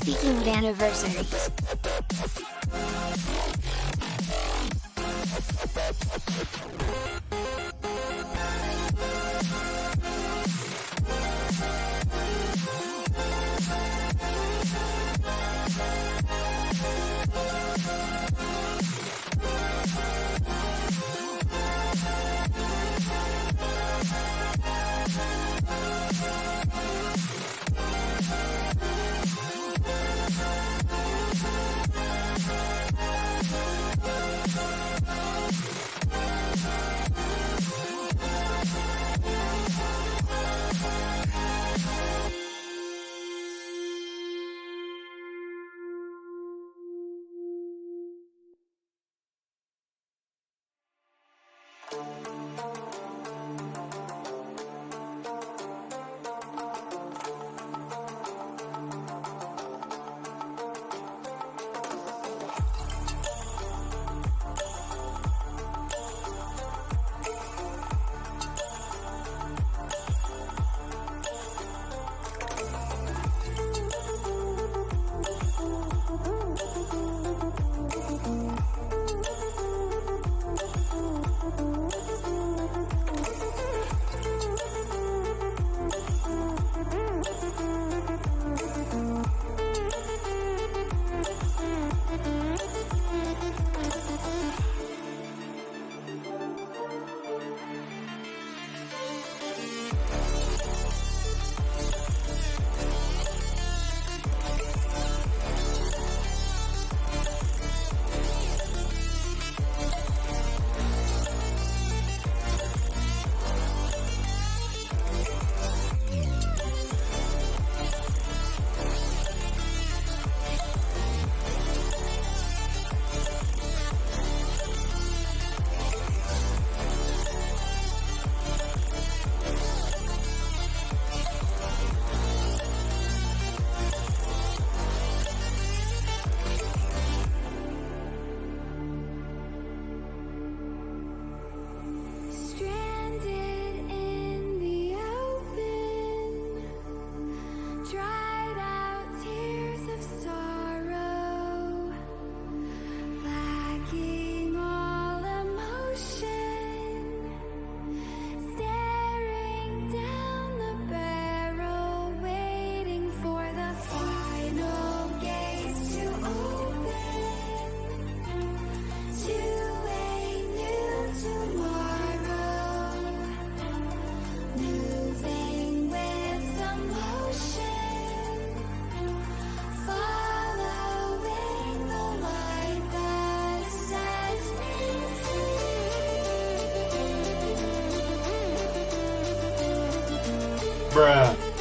Speaking of anniversaries. Bruh.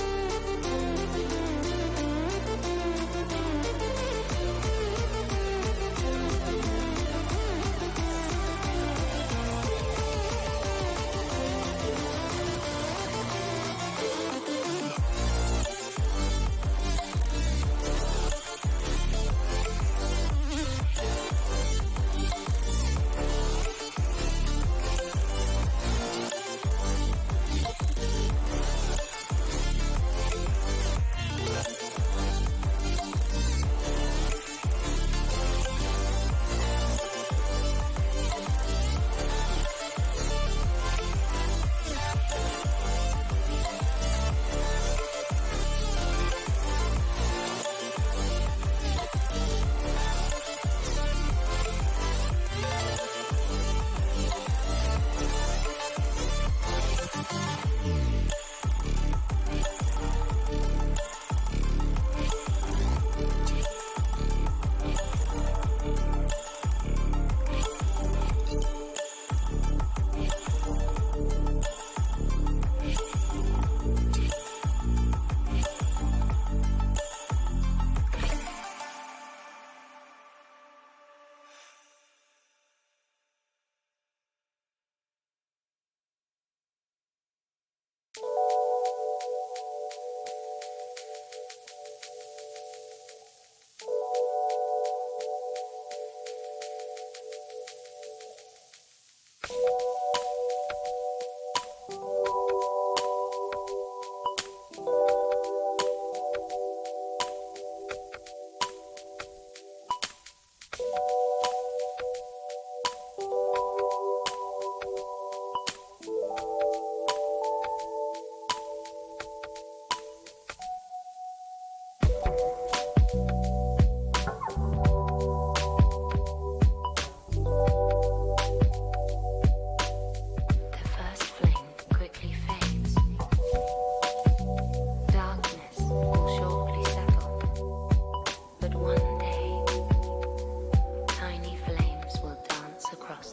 across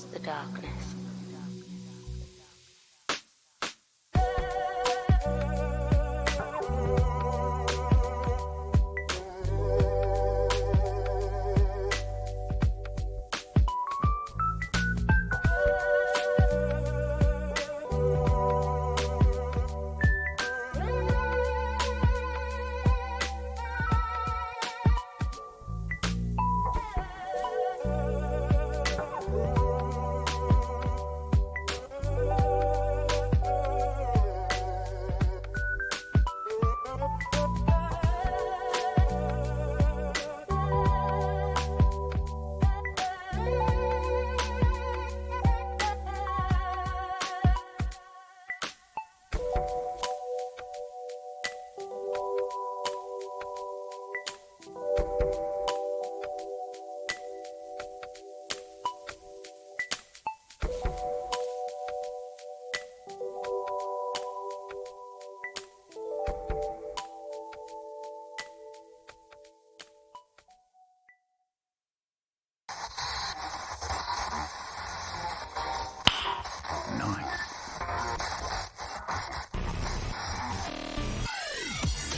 the darkness.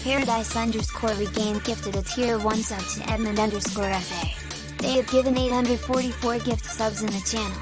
Paradise_Regained gifted a tier 1 sub to Edmund_SA. They have given 844 gift subs in the channel.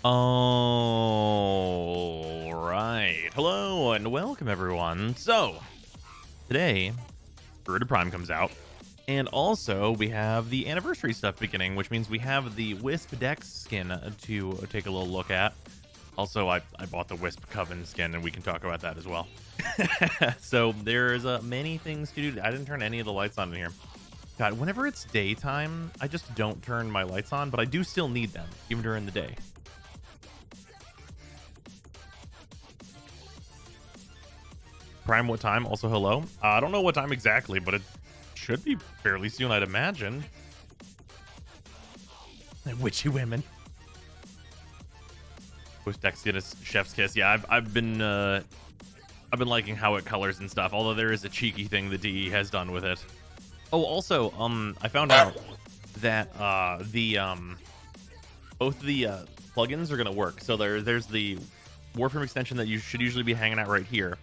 All right. Hello and welcome, everyone. So, today, Garuda Prime comes out. And also, we have the anniversary stuff beginning, which means we have the Wisp Dex skin to take a little look at. Also, I bought the Wisp Coven skin, and we can talk about that as well. So, there's many things to do. I didn't turn any of the lights on in here. God, whenever it's daytime, I just don't turn my lights on, but I do still need them, even during the day. Prime, what time? Also, hello. I don't know what time exactly, but it should be fairly soon, I'd imagine. Witchy women. With Dextinus Chef's Kiss. Yeah, I've been liking how it colors and stuff. Although there is a cheeky thing the DE has done with it. Oh, also, I found out that both the plugins are gonna work. So there's the Warframe extension that you should usually be hanging out right here.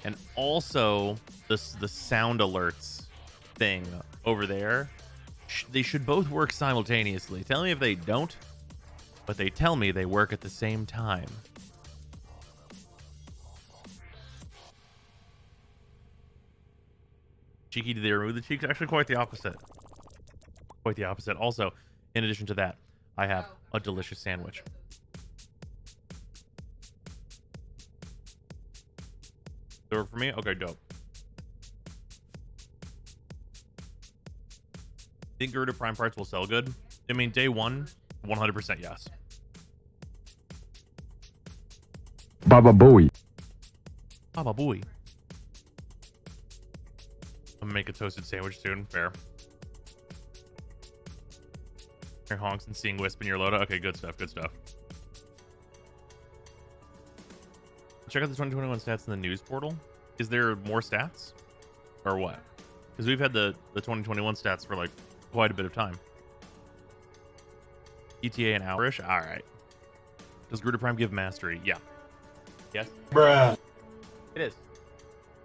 And also the sound alerts thing over there, they should both work simultaneously. Tell me if they don't, but they tell me they work at the same time. Cheeky, did they remove the cheeks? Actually, quite the opposite. Quite the opposite. Also, in addition to that, I have a delicious sandwich. Work for me? Okay, dope. Think Garuda Prime parts will sell good? I mean, day one, 100% yes. Baba Booey. Baba Booey. I'm gonna make a toasted sandwich soon. Fair. Your honks and seeing Wisp in your loadout. Okay, good stuff. Good stuff. Check out the 2021 stats in the news portal. Is there more stats or what? Because we've had the 2021 stats for like quite a bit of time. ETA an hourish? Alright. Does Garuda Prime give mastery? Yeah. Yes? Bruh. It is.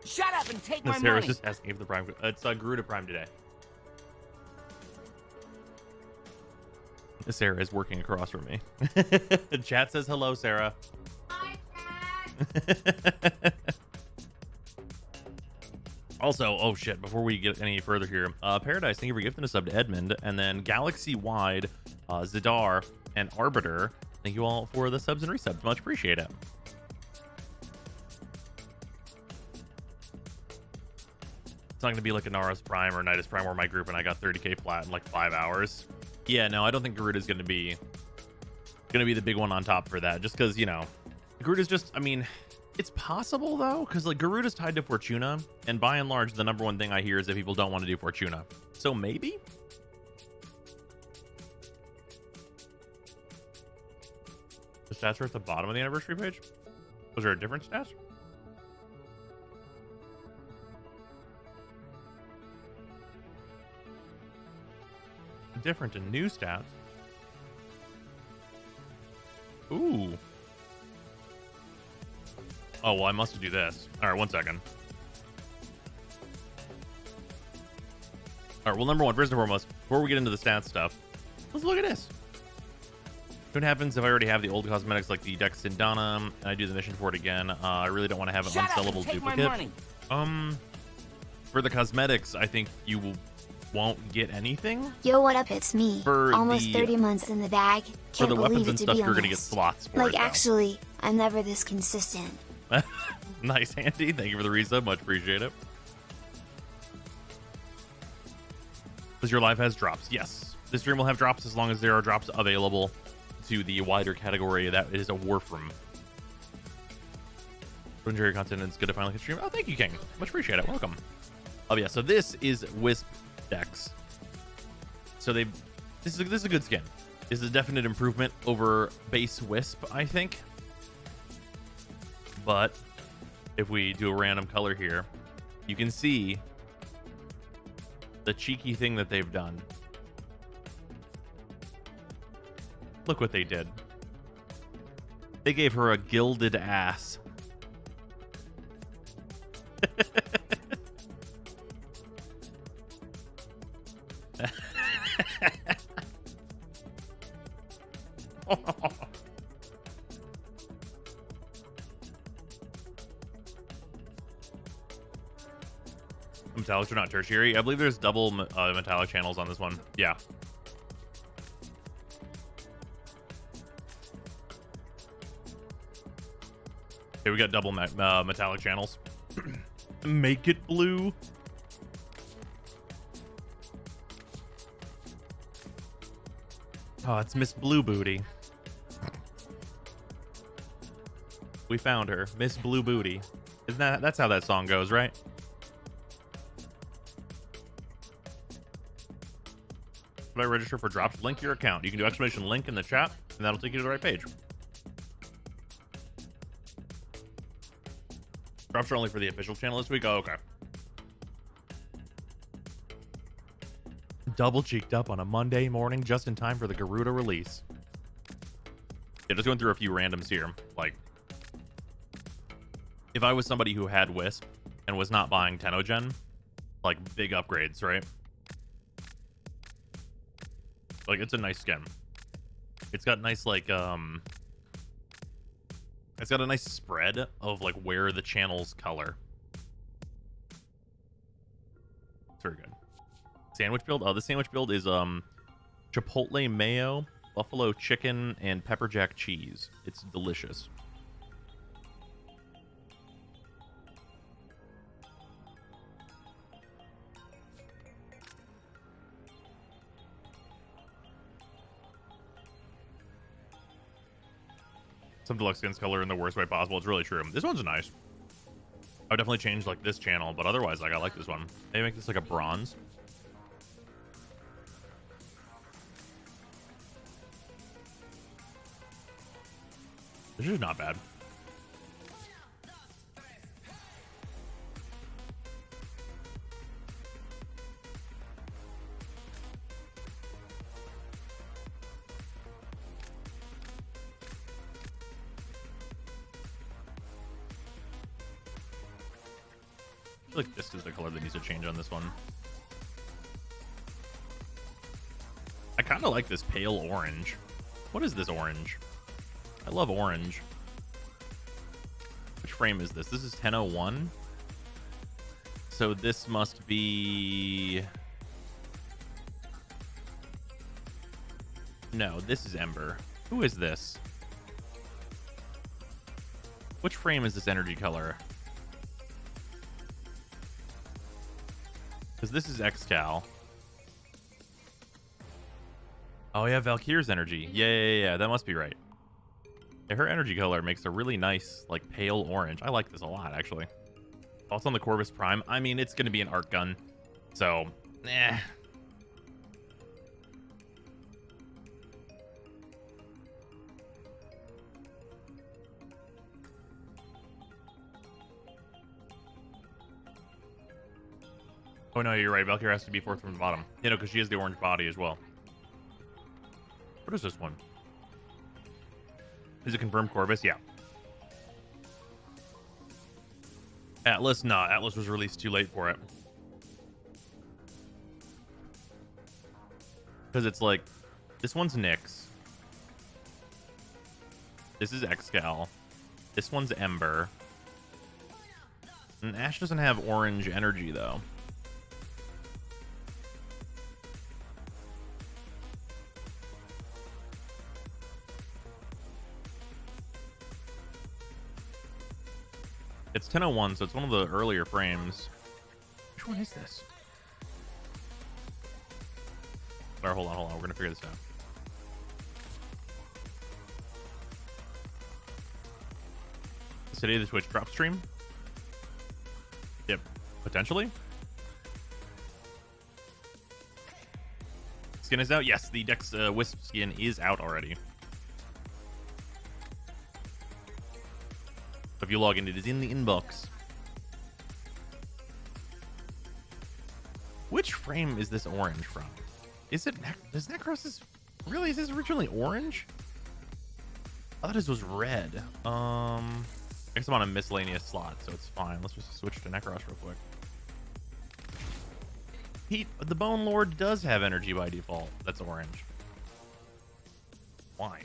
Shut up and take my Sarah's money. just asking if the Prime... It's Garuda Prime today. Sarah is working across from me. Chat says hello, Sarah. Hi, Dad. Also, oh shit, before we get any further here, Paradise, thank you for gifting a sub to Edmund, and then Galaxy-wide, Zadar, and Arbiter, thank you all for the subs and resubs. Much appreciate it. It's not going to be like a Naros Prime or Nidus Prime where my group and I got 30k flat in like 5 hours. Yeah, no, I don't think Garuda's going to be the big one on top for that, just because, you know, Garuda's just, I mean... It's possible, though, because like Garuda's tied to Fortuna, and by and large, the number one thing I hear is that people don't want to do Fortuna. So maybe? The stats are at the bottom of the anniversary page? Was there a different stats? Different in new stats. Ooh. Oh, well, I must do this. All right, 1 second. All right, well, number one, first and foremost, before we get into the stats stuff, let's look at this. What happens if I already have the old cosmetics like the Dex Sindana, and I do the mission for it again? I really don't want to have an unsellable duplicate. For the cosmetics, I think you won't get anything. Yo, what up? It's me. For Almost 30 months in the bag. For Can't the weapons believe it and to stuff, be you're going to get honest. slots for Like, it, though. actually, I'm never this consistent. Nice, Andy. Thank you for the resub. Much appreciate it. Because your live has drops. Yes. This stream will have drops as long as there are drops available to the wider category that is a Warframe. Enjoy your content, and it's good to finally hit stream. Oh, thank you, King. Much appreciate it. Welcome. Oh, yeah. So this is Wisp Dex. So this is a good skin. This is a definite improvement over base Wisp, I think. But if we do a random color here, you can see the cheeky thing that they've done. Look what they did. They gave her a gilded ass. Metallics are not tertiary. I believe there's double metallic channels on this one. Yeah. Okay, we got double metallic channels. Make it blue. Oh, it's Miss Blue Booty. We found her, Miss Blue Booty. Isn't that's how that song goes, right? Should I register for drops? Link your account. You can do exclamation link in the chat, and that'll take you to the right page. Drops are only for the official channel this week. Oh, okay. Double cheeked up on a Monday morning just in time for the Garuda release. Yeah, just going through a few randoms here. Like, if I was somebody who had Wisp and was not buying Tenogen, like big upgrades, right? Like, it's a nice skin. It's got nice, like, it's got a nice spread of, like, where the channels color. It's very good. Sandwich build? Oh, the sandwich build is, Chipotle mayo, buffalo chicken, and pepper jack cheese. It's delicious. Some deluxe skins color in the worst way possible. It's really true. This one's nice. I would definitely change like this channel, but otherwise, like, I like this one. Maybe make this like a bronze. This is not bad. feel like this is the color that needs to change on this one. I kind of like this pale orange. What is this orange? I love orange. Which frame is this? This is 1001. So this must be... No, this is Ember. Who is this? Which frame is this energy color? Because this is Xcal. Oh yeah, Valkyr's energy. Yeah. That must be right. Yeah, her energy color makes a really nice, like, pale orange. I like this a lot, actually. Thoughts on the Corvus Prime? I mean, it's going to be an art gun. So, eh. Oh no, you're right. Valkyrie has to be fourth from the bottom. You know, because she has the orange body as well. What is this one? Is it confirmed Corvus? Yeah. Atlas? Nah, Atlas was released too late for it. Because it's like, this one's Nyx. This is Xcal. This one's Ember. And Ash doesn't have orange energy, though. It's 1001, so it's one of the earlier frames. Which one is this? Alright, hold on. We're gonna figure this out. Is today the Twitch drop stream? Yep, potentially. Skin is out? Yes, the Dex Wisp skin is out already. If you log in, it is in the inbox. Which frame is this orange from? Is it... Does Necros... Really? Is this originally orange? I thought this was red. I guess I'm on a miscellaneous slot, so it's fine. Let's just switch to Necros real quick. The Bone Lord does have energy by default. That's orange. Why?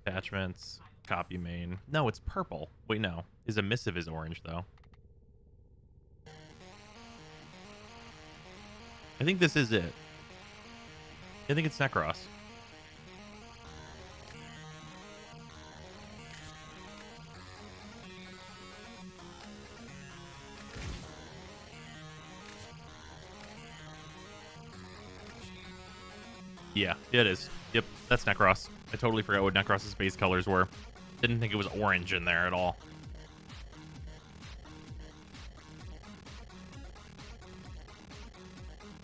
Attachments... Copy main. No, it's purple. Wait, no. His emissive is orange, though. I think this is it. I think it's Necros. Yeah, it is. Yep, that's Necros. I totally forgot what Necros' base colors were. Didn't think it was orange in there at all.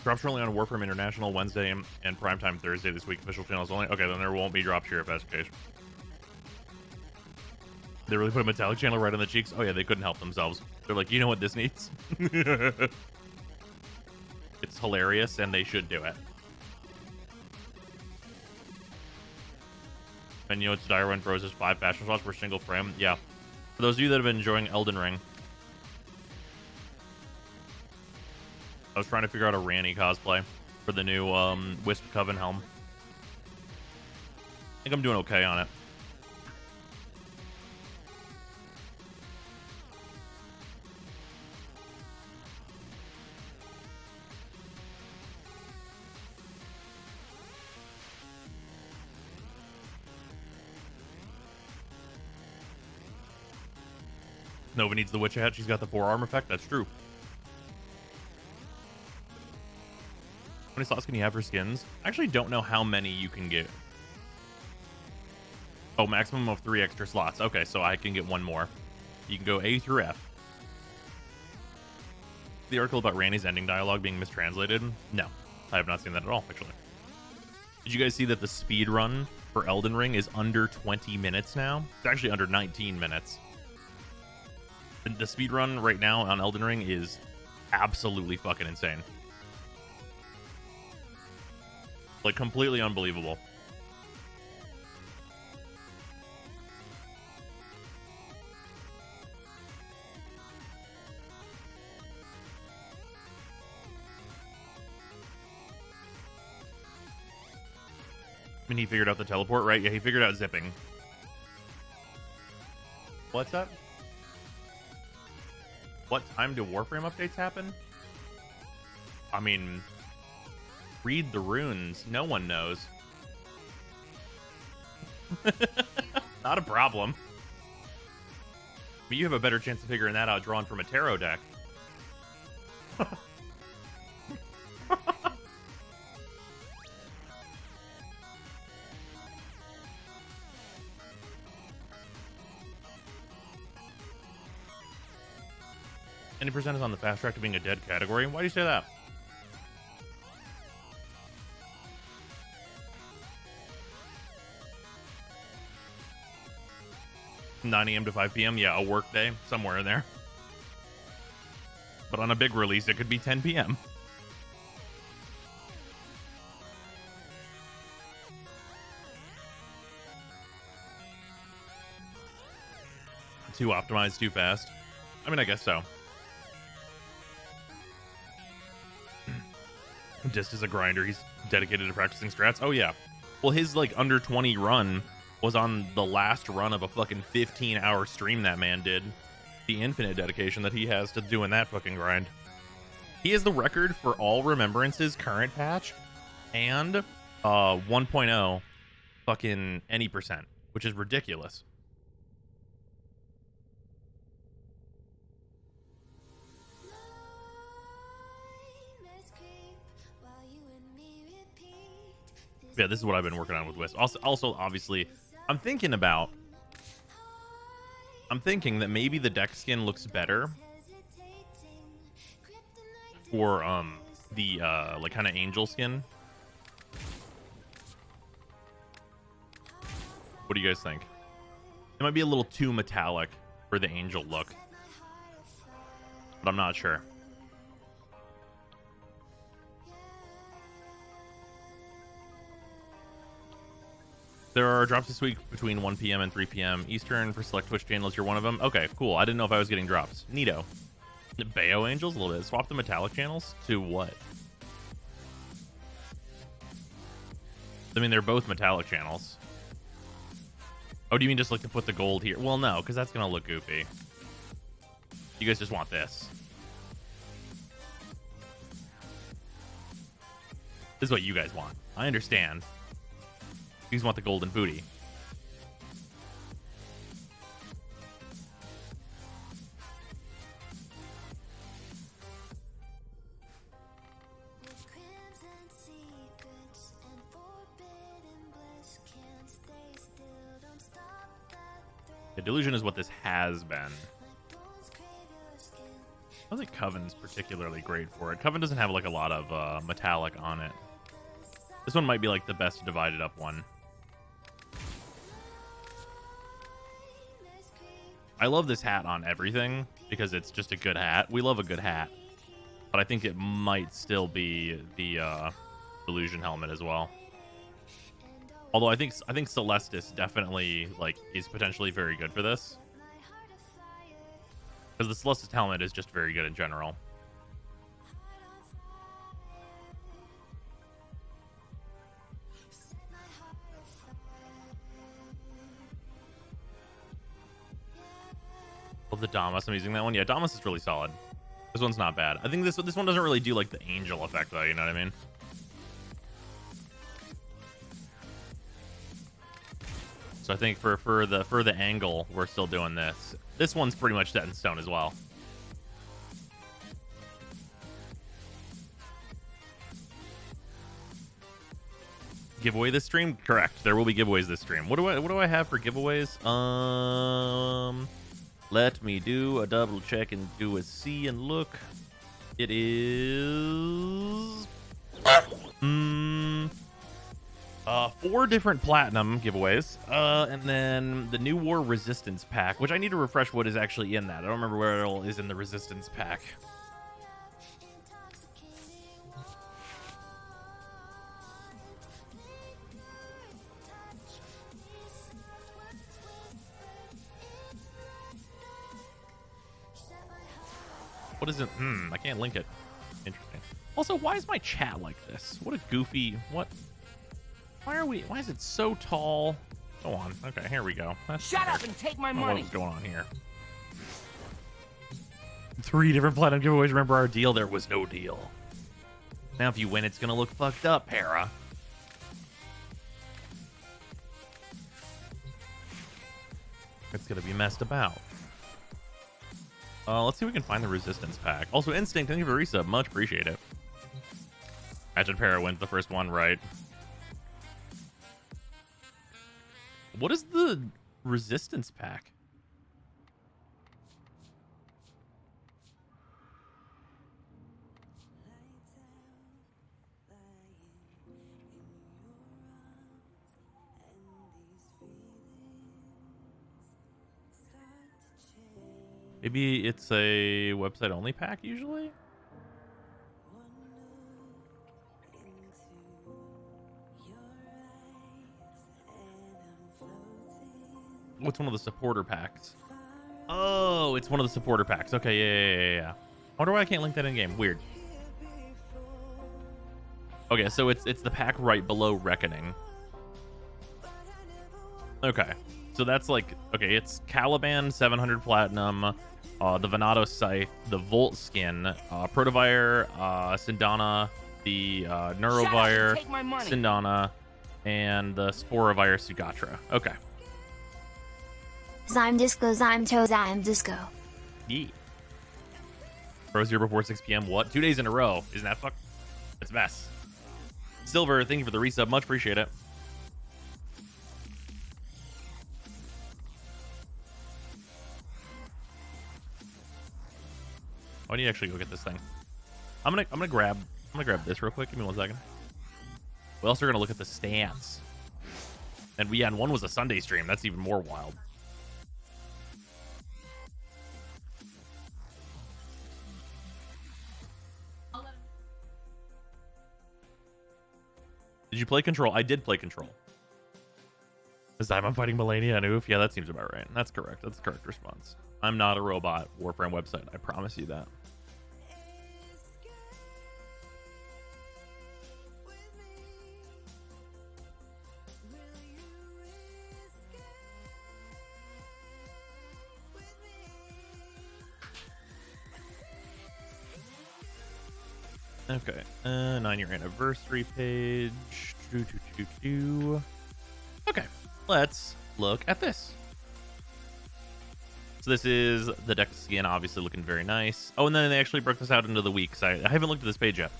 Drops are only on Warframe International Wednesday and Primetime Thursday this week. Official channels only. Okay, then there won't be drops here if that's the case. They really put a metallic channel right on the cheeks. Oh yeah, they couldn't help themselves. They're like, you know what this needs? It's hilarious, and they should do it. And you know, it's Direwin Froze's 5 fashion slots per single frame. Yeah. For those of you that have been enjoying Elden Ring, I was trying to figure out a Ranny cosplay for the new Wisp Coven helm. I think I'm doing okay on it. Nova needs the witch hat. She's got the forearm effect. That's true. How many slots can you have for skins? I actually don't know how many you can get. Oh, maximum of 3 extra slots. Okay, so I can get one more. You can go A through F. The article about Randy's ending dialogue being mistranslated? No, I have not seen that at all, actually. Did you guys see that the speed run for Elden Ring is under 20 minutes now? It's actually under 19 minutes. The speed run right now on Elden Ring is absolutely fucking insane. Like, completely unbelievable. mean, he figured out the teleport, right? Yeah, he figured out zipping. What's up? What time do Warframe updates happen? I mean, read the runes. No one knows. Not a problem. But you have a better chance of figuring that out drawn from a tarot deck. Any percent is on the fast track to being a dead category. Why do you say that? $9 a.m. to 5 p.m. Yeah, a work day somewhere in there. But on a big release, it could be 10 p.m. Too optimized, too fast. I mean, I guess so. Just as a grinder, he's dedicated to practicing strats. Oh, yeah. Well, his, like, under 20 run was on the last run of a fucking 15-hour stream that man did. The infinite dedication that he has to doing that fucking grind. He has the record for all Remembrance's current patch and 1.0 fucking any percent, which is ridiculous. Yeah, this is what I've been working on with Wisp. Also, obviously, I'm thinking that maybe the deck skin looks better for the like kind of angel skin. What do you guys think? It might be a little too metallic for the angel look, but I'm not sure. There are drops this week between 1 p.m. and 3 p.m. Eastern for select Twitch channels. You're one of them. Okay, cool. I didn't know if I was getting drops. Neato. Bayo Angels, a little bit. Swap the metallic channels to what? I mean, they're both metallic channels. Oh, do you mean just like to put the gold here? Well, no, because that's going to look goofy. You guys just want this. This is what you guys want. I understand. You just want the golden booty. The Delusion is what this has been. I don't think Coven's particularly great for it. Coven doesn't have like a lot of metallic on it. This one might be like the best divided up one. I love this hat on everything because it's just a good hat. We love a good hat, but I think it might still be the Illusion helmet as well. Although I think Celestis definitely like is potentially very good for this because the Celestis helmet is just very good in general. Love the Damas. I'm using that one. Yeah, Damas is really solid. This one's not bad. I think this one doesn't really do like the angel effect though. You know what I mean? So I think for the angle, we're still doing this. This one's pretty much set in stone as well. Giveaway this stream? Correct. There will be giveaways this stream. What do I have for giveaways? Let me do a double check and do a see and look. It is 4 different platinum giveaways, and then the New War Resistance pack, which I need to refresh what is actually in that. I don't remember where it all is in the Resistance pack. What is it? I can't link it. Interesting. Also, why is my chat like this? What a goofy... What? Why is it so tall? Go on. Okay, here we go. Shut up and take my I don't know money. what's going on here? 3 different platinum giveaways. Remember our deal? There was no deal. Now if you win, it's gonna look fucked up, Para. It's gonna be messed about. Let's see if we can find the resistance pack. Also, Instinct, thank you for resub. Much appreciate it. Imagine Para wins the first one, right? What is the resistance pack? Maybe it's a website only pack usually? What's one of the supporter packs? Oh, it's one of the supporter packs. Okay, yeah. I wonder why I can't link that in game. Weird. Okay, so it's the pack right below Reckoning. Okay. So that's like, okay, it's Caliban, 700 platinum, the Venato Scythe, the Volt skin, Protovire, Sindana, the Neurovire, Sindana, and the Sporovire Sugatra. Okay. Zyme Disco, Zyme Toe, Zyme Disco. Yeah. Rose here before 6 p.m. What? 2 days in a row. Isn't that fuck? It's a mess. Silver, thank you for the resub. Much appreciate it. I need to actually go get this thing. I'm gonna grab this real quick. Give me 1 second. We also are gonna look at the stance. And one was a Sunday stream. That's even more wild. Did you play Control? I did play Control. This time I'm fighting Melania and Oof. Yeah, that seems about right. That's correct. That's the correct response. I'm not a robot. Warframe website. I promise you that. Okay, 9-year anniversary page. Okay, let's look at this. So this is the deck skin, obviously looking very nice. Oh, and then they actually broke this out into the weeks. I haven't looked at this page yet.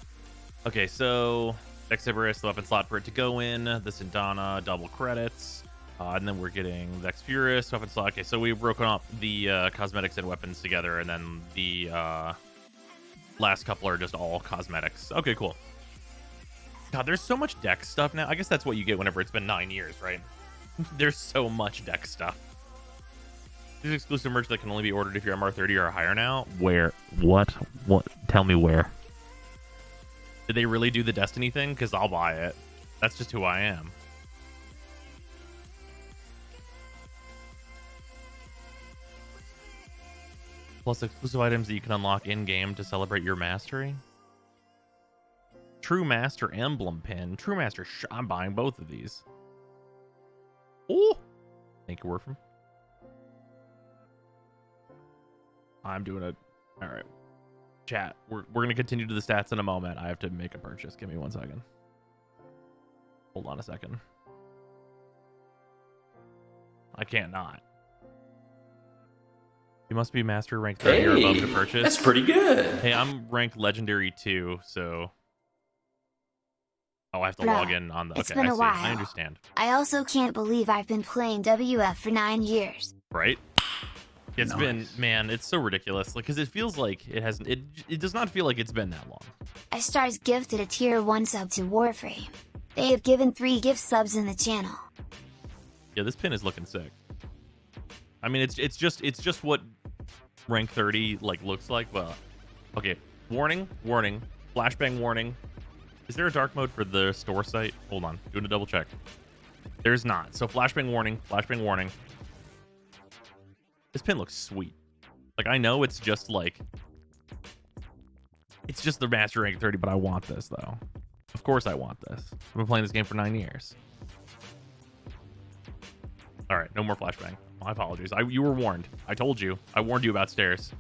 Okay, so Dexivorous, the weapon slot for it to go in. The Sindana, double credits. And then we're getting Vex Furus, weapon slot. Okay, so we've broken up the cosmetics and weapons together, and then the last couple are just all cosmetics. Okay, cool. God, there's so much deck stuff now. I guess that's what you get whenever it's been 9 years, right? There's so much deck stuff. There's exclusive merch that can only be ordered if you're MR30 or higher now. Where? What? Tell me where. Did they really do the Destiny thing? Because I'll buy it. That's just who I am. Plus exclusive items that you can unlock in-game to celebrate your mastery. True Master Emblem Pin. True Master... I'm buying both of these. Oh! Thank you, Warframe. I'm doing it. All right. Chat. We're going to continue to the stats in a moment. I have to make a purchase. Give me 1 second. Hold on a second. I can't not. You must be Master rank 30 or above to purchase. That's pretty good. Hey, I'm ranked Legendary 2, so... Oh, I have to log in on the... It's okay, been I a see. while. I understand. I also can't believe I've been playing WF for 9 years. Right? It's been... Man, it's so ridiculous. Like, because it feels like it hasn't... It does not feel like it's been that long. iStars gifted a tier 1 sub to Warframe. They have given 3 gift subs in the channel. Yeah, this pin is looking sick. I mean, it's just what rank 30 like looks like, but okay. Warning, flashbang warning. Is there a dark mode for the store site? Hold on, doing a double check. There's not. So flashbang warning. This pin looks sweet. Like, I know it's just like, it's just the master rank 30, but I want this though. Of course I want this. I've been playing this game for 9 years. All right, no more flashbang. My apologies. You were warned. I told you. I warned you about stairs.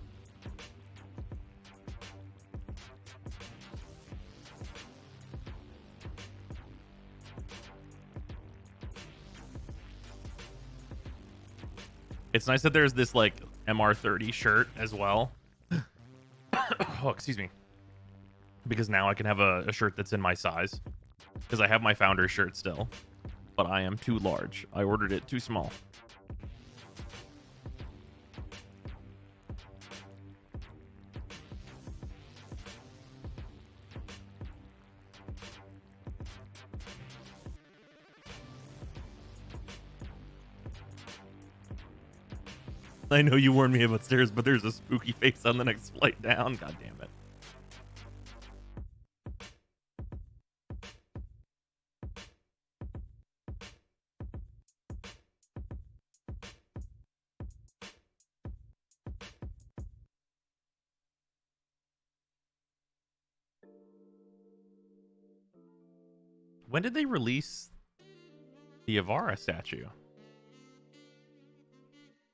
It's nice that there's this like MR30 shirt as well. Oh, excuse me. Because now I can have a shirt that's in my size. Because I have my founder shirt still. But I am too large. I ordered it too small. I know you warned me about stairs, but there's a spooky face on the next flight down. God damn it. When did they release the Avara statue?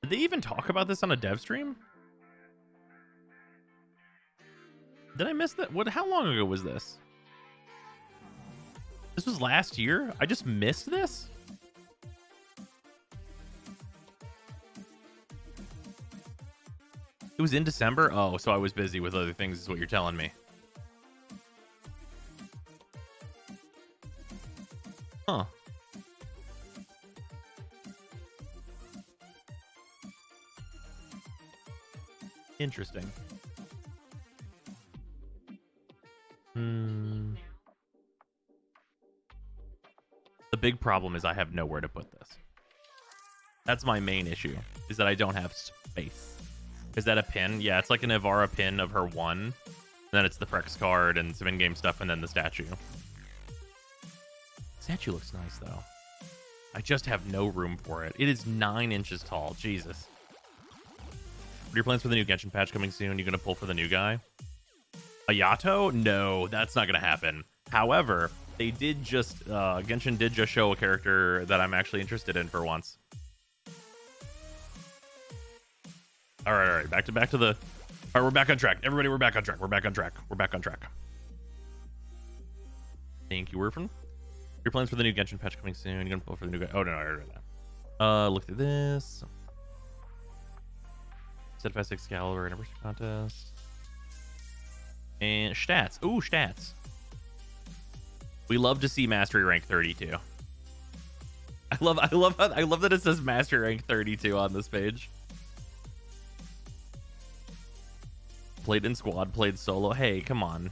Did they even talk about this on a dev stream? Did I miss that? What? How long ago was this? This was last year? I just missed this? It was in December? Oh, so I was busy with other things is what you're telling me. Huh. Interesting. The big problem is I have nowhere to put this. That's my main issue, is that I don't have space. Is that a pin? Yeah, it's like an Avara pin of her one. And then it's the Prex card and some in-game stuff and then the statue. Statue looks nice, though. I just have no room for it. It is 9 inches tall. Jesus. What are your plans for the new Genshin patch coming soon? You gonna pull for the new guy? Ayato? No, that's not gonna happen. However, they did just Genshin did just show a character that I'm actually interested in for once. All right. Back to the. All right, we're back on track. Everybody, we're back on track. We're back on track. Thank you, Warframe. Your plans for the new Genshin patch coming soon? You gonna pull for the new guy? Oh no, I already read that. Look through this. Steadfast Excalibur Anniversary Contest. And stats. Ooh, stats. We love to see Mastery Rank 32. I love that it says Mastery Rank 32 on this page. Played in squad, played solo. Hey, come on.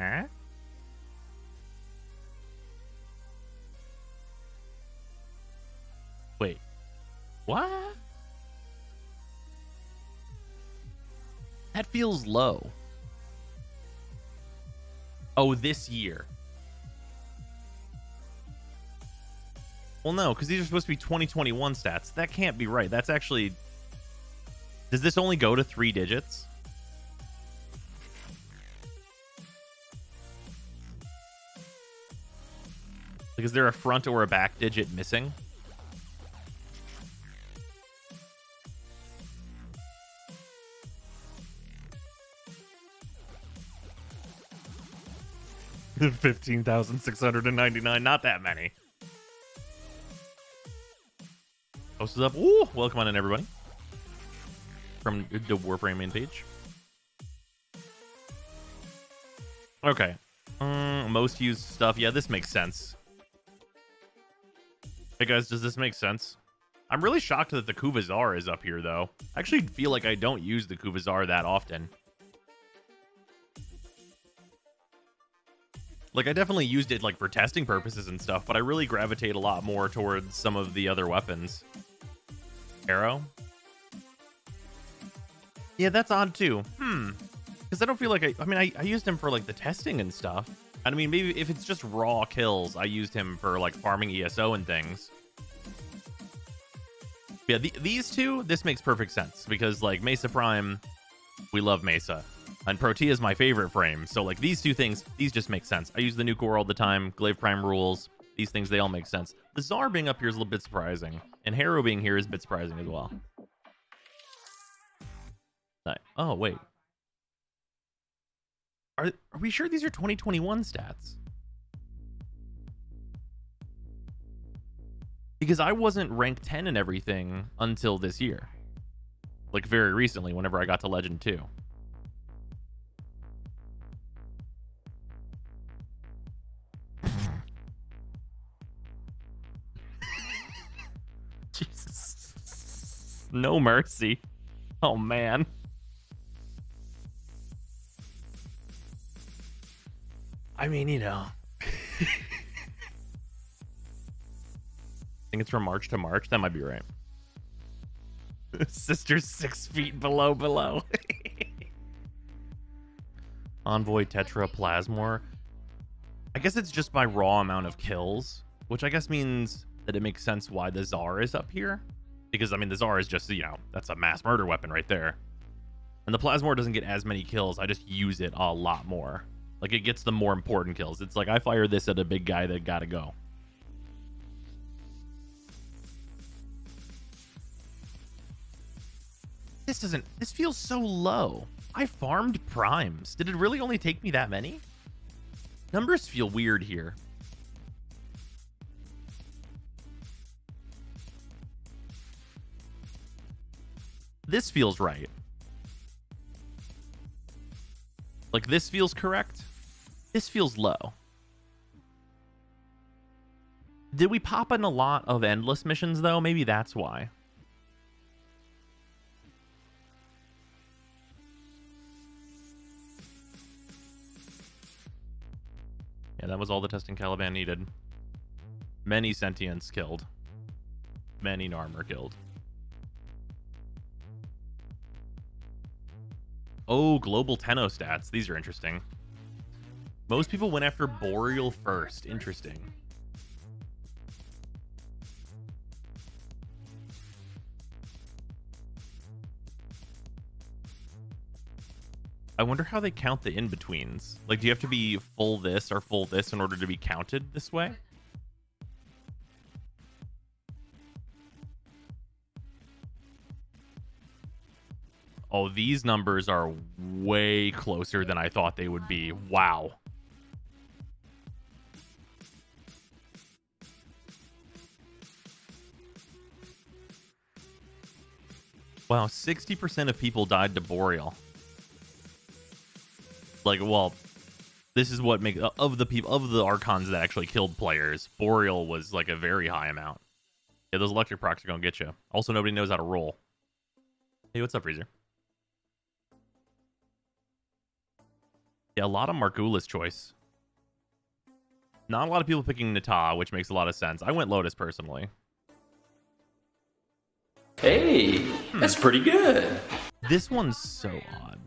Huh? Wait. What? That feels low. Oh, this year. Well, no, because these are supposed to be 2021 stats. That can't be right. That's actually... Does this only go to 3 digits? Like, is there a front or a back digit missing? $15,699. Not that many. Post is up. Ooh, welcome on in, everybody. From the Warframe main page. Okay. Most used stuff. Yeah, this makes sense. Hey guys, does this make sense? I'm really shocked that the Kuvazar is up here, though. I actually feel like I don't use the Kuvazar that often. Like, I definitely used it, like, for testing purposes and stuff, but I really gravitate a lot more towards some of the other weapons. Arrow? Yeah, that's odd, too. Because I don't feel like I used him for, like, the testing and stuff. I mean, maybe if it's just raw kills, I used him for, like, farming ESO and things. Yeah, these two, this makes perfect sense because like Mesa Prime, we love Mesa, and Protea is my favorite frame. So like these two things, these just make sense. I use the new core all the time. Glaive Prime rules. These things, they all make sense. The Tsar being up here is a little bit surprising, and Harrow being here is a bit surprising as well. Oh wait, are we sure these are 2021 stats? Because I wasn't rank 10 and everything until this year. Like very recently, whenever I got to Legend 2. Jesus. No mercy. Oh, man. I mean, you know. I think it's from March to March. That might be right. Sister's 6 feet below. Envoy, Tetra, Plasmor. I guess it's just by raw amount of kills, which I guess means that it makes sense why the Tsar is up here. Because, I mean, the Tsar is just, you know, that's a mass murder weapon right there. And the Plasmor doesn't get as many kills. I just use it a lot more. Like, it gets the more important kills. It's like I fire this at a big guy that gotta go. This feels so low. I farmed primes. Did it really only take me that many? Numbers feel weird here. This feels right. Like, this feels correct. This feels low. Did we pop in a lot of endless missions, though? Maybe that's why. Yeah, that was all the testing Caliban needed. Many sentients killed. Many Narmer killed. Oh, global Tenno stats. These are interesting. Most people went after Boreal first. Interesting. I wonder how they count the in-betweens. Like, do you have to be full this or full this in order to be counted this way? Oh, these numbers are way closer than I thought they would be. Wow. Wow, 60% of people died to Boreal. Like, well, this is what makes of the people of the Archons that actually killed players. Boreal was like a very high amount. Yeah, those electric procs are gonna get you. Also, nobody knows how to roll. Hey, what's up, Freezer? Yeah, a lot of Margula's choice. Not a lot of people picking Nata, which makes a lot of sense. I went Lotus personally. Hey, that's pretty good. This one's so odd.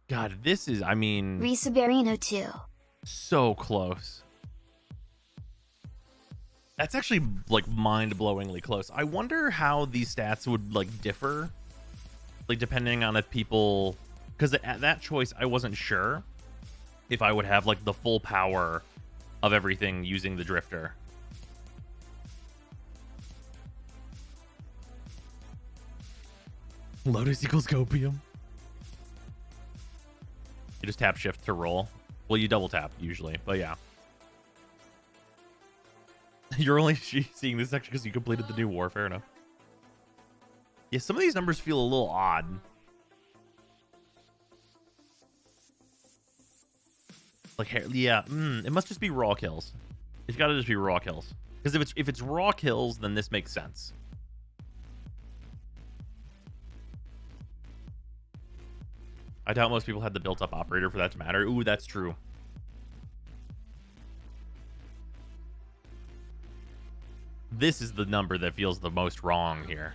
God, this is, I mean... Risaberino 2. So close. That's actually, like, mind-blowingly close. I wonder how these stats would, like, differ. Like, depending on if people... Because at that choice, I wasn't sure if I would have, like, the full power of everything using the Drifter. Lotus equals copium. You just tap shift to roll. Well, you double tap usually, but yeah. You're only seeing this section because you completed the new war. Fair enough. Yeah, some of these numbers feel a little odd. Like, yeah, it must just be raw kills. It's got to just be raw kills. Because if it's raw kills, then this makes sense. I doubt most people had the built-up operator for that to matter. Ooh, that's true. This is the number that feels the most wrong here.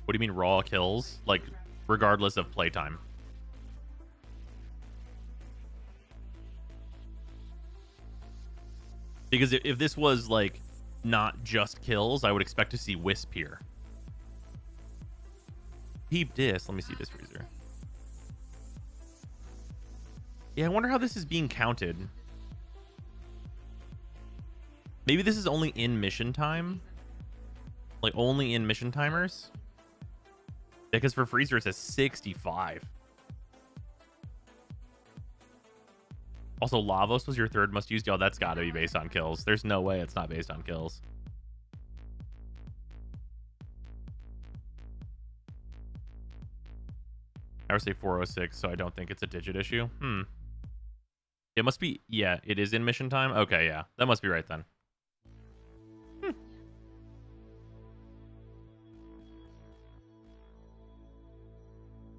What do you mean raw kills? Like, regardless of playtime. Because if this was, like, not just kills, I would expect to see Wisp here. Peep this. Let me see this freezer. Yeah, I wonder how this is being counted. Maybe this is only in mission time? Like, only in mission timers? Because for freezer, it says 65. Also, Lavos was your third must use. Yo, that's got to be based on kills. There's no way it's not based on kills. I would say 406, so I don't think it's a digit issue. It must be, yeah, it is in mission time. Okay, yeah, that must be right then.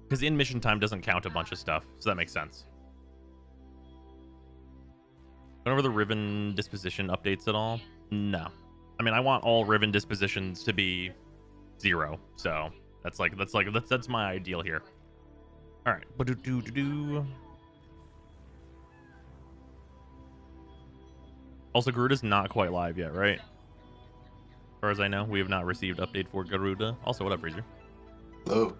Because in mission time doesn't count a bunch of stuff, so that makes sense. Whenever the Riven disposition updates at all? No. I mean, I want all Riven dispositions to be 0, so that's my ideal here. All right. Also, Garuda's not quite live yet, right? As far as I know, we have not received update for Garuda. Also, what up, Freezer? Hello.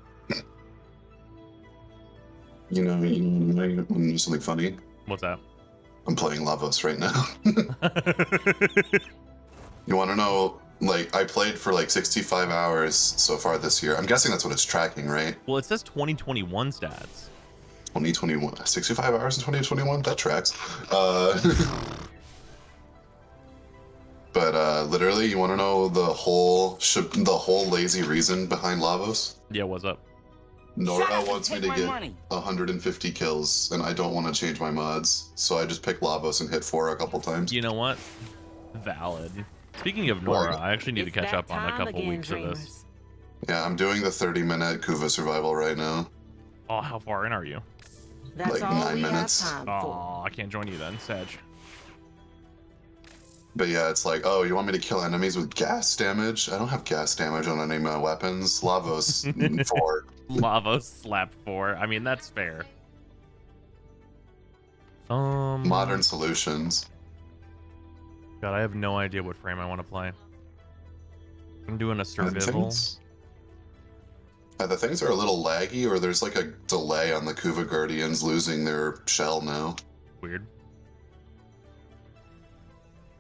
You know, want to do something funny? What's that? I'm playing Lavos right now. You want to know, like, I played for like 65 hours so far this year. I'm guessing that's what it's tracking, right? Well, it says 2021 stats. 2021. 65 hours in 2021? That tracks. But literally, you want to know the whole lazy reason behind Lavos? Yeah, what's up? Nora wants me to get 150 kills, and I don't want to change my mods, so I just pick Lavos and hit 4 a couple times. You know what? Valid. Speaking of Nora, I actually need to catch up on a couple weeks of this. Yeah, I'm doing the 30-minute Kuva survival right now. Oh, how far in are you? Like 9 minutes. Oh, I can't join you then, Sag. But yeah, it's like, oh, you want me to kill enemies with gas damage? I don't have gas damage on any of my weapons. Lavos 4. Lavos slap 4. I mean, that's fair. Modern solutions. God, I have no idea what frame I want to play. I'm doing a survival. The things are a little laggy, or there's like a delay on the Kuva Guardians losing their shell now. Weird.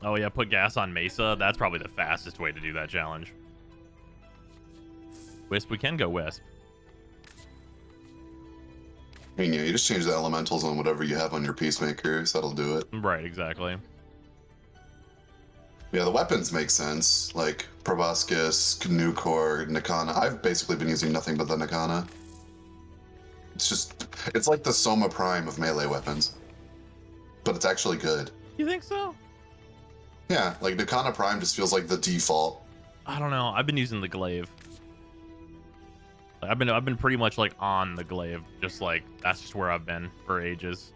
Oh yeah, put gas on Mesa. That's probably the fastest way to do that challenge. Wisp, we can go Wisp. I mean, yeah, you just change the elementals on whatever you have on your peacemakers. That'll do it. Right, exactly. Yeah, the weapons make sense. Like Proboscis, Nukor, Nikana. I've basically been using nothing but the Nikana. It's like the Soma Prime of melee weapons. But it's actually good. You think so? Yeah, like Nikana Prime just feels like the default. I don't know. I've been using the glaive. I've been pretty much like on the glaive, just like that's just where I've been for ages.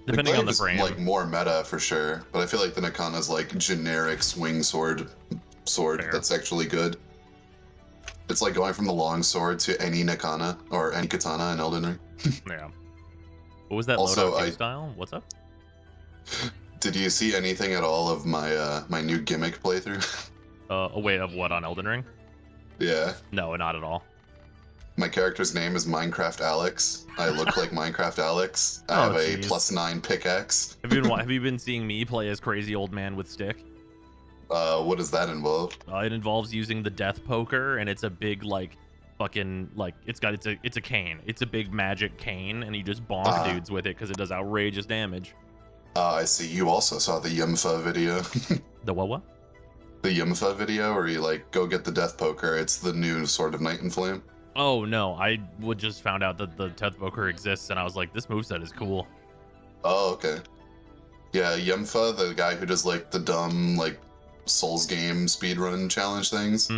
Depending on the frame. Like more meta for sure, but I feel like the Nikana's like generic swing sword Fair. That's actually good. It's like going from the long sword to any Nikana or any katana in Elden Ring. Yeah. What was that Also, loadout style? What's up? Did you see anything at all of my my new gimmick playthrough? Wait, of what on Elden Ring? Yeah. No, not at all. My character's name is Minecraft Alex. I look like Minecraft Alex. I have a +9 pickaxe. Have you been seeing me play as crazy old man with stick? What does that involve? It involves using the death poker, and it's a big like fucking like it's a cane. It's a big magic cane, and you just bonk dudes with it because it does outrageous damage. I see. You also saw the Yimfa video. The what? The Yimfa video where you like go get the death poker. It's the new Sword of Night and Flame. Oh no, I would just found out that the death poker exists, and I was like, this moveset is cool. Oh, okay. Yeah, Yimfa, the guy who does like the dumb like Souls game speedrun challenge things.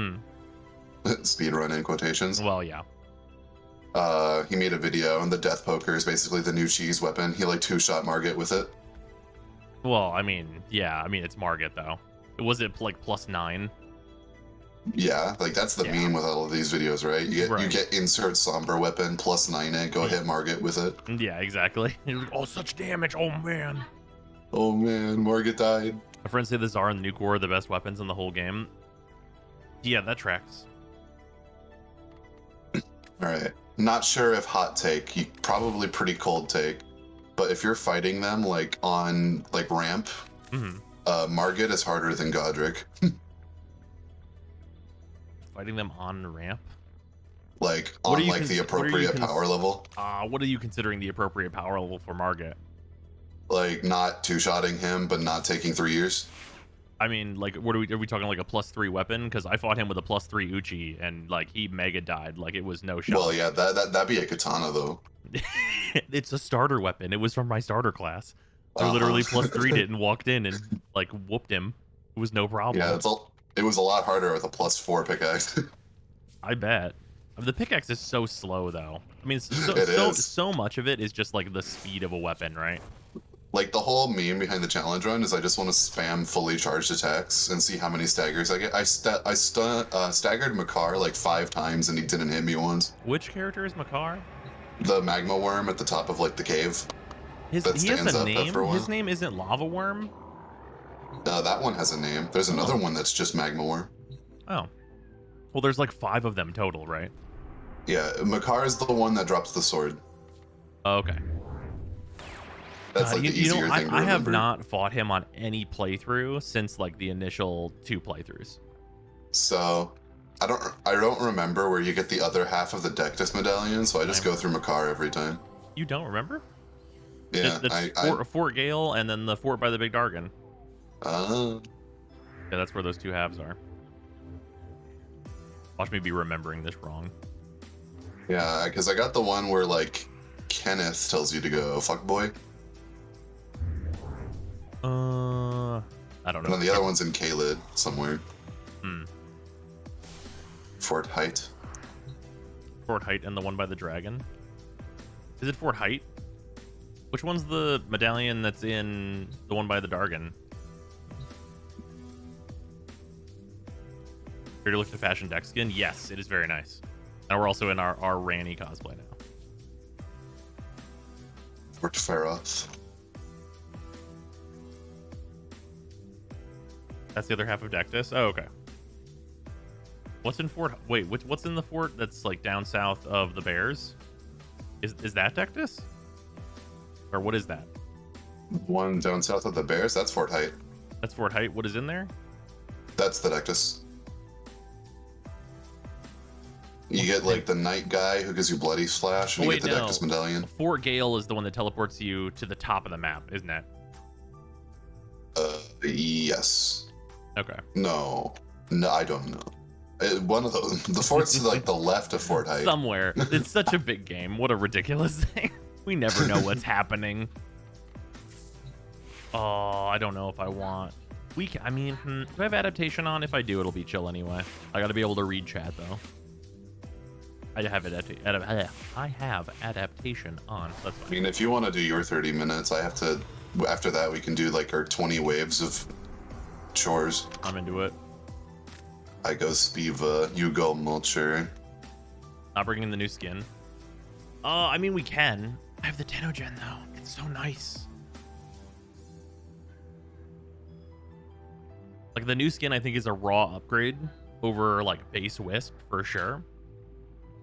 Speedrun in quotations. Well, yeah. He made a video, and the death poker is basically the new cheese weapon. He like 2-shot Margit with it. Well, I mean, yeah, I mean it's Margit though. Was it like +9? Yeah, like that's the meme with all of these videos, right? You get insert somber weapon +9 it, go hit Margit with it. Yeah, exactly. Oh, such damage! Oh man. Oh man, Margit died. My friends say the Tsar and the Nuke War are the best weapons in the whole game. Yeah, that tracks. All right. Not sure if hot take. Probably pretty cold take. But if you're fighting them like on like ramp, Margit is harder than Godric. Fighting them on ramp? Like on like the appropriate power level. What are you considering the appropriate power level for Margit? Like not two-shotting him, but not taking 3 years. I mean, like, what are we talking like a +3 weapon? Because I fought him with a +3 Uchi, and like he mega died. Like it was no shot. Well, yeah, that'd be a katana though. It's a starter weapon. It was from my starter class. I literally +3'd it and walked in and like whooped him. It was no problem. Yeah, it was a lot harder with a +4 pickaxe. I bet. The pickaxe is so slow though. I mean, so much of it is just like the speed of a weapon, right? Like the whole meme behind the challenge run is I just want to spam fully charged attacks and see how many staggers I get. I staggered Makar like 5 times and he didn't hit me once. Which character is Makar? The magma worm at the top of like the cave. He has a name. His name isn't Lava Worm. That one has a name. There's another one that's just magma worm. Oh, well, there's like 5 of them total, right? Yeah, Makar is the one that drops the sword. Oh, okay. That's like the easier thing to remember. I have not fought him on any playthrough since like the initial 2 playthroughs. So, I don't remember where you get the other half of the Dectus medallion, so I just go through Makar every time. You don't remember? Yeah, Fort Gale and then the fort by the Big Dargan. Yeah, that's where those 2 halves are. Watch me be remembering this wrong. Yeah, because I got the one where like Kenneth tells you to go fuck boy. I don't know. And then the other one's in Kaled somewhere. Fort Height. Fort Height and the one by the dragon. Is it Fort Height? Which one's the medallion that's in the one by the Dargan? Here to look to fashion deck skin? Yes, it is very nice. Now we're also in our Ranny cosplay now. Fort Feroth. That's the other half of Dectus? Oh, okay. What's in Fort... Wait, what's in the fort that's, like, down south of the Bears? Is that Dectus? Or what is that? One down south of the Bears? That's Fort Height. That's Fort Height. What is in there? That's the Dectus. You get, like, the Knight guy who gives you Bloody Splash, and you get the Dectus medallion. Fort Gale is the one that teleports you to the top of the map, isn't it? Yes. Okay. No, I don't know. One of those. The fort's to like the left of Fort Height. Somewhere. It's such a big game. What a ridiculous thing. We never know what's happening. Oh, I don't know if I want. I mean, do I have adaptation on? If I do, it'll be chill anyway. I got to be able to read chat though. I have adaptation on. That's fine. I mean, if you want to do your 30 minutes, I have to. After that, we can do like our 20 waves of chores. I'm into it. I go Spiva, you go Mulcher. Not bringing the new skin. I mean, we can. I have the Tenogen though. It's so nice. Like the new skin, I think is a raw upgrade over like base Wisp for sure.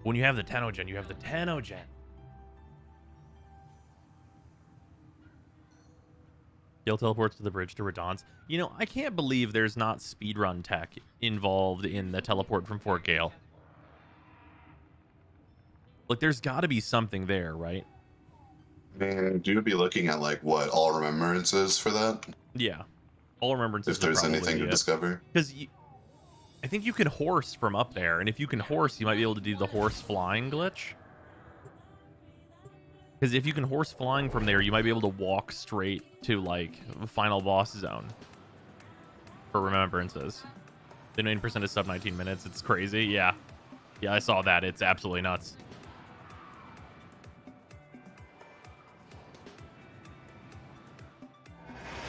When you have the Tenogen, you have the Tenogen. Gale teleports to the bridge to Radon's. You know, I can't believe there's not speedrun tech involved in the teleport from Fort Gale. Like, there's got to be something there, right? Man, do you be looking at like what all remembrances for that? Yeah, all remembrances. If there's anything to discover, because I think you can horse from up there, and if you can horse, you might be able to do the horse flying glitch. Because if you can horse flying from there, you might be able to walk straight to, like, the final boss zone for remembrances. The 9% is sub 19 minutes. It's crazy. Yeah. Yeah, I saw that. It's absolutely nuts.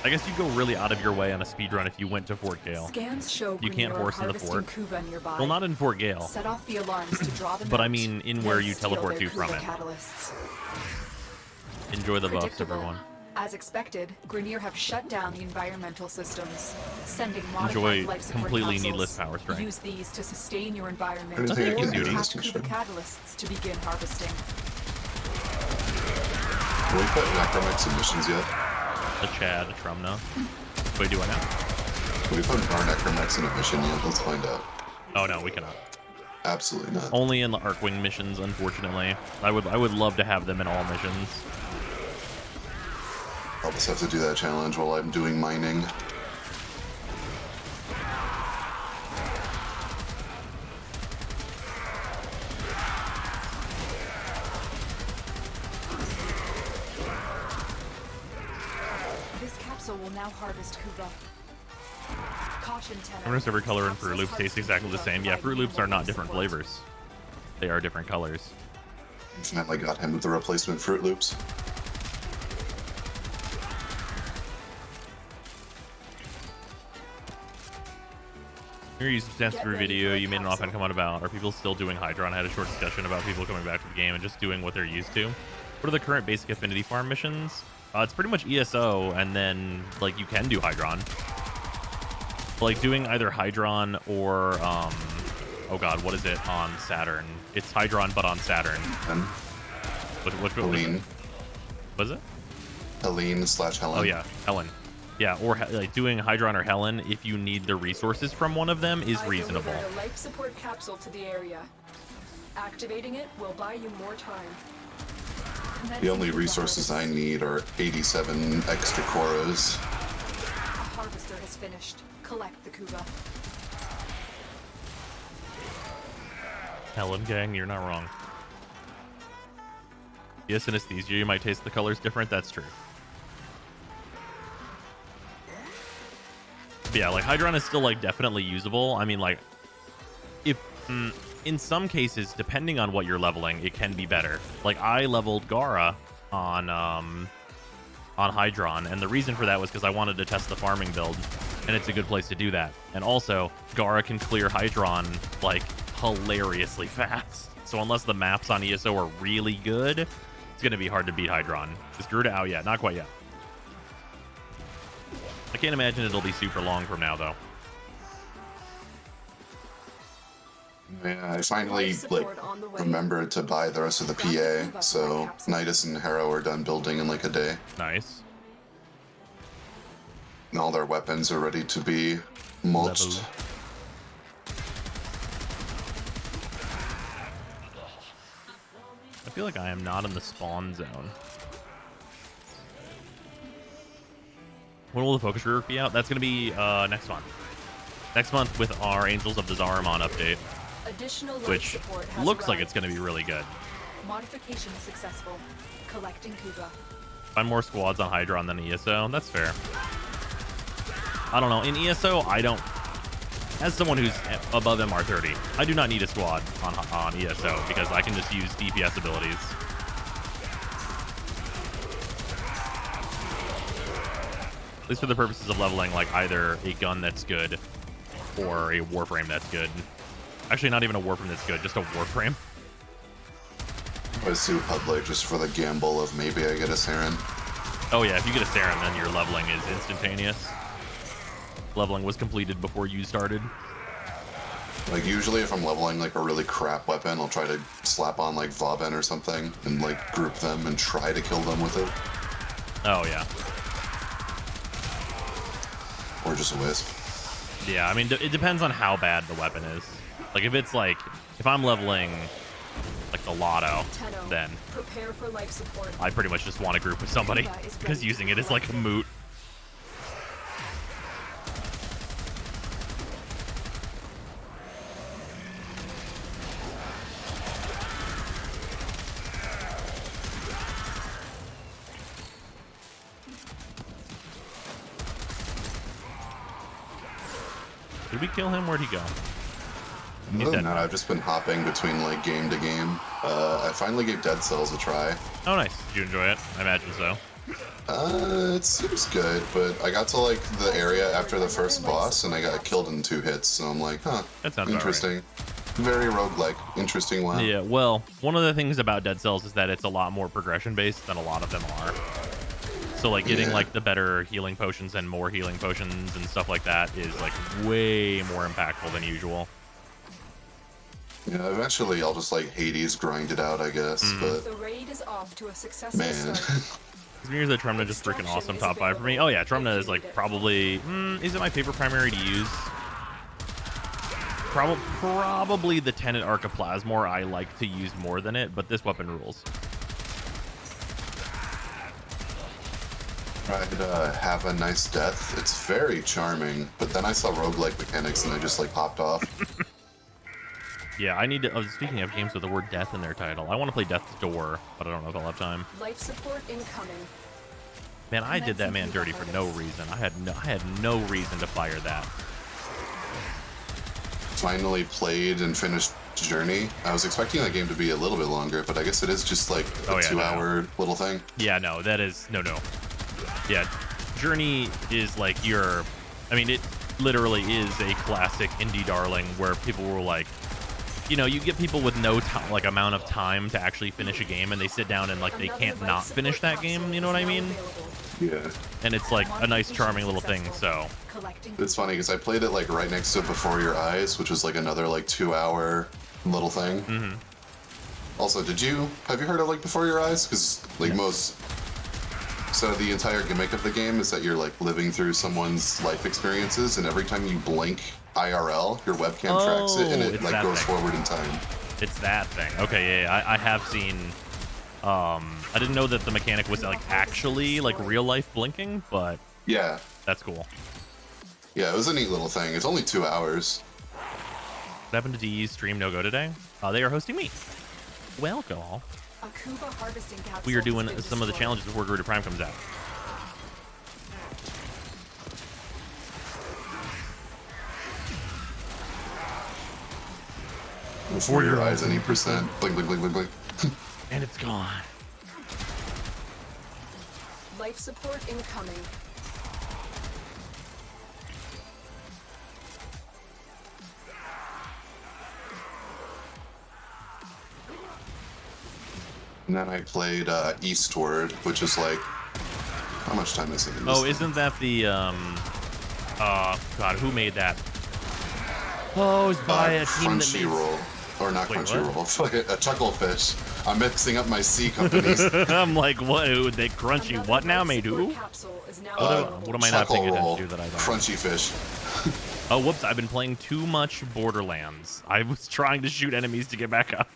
I guess you go really out of your way on a speedrun if you went to Fort Gale. Scans show you can't horse in the fort. Nearby. Well, not in Fort Gale. Set off the alarms to draw them but out, I mean in where you teleport to from it. Catalysts. Enjoy the buffs, everyone. As expected, Grineer have shut down the environmental systems, sending modified Enjoy life support completely capsules. needless power strength. Use these to sustain your environment Anything I can or do tap this Kuba catalysts to begin harvesting. Have we put Necromex emissions yet? The Chad, Trumna. Wait, do I now? Have we put our Necromex in a mission yet? Let's find out. Oh no, we cannot. Absolutely not. Only in the Arcwing missions, unfortunately. I would love to have them in all missions. I'll just have to do that challenge while I'm doing mining. This capsule will now harvest Kuba. Caution, Tenno. Almost every color in Fruit Capsules Loops tastes harvesting exactly the Kuba same. Yeah, provide Fruit Loops are not minimal different support. flavors. They are different colors. Finally got him with the replacement Fruit Loops. Your substantive video you made an offhand comment about, are people still doing Hydron? I had a short discussion about people coming back to the game and just doing what they're used to. What are the current basic affinity farm missions? It's pretty much ESO, and then like you can do Hydron. Like doing either Hydron or oh god, what is it on Saturn? It's Hydron but on Saturn. And Which Helene. was it? Helene/Helen. Oh yeah, Helen. Yeah, or like doing Hydron or Helen if you need the resources from one of them is I reasonable. delivered a life support capsule to the area. Activating it will buy you more time. The only resources I need are 87 extra Koras. A harvester has finished. Collect the Kuba. Helen gang, you're not wrong. Yes, anesthesia, you might taste the colors different. That's true. But yeah, like Hydron is still like definitely usable. I mean, like if in some cases, depending on what you're leveling, it can be better. Like I leveled Gara on Hydron, and the reason for that was because I wanted to test the farming build, and it's a good place to do that. And also, Gara can clear Hydron like hilariously fast. So unless the maps on ESO are really good, it's gonna be hard to beat Hydron. Is Garuda out yet? Not quite yet. I can't imagine it'll be super long from now, though. Yeah, I finally remembered to buy the rest of the PA, so Nidus and Harrow are done building in like a day. Nice. And all their weapons are ready to be mulched. I feel like I am not in the spawn zone. When will the focus group be out? That's going to be next month. Next month with our Angels of the Zarimon update, Additional life which support has looks like arrived. it's going to be really good. Modification successful. Collecting Kuba. Find more squads on Hydron than ESO. That's fair. I don't know. In ESO, I don't... As someone who's above MR30, I do not need a squad on ESO because I can just use DPS abilities. At least for the purposes of leveling, like either a gun that's good or a Warframe that's good. Actually, not even a Warframe that's good, just a Warframe. I assume Public just for the gamble of maybe I get a Saren. Oh yeah, if you get a Saren, then your leveling is instantaneous. Leveling was completed before you started. Like usually if I'm leveling like a really crap weapon, I'll try to slap on like Vauban or something and like group them and try to kill them with it. Oh yeah. Or just a Wisp. Yeah, I mean, it depends on how bad the weapon is. Like, if it's like, if I'm leveling, like, the Loadout, Tenno, then prepare for life support. I pretty much just want to group with somebody, because using it is like a moot. Did we kill him? Where'd he go? He's Other than dead. that, I've just been hopping between like game to game. I finally gave Dead Cells a try. Oh, nice. Did you enjoy it? I imagine so. It seems good, but I got to like the area after the first boss and I got killed in 2 hits, so I'm like, huh, That sounds about interesting. Very roguelike, interesting one. Yeah, well, one of the things about Dead Cells is that it's a lot more progression based than a lot of them are. So like getting Yeah. like the better healing potions and more healing potions and stuff like that is like way more impactful than usual. Yeah, eventually I'll just like Hades grind it out, I guess. But The raid is off to a successful man, start. Here's a Trumna just freaking awesome top 5 for me. Oh yeah, Trumna is like probably, is it my favorite primary to use? Probably the Tenet Archiplasmor I like to use more than it, but this weapon rules. I'd have a nice death. It's very charming, but then I saw roguelike mechanics and I just like hopped off. Yeah, I need to. Speaking of games with the word death in their title, I want to play Death's Door, but I don't know if I'll have time. Life support incoming. Man, I did that man dirty for no reason. I had no reason to fire that. Finally played and finished Journey. I was expecting that game to be a little bit longer, but I guess it is just like a 2-hour little thing. Yeah, no, that is no. Yeah, Journey is like your. I mean, it literally is a classic indie darling where people were like, you know, you get people with no like amount of time to actually finish a game, and they sit down and like they can't not finish that game. You know what I mean? Yeah. And it's like a nice, charming little thing. So It's funny because I played it like right next to Before Your Eyes, which was like another like 2-hour little thing. Mm-hmm. Also, have you heard of like Before Your Eyes? Because like so the entire gimmick of the game is that you're like living through someone's life experiences, and every time you blink IRL, your webcam tracks it, and it like goes forward in time. It's that thing. Okay, yeah, I have seen. I didn't know that the mechanic was like actually like real life blinking, but yeah, that's cool. Yeah, it was a neat little thing. It's only 2 hours. What happened to DE's stream no go today? They are hosting me. Welcome. We are doing some of the challenges before Garuda Prime comes out. Before Your Eyes, any percent. Blink, blink, blink, blink, blink. And it's gone. Life support incoming. And then I played Eastward, which is like, how much time is it in this Oh, thing? isn't that the God, who made that? Oh, it's by a team that made... Crunchyroll. Or not Wait, Crunchyroll. A Chucklefish. I'm mixing up my C companies. I'm like, what? Who? They Crunchy what now? Made who? What am I not paying attention to that I don't? Crunchy Fish. Oh, whoops! I've been playing too much Borderlands. I was trying to shoot enemies to get back up.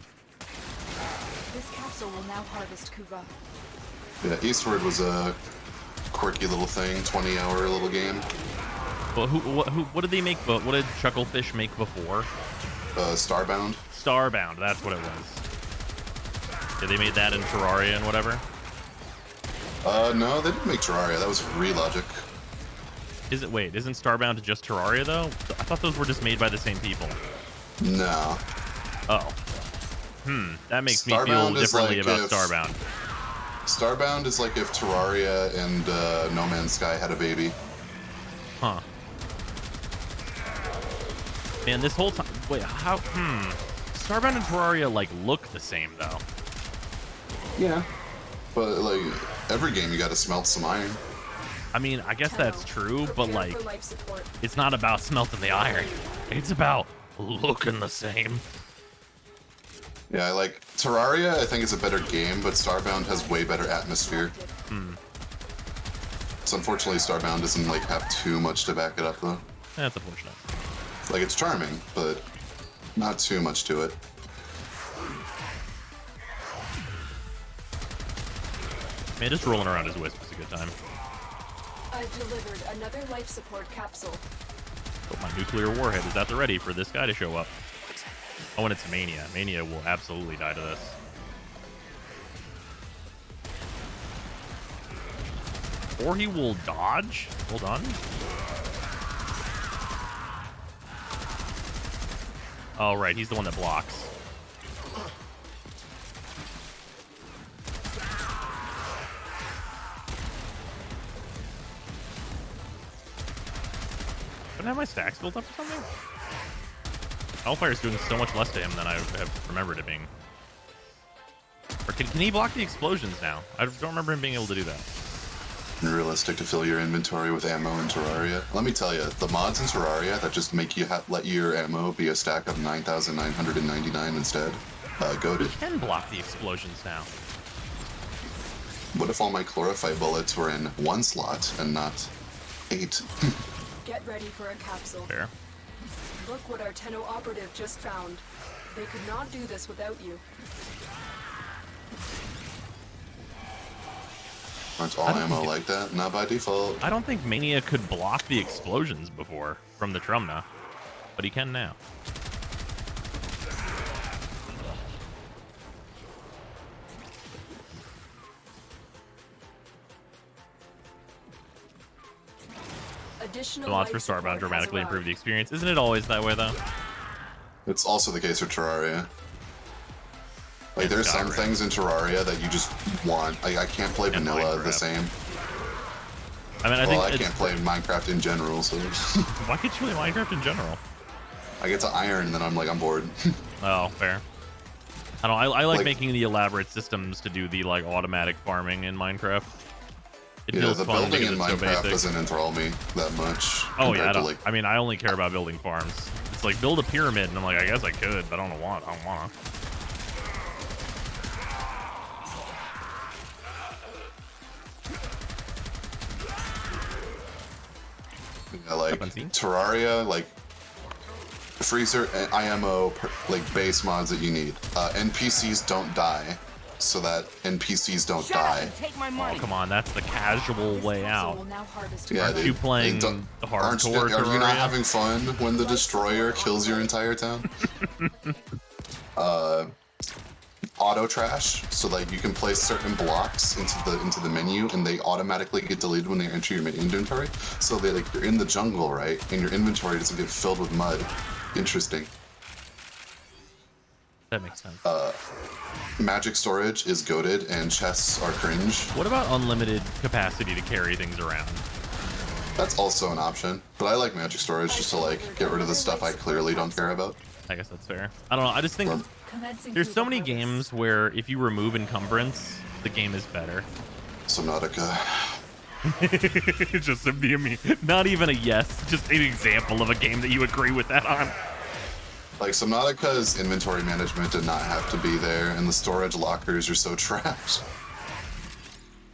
This capsule will now harvest Kuva. Yeah, Eastward was a quirky little thing, 20-hour little game. Well, what did they make? But what did Chucklefish make before? Starbound. Starbound. That's what it was. Yeah, they made that in Terraria and whatever. No, they didn't make Terraria. That was Relogic. Wait, isn't Starbound just Terraria though? I thought those were just made by the same people. No. Oh. That makes me feel differently like about Starbound. Starbound is like if Terraria and No Man's Sky had a baby. Huh. Man, this whole time... Wait, how... Starbound and Terraria, like, look the same, though. Yeah. But, like, every game you gotta smelt some iron. I mean, I guess that's true, but, like, it's not about smelting the iron. It's about looking the same. Yeah, I like... Terraria, I think, is a better game, but Starbound has way better atmosphere. So, unfortunately, Starbound doesn't, like, have too much to back it up, though. That's unfortunate. Like, it's charming, but not too much to it. Man, just rolling around as Wisp is a good time. I've delivered another life support capsule. But my nuclear warhead is at the ready for this guy to show up. Oh, and it's Mania. Mania will absolutely die to this. Or he will dodge? Hold on. Oh, right. He's the one that blocks. Don't I have my stacks built up or something? Hellfire's doing so much less to him than I have remembered it being. Or can he block the explosions now? I don't remember him being able to do that. unrealistic to fill your inventory with ammo in Terraria. Let me tell you, the mods in Terraria that just make you let your ammo be a stack of 9,999 instead, goated. You can block the explosions now. What if all my chlorophyte bullets were in one slot and not 8? Get ready for a capsule. Fair. Look what our Tenno operative just found. They could not do this without you. Aren't all ammo like that? Not by default. I don't think Mania could block the explosions before from the Trumna, but he can now. Additional The mods for life Starbound support dramatically has improve the arrived. experience. Isn't it always that way, though? It's also the case for Terraria. Like, And there's some Skyrim. things in Terraria that you just want. Like, I can't play And vanilla the Minecraft. same. I mean, I Well, I think can't play Minecraft in general, so why can't you play Minecraft in general? I get to iron and then I'm like, I'm bored. Oh, fair. I don't. I like Like- making the elaborate systems to do the like automatic farming in Minecraft. It Yeah, feels the fun building because in it's so Minecraft basic. doesn't enthrall me that much. Oh yeah, I compared to, don't. like, I mean, I only care about building farms. It's like build a pyramid, and I'm like, I guess I could, but I don't want. I don't want. yeah, like Weapon scene? Terraria, like freezer and IMO, like base mods that you need. NPCs don't die, so that NPCs don't Shut up die. and take my Oh money. come on, that's the casual This way capsule out. will now harvest Yeah, Aren't dude, you playing they don't- the aren't you- hardcore Are you not Terraria? having fun when the destroyer kills your entire town? Auto trash, so like you can place certain blocks into the menu, and they automatically get deleted when they enter your inventory. So they like you're in the jungle, right, and your inventory doesn't get filled with mud. Interesting. That makes sense. Magic storage is goated, and chests are cringe. What about unlimited capacity to carry things around? That's also an option, but I like magic storage just to like get rid of the stuff I clearly don't care about. I guess that's fair. I don't know. I just think Commencing there's so Cuba many harvest. games where if you remove encumbrance, the game is better. Subnautica. Just not even a yes, just an example of a game that you agree with that on. Like Subnautica's inventory management did not have to be there, and the storage lockers are so trash.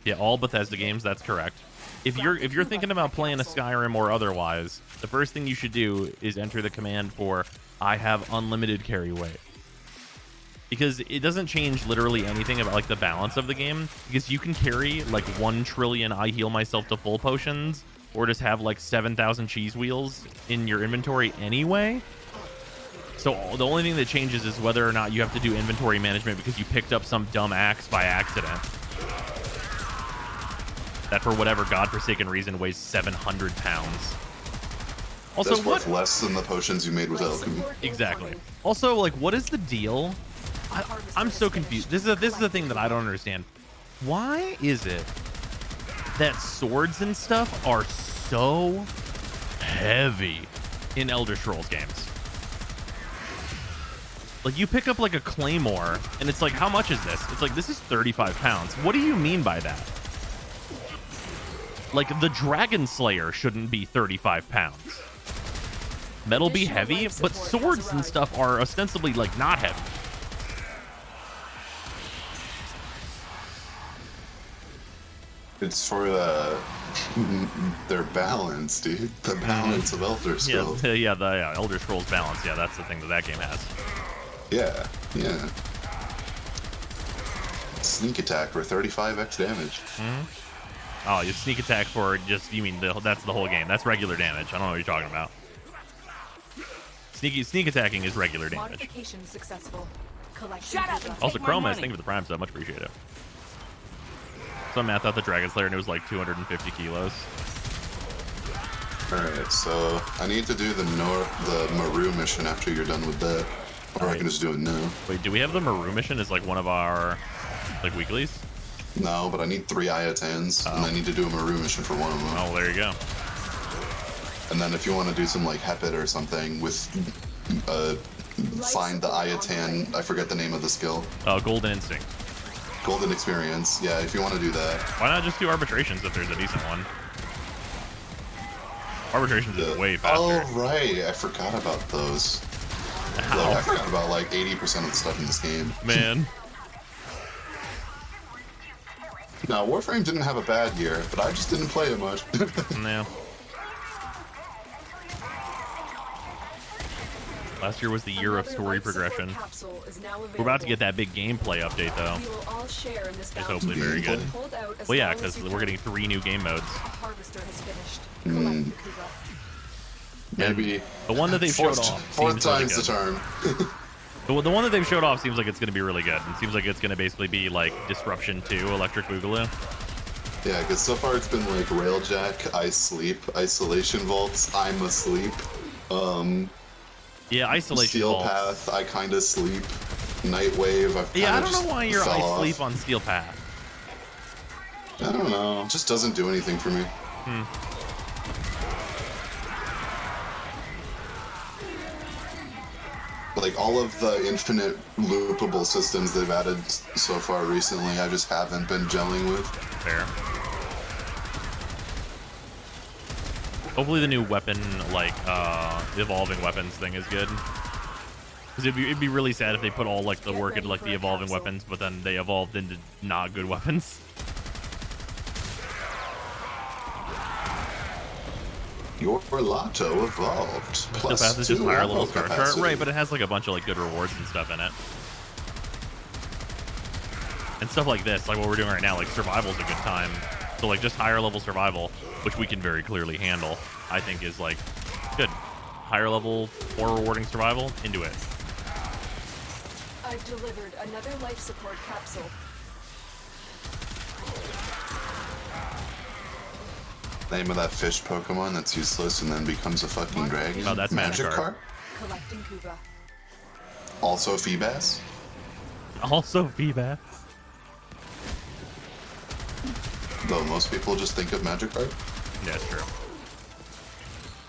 Yeah, all Bethesda games, that's correct. If you're thinking about playing a Skyrim or otherwise, the first thing you should do is enter the command for I have unlimited carry weight. Because it doesn't change literally anything about like the balance of the game, because you can carry like 1 trillion I heal myself to full potions, or just have like 7,000 cheese wheels in your inventory anyway. So the only thing that changes is whether or not you have to do inventory management because you picked up some dumb axe by accident that for whatever godforsaken reason weighs 700 pounds. Also, That's what? worth less than the potions you made with Life alchemy. support Exactly. incoming. Also, like, what is the deal? I'm so confused. This is the thing that I don't understand. Why is it that swords and stuff are so heavy in Elder Scrolls games? Like, you pick up like a claymore, and it's like, how much is this? It's like, this is 35 pounds. What do you mean by that? Like, the Dragon Slayer shouldn't be 35 pounds. Metal be Additional heavy, life but support has swords and arrived. stuff are ostensibly like not heavy. It's for their balance, dude. The balance of Elder Scrolls. Yeah, Elder Scrolls balance. Yeah, that's the thing that game has. Yeah, yeah. Sneak attack for 35x damage. Oh, you sneak attack for just, you mean that's the whole game. That's regular damage. I don't know what you're talking about. Sneak attacking is regular damage. Modification successful. Collecting Shut up Cuba. and Also, take my Chromas, money. thank you for the prime sub. Much appreciated. So I math out the Dragon Slayer and it was like 250 kilos. Alright, so I need to do the Maru mission after you're done with that. Or I can just do it now. Wait, do we have the Maru mission as like one of our like weeklies? No, but I need 3 Iotans, and I need to do a Maru mission for one of them. Oh, there you go. And then if you want to do some like Hepit or something with find the Iotan, I forget the name of the skill. Golden Instinct. golden experience. Yeah, if you want to do that. Why not just do arbitrations if there's a decent one? Arbitrations is way faster. Oh, right. I forgot about those. How? Like, I forgot about like 80% of the stuff in this game. Man. Now, Warframe didn't have a bad year, but I just didn't play it much. No. Last year was the year of story progression. We're about to get that big gameplay update, though. It's hopefully very good. Well, yeah, because we're getting 3 new game modes. Maybe. The one that they've showed off. Fourth time's the charm. The one that they've showed off seems like it's going to be really good. It seems like it's going to basically be like Disruption 2, Electric Boogaloo. Yeah, because so far it's been like Railjack, I sleep, Isolation Vaults, I'm asleep. Yeah, Isolation Steel Vaults. Path, I kinda sleep. Nightwave, I've Yeah, I kinda don't know why you're fell I sleep off. on Steel Path. I don't know. It just doesn't do anything for me. Like all of the infinite loopable systems they've added so far recently, I just haven't been gelling with. Fair. Hopefully the new weapon, like, the evolving weapons thing is good. Because it'd be really sad if they put all, like, the work into, like, the evolving weapons, but then they evolved into not good weapons. Your Lotto evolved. Steel Plus Path is just 2 higher ammo level star chart. capacity. Right, but it has, like, a bunch of, like, good rewards and stuff in it. And stuff like this, like what we're doing right now, like, survival's a good time. So, like, just higher level survival, which we can very clearly handle, I think is, like, good. Higher level, more rewarding survival, into it. I've delivered another life support capsule. Name of that fish Pokemon that's useless and then becomes a fucking dragon. Oh, that's Magikarp. Collecting Kuba. Also Feebas. Also, Feebas. Though most people just think of Magikarp. Yeah, that's true.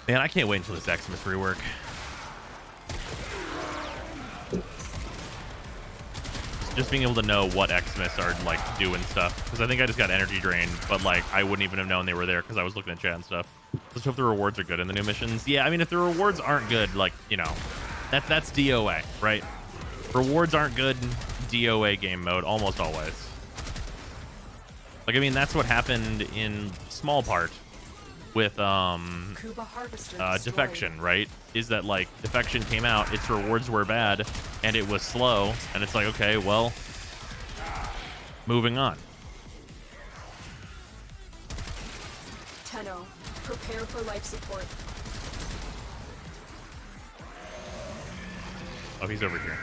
Man, I can't wait until this Xmas rework. Just being able to know what Xmas are, like, doing stuff. Because I think I just got energy drained, but, like, I wouldn't even have known they were there because I was looking at chat and stuff. Let's hope the rewards are good in the new missions. Yeah, I mean, if the rewards aren't good, like, you know, that's DOA, right? Rewards aren't good, DOA game mode, almost always. Like, I mean, that's what happened in small part with Defection, right? Is that, like, Defection came out, its rewards were bad, and it was slow, and it's like, okay, well, moving on. Tenno, prepare for life support. Oh, he's over here.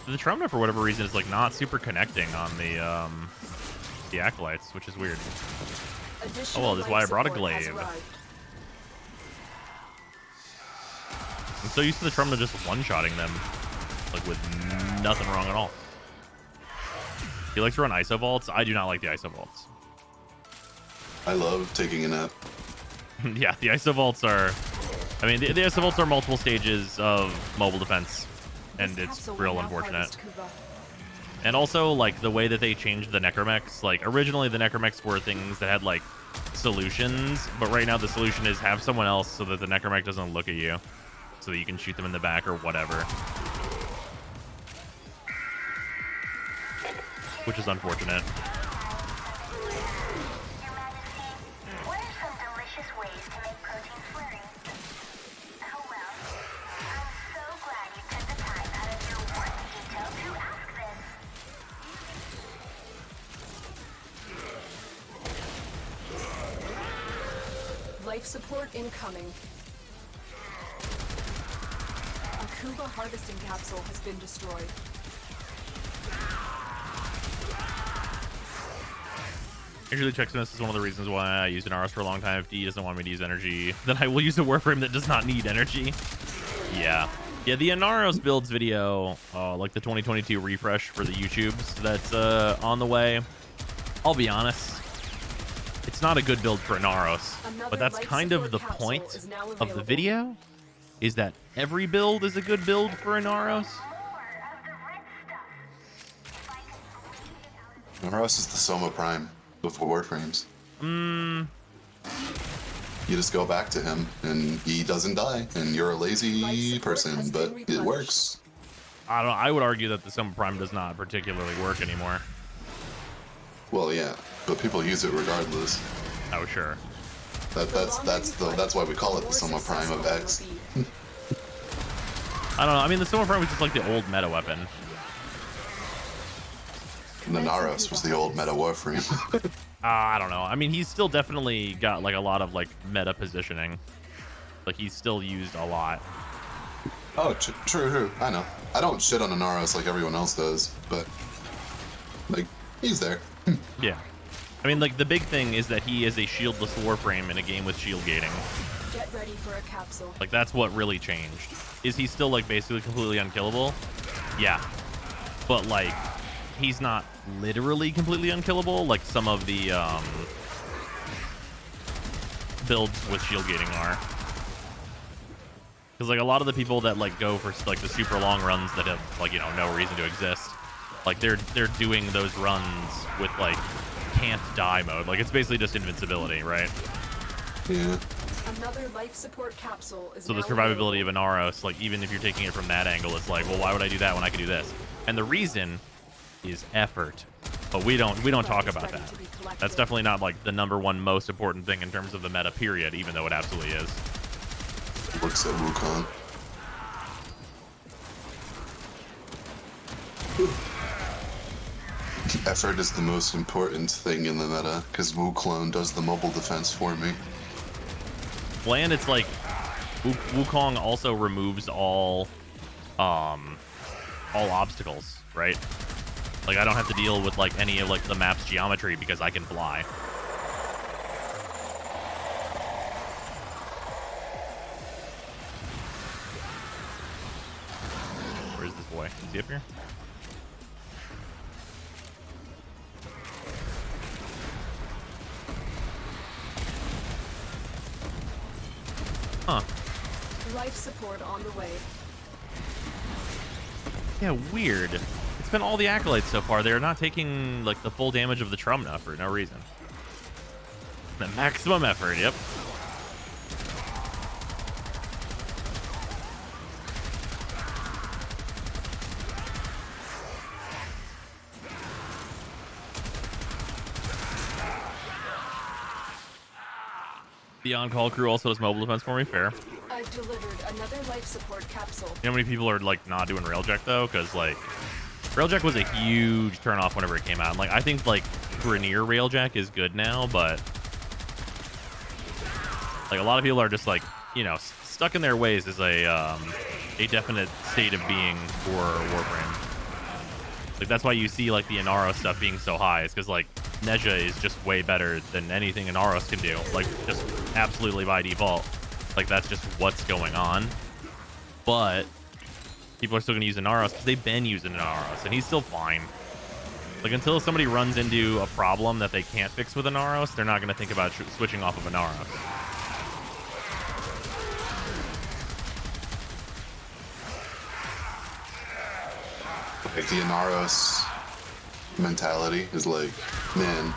The Trumna, for whatever reason, is, like, not super connecting on the acolytes, which is weird. Oh well, that's why I brought a glaive. I'm so used to the Trumna just one-shotting them, like, with nothing wrong at all. He likes to run ISO vaults. I do not like the ISO vaults. I love taking a nap. Yeah, the ISO vaults are... I mean, the ISO vaults are multiple stages of mobile defense, and it's real unfortunate. And also, like, the way that they changed the necromechs, like, originally the necromechs were things that had, like, solutions, but right now the solution is have someone else so that the necromech doesn't look at you, so that you can shoot them in the back or whatever. Which is unfortunate. Life support incoming. A Kuba harvesting capsule has been destroyed. Actually, Checksmith is one of the reasons why I used an RS for a long time. If D doesn't want me to use energy, then I will use a Warframe that does not need energy. Yeah. Yeah, the Inaros builds video, like the 2022 refresh for the YouTubes, that's on the way. I'll be honest. It's it's not a good build for Inaros. Another But that's life kind of support the capsule point is now of the available. video, is that every build is a good build for Inaros. Inaros is the Soma Prime before Warframes. You just go back to him, and he doesn't die, and you're a lazy person, but it works. I would argue that the Summer Prime does not particularly work anymore. Well, yeah, but people use it regardless. Oh, sure. That's why we call it the Soma Prime of X. I don't know. I mean, the Summer Prime was just like the old meta weapon. And the Naros was the old meta Warframe. I don't know. I mean, he's still definitely got like a lot of like meta positioning. Like he's still used a lot. Oh, true. I know. I don't shit on the Naros like everyone else does, but like he's there. Yeah. I mean, like the big thing is that he is a shieldless Warframe in a game with shield gating. Get ready for a capsule. Like that's what really changed. Is he still like basically completely unkillable? Yeah. But like he's not literally completely unkillable like some of the builds with shield gating are. Because like a lot of the people that like go for like the super long runs that have like, you know, no reason to exist, like they're doing those runs with like can't die mode. Like it's basically just invincibility, right? Yeah. Another life support capsule is So the now survivability available. of Inaros, like even if you're taking it from that angle, it's like, well, why would I do that when I can do this? And the reason is effort. But we don't talk about that. That's definitely not like the #1 most important thing in terms of the meta period, even though it absolutely is. Works at Wukong. Effort is the most important thing in the meta, because Wukong does the mobile defense for me. Well, and it's like Wukong also removes all obstacles, right? Like I don't have to deal with like any of like the map's geometry because I can fly. Where's this boy? Is he up here? Huh. Life support on the way. Yeah, weird. It's been all the accolades so far. They're not taking like the full damage of the Trumna for no reason. The maximum effort, yep. The on-call crew also does mobile defense for me, fair. I've delivered another life support capsule. You know how many people are like not doing Railjack though? Because like Railjack was a huge turnoff whenever it came out. And, like I think like Grenier Railjack is good now, but like a lot of people are just like, you know, stuck in their ways is a definite state of being for Warframe. Like that's why you see like the Inaros stuff being so high. It's because like Neja is just way better than anything Inaros can do. Like just absolutely by default. Like that's just what's going on. But people are still going to use Inaros because they've been using Inaros, and he's still fine. Like until somebody runs into a problem that they can't fix with Inaros, they're not going to think about switching off of Inaros. Like the Inaros mentality is like, man,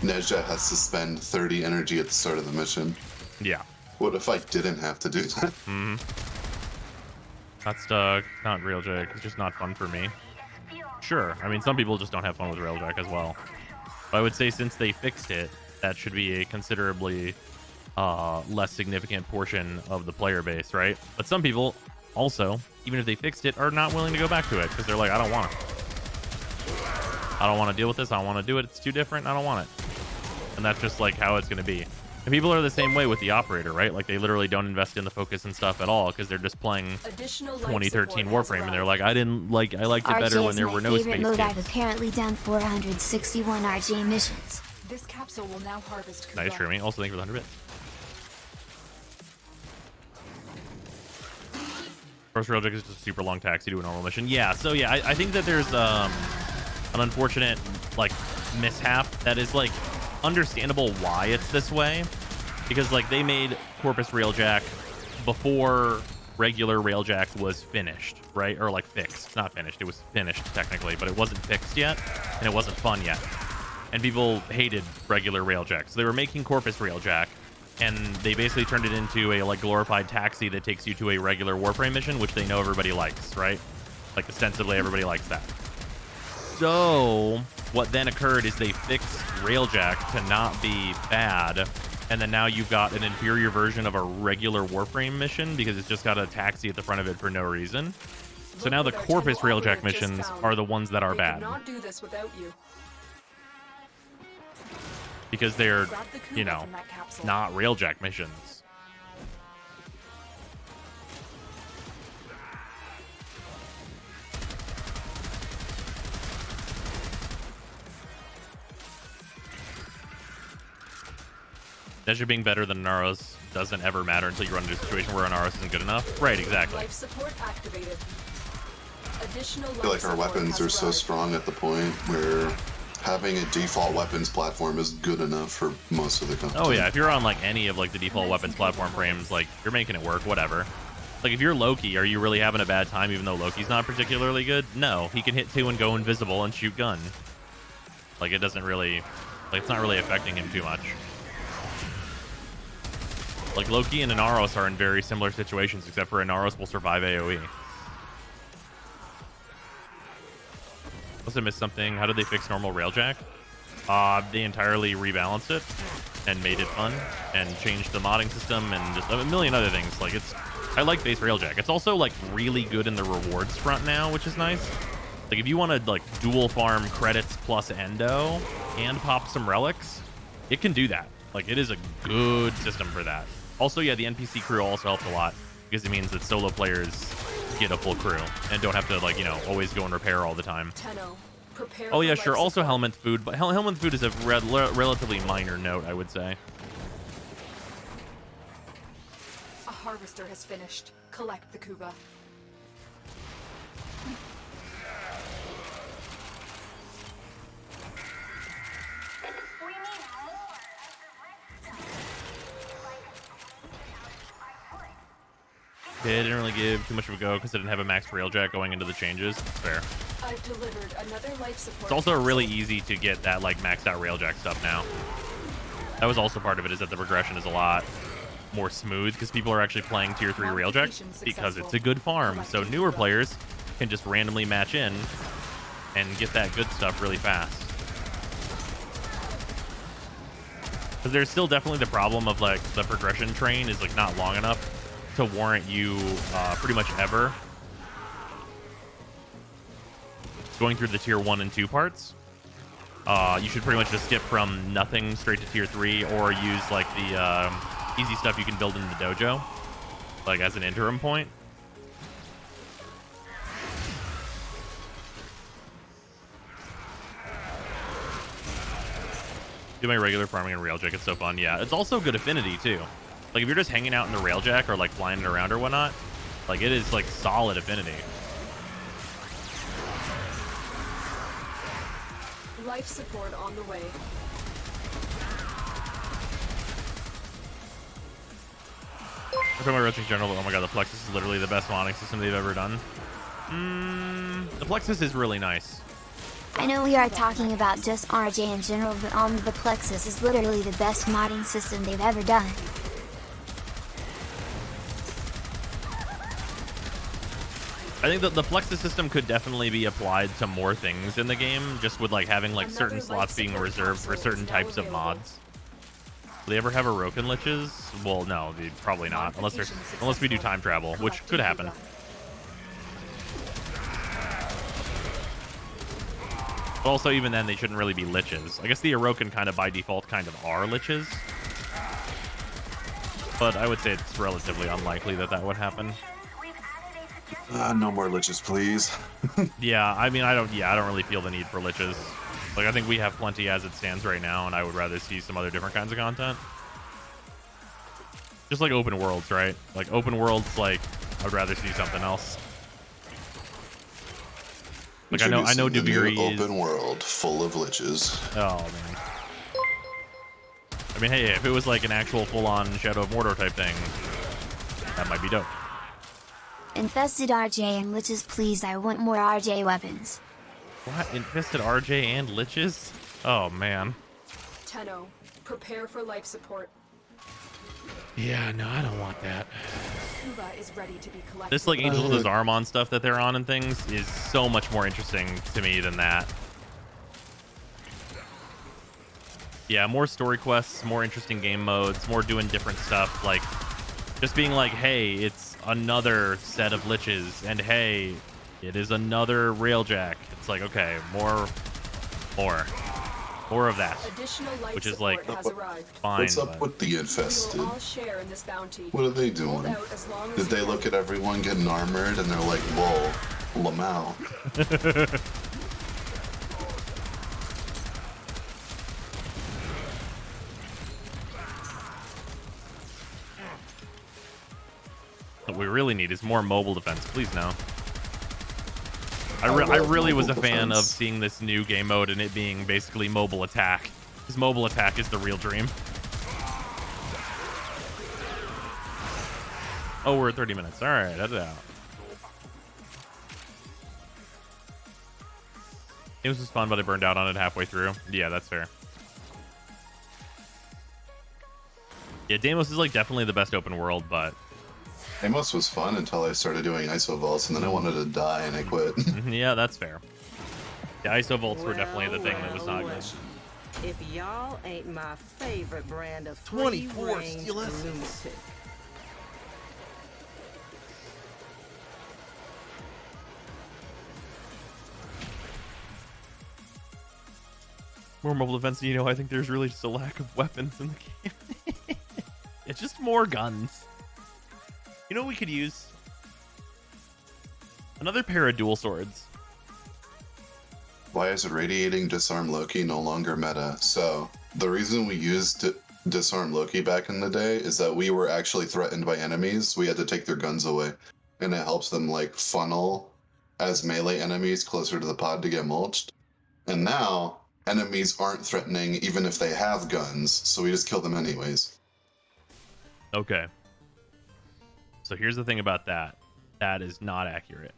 Neja has to spend 30 energy at the start of the mission. Yeah. What if I didn't have to do that? Mm-hmm. Not stuck, not Railjack. It's just not fun for me. Sure. I mean, some people just don't have fun with Railjack as well. But I would say since they fixed it, that should be a considerably less significant portion of the player base, right? But some people also, even if they fixed it, are not willing to go back to it because they're like, I don't want it. I don't want to deal with this. I don't want to do it. It's too different. I don't want it. And that's just like how it's going to be. And people are the same way with the operator, right? Like they literally don't invest in the focus and stuff at all because they're just playing 2013 Warframe, and they're like, I liked it better when there were no space mode. I've games. apparently done 461 RJ missions. This capsule will now harvest. Nice, Jeremy. Also, thank you for the 100 bits. First Railjack is just a super long taxi to a normal mission. Yeah, so yeah, I think that there's an unfortunate like mishap that is like understandable why it's this way, because like they made Corpus Railjack before regular Railjack was finished, right? Or like fixed. Not finished. It was finished technically, but it wasn't fixed yet, and it wasn't fun yet. And people hated regular Railjack, so they were making Corpus Railjack, and they basically turned it into a like glorified taxi that takes you to a regular Warframe mission, which they know everybody likes, right? Like ostensibly everybody likes that. So what then occurred is they fixed Railjack to not be bad, and then now you've got an inferior version of a regular Warframe mission because it's just got a taxi at the front of it for no reason. So now the Corpus Railjack missions are the ones that are bad. Not do this without you. Because they're, you know, not Railjack missions. Nezha being better than Naros doesn't ever matter until you run into a situation where Naros isn't good enough. Right, exactly. Life support activated. Additional I feel like our weapons are so strong at the point where having a default weapons platform is good enough for most of the content. Oh yeah, if you're on like any of like the default weapons platform frames, like you're making it work, whatever. Like if you're Loki, are you really having a bad time even though Loki's not particularly good? No, he can hit 2 and go invisible and shoot gun. Like it doesn't really, like it's not really affecting him too much. Like Loki and Inaros are in very similar situations, except for Inaros will survive AoE. Must have missed something. How did they fix normal Railjack? They entirely rebalanced it and made it fun and changed the modding system and just a million other things. Like I like base Railjack. It's also like really good in the rewards front now, which is nice. Like if you want to like dual farm credits plus endo and pop some relics, it can do that. Like it is a good system for that. Also, yeah, the NPC crew also helps a lot because it means that solo players get a full crew and don't have to, like, you know, always go and repair all the time. Oh, yeah, sure. Also, Helminth food, but Helminth food is a relatively minor note, I would say. A harvester has finished. Collect the Kuba. They didn't really give too much of a go because I didn't have a max Railjack going into the changes. Fair. I've delivered another life support. It's also really easy to get that like maxed out Railjack stuff now. That was also part of it, is that the progression is a lot more smooth because people are actually playing tier 3 Railjack because it's a good farm. So newer players can just randomly match in and get that good stuff really fast. Because there's still definitely the problem of like the progression train is like not long enough to warrant you pretty much ever going through the tier 1 and 2 parts. You should pretty much just skip from nothing straight to tier 3 or use like the easy stuff you can build in the dojo like as an interim point. Do my regular farming in Railjack, it's so fun. Yeah, it's also good affinity too. Like if you're just hanging out in the Railjack or like flying it around or whatnot, like it is like solid affinity. Life support on the way. I'm talking about Railjack in general, but oh my god, the Plexus is literally the best modding system they've ever done. The Plexus is really nice. I know we are talking about just RJ in general, but the Plexus is literally the best modding system they've ever done. I think that the Plexus system could definitely be applied to more things in the game, just with like having like certain slots being reserved for certain types of mods. Do they ever have Orokin liches? Well, no, probably not, unless we do time travel, which could happen. But also, even then, they shouldn't really be liches. I guess the Orokin kind of by default kind of are liches, but I would say it's relatively unlikely that that would happen. No more liches, please. Yeah, I mean, I don't really feel the need for liches. Like, I think we have plenty as it stands right now, and I would rather see some other different kinds of content. Just like open worlds, right? Like open worlds, like I would rather see something else. Like I know Deviri is open world full of liches. Oh man. I mean, hey, if it was like an actual full-on Shadow of Mordor type thing, that might be dope. Infested RJ and Liches, please, I want more RJ weapons. What? Infested RJ and Liches? Oh, man. Tenno, prepare for life support. Yeah, no, I don't want that. Kuba is ready to be collected. This, like, Angel Disarmon stuff that they're on and things is so much more interesting to me than that. Yeah, more story quests, more interesting game modes, more doing different stuff. Like, just being like, hey, it's another set of Liches, and hey, it is another Railjack. It's like, okay, more of that. Additional life Which is like, support has arrived. fine. What's up but- with the infested? We will all share in this bounty. What are they doing? Hold out as long as Did they you look can. at everyone getting armored and they're like, whoa, Lamau. What we really need is more mobile defense. Please, no. I love really was a mobile fan of defense. seeing this new game mode and it being basically mobile attack. Because mobile attack is the real dream. Oh, we're at 30 minutes. All right, that's out. It was just fun, but I burned out on it halfway through. Yeah, that's fair. Yeah, Deimos is like definitely the best open world, but Amos was fun until I started doing ISO vaults, and then I wanted to die and I quit. yeah, that's fair. The ISO vaults were definitely the thing that was not good. If y'all ain't my favorite brand of 24 free-range steel essence. lunatic. More mobile defense, you know, I think there's really just a lack of weapons in the game. It's just more guns. You know what we could use? Another pair of dual swords. Why is radiating disarm Loki no longer meta? So, the reason we used disarm Loki back in the day is that we were actually threatened by enemies. We had to take their guns away. And it helps them, like, funnel as melee enemies closer to the pod to get mulched. And now, enemies aren't threatening even if they have guns, so we just kill them anyways. Okay. So here's the thing about that. That is not accurate.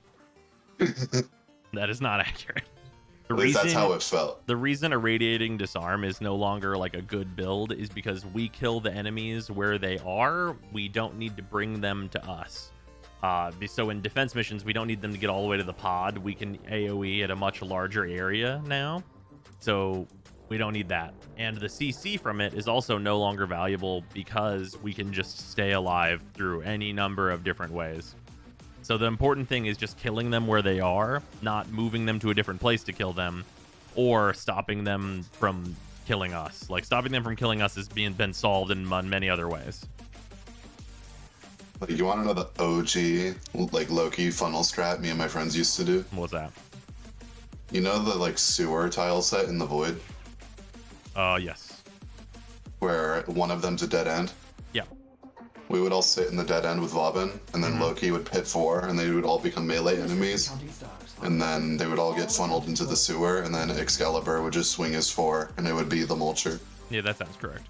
That is not accurate. The At least that's how it felt. The reason a radiating disarm is no longer like a good build is because we kill the enemies where they are. We don't need to bring them to us. So in defense missions, we don't need them to get all the way to the pod. We can AoE at a much larger area now. So we don't need that. And the CC from it is also no longer valuable because we can just stay alive through any number of different ways. So the important thing is just killing them where they are, not moving them to a different place to kill them, or stopping them from killing us. Like, stopping them from killing us is been solved in many other ways. Like, you want to know the OG, like, Loki funnel strat me and my friends used to do? What's that? You know the, like, sewer tile set in the Void? Yes. Where one of them's a dead end? Yeah. We would all sit in the dead end with Vauban, and then Loki would pit 4, and they would all become melee enemies. And then they would all get funneled into the sewer, and then Excalibur would just swing his 4, and it would be the Mulcher. Yeah, that sounds correct.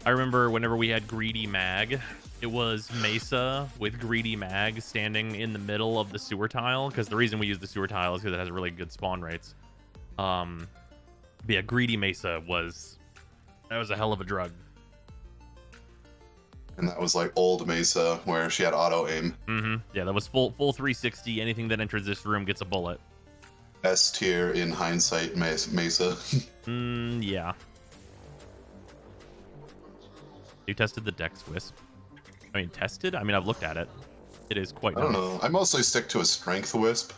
I remember whenever we had Greedy Mag, it was Mesa with Greedy Mag standing in the middle of the sewer tile, because the reason we use the sewer tile is because it has really good spawn rates. But yeah, Greedy Mesa was a hell of a drug. And that was like old Mesa, where she had auto aim. Yeah, that was full 360. Anything that enters this room gets a bullet. S tier in hindsight, Mesa. Yeah. You tested the Dex Wisp? I mean, tested? I mean, I've looked at it. It is quite I don't nice. know. I mostly stick to a strength wisp.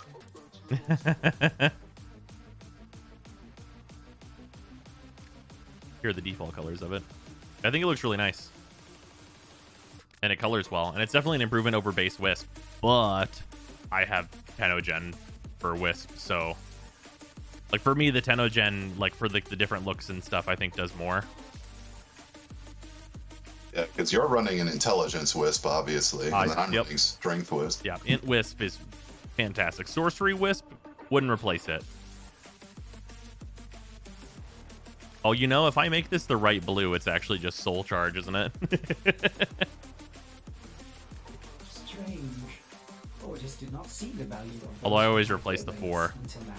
Here are the default colors of it. I think it looks really nice. And it colors well. And it's definitely an improvement over base Wisp. But I have Tenogen for Wisp, so... Like, for me, the Tenogen, like, for the different looks and stuff, I think does more. Yeah, because you're running an intelligence wisp, obviously. And then I'm running strength wisp. Yeah, Int Wisp is fantastic. Sorcery Wisp wouldn't replace it. Oh, you know, if I make this the right blue, it's actually just soul charge, isn't it? Strange. Oh, I just did not see the value of Although I those always replace the buildings 4. until now.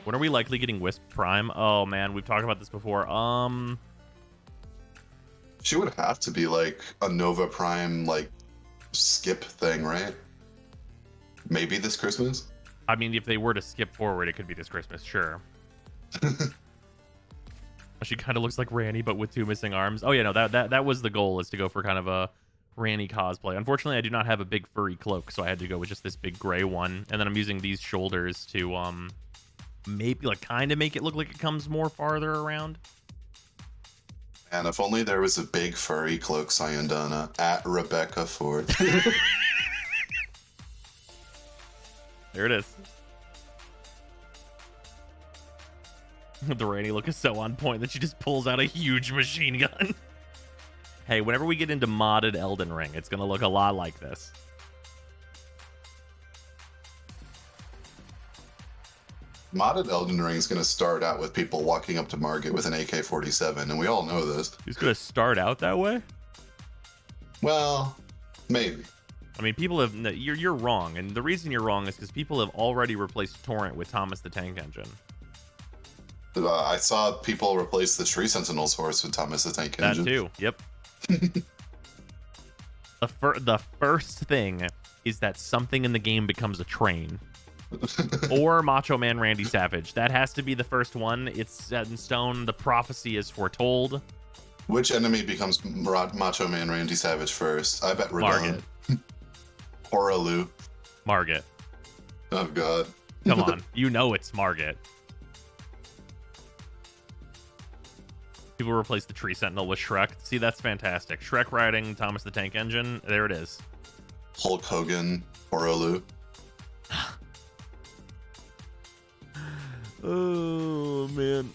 When are we likely getting Wisp Prime? Oh man, we've talked about this before. She would have to be like a Nova Prime like skip thing, right? Maybe this Christmas. I mean, if they were to skip forward, it could be this Christmas, sure. She kind of looks like Ranny, but with 2 missing arms. Oh yeah, no, that was the goal, is to go for kind of a Ranny cosplay. Unfortunately, I do not have a big furry cloak, so I had to go with just this big gray one, and then I'm using these shoulders to maybe like kind of make it look like it comes more farther around. And if only there was a big furry cloak Sayandana at Rebecca Ford. There it is. The Ranny look is so on point that she just pulls out a huge machine gun. Hey, whenever we get into modded Elden Ring, it's going to look a lot like this. Modded Elden Ring is going to start out with people walking up to Margit with an AK-47, and we all know this. It's going to start out that way? Well, maybe. I mean, people have... You're wrong, and the reason you're wrong is because people have already replaced Torrent with Thomas the Tank Engine. I saw people replace the Tree Sentinel's horse with Thomas the Tank Engine. That too, yep. The first thing is that something in the game becomes a train. Or Macho Man Randy Savage. That has to be the first one. It's set in stone. The prophecy is foretold. Which enemy becomes Macho Man Randy Savage first? I bet Radon. Margit. Horalu. Margit. Oh, God. Come on. You know it's Margit. People replace the Tree Sentinel with Shrek. See, that's fantastic. Shrek riding Thomas the Tank Engine. There it is. Hulk Hogan. Horalu. Oh, man.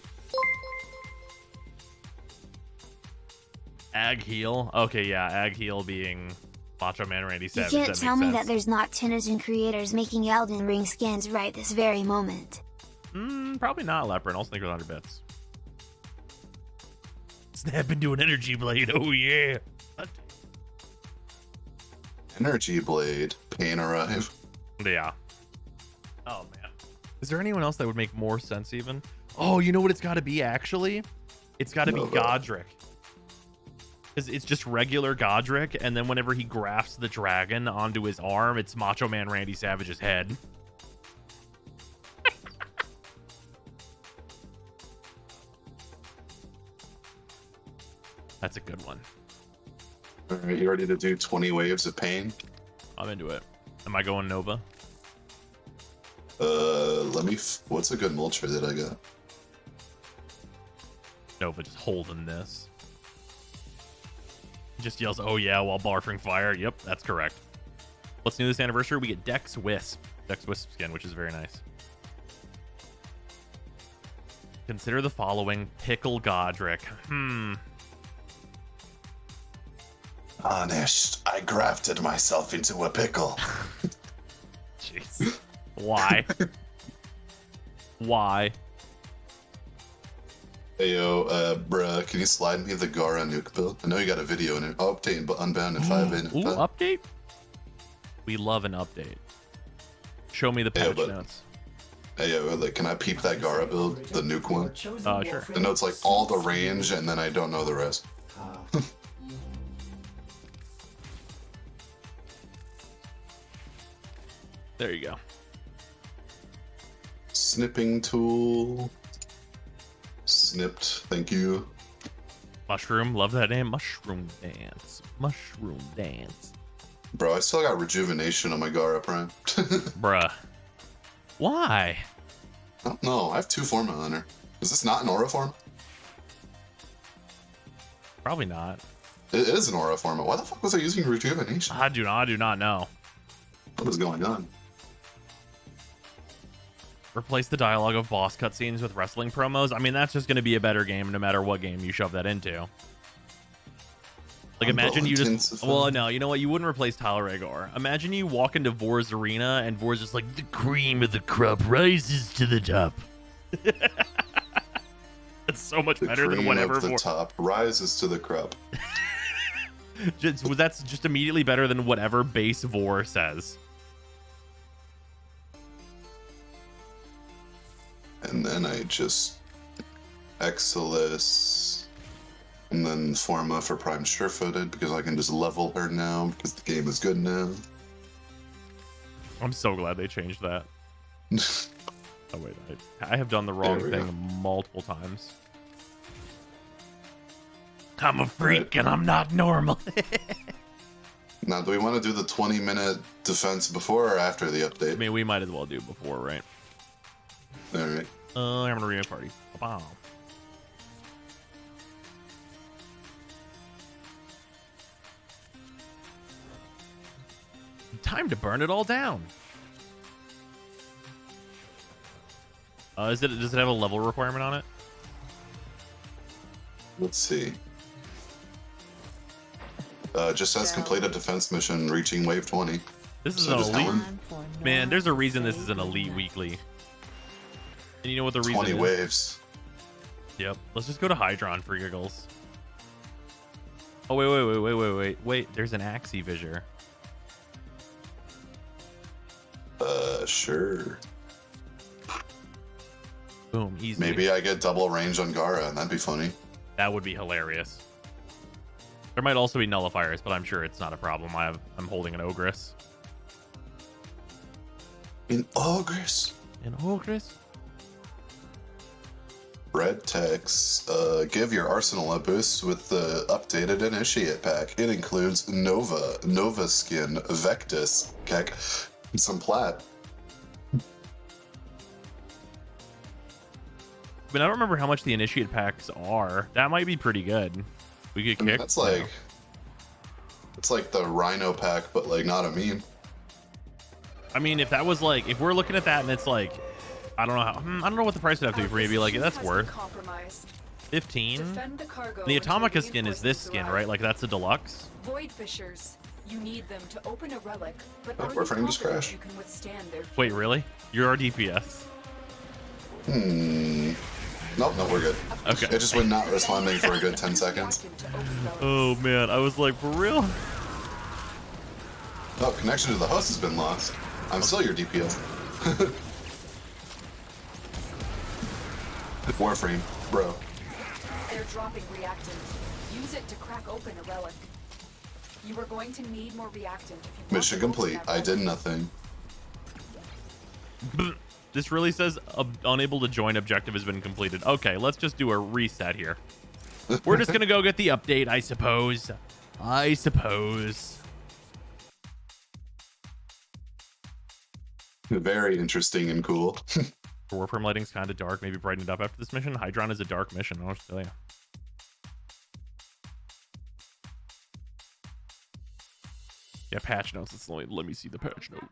Ag Heel. Okay, yeah, Ag Heel being Macho Man Randy Savage. You can't tell me that there's not Tenogen creators making Elden Ring skins right this very moment. Probably not, Leopard. I'll sneak with 100 bits. Snap into an energy blade. Oh, yeah. Energy Blade. Pain Arrive. Yeah. Oh, man. Is there anyone else that would make more sense, even? Oh, you know what it's got to be, actually? It's got to be Godric. Because it's just regular Godric, and then whenever he grafts the dragon onto his arm, it's Macho Man Randy Savage's head. That's a good one. All right, you ready to do 20 waves of pain? I'm into it. Am I going Nova? What's a good mulcher that I got? Nova just holding this. He just yells, oh yeah, while barfing fire. Yep, that's correct. What's new this anniversary? We get Dex Wisp. Dex Wisp skin, which is very nice. Consider the following. Pickle Godric. Honest, I grafted myself into a pickle. Jeez. Why? Why? Hey yo, bruh, can you slide me the Gara nuke build? I know you got a video in it. I'll update and unbound in 5 minutes. Ooh, update? We love an update. Show me the patch notes. Hey yo, like, can I peep that Gara build, the nuke one? Sure. The notes like all the range, and then I don't know the rest. There you go. Snipping tool. Snipped, thank you. Mushroom, love that name. Mushroom Dance. Mushroom Dance. Bro, I still got rejuvenation on my Gara Prime. Bruh. Why? I don't know. I have 2 Forma on her. Is this not an Aura Forma? Probably not. It is an Aura Forma. Why the fuck was I using rejuvenation? I do not know. What is going on? Replace the dialogue of boss cutscenes with wrestling promos. I mean, that's just going to be a better game no matter what game you shove that into. Like, imagine you just, intensify. well, no, you know what? You wouldn't replace Talregor. Imagine you walk into Vor's arena and Vor's just like, the cream of the crop rises to the top. That's so much The better than cream whatever of the Vor. top rises to the crop. That's just immediately better than whatever base Vor says. And then I just Exilus. And then Forma for Prime Sure-Footed, because I can just level her now, because the game is good now. I'm so glad they changed that. Oh, wait. I have done the wrong thing multiple times. I'm a freak and I'm not normal. Now, do we want to do the 20-minute defense before or after the update? I mean, we might as well do before, right? Alright. I'm going to remake party. Wow. Time to burn it all down. Does it have a level requirement on it? Let's see. Just says complete a defense mission reaching wave 20. This is So an just elite. Helen? Man, there's a reason this is an elite weekly. And you know what the reason 20 is? waves. Yep. Let's just go to Hydron for giggles. Oh, wait. There's an Axie Visor. Sure. Boom, easy. Maybe I get double range on Gara, and that'd be funny. That would be hilarious. There might also be nullifiers, but I'm sure it's not a problem. I'm holding an Ogress. An Ogress? An Ogress? Red text. Give your arsenal a boost with the updated Initiate pack. It includes Nova Skin, Vectus, Keck, and some Plat. I mean, I don't remember how much the Initiate packs are. That might be pretty good. We get kicked. That's like... It's like the Rhino pack, but like not a meme. I mean, if that was like... If we're looking at that and it's like... I don't know how... I don't know what the price would have to be for me to be like, that's worth 15. The Atomica skin is this skin, right? Like, that's a deluxe? Void fissures. You need them to open a relic, but Oh, are you Warframe just confident crashed. you can withstand their Wait, really? You're our DPS. Nope, no, we're good. Okay. It just went not responding for a good 10 seconds. Oh, man. I was like, for real? Oh, connection to the host has been lost. I'm still your DPS. Warframe, bro. They're dropping reactant. Use it to crack open a relic. You are going to need more reactant if you want Mission to open complete. that I relic. did nothing. This really says unable to join objective has been completed. Okay, let's just do a reset here. We're just gonna go get the update, I suppose. Very interesting and cool. Warframe lighting's kind of dark. Maybe brighten it up after this mission. Hydron is a dark mission, I'll just tell you. Yeah, patch notes. Let me see the patch notes.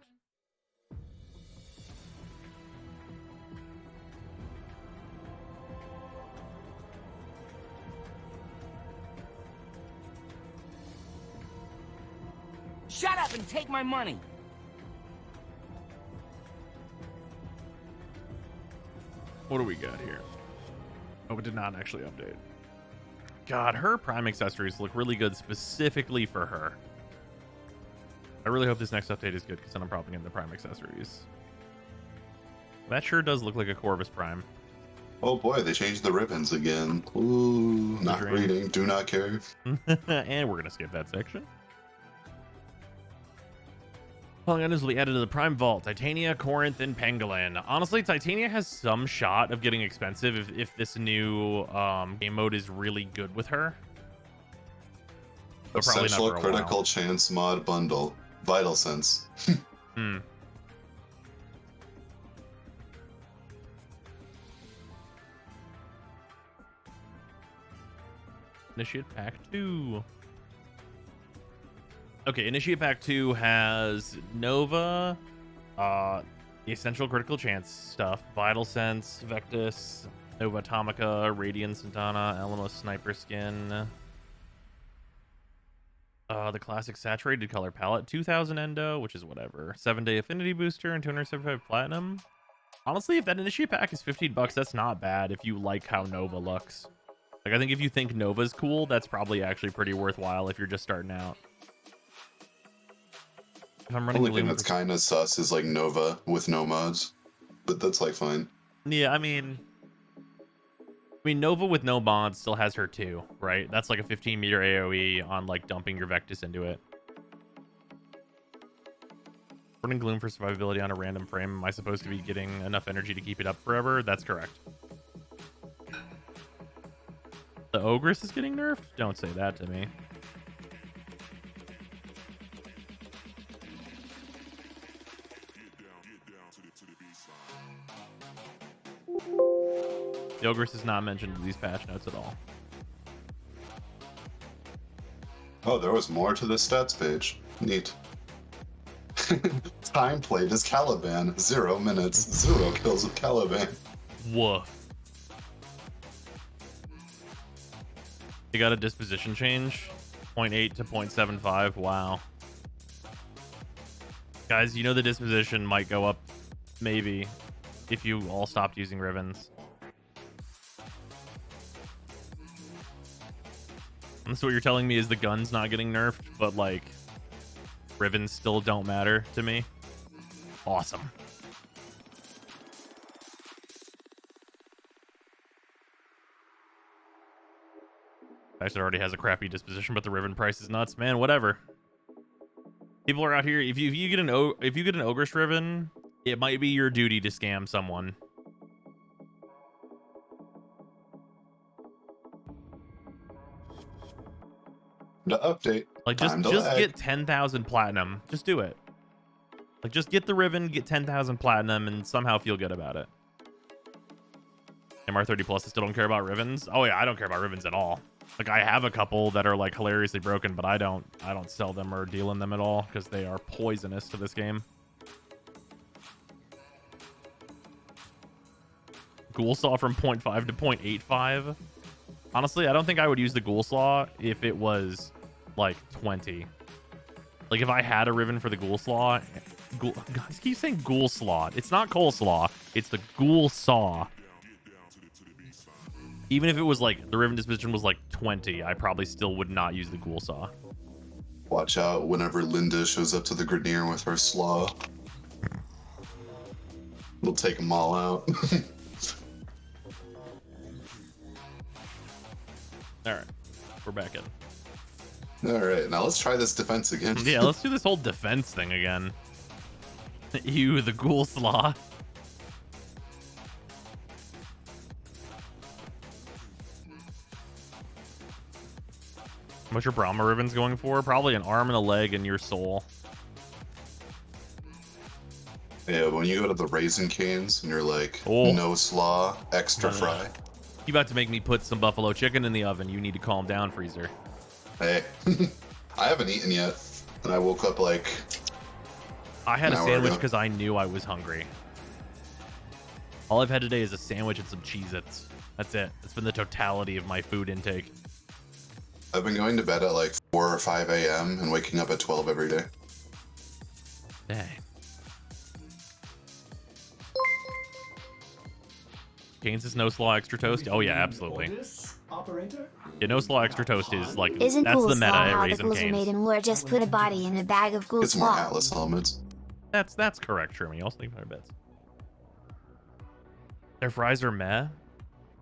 Shut up and take my money. What do we got here? Oh, it did not actually update. God, her Prime accessories look really good specifically for her. I really hope this next update is good because then I'm probably getting the Prime accessories. That sure does look like a Corvus Prime. Oh boy, they changed the ribbons again. Ooh, not reading, do not care. And we're gonna skip that section. Following on is we added to the Prime Vault, Titania, Corinth, and Pangolin. Honestly, Titania has some shot of getting expensive if this new game mode is really good with her. But probably not Essential for a critical while. chance mod bundle. Vital sense. Initiate Pack 2. Okay, Initiate Pack 2 has Nova, the Essential Critical Chance stuff, Vital Sense, Vectus, Nova Atomica, Radiant Santana, Alamo Sniper Skin. The classic saturated color palette, 2000 endo, which is whatever. 7-day affinity booster and 275 platinum. Honestly, if that initiate pack is $15, that's not bad if you like how Nova looks. Like, I think if you think Nova's cool, that's probably actually pretty worthwhile if you're just starting out. If I'm running the only thing that's kind of sus is like Nova with no mods, but that's like fine. Yeah, I mean Nova with no mods still has her too, right? That's like a 15-meter AoE on like dumping your Vectis into it. Running Gloom for survivability on a random frame. Am I supposed to be getting enough energy to keep it up forever? That's correct. The Ogress is getting nerfed? Don't say that to me. The Ogress is not mentioned in these patch notes at all. Oh, there was more to this stats page. Neat. Time played as Caliban, 0 minutes, 0 kills with Caliban. Woof. You got a disposition change, 0.8 to 0.75. Wow. Guys, you know the disposition might go up, maybe, if you all stopped using Rivens. And so what you're telling me is the gun's not getting nerfed, but like Rivens still don't matter to me. Awesome. Actually already has a crappy disposition, but the Riven price is nuts, man. Whatever. People are out here. If you get an Ogress Riven, it might be your duty to scam someone. To update. Like just get 10,000 platinum. Just do it. Like just get the Riven, get 10,000 platinum, and somehow feel good about it. MR30 Plus, I still don't care about Rivens. Oh yeah, I don't care about Rivens at all. Like I have a couple that are like hilariously broken, but I don't sell them or deal in them at all because they are poisonous to this game. Ghoul Saw from 0.5 to 0.85. Honestly, I don't think I would use the Ghoul Saw if it was like 20. Like if I had a Riven for the Ghoul Saw, guys keep saying Ghoul Slaw. It's not Coleslaw. It's the Ghoul Saw. Even if it was like the Riven disposition was like 20, I probably still would not use the Ghoul Saw. Watch out whenever Linda shows up to the Grineer with her slaw. We'll take them all out. All right, we're back in. All right, now let's try this defense again. Yeah, let's do this whole defense thing again. You, the Ghoul Slaw. What's your Brahma Ribbons going for? Probably an arm and a leg and your soul. Yeah, when you go to the Raisin Canes and you're like, oh, no slaw, extra fry. You about to make me put some buffalo chicken in the oven. You need to calm down, Freezer. Hey, I haven't eaten yet. And I woke up like... I had a sandwich because I knew I was hungry. All I've had today is a sandwich and some Cheez-Its. That's it. That's been the totality of my food intake. I've been going to bed at like 4 or 5 a.m. and waking up at 12 every day. Dang. Canes is no slaw extra toast? Oh yeah, absolutely. Yeah, no slaw extra toast is like, Isn't that's Ghoul the meta Slaw at how the Raisin ghouls are Canes. made in lore? Just put a body in a bag of Ghoul It's more Slaw. Atlas helmets. That's correct, Shermy. I'll sleep 100 bits. Their fries are meh.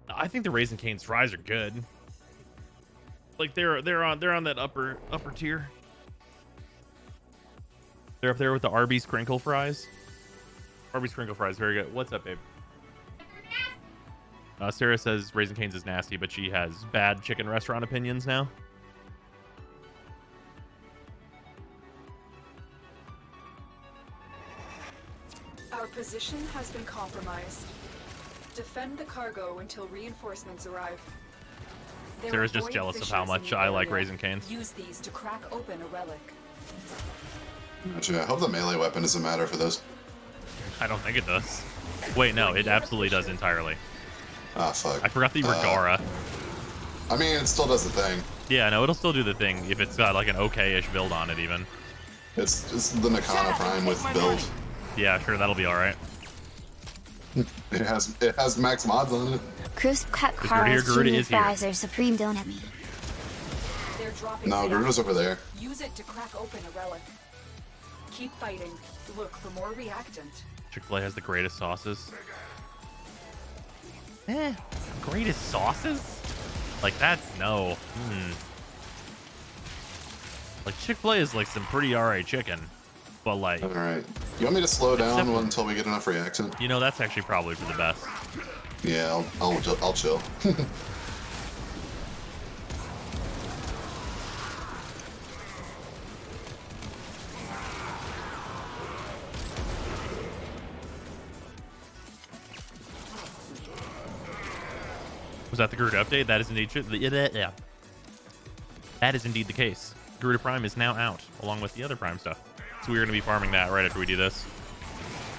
I think the Raisin Cane's fries are good. Like they're on that upper tier. They're up there with the Arby's crinkle fries. Arby's crinkle fries, very good. What's up, babe? Sarah says Raisin Cane's is nasty, but she has bad chicken restaurant opinions now. Our position has been compromised. Defend the cargo until reinforcements arrive. There Sarah's are just void jealous of fissures how in much the I like area. Raisin Canes. Use these to crack open a relic. Actually, I hope the melee weapon doesn't matter for this. I don't think it does. Wait, no, it absolutely does entirely. Ah, fuck. I forgot that you were Gara. I mean, it still does the thing. Yeah, no, it'll still do the thing if it's got like an okay-ish build on it even. It's the Nakana Prime with build. Yeah, sure, that'll be all right. It has max mods on it. Crisp cut Garuda cars, junior is here. fries are supreme, don't at me. They're dropping No, Garuda's over there. Use it to crack open a relic. Keep fighting. Look for more reactant. Chick-fil-A has the greatest sauces. Greatest sauces? Like, that's no. Like, Chick-fil-A is like some pretty alright chicken. But like... Alright. You want me to slow down until we get enough reactant? You know, that's actually probably for the best. Yeah, I'll chill. Was that the Garuda update? That is indeed true. Yeah. That is indeed the case. Garuda Prime is now out, along with the other Prime stuff. So we're going to be farming that right after we do this.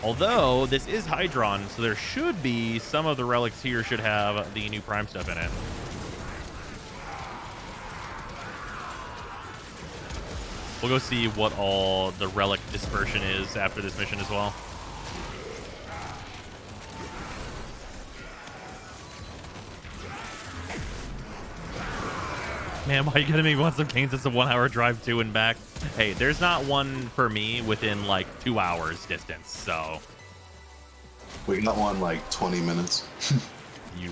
Although, this is Hydron, so there should be some of the relics here should have the new Prime stuff in it. We'll go see what all the relic dispersion is after this mission as well. Man, why are you gonna make me want some canes? It's a 1 hour drive to and back. Hey, there's not one for me within like 2 hours distance, so. We got one like 20 minutes. You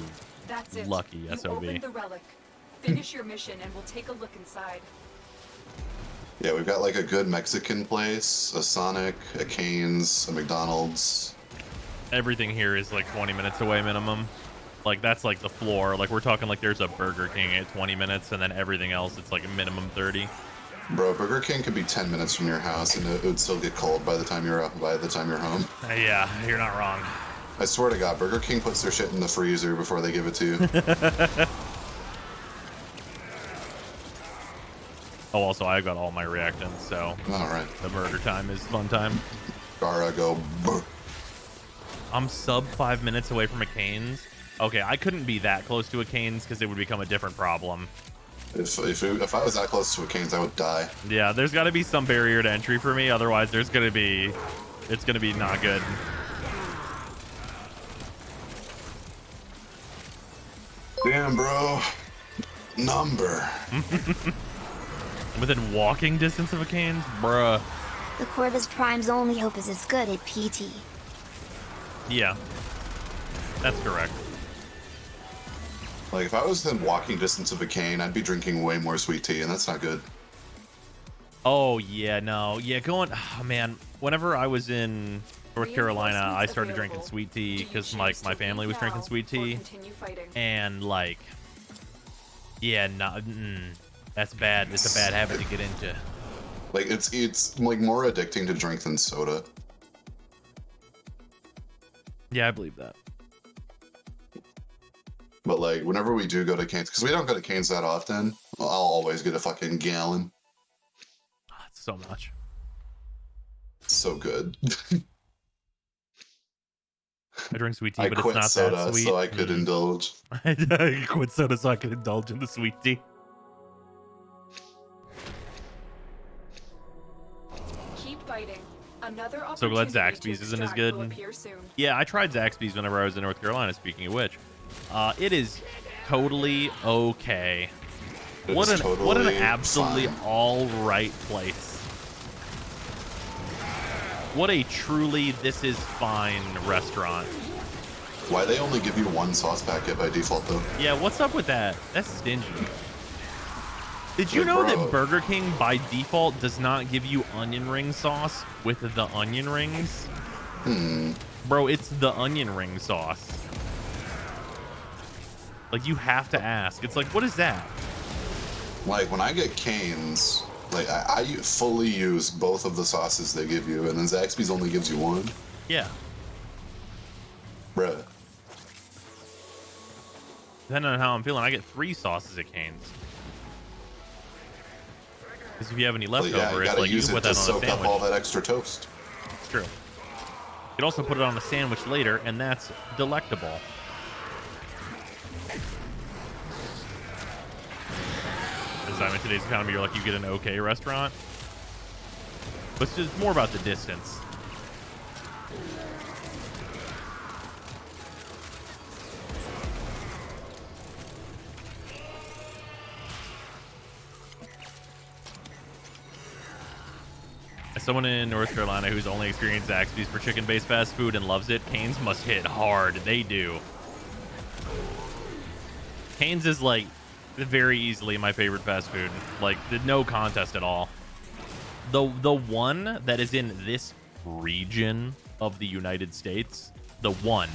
That's it. lucky You SOB. opened the relic. Finish your mission and we'll take a look inside. Yeah, we've got like a good Mexican place, a Sonic, a Cane's, a McDonald's. Everything here is like 20 minutes away minimum. Like, that's like the floor. Like, we're talking like there's a Burger King at 20 minutes, and then everything else, it's like a minimum 30. Bro, Burger King could be 10 minutes from your house, and it would still get cold by the time you're home. Yeah, you're not wrong. I swear to God, Burger King puts their shit in the freezer before they give it to you. Oh, also, I got all my reactants, so All right. the burger time is fun time. Gara go. Brr. I'm sub 5 minutes away from a Cane's. Okay, I couldn't be that close to a Cane's because it would become a different problem. If I was that close to a Cane's, I would die. Yeah, there's got to be some barrier to entry for me. Otherwise, it's going to be not good. Damn, bro. Number. Within walking distance of a Cane's? Bruh. The Corvus Prime's only hope is it's good at PT. Yeah. That's correct. Like, if I was in walking distance of a cane, I'd be drinking way more sweet tea, and that's not good. Oh, yeah, no. Yeah, oh, man. Whenever I was in North Carolina, I started drinking sweet tea because, like, my family was drinking sweet tea. And, like, yeah, no, that's bad. It's a bad habit to get into. Like, it's like more addicting to drink than soda. Yeah, I believe that. But, like, whenever we do go to Cane's, because we don't go to Cane's that often, I'll always get a fucking gallon. Oh, it's so much. So good. I drink sweet tea, I but it's quit not soda that sweet. so I could indulge. I quit soda so I could indulge in the sweet tea. Keep fighting. Another So glad opportunity Zaxby's to isn't as extract good. will appear soon. Yeah, I tried Zaxby's whenever I was in North Carolina, speaking of which. It is totally okay. What an absolutely all-right place. What a truly this is fine restaurant. Why they only give you one sauce packet by default, though? Yeah, what's up with that? That's stingy. Did you Like, know bro. that Burger King by default does not give you onion ring sauce with the onion rings? Bro, it's the onion ring sauce. Like, you have to ask. It's like, what is that? Like, when I get Cane's, like, I fully use both of the sauces they give you, and then Zaxby's only gives you one. Yeah. Bruh. Depending on how I'm feeling, I get 3 sauces at Cane's. Because if you have any Well, leftover, yeah, you it's gotta like you use can put it to that on a soak up sandwich. all that extra toast. It's true. You can also put it on a sandwich later, and that's delectable. Because in today's economy, you're like, you get an okay restaurant. But it's just more about the distance. As someone in North Carolina who's only experienced Zaxby's for chicken-based fast food and loves it, Cane's must hit hard. They do. Cane's is like very easily my favorite fast food. Like no contest at all. The one that is in this region of the United States, the one,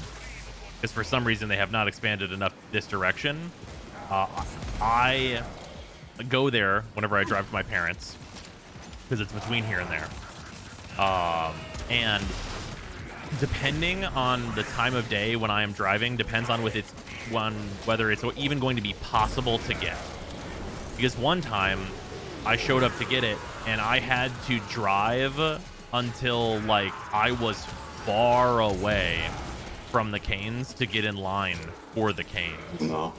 because for some reason they have not expanded enough this direction. I go there whenever I drive to my parents because it's between here and there. And depending on the time of day when I am driving, depends on whether it's even going to be possible to get. Because one time I showed up to get it and I had to drive until like I was far away from the Canes to get in line for the Canes. No.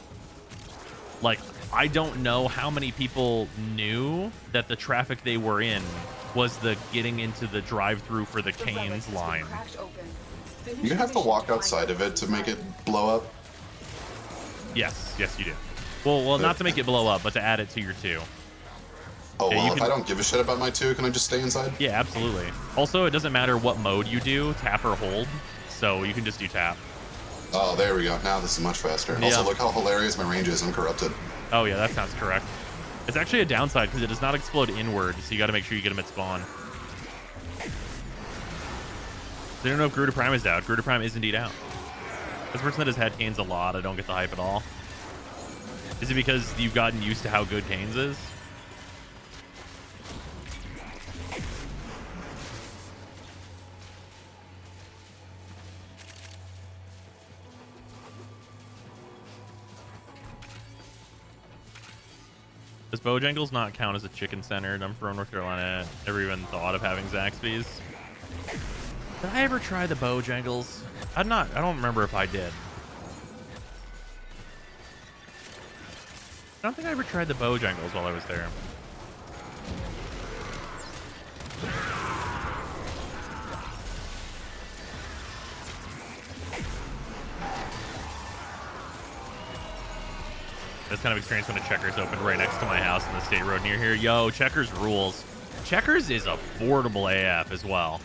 Like, I don't know how many people knew that the traffic they were in was the getting into the drive-through for the Canes line. You have to walk outside of it to make it blow up? Yes, you do. Well, not to make it blow up, but to add it to your 2. Oh, well, if I don't give a shit about my 2, can I just stay inside? Yeah, absolutely. Also, it doesn't matter what mode you do, tap or hold, so you can just do tap. Oh, there we go. Now this is much faster. Yeah. Also, look how hilarious my range is. I'm corrupted. Oh, yeah, that sounds correct. It's actually a downside because it does not explode inward, so you got to make sure you get them at spawn. I don't know if Garuda Prime is out. Garuda Prime is indeed out. As a person that has had Canes a lot, I don't get the hype at all. Is it because you've gotten used to how good Canes is? Does Bojangles not count as a chicken centered? I'm from North Carolina. Never even thought of having Zaxby's. Did I ever try the Bojangles? I don't remember if I did. I don't think I ever tried the Bojangles while I was there. This kind of experience when a Checkers opened right next to my house in the state road near here. Yo, Checkers rules. Checkers is affordable AF as well.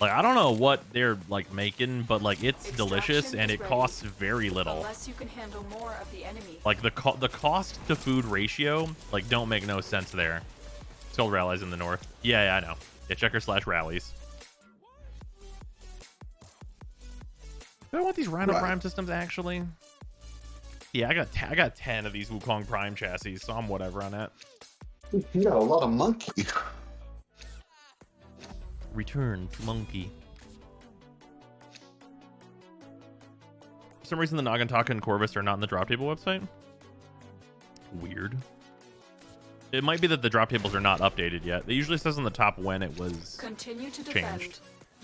Like, I don't know what they're like making, but like it's delicious and it costs very little. Unless you can handle more of the enemy. Like the cost to food ratio, like don't make no sense there. It's called Rallies in the North. Yeah, I know. Yeah, Checkers/Rallies. Do I want these Rhino Prime systems actually? Yeah, I got 10 of these Wukong Prime chassis, so I'm whatever on that. You got a lot of monkey. Return to monkey. For some reason, the Nagantaka and Corvus are not in the drop table website. Weird. It might be that the drop tables are not updated yet. It usually says on the top when it was Continue to defend. changed.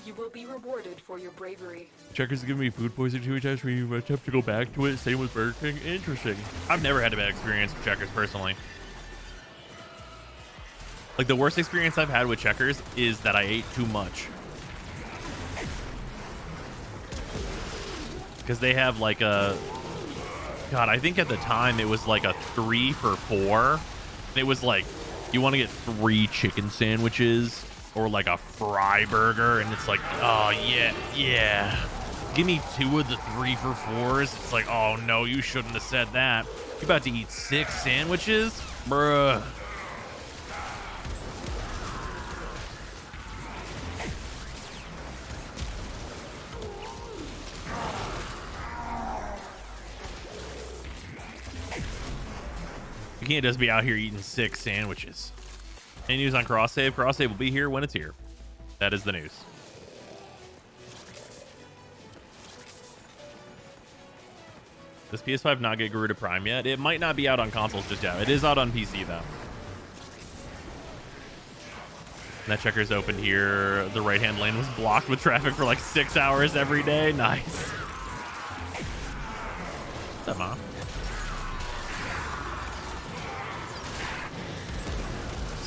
You will be rewarded for your bravery. Checkers giving me food poisoning 2 times when you attempt to go back to it. Same with Burger King. Interesting. I've never had a bad experience with Checkers personally. Like the worst experience I've had with Checkers is that I ate too much. Because they have like a... God, I think at the time it was like a 3 for $4. It was like, you want to get 3 chicken sandwiches or like a fry burger, and it's like, oh yeah, give me 2 of the 3 for $4s. It's like, oh no, you shouldn't have said that. You about to eat 6 sandwiches, bruh. You can't just be out here eating 6 sandwiches. Any news on cross save? Cross save will be here when it's here. That is the news. Does PS5 not get Garuda Prime yet? It might not be out on consoles just yet. It is out on PC though. That Checkers opened here. The right hand lane was blocked with traffic for like 6 hours every day. Nice. What's up, Mom?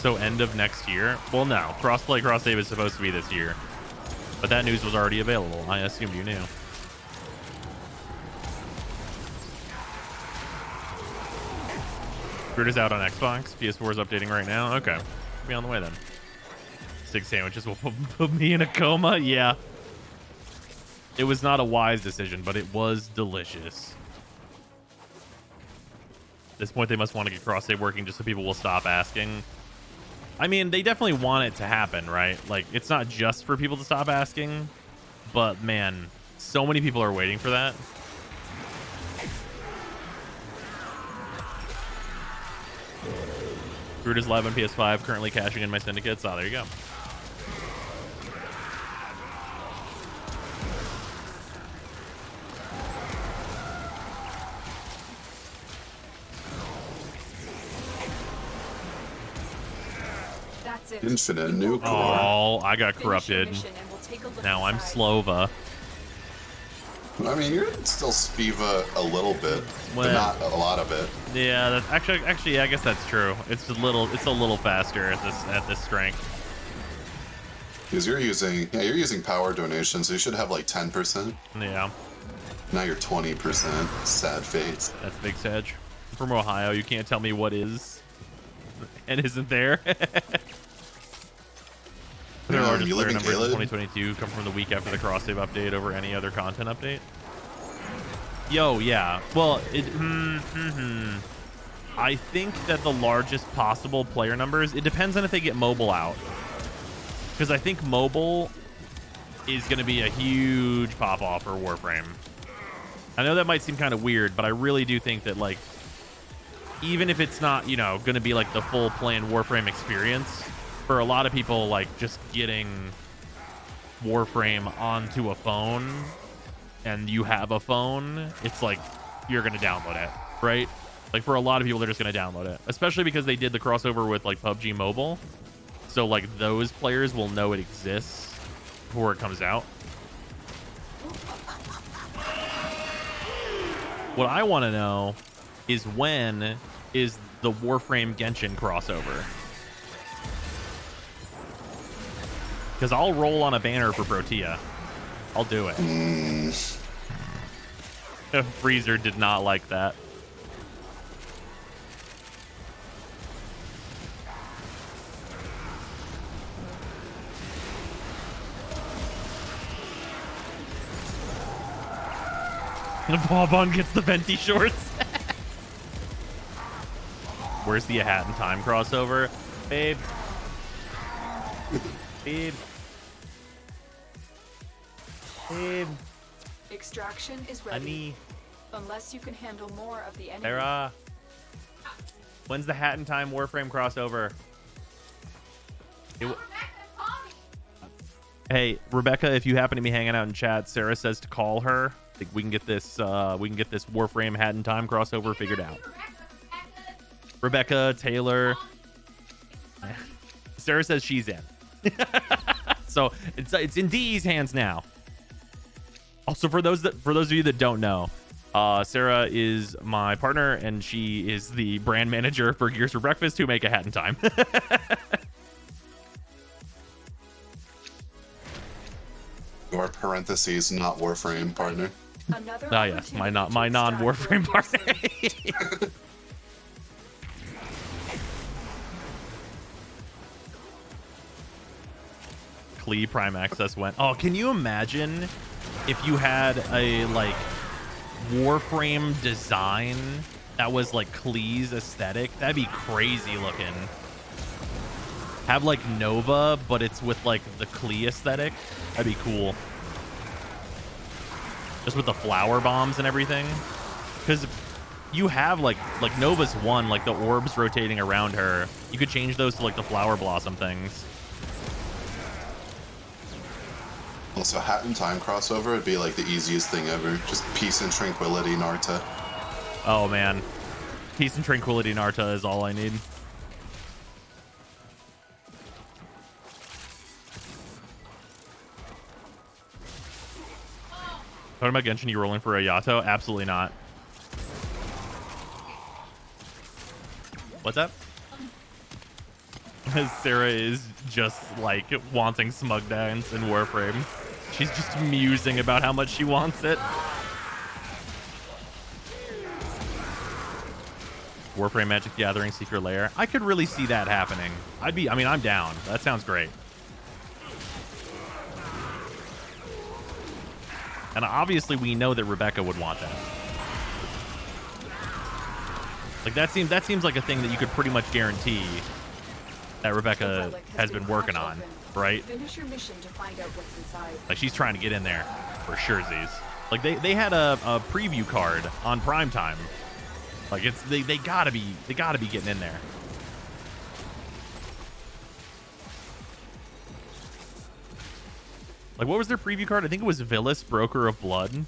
So end of next year? Well, no. Crossplay, cross-save is supposed to be this year. But that news was already available. I assumed you knew. Garuda's out on Xbox. PS4 is updating right now. Okay. Be on the way then. 6 sandwiches will put me in a coma. Yeah. It was not a wise decision, but it was delicious. At this point, they must want to get cross-save working just so people will stop asking. I mean, they definitely want it to happen, right? Like, it's not just for people to stop asking, but man, so many people are waiting for that. Garuda's live on PS5, currently cashing in my syndicates. Oh, there you go. Infinite nuke. Oh, I got corrupted. Now I'm Slova. I mean, you're still Spiva a little bit, but not a lot of it. Yeah, that's actually, yeah, I guess that's true. It's a little faster at this strength. Because you're using power donation, so you should have like 10%. Yeah. Now you're 20%. Sad face. That's big Sedge. I'm from Ohio. You can't tell me what is and isn't there. Their largest player numbers in 2022 come from the week after the cross-save update over any other content update. Yo, yeah. Well, I think that the largest possible player numbers, it depends on if they get mobile out. Because I think mobile is going to be a huge pop-off for Warframe. I know that might seem kind of weird, but I really do think that, like, even if it's not, you know, going to be like the full planned Warframe experience, for a lot of people, like, just getting Warframe onto a phone and you have a phone, it's like you're going to download it, right? Like, for a lot of people, they're just going to download it, especially because they did the crossover with, like, PUBG Mobile. So, like, those players will know it exists before it comes out. What I want to know is when is the Warframe Genshin crossover? Because I'll roll on a banner for Protea. I'll do it. Freezer did not like that. Bob-on gets the venti shorts. Where's the A Hat in Time crossover? Babe. Babe. Babe. Extraction is ready. Honey. Unless you can handle more of the enemy. Sarah. When's the Hat in Time Warframe crossover? Hey, Rebecca, if you happen to be hanging out in chat, Sarah says to call her. I think we can get this Warframe Hat in Time crossover figured out. Rebecca, Taylor. Sarah says she's in. So it's in DE's hands now. Also, for those of you that don't know, Sarah is my partner, and she is the brand manager for Gears for Breakfast, who make a Hat in Time. Or parentheses, not Warframe partner. Ah, yes, my non-Warframe partner. Klee Prime Access went. Oh, can you imagine if you had a, like, Warframe design that was like Klee's aesthetic? That'd be crazy looking. Have like Nova, but it's with like the Klee aesthetic. That'd be cool. Just with the flower bombs and everything. Because you have like Nova's one, like the orbs rotating around her. You could change those to like the flower blossom things. Also, Hat in Time crossover would be like the easiest thing ever. Just peace and tranquility, Narta. Oh man, peace and tranquility, Narta is all I need. Talking about Genshin, you rolling for a Yato? Absolutely not. What's up? Sarah is just like wanting smug dance in Warframe. She's just musing about how much she wants it. Warframe Magic Gathering Secret Lair. I could really see that happening. I mean, I'm down. That sounds great. And obviously we know that Rebecca would want that. Like that seems like a thing that you could pretty much guarantee that Rebecca has been working on, right? Finish your mission to find out what's inside. Like she's trying to get in there for surezies. Like they had a preview card on Prime Time. Like it's they gotta be getting in there. Like what was their preview card? I think it was Villis, Broker of Blood.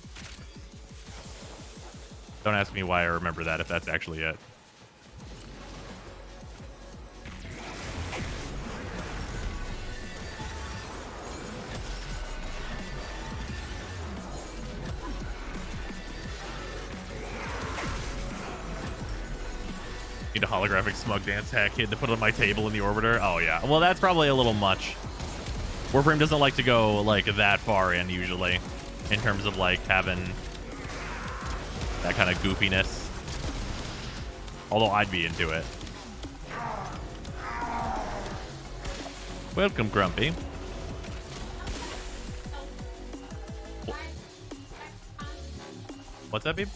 Don't ask me why I remember that if that's actually it. Need a holographic smug dance hack kid to put on my table in the orbiter. Oh yeah. Well, that's probably a little much. Warframe doesn't like to go like that far in usually in terms of like having that kind of goofiness. Although I'd be into it. Welcome, Grumpy. What's that, babe?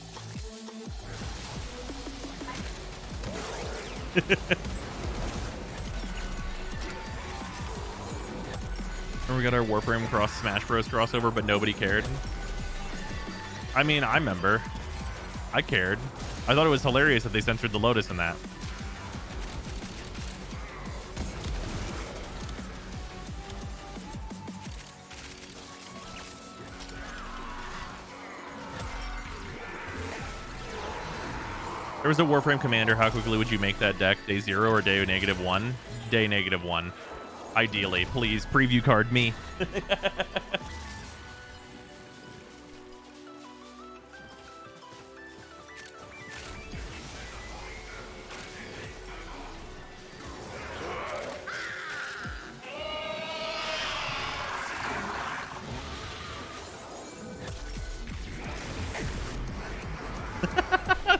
And we got our Warframe cross Smash Bros crossover, but nobody cared. I mean, I remember. I cared. I thought it was hilarious that they censored the Lotus in that. There was a Warframe commander. How quickly would you make that deck? Day 0 or day -1? Day -1. Ideally. Please, preview card me.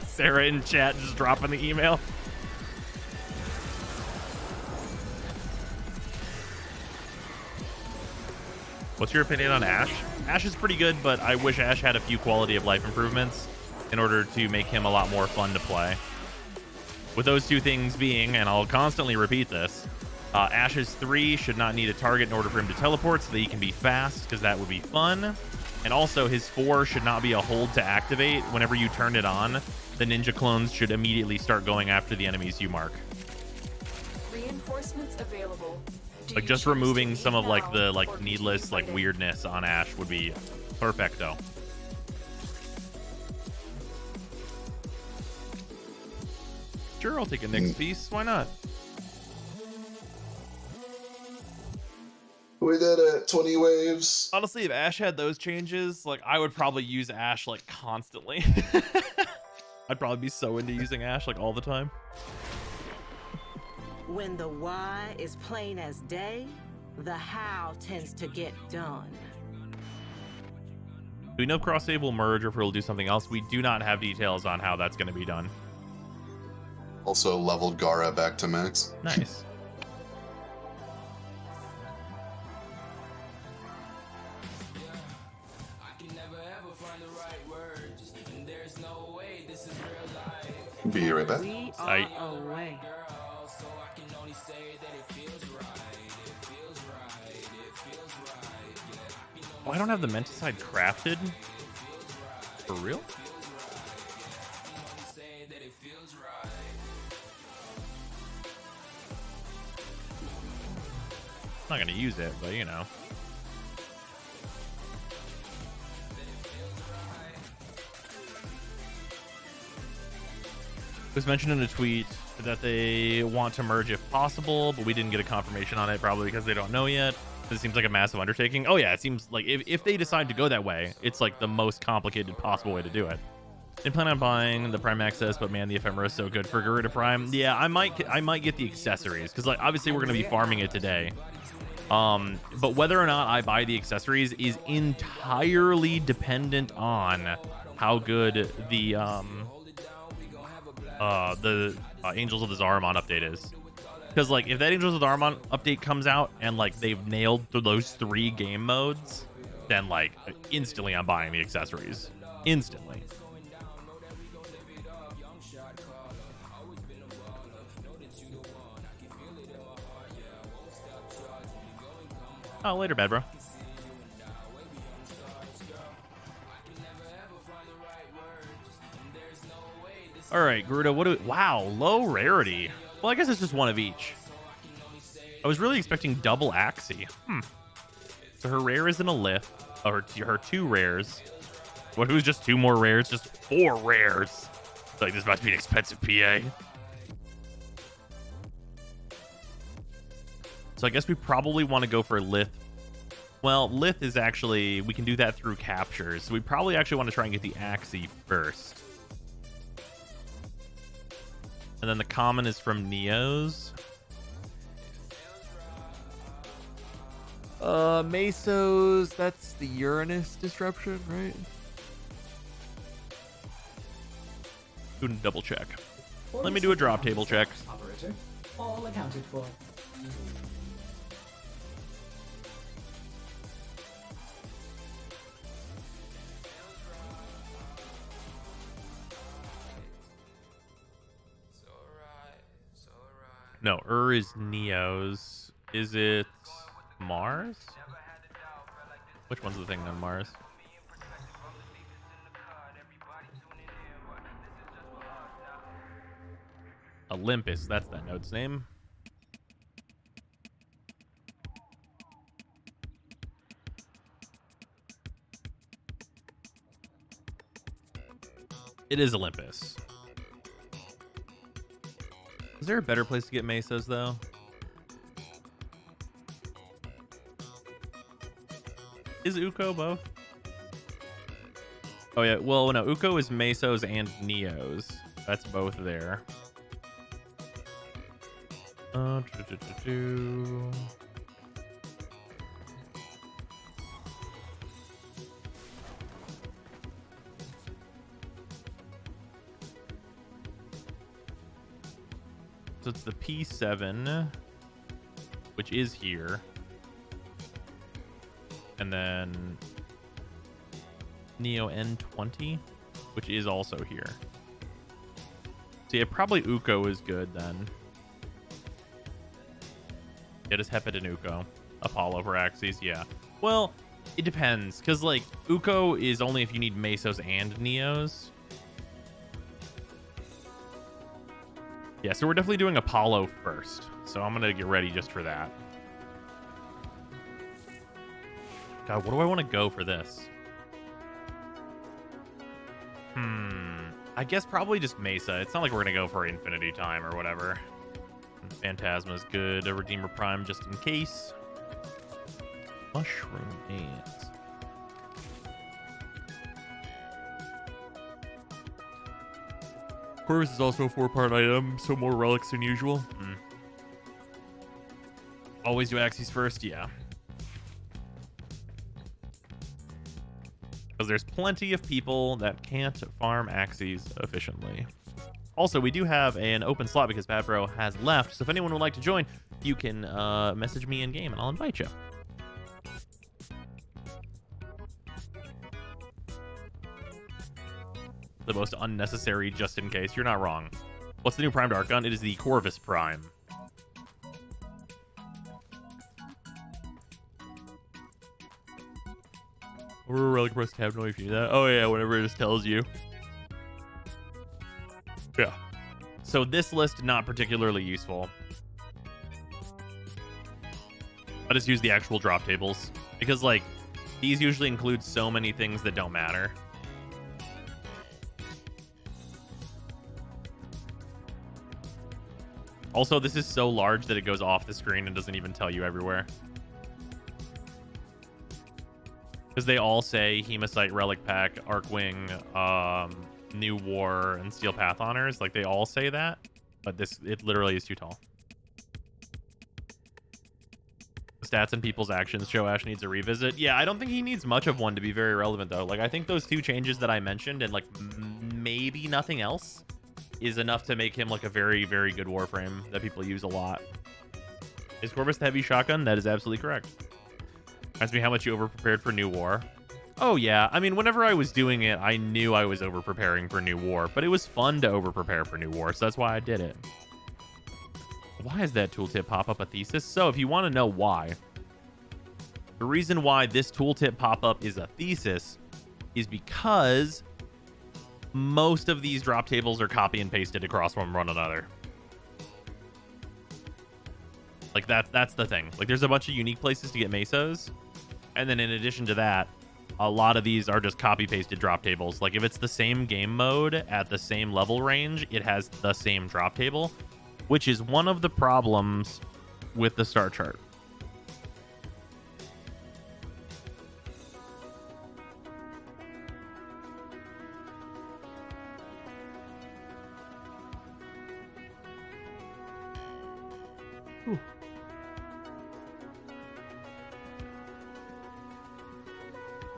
Sarah in chat just dropping the email. What's your opinion on Ashe? Ashe is pretty good, but I wish Ashe had a few quality of life improvements in order to make him a lot more fun to play. With those two things being, and I'll constantly repeat this, Ashe's 3 should not need a target in order for him to teleport so that he can be fast, because that would be fun. And also his 4 should not be a hold to activate. Whenever you turn it on, the ninja clones should immediately start going after the enemies you mark. Reinforcements available. Like just removing some of like the needless like weirdness on Ashe would be perfecto. Sure, I'll take a next piece. Why not? We did it. 20 waves. Honestly, if Ashe had those changes, like I would probably use Ashe like constantly. I'd probably be so into using Ashe like all the time. When the why is plain as day, the how tends to get done. Do we know if cross save will merge or if it'll do something else? We do not have details on how that's going to be done. Also leveled Gara back to max. Nice. Be right back. We are away. Oh, I don't have the Menticide crafted? For real? I'm not gonna use it, but you know. It was mentioned in a tweet that they want to merge if possible, but we didn't get a confirmation on it, probably because they don't know yet. It seems like a massive undertaking. Oh yeah, it seems like if they decide to go that way, it's like the most complicated possible way to do it. Didn't plan on buying the Prime Access, but man, the ephemera is so good for Garuda Prime. Yeah, I might get the accessories because like obviously we're gonna be farming it today. But whether or not I buy the accessories is entirely dependent on how good the Angels of the Zariman update is. Because like if that Angels of the Zariman update comes out and like they've nailed those 3 game modes, then like instantly I'm buying the accessories. Instantly. Oh, later, bad bro. All right, Garuda, wow, low rarity. Well, I guess it's just one of each. I was really expecting double Axie. So her rare isn't a lift, or her 2 rares. What, it was just 2 more rares? Just 4 rares. Like, this is about to be an expensive PA. So I guess we probably want to go for Lith. Well, Lith is actually, we can do that through captures. So we probably actually want to try and get the Axie first. And then the common is from Neos. Mesos, that's the Uranus disruption, right? Couldn't double check. Let me do a drop table check. Operator, all accounted for. No, is Neos. Is it Mars? Which one's the thing on Mars? Olympus, that's that node's name. It is Olympus. Is there a better place to get mesas, though? Is Uko both? Oh, yeah. Well, no. Uko is Mesos and Neos. That's both there. So it's the P7, which is here. And then Neo N20, which is also here. So yeah, probably Uko is good then. Yeah, just Hepit and Uko. Apollo for Axes, yeah. Well, it depends, because like Uko is only if you need Mesos and Neos. Yeah, so we're definitely doing Apollo first. So I'm gonna get ready just for that. God, what do I want to go for this? I guess probably just Mesa. It's not like we're gonna go for Infinity Time or whatever. Phantasma's good. A Redeemer Prime just in case. Mushroom Ants. Corvus is also a 4-part item, so more relics than usual. Always do Axes first, yeah. Because there's plenty of people that can't farm Axes efficiently. Also, we do have an open slot because Bad Bro has left, so if anyone would like to join, you can message me in game and I'll invite you. The most unnecessary just in case. You're not wrong. What's the new Prime Dark Gun? It is the Corvus Prime. Or a relic press tab, no if you do that. Oh yeah, whatever it just tells you. Yeah. So this list, not particularly useful. I just use the actual drop tables. Because like, these usually include so many things that don't matter. Also, this is so large that it goes off the screen and doesn't even tell you everywhere. Because they all say Hematite, Relic Pack, Arcwing, New War and Steel Path Honors. Like, they all say that, but it literally is too tall. Stats and people's actions show Ash needs a revisit. Yeah, I don't think he needs much of one to be very relevant, though. Like, I think those 2 changes that I mentioned and, like, maybe nothing else is enough to make him, like, a very, very good Warframe that people use a lot. Is Corvus the heavy shotgun? That is absolutely correct. Ask me how much you over-prepared for New War. Oh, yeah. I mean, whenever I was doing it, I knew I was over-preparing for New War, but it was fun to over-prepare for New War, so that's why I did it. Why is that tooltip pop-up a thesis? So if you want to know why, the reason why this tooltip pop-up is a thesis is because most of these drop tables are copy and pasted across from one another. Like, that's the thing. Like, there's a bunch of unique places to get mesos, and then in addition to that, a lot of these are just copy-pasted drop tables. Like, if it's the same game mode at the same level range, it has the same drop table, which is one of the problems with the star chart.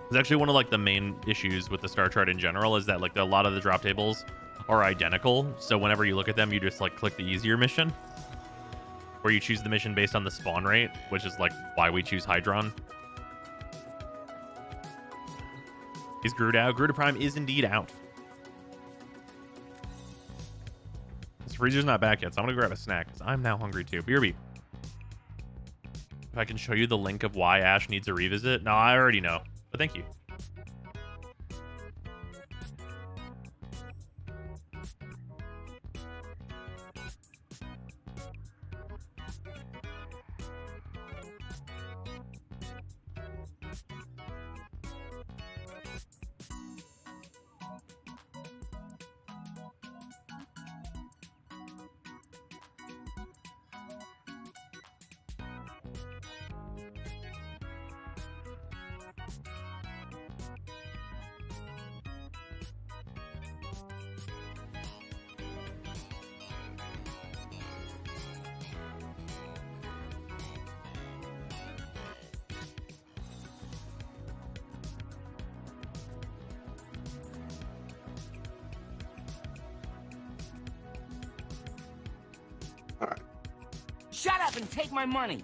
It's actually one of like the main issues with the star chart in general is that like a lot of the drop tables are identical. So whenever you look at them, you just like click the easier mission, where you choose the mission based on the spawn rate, which is like why we choose Hydron. Is Garuda out? Garuda Prime is indeed out. This freezer's not back yet, so I'm gonna grab a snack because I'm now hungry too. BRB. If I can show you the link of why Ash needs a revisit. No, I already know. But thank you. Shut up and take my money!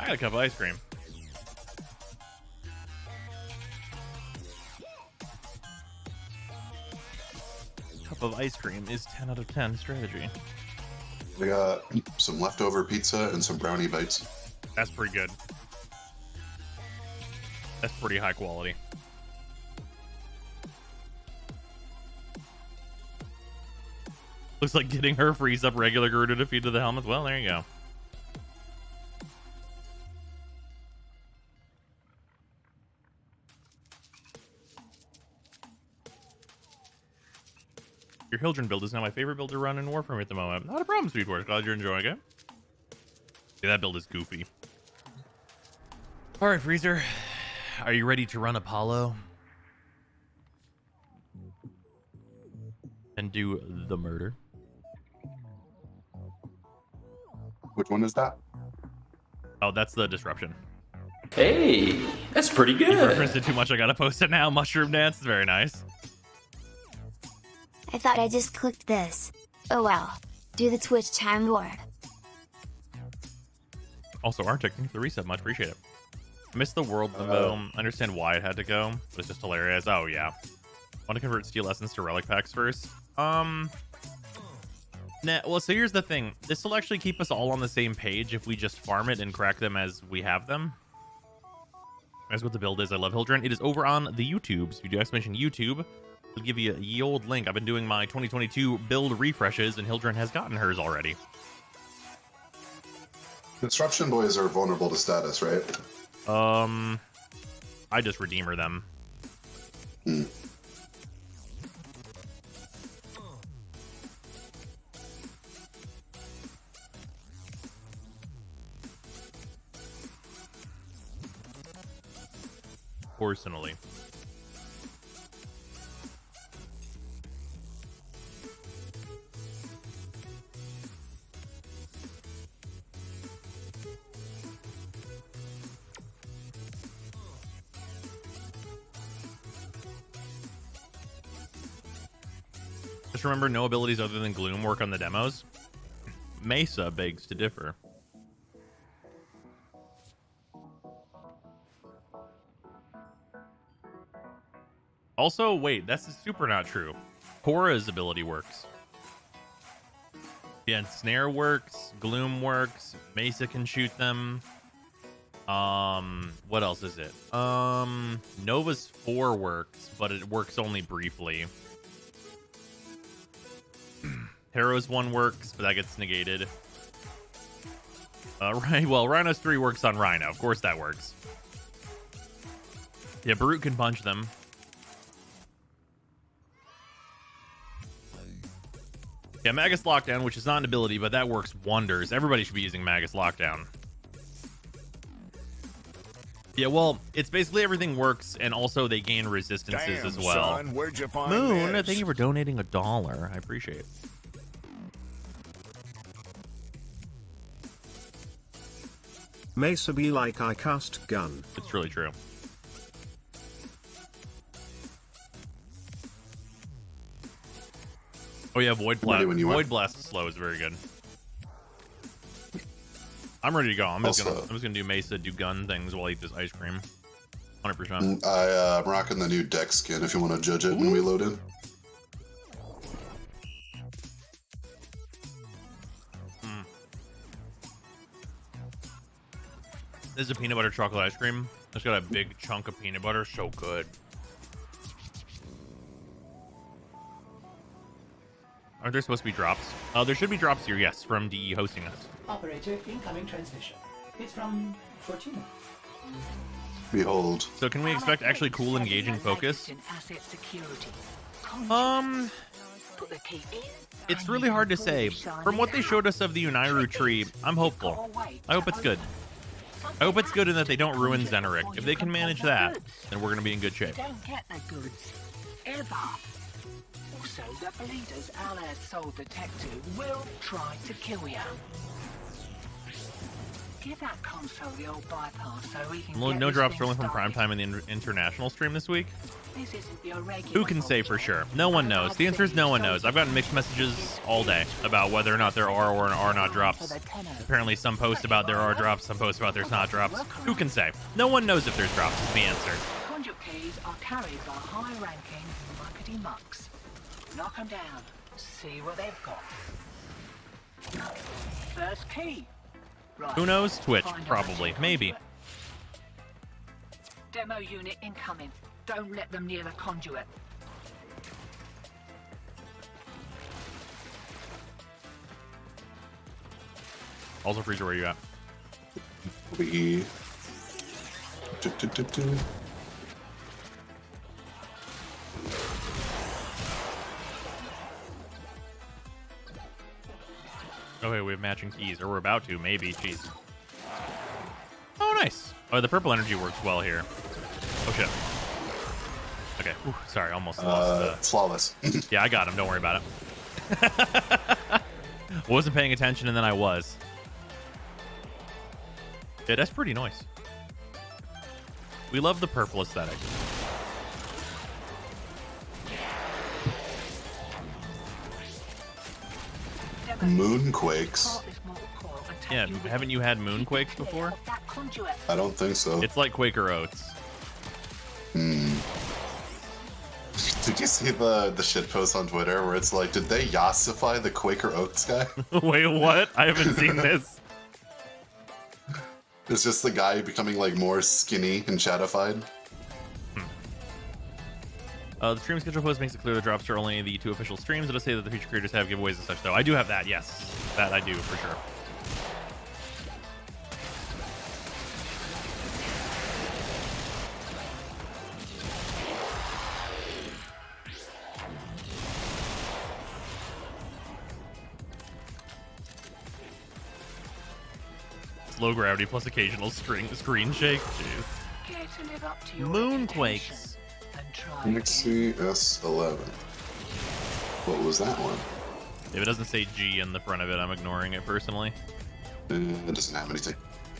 got a cup of ice cream. Cup of ice cream is 10 out of 10 strategy. We got some leftover pizza and some brownie bites. That's pretty good. That's pretty high quality. Looks like getting her frees up regular Garuda to feed to the helmet. Well, there you go. Your Hildren build is now my favorite build to run in Warframe at the moment. Not a problem, Sweetwater. Glad you're enjoying it. Yeah, that build is goofy. All right, Freezer. Are you ready to run Apollo? And do the murder? Which one is that? Oh, that's the disruption. Hey, that's pretty You good. referenced it too much. I gotta post it now. Mushroom dance is very nice. I thought I just clicked this. Oh well. Do the Twitch time warp. Also, Arctic, thank you for the reset. Much appreciate it. Missed the world limbo. Understand why it had to go. But it's just hilarious. Oh yeah. Want to convert steel essence to relic packs first? Nah. Well, so here's the thing. This will actually keep us all on the same page if we just farm it and crack them as we have them. That's what the build is. I love Hildren. It is over on the YouTubes. If you do exclamation YouTube, I'll give you a ye old link. I've been doing my 2022 build refreshes, and Hildren has gotten hers already. Disruption boys are vulnerable to status, right? I just redeemer them. Hmm. Personally. Just remember, no abilities other than Gloom work on the demos. Mesa begs to differ. Also, wait, that's super not true. Cora's ability works. Yeah, and Snare works, Gloom works, Mesa can shoot them. What else is it? Nova's 4 works, but it works only briefly. Hero's 1 works, but that gets negated. Right, well, Rhino's 3 works on Rhino. Of course that works. Yeah, Barut can punch them. Yeah, Magus Lockdown, which is not an ability, but that works wonders. Everybody should be using Magus Lockdown. Yeah, well, it's basically everything works, and also they gain resistances as well. Son, where'd you find Moon, this? thank you for donating $1. I appreciate it. Mesa be like I cast gun. It's really true. Oh yeah, Void Blast. Void Blast slow is very good. I'm ready to go. I'm just gonna do Mesa, do gun things while I eat this ice cream. 100%. I'm rocking the new deck skin if you want to judge it when we load in. This is a peanut butter chocolate ice cream. It's got a big chunk of peanut butter. So good. Aren't there supposed to be drops? There should be drops here, yes, from DE hosting us. Operator, incoming transmission. It's from Fortuna. Behold. So can we expect actually cool, engaging focus? It's really hard to say. From what they showed us of the Unairu tree, I'm hopeful. I hope it's good. I hope it's good in that they don't ruin Zeneric. If they can manage that, then we're going to be in good shape. Don't get the goods. Ever. Also, the bleeders Alad sold the tech to will try to kill you. Give that console the old bypass so we can No, get no this drops thing rolling from started. Primetime in the international stream this week. This isn't your regular Who can say for sure? No one knows. The answer is no one knows. I've gotten mixed messages all day about whether or not there are or are not drops. Apparently some post about there are drops, some post about there's not drops. Who can say? No one knows if there's drops is the answer. Conduit keys are carried by high-ranking muckety mucks. Knock them down. See what they've got. First key. Right. Who knows? Twitch, Find out probably. what Maybe. conduit. Demo unit incoming. Don't let them near the conduit. Also, Freezer, where you at? We. Okay, we have matching keys, or we're about to, maybe. Jeez. Oh, nice. Oh, the purple energy works well here. Oh, shit. Okay, ooh, sorry, almost lost. Flawless. Yeah, I got him. Don't worry about it. Wasn't paying attention, and then I was. Yeah, that's pretty nice. We love the purple aesthetic. Moonquakes. Yeah, haven't you had moonquakes before? I don't think so. It's like Quaker Oats. Did you see the shitpost on Twitter where it's like, did they yassify the Quaker Oats guy? Wait, what? I haven't seen this. It's just the guy becoming like more skinny and shadified. The stream schedule post makes it clear the drops are only the 2 official streams. It'll say that the feature creators have giveaways and such, though. I do have that, yes. That I do, for sure. Low gravity plus occasional screen shake. Jeez. Moonquakes. Nixie S11. What was that one? If it doesn't say G in the front of it, I'm ignoring it personally. It doesn't have anything.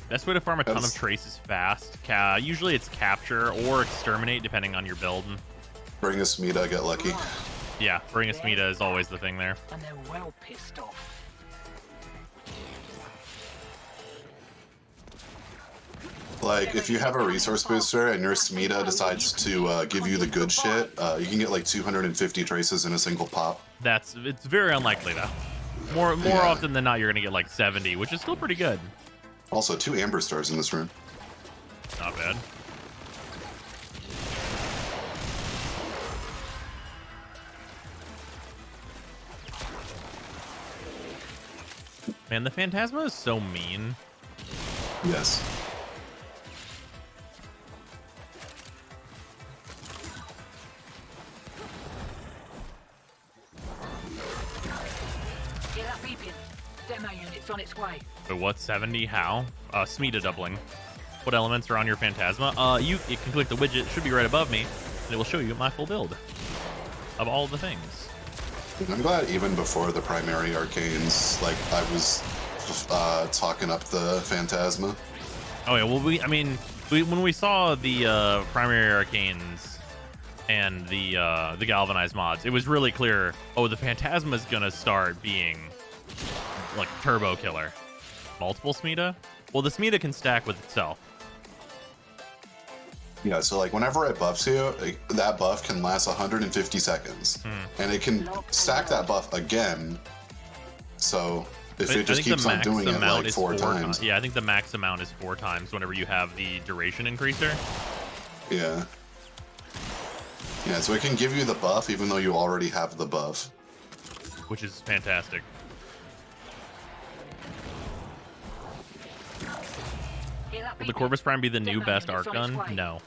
Best way to farm a ton of traces fast. Usually it's capture or exterminate, depending on your build. Bring a Smita, get lucky. Yeah, bring a Smita is always the thing there. And they're well pissed off. Like, if you have a resource booster and your Smita decides to give you the good shit, you can get like 250 traces in a single pop. It's very unlikely though. More often than not, you're gonna get like 70, which is still pretty good. Also, 2 Amber Stars in this room. Not bad. Man, the Phantasma is so mean. Yes. Demo unit's on its way. Wait, what? 70? How? Smita doubling. What elements are on your Phantasma? You can click the widget. It should be right above me, and it will show you my full build of all the things. I'm glad even before the primary arcanes, like, I was talking up the Phantasma. Oh yeah, well, when we saw the primary arcanes and the galvanized mods, it was really clear. Oh, the Phantasma is gonna start being like turbo killer. Multiple Smita? Well, the Smita can stack with itself. Yeah, so like whenever it buffs you, that buff can last 150 seconds. And it can stack that buff again. So if it just keeps on doing it like 4 times. Yeah, I think the max amount is 4 times whenever you have the duration increaser. Yeah. Yeah, so it can give you the buff even though you already have the buff. Which is fantastic. Will the Corvus Prime be the new best arc gun? No.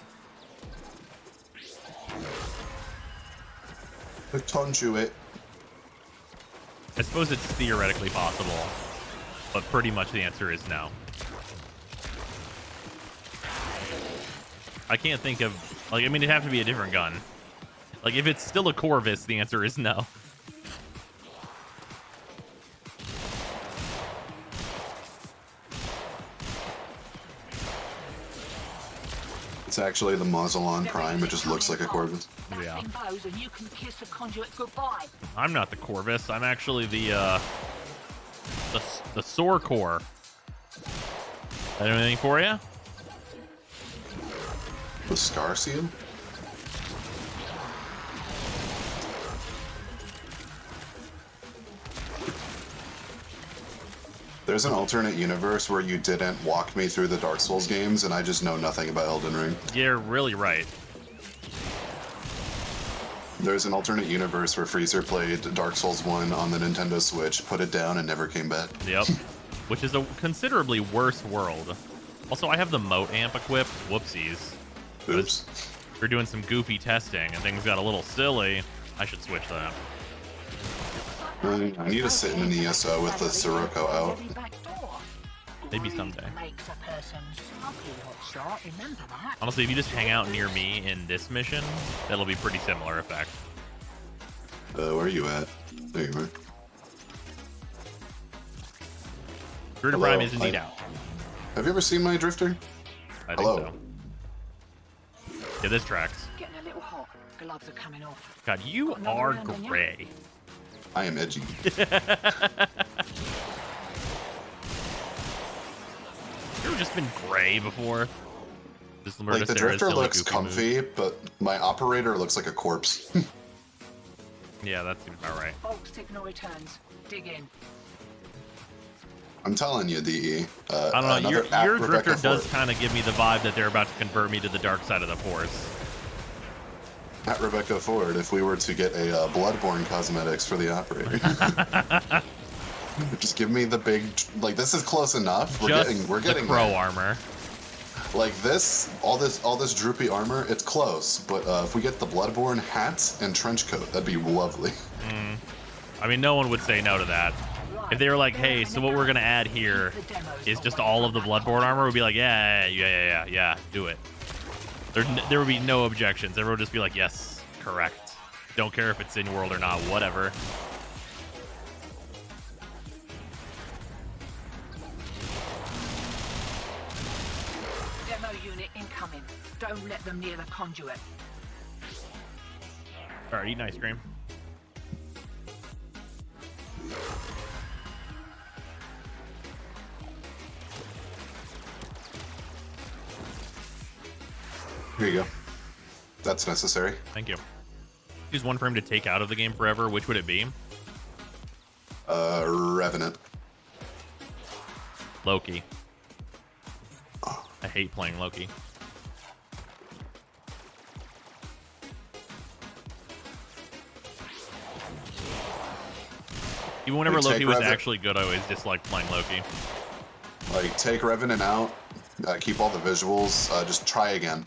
Conduit. I suppose it's theoretically possible, but pretty much the answer is no. I can't think of, like, I mean, it'd have to be a different gun. Like, if it's still a Corvus, the answer is no. It's actually the muzzle on Prime. It just looks like a Corvus. Yeah. Bows and you can kiss the conduit goodbye. I'm not the Corvus. I'm actually the Sore Core. That anything for you? The Scar Seal? There's an alternate universe where you didn't walk me through the Dark Souls games, and I just know nothing about Elden Ring. You're really right. There's an alternate universe where Freezer played Dark Souls 1 on the Nintendo Switch, put it down, and never came back. Yep. Which is a considerably worse world. Also, I have the moat amp equipped. Whoopsies. Oops. We're doing some goofy testing, and things got a little silly. I should switch that. I need to sit in an ESO with the Sirocco out. Maybe someday. Makes a person smoky, hotshot. Remember that. Honestly, if you just hang out near me in this mission, that'll be pretty similar effect. Where are you at? There you are. Garuda Prime is indeed out. Have you ever seen my Drifter? I think so. Yeah, this tracks. Getting a little hot. Gloves are coming off. God, you are gray. I am edgy. You've just been gray before. Just like the Drifter looks comfy, but my operator looks like a corpse. Yeah, that seems about right. Bulk signal returns. Dig in. I'm telling you, DE. I don't know. Your Drifter does kind of give me the vibe that they're about to convert me to the dark side of the Force. At Rebecca Ford, if we were to get a Bloodborne cosmetics for the operator. Just give me the big, like, this is close enough. We're getting the crow there. armor. Like this, all this droopy armor, it's close. But if we get the Bloodborne hat and trench coat, that'd be lovely. I mean, no one would say no to that. If they were like, hey, so what we're gonna add here is just all of the Bloodborne armor, we'd be like, yeah, do it. There would be no objections. Everyone would just be like, yes, correct. Don't care if it's in world or not, whatever. Demo unit incoming. Don't let them near the conduit. All right, eat an ice cream. Here you go. That's necessary. Thank you. Use one frame to take out of the game forever. Which would it be? Revenant. Loki. I hate playing Loki. Even whenever Loki was actually good, I always disliked playing Loki. Like, take Revenant out, keep all the visuals, just try again.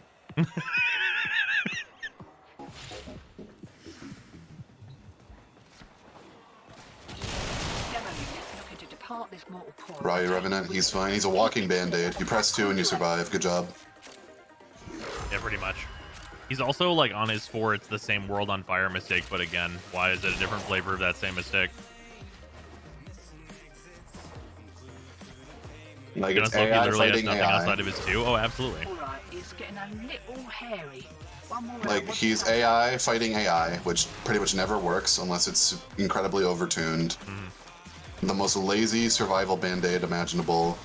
Right, Revenant, he's fine. He's a walking band-aid. You press 2 and you survive. Good job. Yeah, pretty much. He's also, like, on his 4, it's the same World on Fire mistake, but again, why is it a different flavor of that same mistake? Like, it's Loki AI literally has fighting nothing AI. outside of his 2? Oh, absolutely. Alright, it's getting a little hairy. One more Like, he's AI fighting AI, which pretty much never works unless it's incredibly overtuned. The most lazy survival band-aid imaginable.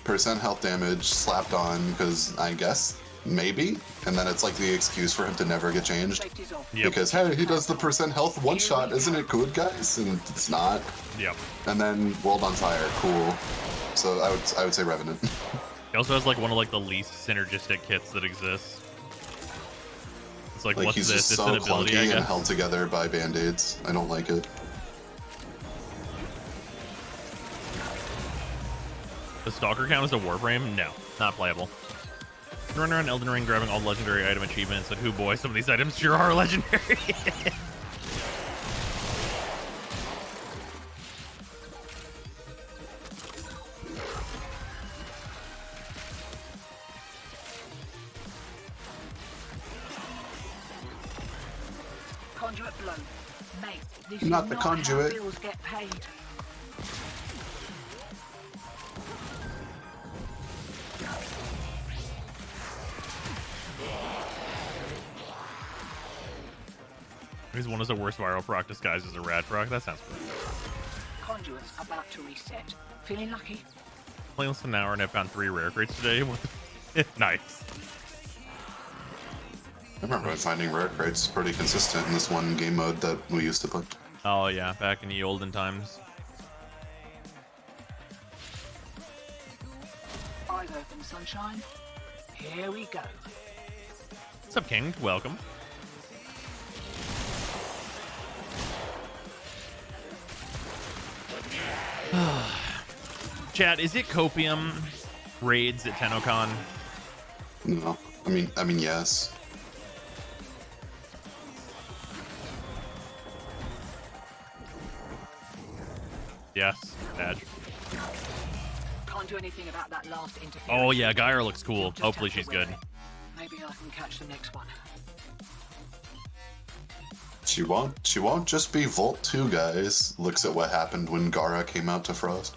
Percent health damage slapped on, because I guess, maybe? And then it's like the excuse for him to never get changed. Because, hey, he does the percent health one-shot, isn't it good, guys? And it's not. Yep. And then World on Fire, cool. So I would say Revenant. He also has, like, one of, like, the least synergistic kits that exists. It's like what's he's this? just It's so an ability, I clunky guess. and held together by band-aids. I don't like it. The Stalker count as a Warframe? No, not playable. Run around Elden Ring grabbing all legendary item achievements, and who boy, some of these items sure are legendary. Conduit blown. Mate, this Not is the not conduit. how bills get paid. He's one of the worst viral proc disguised as a rat proc. That sounds good. Conduit's about to reset. Feeling lucky? Playing less than an hour and I found 3 rare crates today. Nice. I remember finding rare crates pretty consistent in this one game mode that we used to play. Oh yeah, back in the olden times. Eyes open, sunshine. Here we go. What's up, King? Welcome. Chat, is it copium raids at TennoCon? No, I mean yes. Yes, badge. Can't do anything about that last interference. Oh yeah, Gyre looks cool. Just Hopefully have to she's good. wait. Maybe I can catch the next one. She won't just be Volt 2, guys. Looks at what happened when Gara came out to Frost.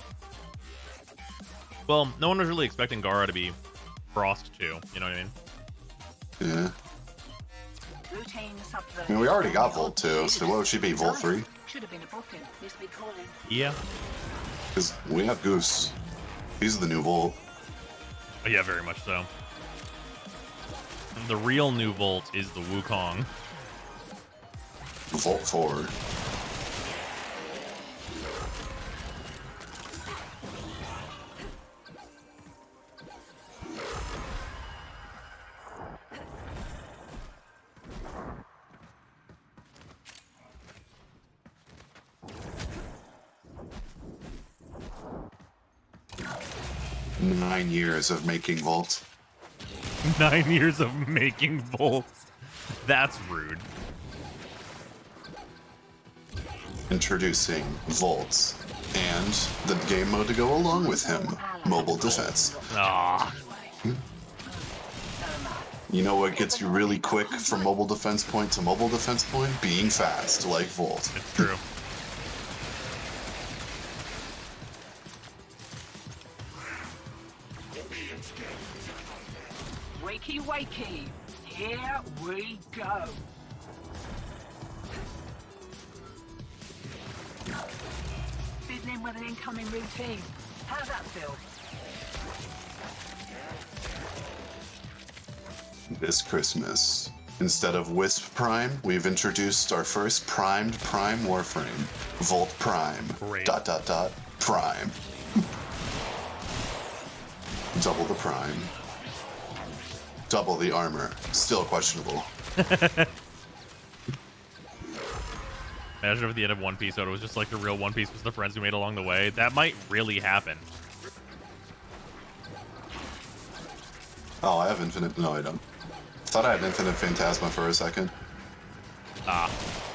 Well, no one was really expecting Gara to be Frost 2. You know what I mean? Yeah. Routine subversion. I mean, we already got Volt 2, so what would she be, Volt 3? Should have been a booking. Used to be calling. Yeah. Because we have Goose. He's the new Volt. Oh, yeah, very much so. The real new Volt is the Wukong. Volt 4. Nine years of making Volt. 9 years of making Volts. That's rude. Introducing Volts and the game mode to go along with him, Mobile Defense. Ah. You know what gets you really quick from Mobile Defense point to Mobile Defense point? Being fast, like Volt. It's true. Wakey, wakey. Here we go. Fiddling with an incoming routine. How's that feel? This Christmas, instead of Wisp Prime, we've introduced our first primed Prime Warframe. Volt Prime. Great. ... Prime. Double the Prime. Double the armor. Still questionable. Imagine if at the end of One Piece, it was just like the real One Piece was the friends we made along the way. That might really happen. Oh, I have infinite... No, I don't. Thought I had infinite Phantasma for a second. Ah.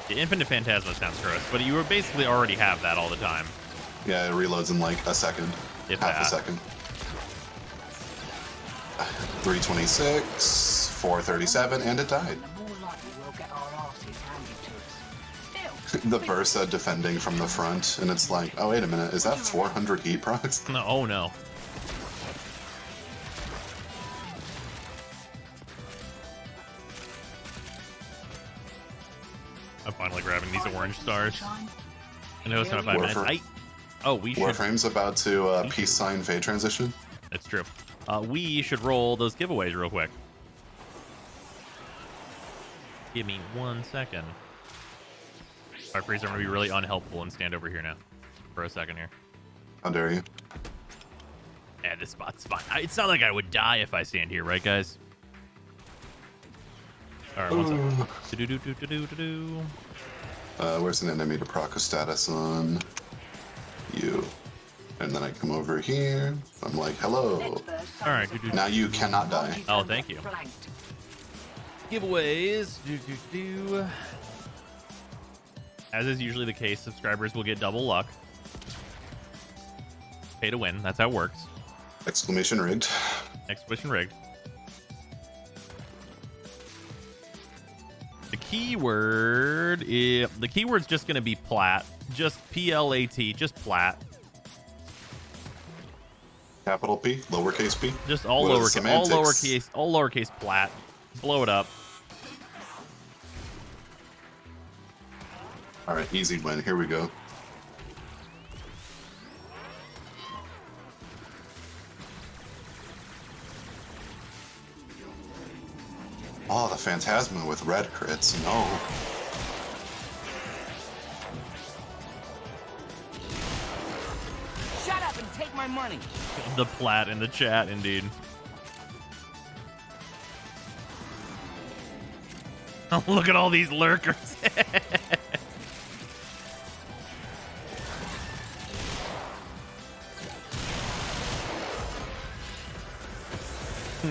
The Infinite Phantasma sounds gross, but you basically already have that all the time. Yeah, it reloads in like a second. If half that. a second. 326, 437, and it died. The more likely we'll get our asses handed to us. Still. The Bursa defending from the front, and it's like, oh, wait a minute, is that 400 heat procs? No, oh no. I'm finally grabbing these orange stars. I know it's not 5 minutes. We should... Warframe's about to peace sign Fade transition. That's true. We should roll those giveaways real quick. Give me 1 second. Our freezer, I'm going to be really unhelpful and stand over here now for a second here. How dare you? Yeah, this spot's fine. It's not like I would die if I stand here, right, guys? All right, 1 second. Where's an enemy to proc a status on? You. And then I come over here. I'm like, hello. All right. Now you cannot die. Oh, thank you. Giveaways. As is usually the case, subscribers will get double luck. Pay to win. That's how it works. Exclamation rigged. Exclamation rigged. The keyword is... The keyword's just going to be plat. Just P-L-A-T. Just plat. Capital P, lowercase p. Just all lowercase, all lowercase plat. Blow it up. All right, easy win. Here we go. Oh, the Phantasma with red crits. No. Shut up and take my money. The plat in the chat, indeed. Oh, look at all these lurkers.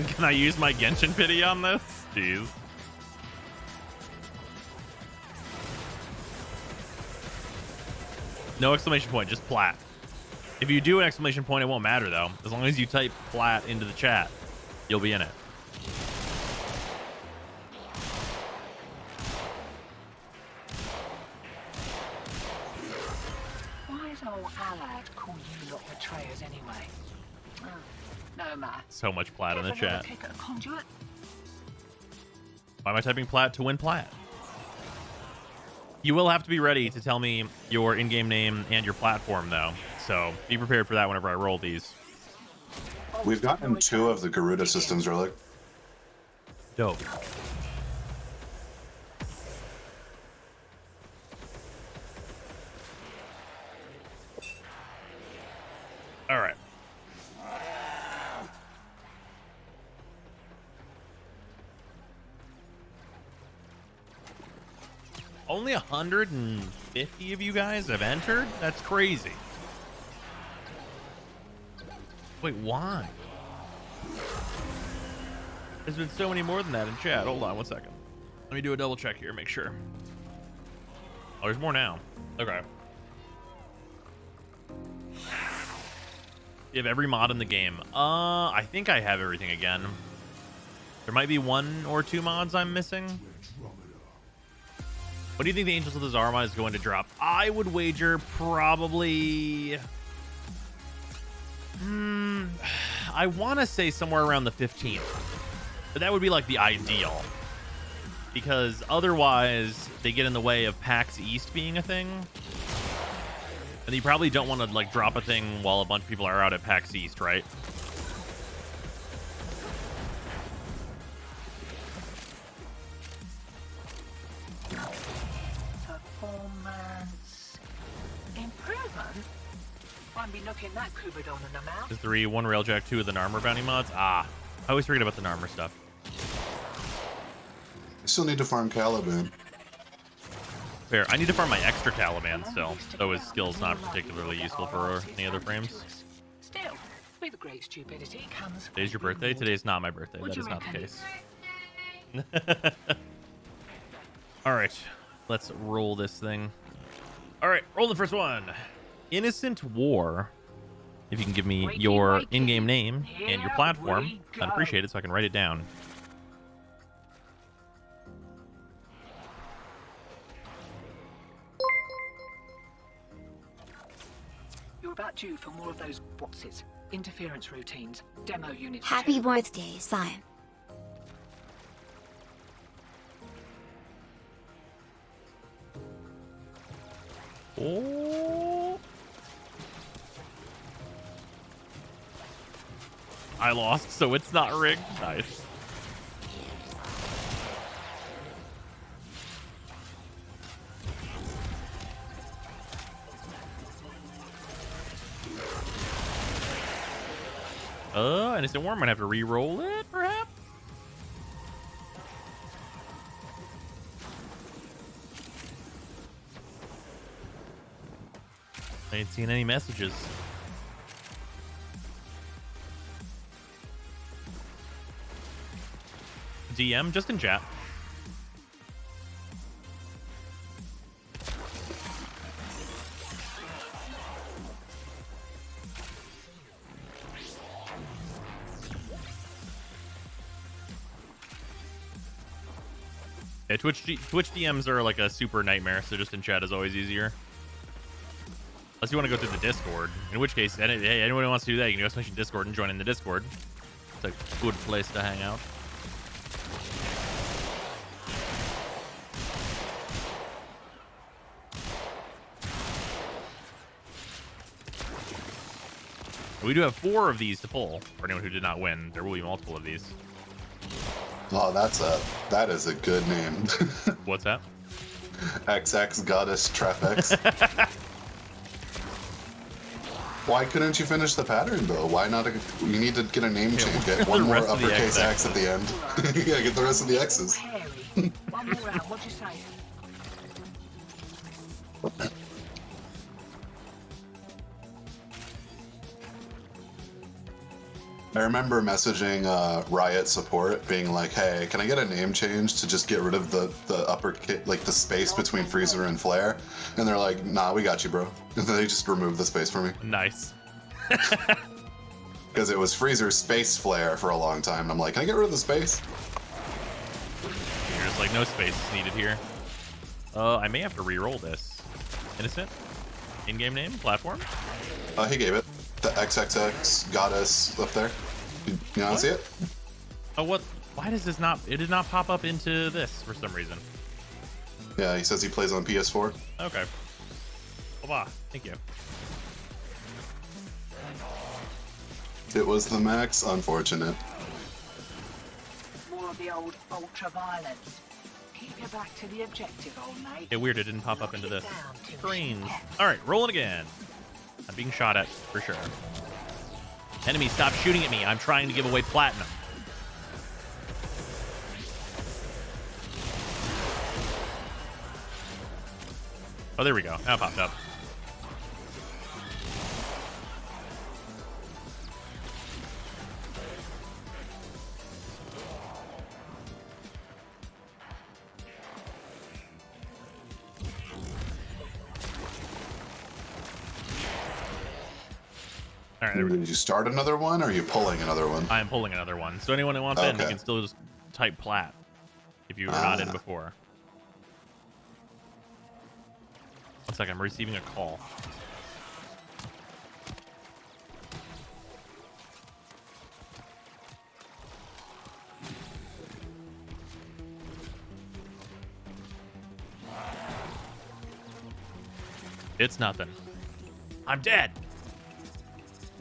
Can I use my Genshin pity on this? Jeez. No exclamation point, just plat. If you do an exclamation point, it won't matter though. As long as you type plat into the chat, you'll be in it. Why is old Alad call you lot betrayers anyway? Oh, no matter. So much plat in the chat. Kick at a conduit? Why am I typing plat to win plat? You will have to be ready to tell me your in-game name and your platform though. So be prepared for that whenever I roll these. We've gotten 2 of the Garuda systems, Relic. Dope. All right. Only 150 of you guys have entered? That's crazy. Wait, why? There's been so many more than that in chat. Hold on one second. Let me do a double check here, make sure. Oh, there's more now. Okay. You have every mod in the game. I think I have everything again. There might be 1 or 2 mods I'm missing. What do you think the Angels of the Zarma is going to drop? I would wager probably... I want to say somewhere around the 15th. But that would be like the ideal. Because otherwise, they get in the way of PAX East being a thing. And you probably don't want to like drop a thing while a bunch of people are out at PAX East, right? Performance improvement? Won't be looking that Kubadon in the mouth. Is 3, 1 Railjack, 2 of the Narmer bounty mods? Ah, I always forget about the Narmer stuff. I still need to farm Caliban. Fair. I need to farm my extra Taliban still, though his skill's not particularly useful for any other frames. Still, with great stupidity comes. Today's your birthday? Today's not my birthday. That is not the case. Alright, let's roll this thing. Alright, roll the first one. Innocent War. If you can give me your in-game name and your platform, I'd appreciate it so I can write it down. You're about due for more of those what's-its, interference routines, demo units. Happy birthday, Simon. Oh. I lost, so it's not rigged. Nice. Innocent War might have to re-roll it, perhaps? I ain't seen any messages. DM, just in chat. Yeah, Twitch DMs are like a super nightmare, so just in chat is always easier. Unless you want to go through the Discord, in which case, hey, anyone who wants to do that, you can just mention Discord and join in the Discord. It's a good place to hang out. We do have 4 of these to pull. For anyone who did not win, there will be multiple of these. Oh, that is a good name. What's that? XX Goddess Trap-X. Why couldn't you finish the pattern though? Why not? You need to get a name change. Get one more uppercase X at the end. Yeah, get the rest of the X's. One more out. What'd you say? I remember messaging Riot support, being like, "Hey, can I get a name change to just get rid of the uppercase, like the space between Freezer and Flare?" And they're like, "Nah, we got you, bro." And then they just removed the space for me. Nice. Because it was Freezer space Flare for a long time. And I'm like, "Can I get rid of the space?" You're just like, no space is needed here. I may have to re-roll this. Innocent? In-game name? Platform? He gave it. The XXX Goddess up there. You not see it? Oh, what? Why does this not... It did not pop up into this for some reason. Yeah, he says he plays on PS4. Okay. Hola. Thank you. It was the max. Unfortunate. More of the old ultra-violence. Keep your back to the objective, old mate. Yeah, weird. It didn't pop up into this. Screens. All right, rolling again. I'm being shot at, for sure. Enemy, stop shooting at me. I'm trying to give away platinum. Oh, there we go. Now it popped up. All right, there we go. Did you start another one, or are you pulling another one? I am pulling another one. So anyone who wants in, you can still just type plat if you were not in before. One second, I'm receiving a call. It's nothing. I'm dead.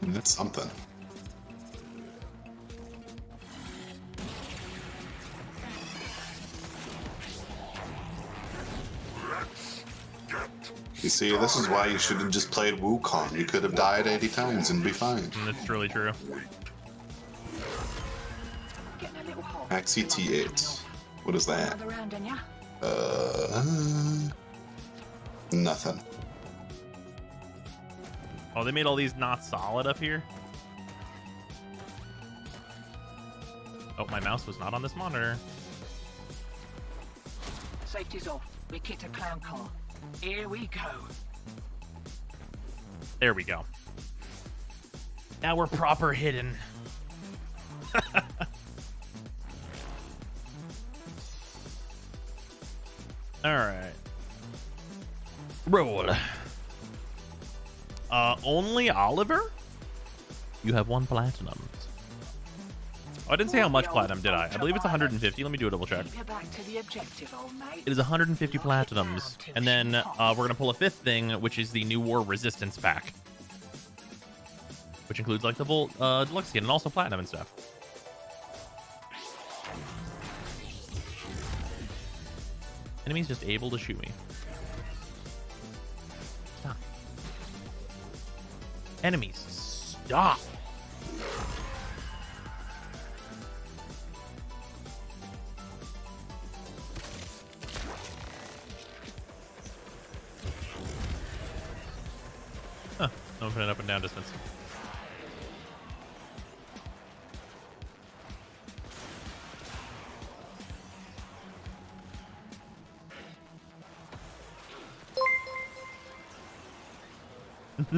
That's something. You see, this is why you should have just played Wukong. You could have died 80 times and be fine. That's really true. Axie T8. What is that? Nothing. Oh, they made all these not solid up here? Oh, my mouse was not on this monitor. Safety's off. We kicked a clown car. Here we go. There we go. Now we're proper hidden. Alright. Roll. Only Oliver? You have 1 platinum. Oh, I didn't say how much platinum, did I? I believe it's 150. Let me do a double check. It is 150 platinums. And then we're going to pull a 5th thing, which is the New War Resistance pack. Which includes like the deluxe skin and also platinum and stuff. Enemy's just able to shoot me. Stop. Enemies, stop. Huh, open it up and down distance.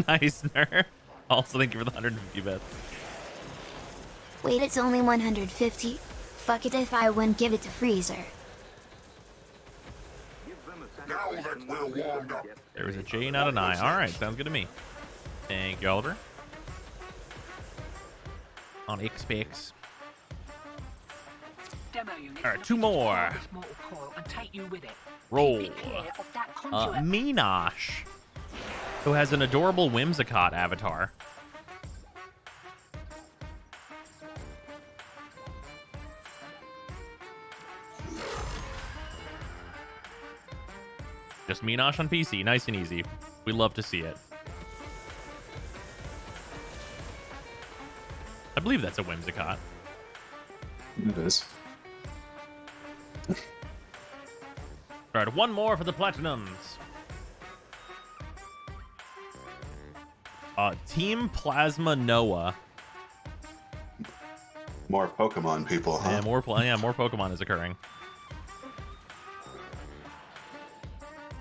Nice, Ner. Also, thank you for the 150 bets. Wait, it's only 150? Fuck it, if I win, give it to Freezer. There was a J, not an I. Alright, sounds good to me. Thank you, Oliver. On XPX. Alright, 2 more. Roll. Minosh, who has an adorable Whimsicott avatar. course, Minosh on PC, nice and easy. We love to see it. I believe that's a Whimsicott. It is. All right, one more for the platinums. Team Plasma Noah. More Pokemon people, huh? Yeah, more Pokemon is occurring.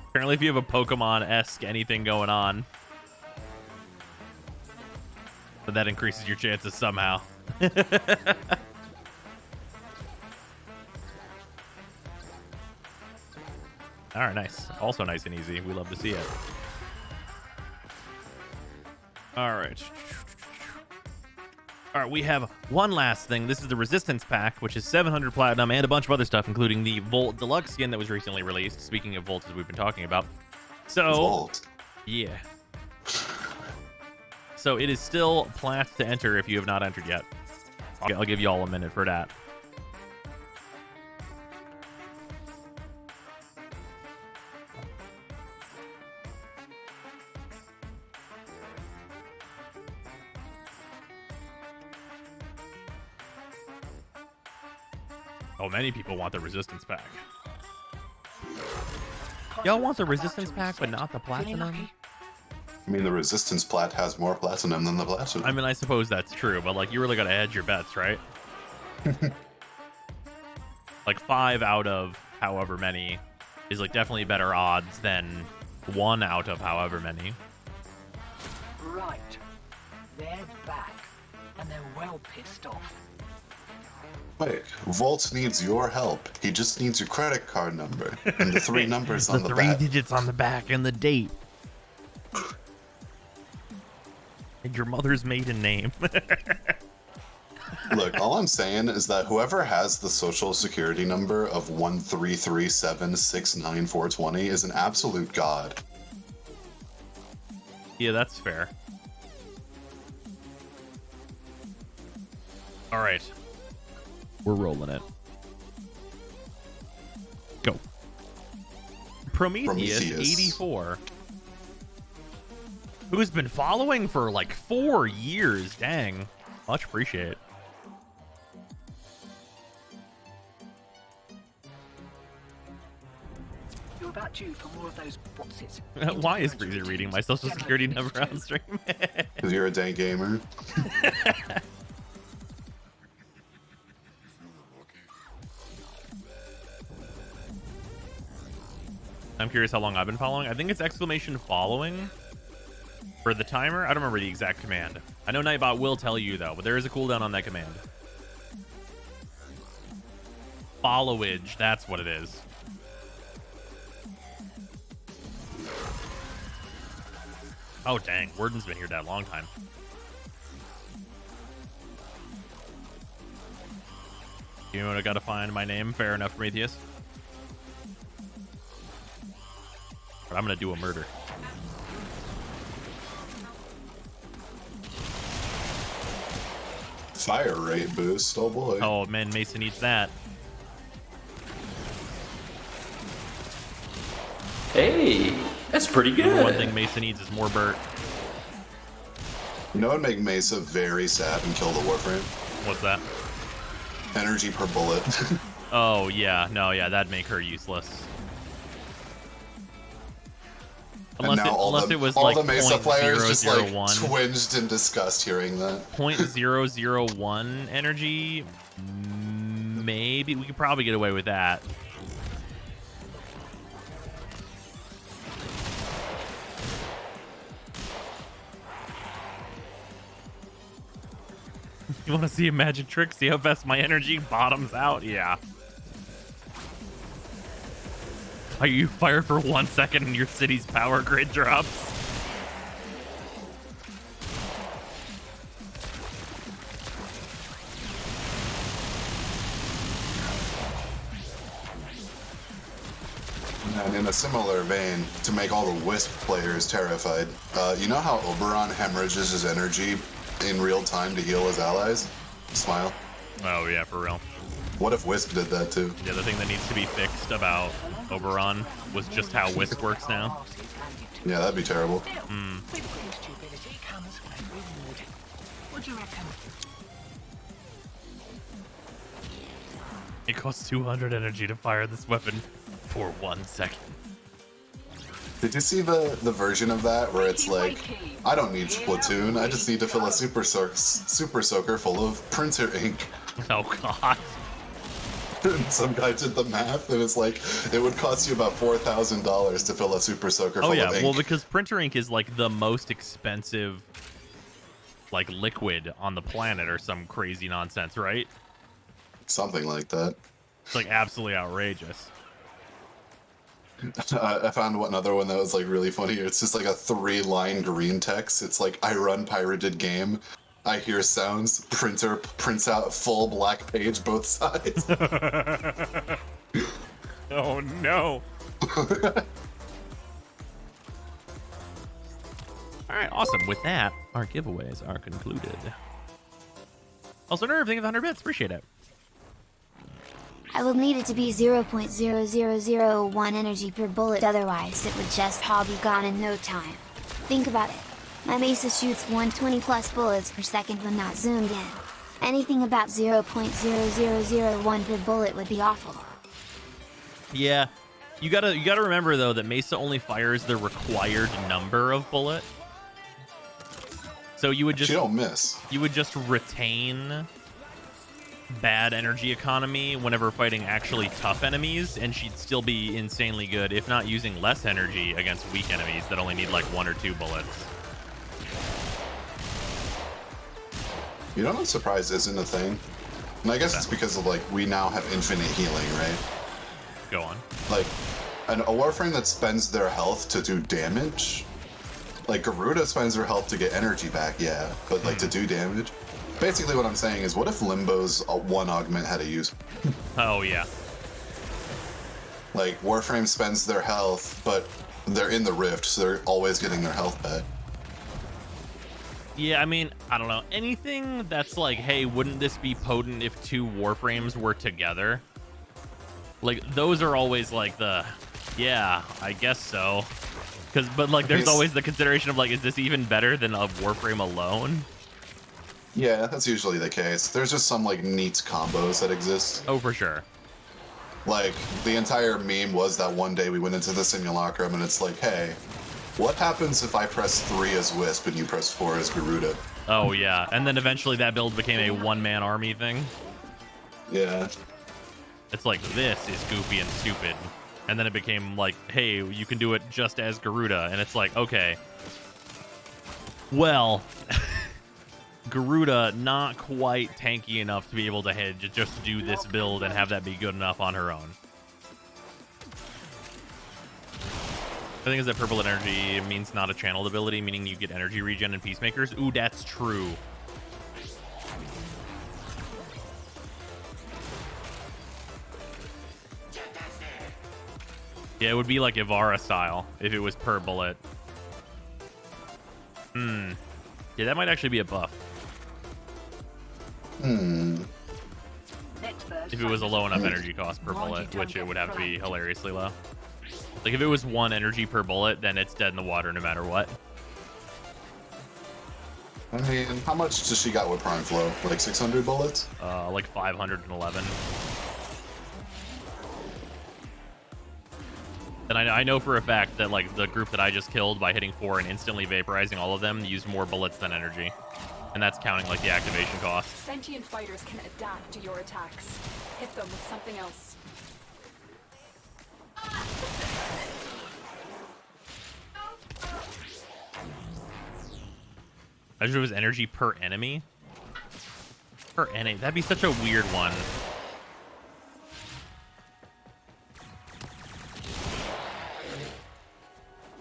Apparently, if you have a Pokemon-esque anything going on, but that increases your chances somehow. All right, nice. Also nice and easy. We love to see it. All right. All right, we have one last thing. This is the Resistance Pack, which is 700 Platinum and a bunch of other stuff, including the Volt Deluxe skin that was recently released. Speaking of Volt, as we've been talking about. So, Volt. Yeah. So it is still plat to enter if you have not entered yet. I'll give you all a minute for that. Oh, many people want the Resistance Pack. Y'all want the Resistance Pack, but not the Platinum? I mean, the Resistance Plat has more Platinum than the Platinum. I mean, I suppose that's true, but, like, you really gotta hedge your bets, right? Like, 5 out of however many is, like, definitely better odds than 1 out of however many. Right. They're back, and they're well pissed off. Wait, Volt needs your help. He just needs your credit card number and the 3 numbers on the back. The 3 digits on the back and the date. And your mother's maiden name. Look, all I'm saying is that whoever has the social security number of 133769420 is an absolute god. Yeah, that's fair. All right. We're rolling it. Go. Prometheus 84. Who's been following for like 4 years. Dang. Much appreciate. You're about due for more of those boxes. Why is Breezy reading my social security number on stream? Because you're a dang gamer. I'm curious how long I've been following. I think it's exclamation following for the timer. I don't remember the exact command. I know Nightbot will tell you though, but there is a cooldown on that command. Followage, that's what it is. Oh dang, Warden's been here that long time. You know what, I gotta find my name. Fair enough, Prometheus. But I'm gonna do a murder. Fire rate boost, oh boy. Oh man, Mason needs that. Hey, that's pretty good. The one thing Mason needs is more Burt. You know what would make Mesa very sad and kill the Warframe? What's that? Energy per bullet. Oh yeah, no, yeah, that'd make her useless. Unless it was all like the Mesa players just like 0.001. twinged in disgust hearing that. 0.001 energy, maybe we could probably get away with that. You want to see a magic trick? See how fast my energy bottoms out? Yeah. You fire for 1 second and your city's power grid drops. And in a similar vein, to make all the Wisp players terrified, you know how Oberon hemorrhages his energy in real time to heal his allies? Smile. Oh yeah, for real. What if Wisp did that too? The other thing that needs to be fixed about Oberon was just how Wisp works now. Yeah, that'd be terrible. Hmm. What do you reckon? It costs 200 energy to fire this weapon for 1 second. Did you see the version of that where it's like, I don't need Splatoon, I just need to fill a super soaker full of printer ink. Oh god. And some guy did the math, and it's like, it would cost you about $4,000 to fill a super soaker full of ink. Well, because printer ink is like the most expensive like liquid on the planet or some crazy nonsense, right? Something like that. It's like absolutely outrageous. I found another one that was like really funny. It's just like a 3-line green text. It's like, I run pirated game. I hear sounds. Printer prints out full black page both sides. Oh no. Alright, awesome. With that, our giveaways are concluded. Also, Nerve, thank you for the 100 bits. Appreciate it. I will need it to be 0.0001 energy per bullet, otherwise it would just all be gone in no time. Think about it. My Mesa shoots 120 plus bullets per second when not zoomed in. Anything about 0.0001 per bullet would be awful. Yeah. You gotta remember though that Mesa only fires the required number of bullet. So you would just don't miss. You would just retain bad energy economy whenever fighting actually tough enemies, and she'd still be insanely good, if not using less energy against weak enemies that only need like 1 or 2 bullets. You know what I'm surprised isn't a thing? And I guess it's because of like, we now have infinite healing, right? Go on. Like, a Warframe that spends their health to do damage, like Garuda spends her health to get energy back, yeah, but like to do damage. Basically what I'm saying is, what if Limbo's one augment had a use? Oh yeah. Like, Warframe spends their health, but they're in the rift, so they're always getting their health back. Yeah, I mean, I don't know. Anything that's like, hey, wouldn't this be potent if 2 Warframes were together? Like, those are always like the, yeah, I guess so. But like, there's always the consideration of like, is this even better than a Warframe alone? Yeah, that's usually the case. There's just some like neat combos that exist. Oh, for sure. Like, the entire meme was that one day we went into the simulacrum and it's like, hey, what happens if I press 3 as Wisp and you press 4 as Garuda? Oh yeah, and then eventually that build became a one-man army thing. Yeah. It's like, this is goofy and stupid. And then it became like, hey, you can do it just as Garuda. And it's like, okay. Well, Garuda not quite tanky enough to be able to just do this build and have that be good enough on her own. The thing is that purple energy means not a channeled ability, meaning you get energy regen in Peacemakers. Ooh, that's true. Yeah, it would be like Ivara style if it was per bullet. Yeah, that might actually be a buff. If it was a low enough energy cost per bullet, which it would have to be hilariously low. Like, if it was 1 energy per bullet, then it's dead in the water no matter what. I mean, how much does she got with Prime Flow? Like 600 bullets? Like 511. And I know for a fact that, like, the group that I just killed by hitting 4 and instantly vaporizing all of them used more bullets than energy. And that's counting, like, the activation cost. Sentient fighters can adapt to your attacks. Hit them with something else. I it was energy per enemy? Per enemy? That'd be such a weird one.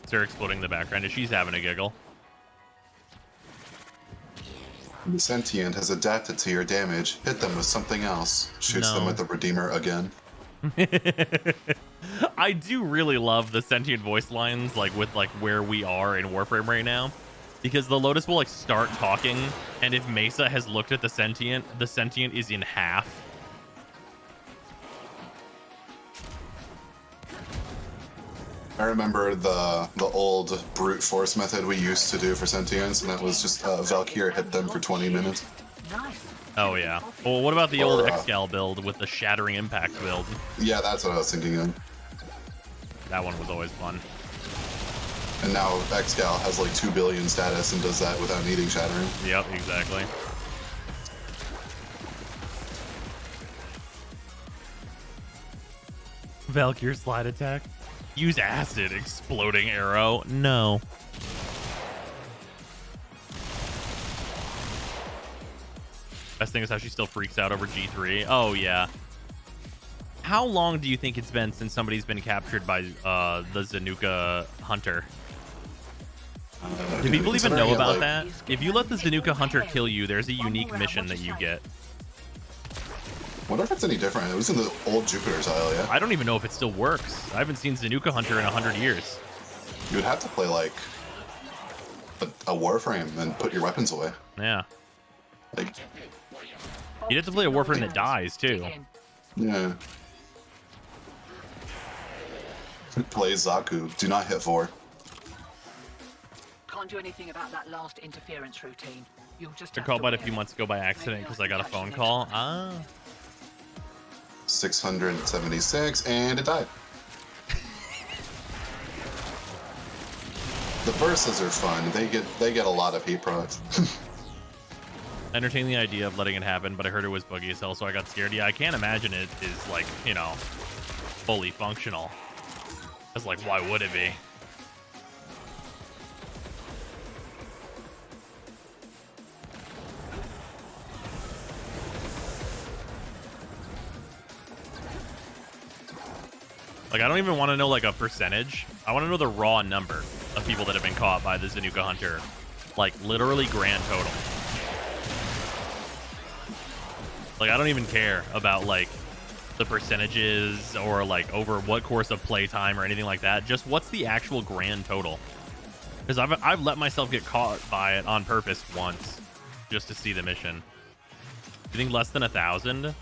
They're exploding in the background, and she's having a giggle. The Sentient has adapted to your damage. Hit them with something else. Shoots them with the Redeemer again. I do really love the Sentient voice lines, like, with, like, where we are in Warframe right now. Because the Lotus will, like, start talking, and if Mesa has looked at the Sentient is in half. I remember the old brute force method we used to do for sentience, and that was just Valkyrie hit them for 20 minutes. Oh yeah. Well, what about the old Or, Excal build with the shattering impact build? Yeah, that's what I was thinking of. That one was always fun. And now Excal has like 2 billion status and does that without needing shattering. Yep, exactly. Valkyrie slide attack. Use acid exploding arrow. No. Best thing is how she still freaks out over G3. Oh yeah. How long do you think it's been since somebody's been captured by the Zanuka Hunter? Do people even know about that? If you let the Zanuka Hunter kill you, there's a unique mission that you get. Wonder if it's any different. It was in the old Jupiter's Isle, yeah? I don't even know if it still works. I haven't seen Zanuka Hunter in 100 years. You would have to play like a Warframe and put your weapons away. Yeah. Like, you'd have to play a Warframe that dies, too. Yeah. Play Zaku. Do not hit 4. Can't do anything about that last interference routine. You'll just I called by a few months ago by accident because I got a phone call. Ah. 676, and it died. The verses are fun. They get a lot of hate products. I entertained the idea of letting it happen, but I heard it was buggy as hell, so I got scared. Yeah, I can't imagine it is like, you know, fully functional. It's like, why would it be? Like, I don't even want to know like a percentage. I want to know the raw number of people that have been caught by the Zanuka Hunter. Like, literally grand total. Like, I don't even care about like the percentages or like over what course of playtime or anything like that. Just what's the actual grand total? Because I've let myself get caught by it on purpose once just to see the mission. You think less than 1,000?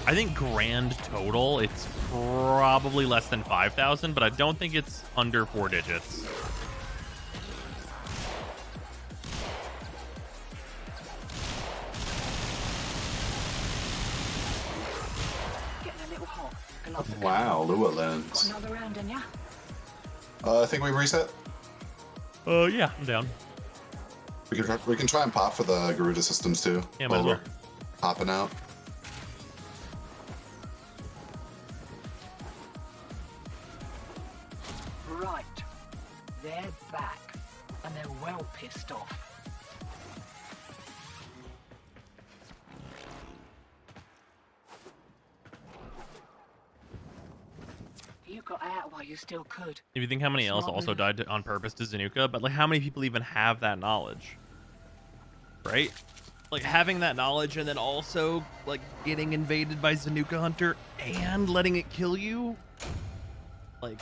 I think grand total, it's probably less than 5,000, but I don't think it's under 4 digits. Getting a little hot. I love the Wow, Lua lens. Got another round in ya? I think we reset. Yeah, I'm down. We can try and pop for the Garuda systems too. Yeah, might as well. Popping out. Right. They're back. And they're well pissed off. You got out while you still could. If you think how many else also died on purpose to Zanuka, but like how many people even have that knowledge? Right? Like having that knowledge and then also like getting invaded by Zanuka Hunter and letting it kill you? Like,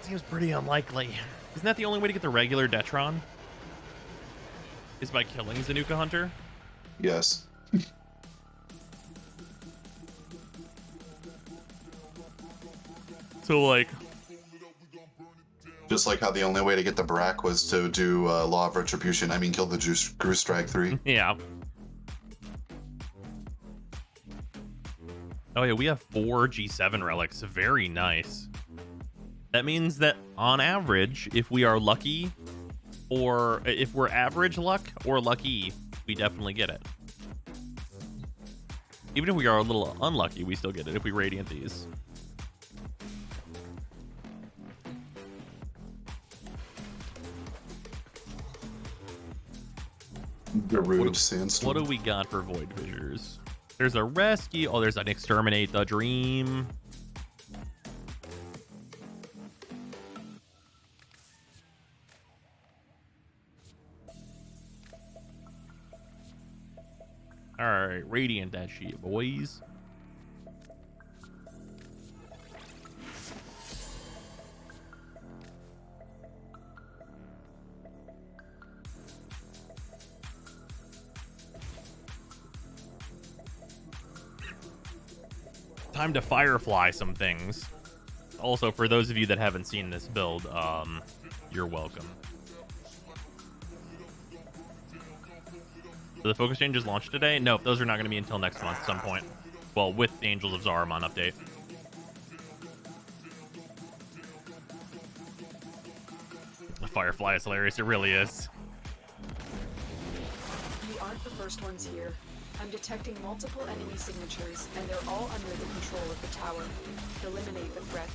seems pretty unlikely. Isn't that the only way to get the regular Detron? Is by killing Zanuka Hunter? Yes. So like, just like how the only way to get the Brack was to do Law of Retribution. I mean, kill the Grew Strike 3. Yeah. Oh yeah, we have 4 G7 relics. Very nice. That means that on average, if we are lucky, or if we're average luck or lucky, we definitely get it. Even if we are a little unlucky, we still get it if we radiant these. Garuda Sandstorm. What do we got for Void Fissures? There's a rescue. Oh, there's an Exterminate the Dream. Alright, Radiant that shit, boys. time to firefly some things. Also, for those of you that haven't seen this build, you're welcome. So the focus changes launched today? Nope, those are not going to be until next month at some point. Well, with the Angels of Zarimon update. The Firefly is hilarious, it really is. You aren't the first ones here. I'm detecting multiple enemy signatures, and they're all under the control of the tower. Eliminate the threat.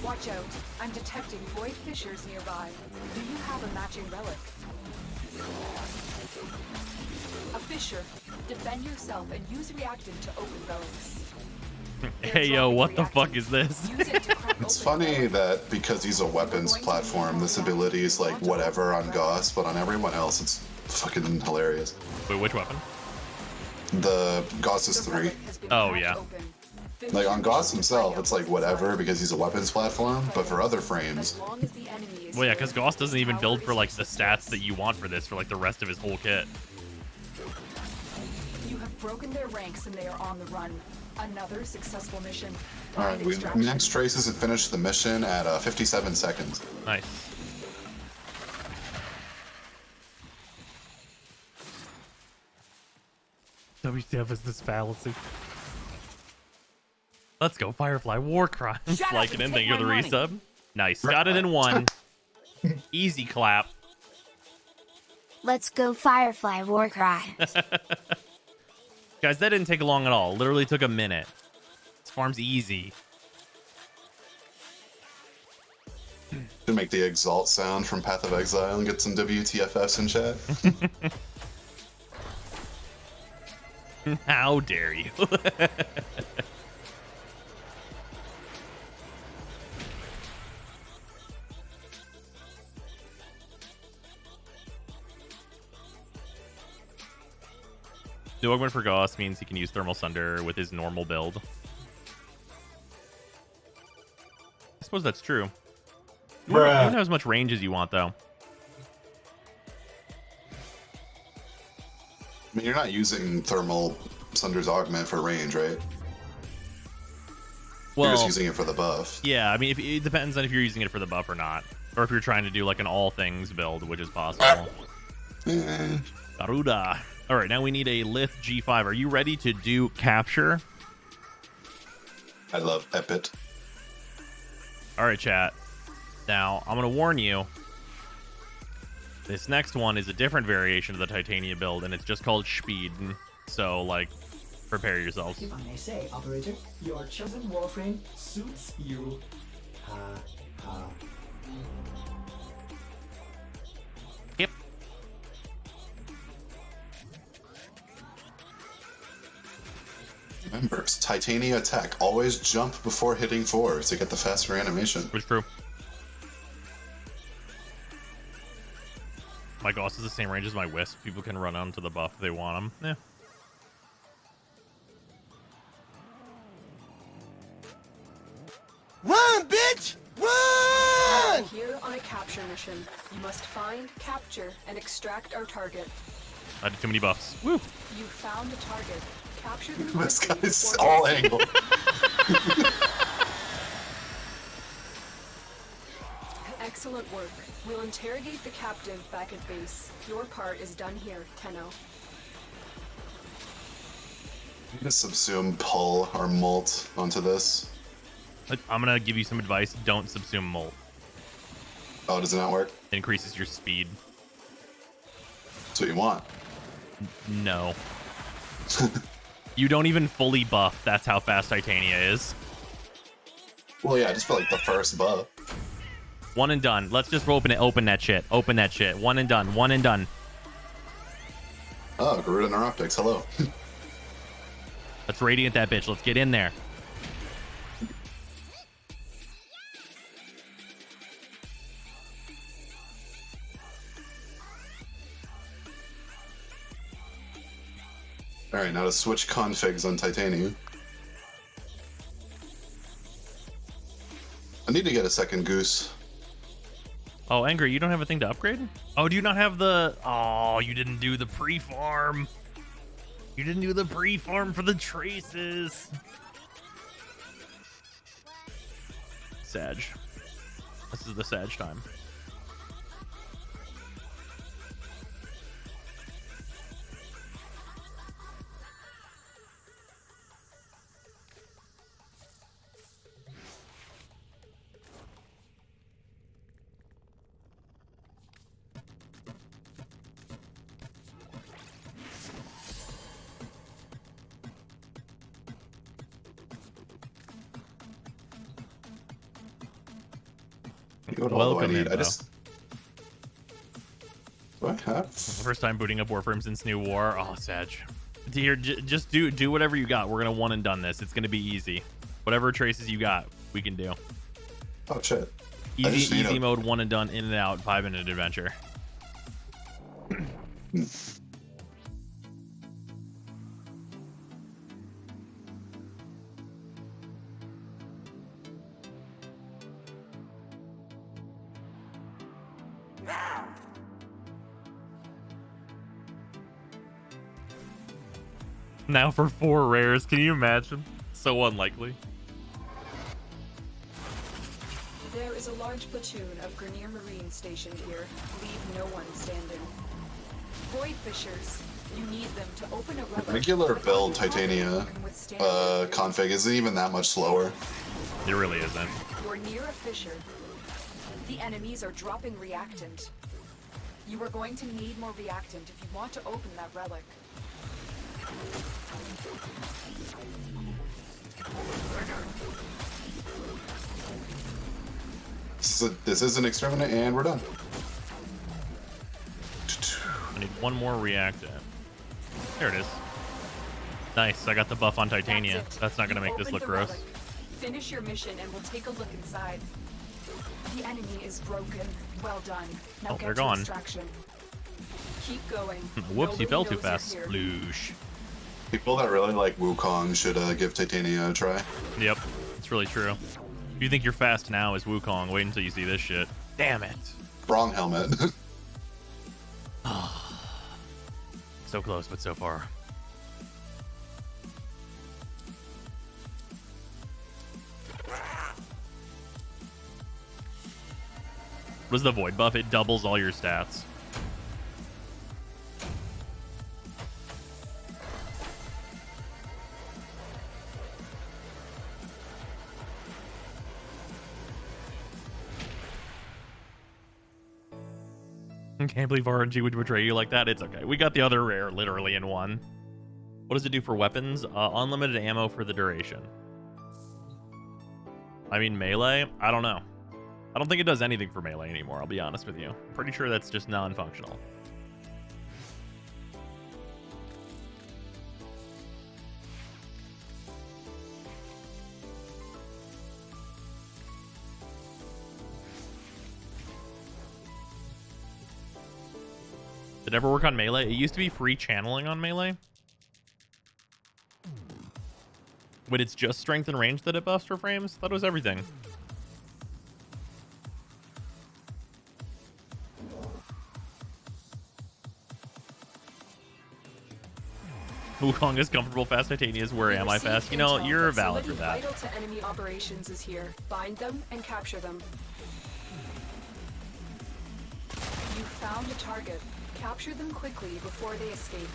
Watch out. I'm detecting void fissures nearby. Do you have a matching relic? A fissure. Defend yourself and use reactant to open relics. Hey yo, what the fuck is this? It's funny that because he's a weapons platform, this ability is like whatever on Gauss, but on everyone else it's fucking hilarious. Wait, which weapon? The Gauss is 3. Oh yeah. Like on Gauss himself, it's like whatever because he's a weapons platform, but for other frames, Well, yeah, because Gauss doesn't even build for like the stats that you want for this for like the rest of his whole kit. You have broken their ranks and they are on the run. Another successful mission. alright, we next traces and finish the mission at 57 seconds. Nice. WTF is this fallacy? Let's go, Firefly War Crimes. Like it in, thank you for the resub. Nice, got it in one. Easy clap. Let's go Firefly Warcry. Guys, that didn't take long at all. Literally took a minute. This farm's easy. Should make the exalt sound from Path of Exile and get some WTFs in chat. How dare you? New augment for Gauss means he can use Thermal Sunder with his normal build. I suppose that's true. You don't have as much range as you want, though. I mean, you're not using Thermal Sunder's augment for range, right? Well, you're just using it for the buff. Yeah, I mean, it depends on if you're using it for the buff or not. Or if you're trying to do like an all things build, which is possible. Garuda. All right, now we need a Lith G5. Are you ready to do capture? I love Epit. All right, chat. Now, I'm going to warn you. This next one is a different variation of the Titania build, and it's just called Speed. So, like, prepare yourselves. If I may say, operator, your chosen Warframe suits you. Yep. Remember, Titania attack. Always jump before hitting 4 to get the faster animation. Which is true. My Gauss is the same range as my Wisp. People can run onto the buff if they want them. Yeah. Run, bitch! Run! Here on a capture mission, you must find, capture, and extract our target. I did too many buffs. Woo! You found a target. Capture them. This guy's all angled. Excellent work. We'll interrogate the captive back at base. Your part is done here, Tenno. I'm gonna subsume Pull or Molt onto this. I'm gonna give you some advice. Don't subsume Molt. Oh, does it not work? It increases your speed. That's what you want. No. You don't even fully buff. That's how fast Titania is. Well, yeah, just for like the first buff. One and done. Let's just open it. Open that shit. Open that shit. One and done. One and done. Oh, Garuda Neuroptics. Hello. Let's radiant that bitch. Let's get in there. Alright, now to switch configs on Titania. I need to get a second goose. Oh, Angry, you don't have a thing to upgrade? Oh, do you not have the... Oh, you didn't do the pre-farm. You didn't do the pre-farm for the traces. Sag. This is the Sag time. What all do I Welcome need? in, I just. Do I have? First time booting up Warframe since New War. Oh, Sag. Here, just do whatever you got. We're gonna one and done this. It's gonna be easy. Whatever traces you got, we can do. Oh shit. Easy mode, one and done, in and out, 5-minute adventure. Now for 4 rares. Can you imagine? So unlikely. There is a large platoon of Grenier Marines stationed here. Leave no one standing. Void Fishers, you need them to open a relic. Regular build Titania config isn't even that much slower. It really isn't. You're near a fissure. The enemies are dropping reactant. You are going to need more reactant if you want to open that relic. This is an exterminate, and we're done. I need one more reactant. There it is. Nice. I got the buff on Titania. That's not gonna make this look gross. Relic. Finish your mission, and we'll take a look inside. The enemy is broken. Well done. Now They're get to gone. extraction. Keep going. Whoops, you fell too Nobody knows fast. you're here. Sploosh. People that really like Wukong should give Titania a try. Yep, it's really true. If you think you're fast now as Wukong, wait until you see this shit. Damn it. Wrong helmet. So close, but so far. What is the void buff? It doubles all your stats. Can't believe RNG would betray you like that. It's okay. We got the other rare literally in one. What does it do for weapons? Unlimited ammo for the duration. I mean, melee? I don't know. I don't think it does anything for melee anymore, I'll be honest with you. Pretty sure that's just non-functional. Did it ever work on melee? It used to be free channeling on melee. When it's just strength and range that it buffs for frames? That was everything. Wukong is comfortable, fast Titania is where am I fast? You know, you're valid for that. Vital to enemy operations is here. Find them and capture them. You found a target. Capture them quickly before they escape.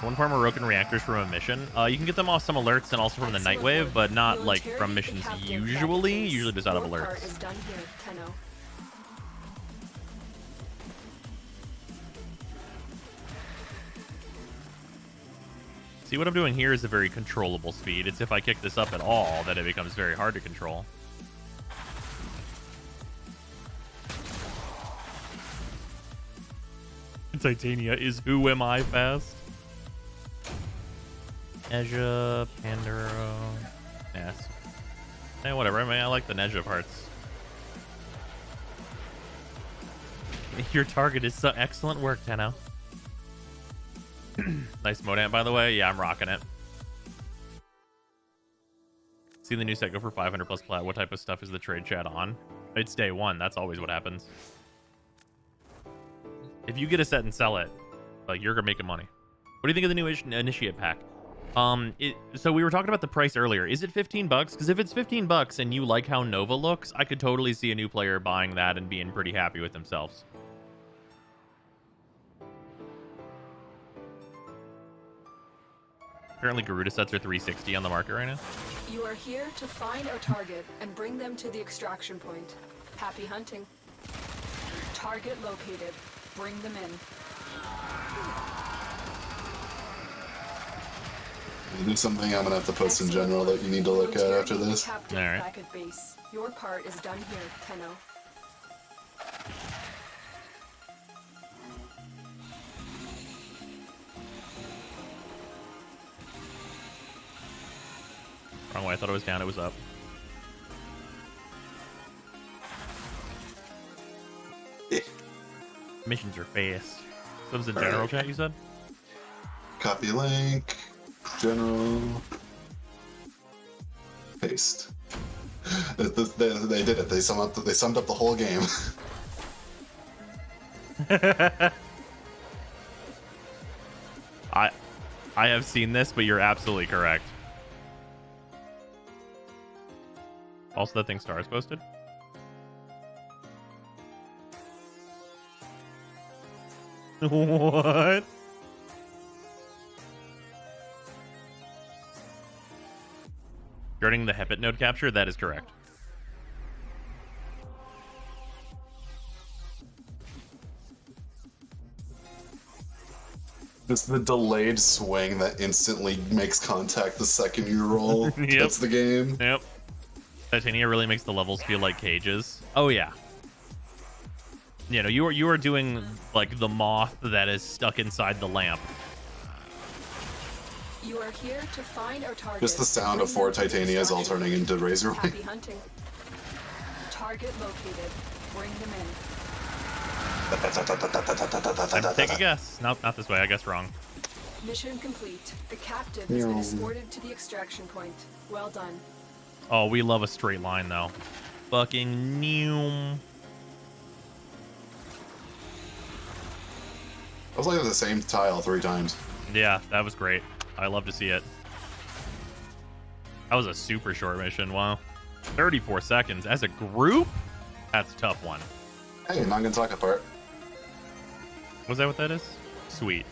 One farm Orokin reactors from a mission. You can get them off some alerts and also from the Nightwave, but not like from missions usually. Usually just out of Your part alerts. is done here, Tenno. See, what I'm doing here is a very controllable speed. It's if I kick this up at all that it becomes very hard to control. Titania is who am I fast? Nezha, Pandora. Yes. Hey, whatever. I mean, I like the Nezha parts. Your target is so excellent work, Tenno. Nice Modant, by the way. Yeah, I'm rocking it. See the new set go for 500 plus plat. What type of stuff is the trade chat on? It's day one. That's always what happens. If you get a set and sell it, like, you're gonna make money. What do you think of the new Initiate pack? So we were talking about the price earlier. Is it 15 bucks? Because if it's 15 bucks and you like how Nova looks, I could totally see a new player buying that and being pretty happy with themselves. Apparently Garuda sets are 360 on the market right now. You are here to find our target and bring them to the extraction point. Happy hunting. Target located. Bring them in. There's something I'm gonna have to post in general that you need to look at after this. All right. Back at base. Your part is done here, Tenno. Wrong way. I thought it was down. It was up. Missions are fast. So was the general chat you said? Copy link. General. Paste. They did it. They summed up the whole game. I have seen this, but you're absolutely correct. Also, that thing stars posted. What? Regarding the Hepit node capture, that is correct. It's the delayed swing that instantly makes contact the second you roll. Yep. That's the game. Yep. Titania really makes the levels feel like cages. Oh yeah. You know, you are doing like the moth that is stuck inside the lamp. You are here to find our target. Just the sound of 4 Titanias all turning into Razor Wing. Happy hunting. Target located. Bring them in. Take a guess. Nope, not this way. I guess wrong. Mission complete. The captive has been escorted to the extraction point. Well done. Oh, we love a straight line though. Fucking new. I was like the same tile 3 times. Yeah, that was great. I love to see it. That was a super short mission. Wow. 34 seconds as a group? That's a tough one. Hey, Nagasaki part. Was that what that is? Sweet.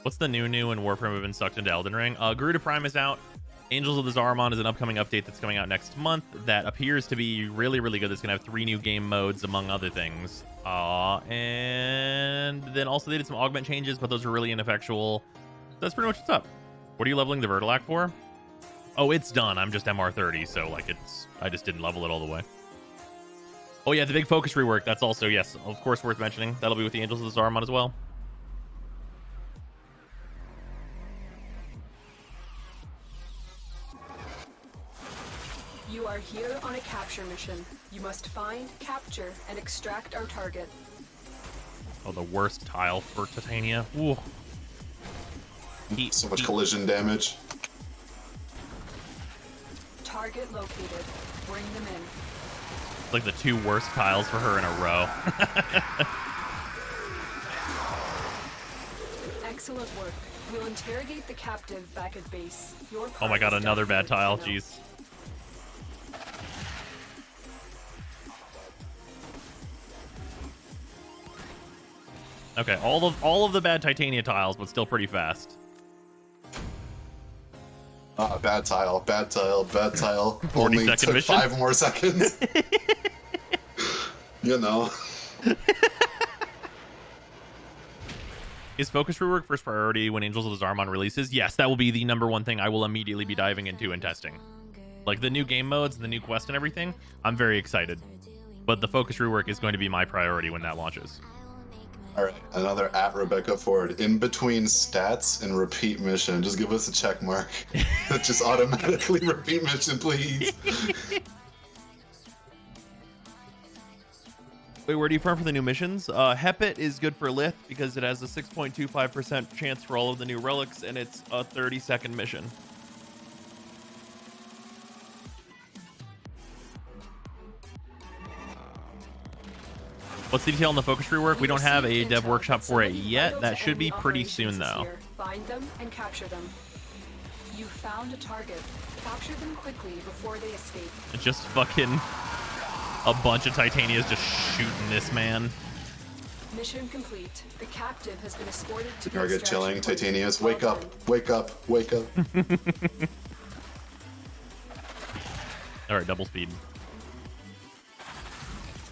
What's the new in Warframe have been sucked into Elden Ring? Garuda Prime is out. Angels of the Zaramon is an upcoming update that's coming out next month that appears to be really, really good. It's going to have 3 new game modes, among other things. And then also they did some augment changes, but those were really ineffectual. That's pretty much what's up. What are you leveling the Vertilac for? Oh, it's done. I'm just MR30, so like I just didn't level it all the way. Oh yeah, the big focus rework. That's also, yes, of course, worth mentioning. That'll be with the Angels of the Zaramon as well. You are here on a capture mission. You must find, capture, and extract our target. Oh, the worst tile for Titania. Ooh. So much collision damage. Target located. Bring them in. It's like the 2 worst tiles for her in a row. Excellent work. We'll interrogate the captive back at base. Your Oh my god, part is another done bad here, tile. Tenno. Jeez. Okay, all of the bad Titania tiles, but still pretty fast. Bad tile, bad tile, bad tile. 40 Only second took mission? 5 more seconds. You know. Is focus rework first priority when Angels of the Zaramon releases? Yes, that will be the #1 thing I will immediately be diving into and testing. Like the new game modes, the new quest and everything, I'm very excited. But the focus rework is going to be my priority when that launches. Alright, another at Rebecca Ford. In between stats and repeat mission, just give us a check mark. Just automatically repeat mission, please. Wait, where do you farm for the new missions? Hepit is good for Lith because it has a 6.25% chance for all of the new relics, and it's a 30-second mission. What's the detail on the focus rework? We don't have a dev workshop for it yet. That should be pretty soon, though. Find them and capture them. You found a target. Capture them quickly before they escape. It's just fucking a bunch of Titanias just shooting this man. Mission complete. The captive has been escorted to the Target chilling. Titanias, wake up, wake up, wake up. All right, double speed.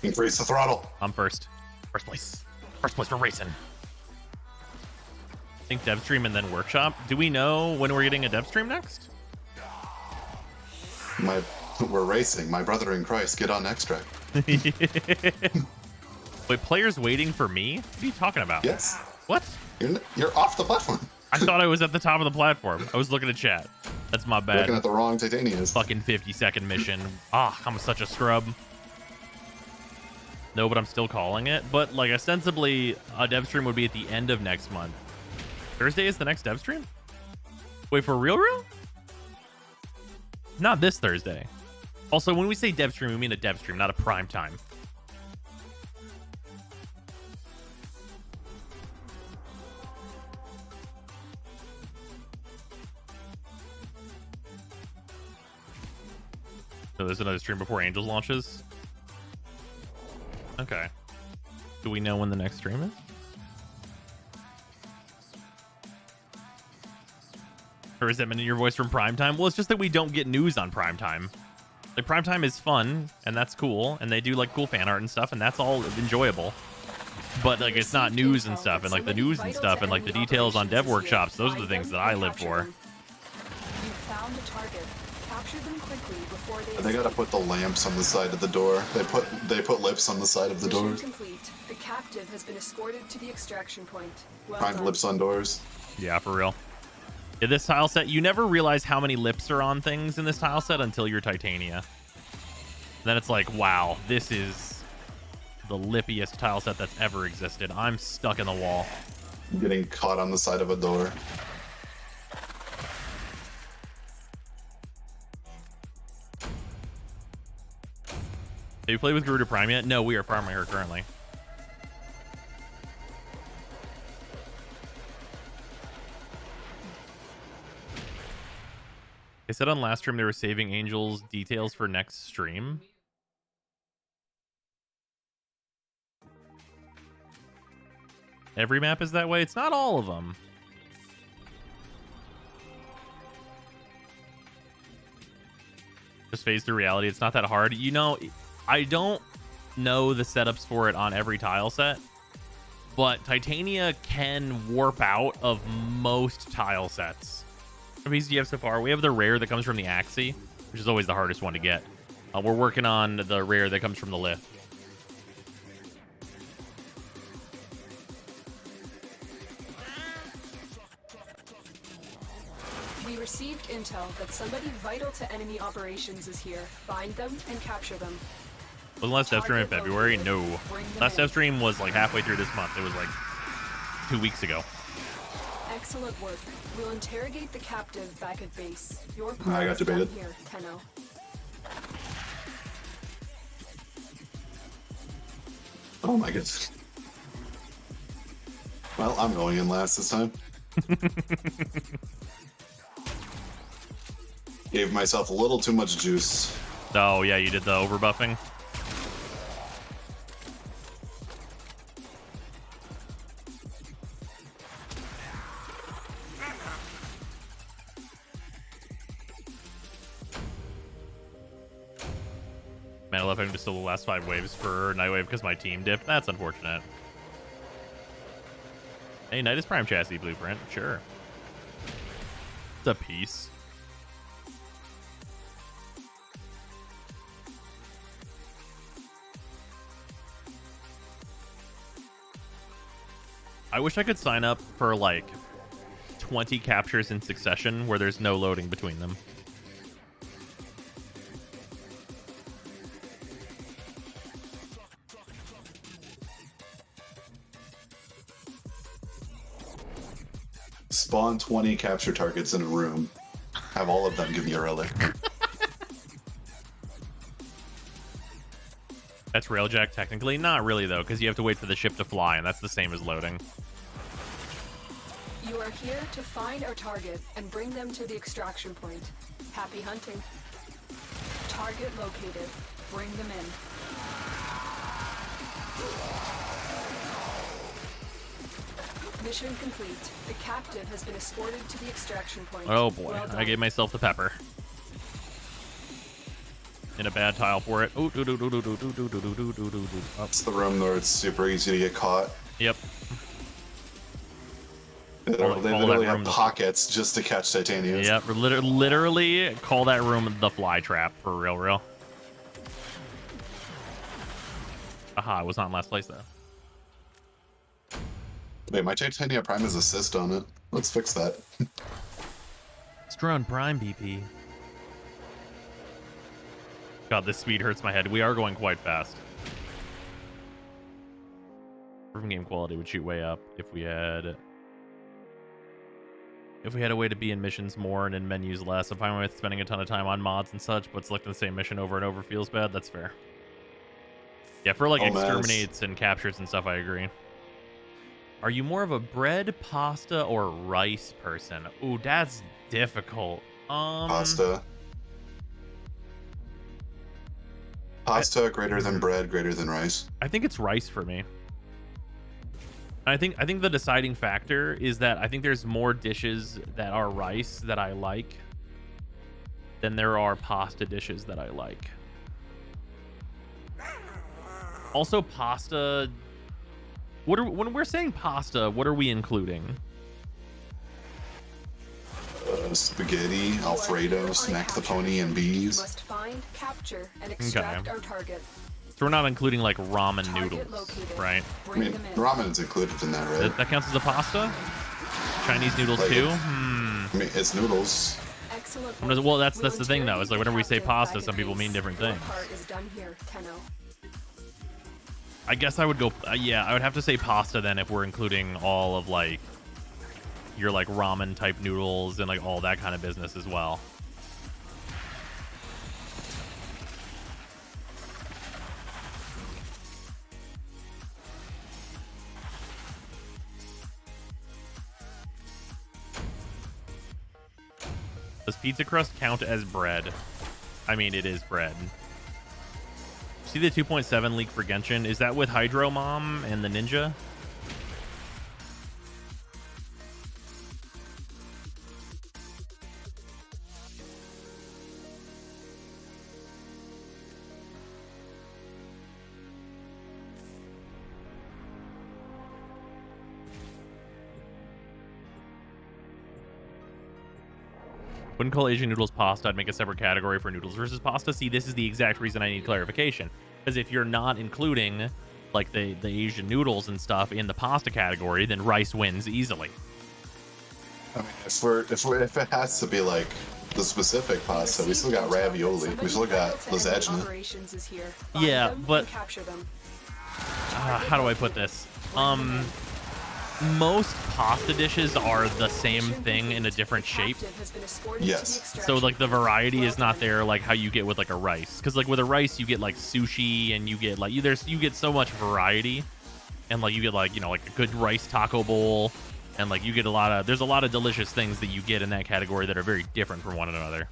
Increase the throttle. I'm first. First place. First place for racing. I think dev stream and then workshop. Do we know when we're getting a dev stream next? We're racing. My brother in Christ, get on extract. Wait, players waiting for me? What are you talking about? Yes. What? You're off the platform. I thought I was at the top of the platform. I was looking at chat. That's my bad. Looking at the wrong Titanias. Fucking 50-second mission. Ah, I'm such a scrub. No, but I'm still calling it. But like ostensibly, a dev stream would be at the end of next month. Thursday is the next dev stream? Wait, for real? Not this Thursday. Also, when we say dev stream, we mean a dev stream, not a prime time. So there's another stream before Angels launches? Okay. Do we know when the next stream is? Or is that in your voice from primetime? Well, it's just that we don't get news on primetime. Like, primetime is fun, and that's cool, and they do, like, cool fan art and stuff, and that's all enjoyable. But, like, it's not news and stuff, and, like, the news and stuff, and, like, the details on dev workshops, those are the things that I live for. You found a target. Capture them quickly before they They gotta put the lamps on the side of the door. They put lips on the side of the doors. Complete. The captive has been escorted to the extraction point. Well Primed done. lips on doors. Yeah, for real. Yeah, this tile set, you never realize how many lips are on things in this tile set until you're Titania. And then it's like, wow, this is the lippiest tile set that's ever existed. I'm stuck in the wall. Getting caught on the side of a door. Have you played with Garuda Prime yet? No, we are farming her currently. They said on last stream they were saving Angel's details for next stream. Every map is that way? It's not all of them. Just phase through reality. It's not that hard. You know, I don't know the setups for it on every tile set, but Titania can warp out of most tile sets. What pieces do you have so far? We have the rare that comes from the Axie, which is always the hardest one to get. We're working on the rare that comes from the lift. We received intel that somebody vital to enemy operations is here. Find them and capture them. Wasn't last dev stream in February? No. Last dev stream was like halfway through this month. It was like 2 weeks ago. Excellent work. We'll interrogate the captive back at base. Your part I got is debated. done here, Tenno. Oh my goodness. Well, I'm going in last this time. Gave myself a little too much juice. Oh, yeah, you did the overbuffing. Man, I love having to steal the last 5 waves for Nightwave because my team dipped. That's unfortunate. Hey, Nidus Prime Chassis Blueprint. Sure. It's a piece. I wish I could sign up for like 20 captures in succession where there's no loading between them. Spawn 20 capture targets in a room. Have all of them give me a relic. That's railjack technically. Not really, though, because you have to wait for the ship to fly, and that's the same as loading. You are here to find our target and bring them to the extraction point. Happy hunting. Target located. Bring them in. Mission complete. The captive has been escorted to the extraction point. Oh boy, Well done. I gave myself the pepper. In a bad tile for it. Ooh, doo, doo, doo, doo, doo, doo, doo, doo, doo, doo, doo, doo. Oh. It's the room where it's super easy to get caught. Yep. They literally have pockets just to catch titaniums. Yep, literally call that room the fly trap for real. Aha, I was not in last place though. Wait, my Titania Prime has assist on it. Let's fix that. Strun Prime BP. God, this speed hurts my head. We are going quite fast. From game quality would shoot way up if we had a way to be in missions more and in menus less. I'm fine with spending a ton of time on mods and such, but selecting the same mission over and over feels bad. That's fair. Yeah, for like exterminates and captures and stuff, I agree. Are you more of a bread, pasta, or rice person? Ooh, that's difficult. Pasta. Pasta greater than bread, greater than rice. I think it's rice for me. I think the deciding factor is that I think there's more dishes that are rice that I like than there are pasta dishes that I like. Also, pasta. When we're saying pasta, what are we including? Spaghetti, Alfredo, Smack the Pony, and bees. Must find, capture, and extract our target. So we're not including like ramen noodles, right? I mean, ramen is included in that, right? That counts as a pasta? Chinese noodles like too? I mean, it's noodles. Well, that's the thing though. It's like whenever we say pasta, some people mean different things. I guess I would go, yeah, I would have to say pasta then if we're including all of like your like ramen type noodles and like all that kind of business as well. Does pizza crust count as bread? I mean, it is bread. See the 2.7 leak for Genshin? Is that with Hydro Mom and the Ninja? Wouldn't call Asian noodles pasta. I'd make a separate category for noodles versus pasta. See, this is the exact reason I need clarification. Because if you're not including like the Asian noodles and stuff in the pasta category, then rice wins easily. I mean, if it has to be like the specific pasta, we still got ravioli. We still got lasagna. Yeah, but how do I put this? Most pasta dishes are the same thing in a different shape. Yes. So like the variety is not there like how you get with like a rice. Because like with a rice you get like sushi and you get like you get so much variety, and like you get like, you know, like a good rice taco bowl, and like you get there's a lot of delicious things that you get in that category that are very different from one another.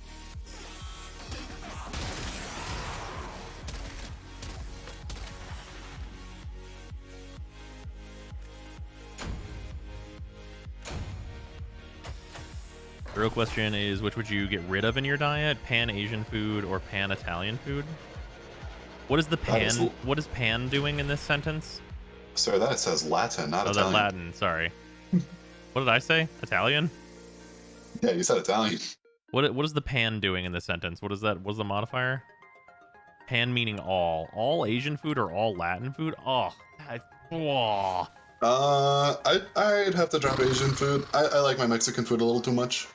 The real question is, which would you get rid of in your diet? Pan-Asian food or pan-Italian food? What is the pan? What is pan doing in this sentence? Sir, that says Latin, not Italian. Oh, that Latin. Sorry. What did I say? Italian? Yeah, you said Italian. What is the pan doing in this sentence? What is that? What's the modifier? Pan meaning all. All Asian food or all Latin food? Oh, I'd have to drop Asian food. I like my Mexican food a little too much.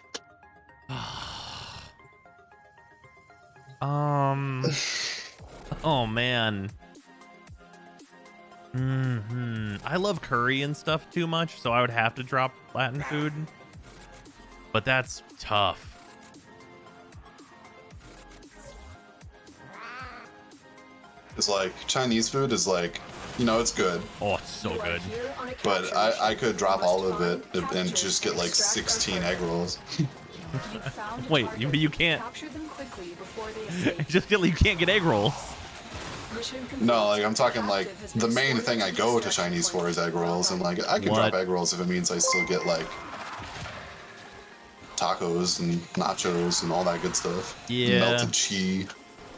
Oh man. I love curry and stuff too much, so I would have to drop Latin food. But that's tough. It's like Chinese food is like, you know, it's good. Oh, it's so good. But I could drop all of it and just get like 16 egg rolls. Wait, you can't. Capture them quickly before they escape. Just you can't get egg rolls. No, like I'm talking like the main thing I go to Chinese for is egg rolls, and like I can drop egg rolls if it means I still get like tacos and nachos and all that good stuff. Yeah. Melted cheese.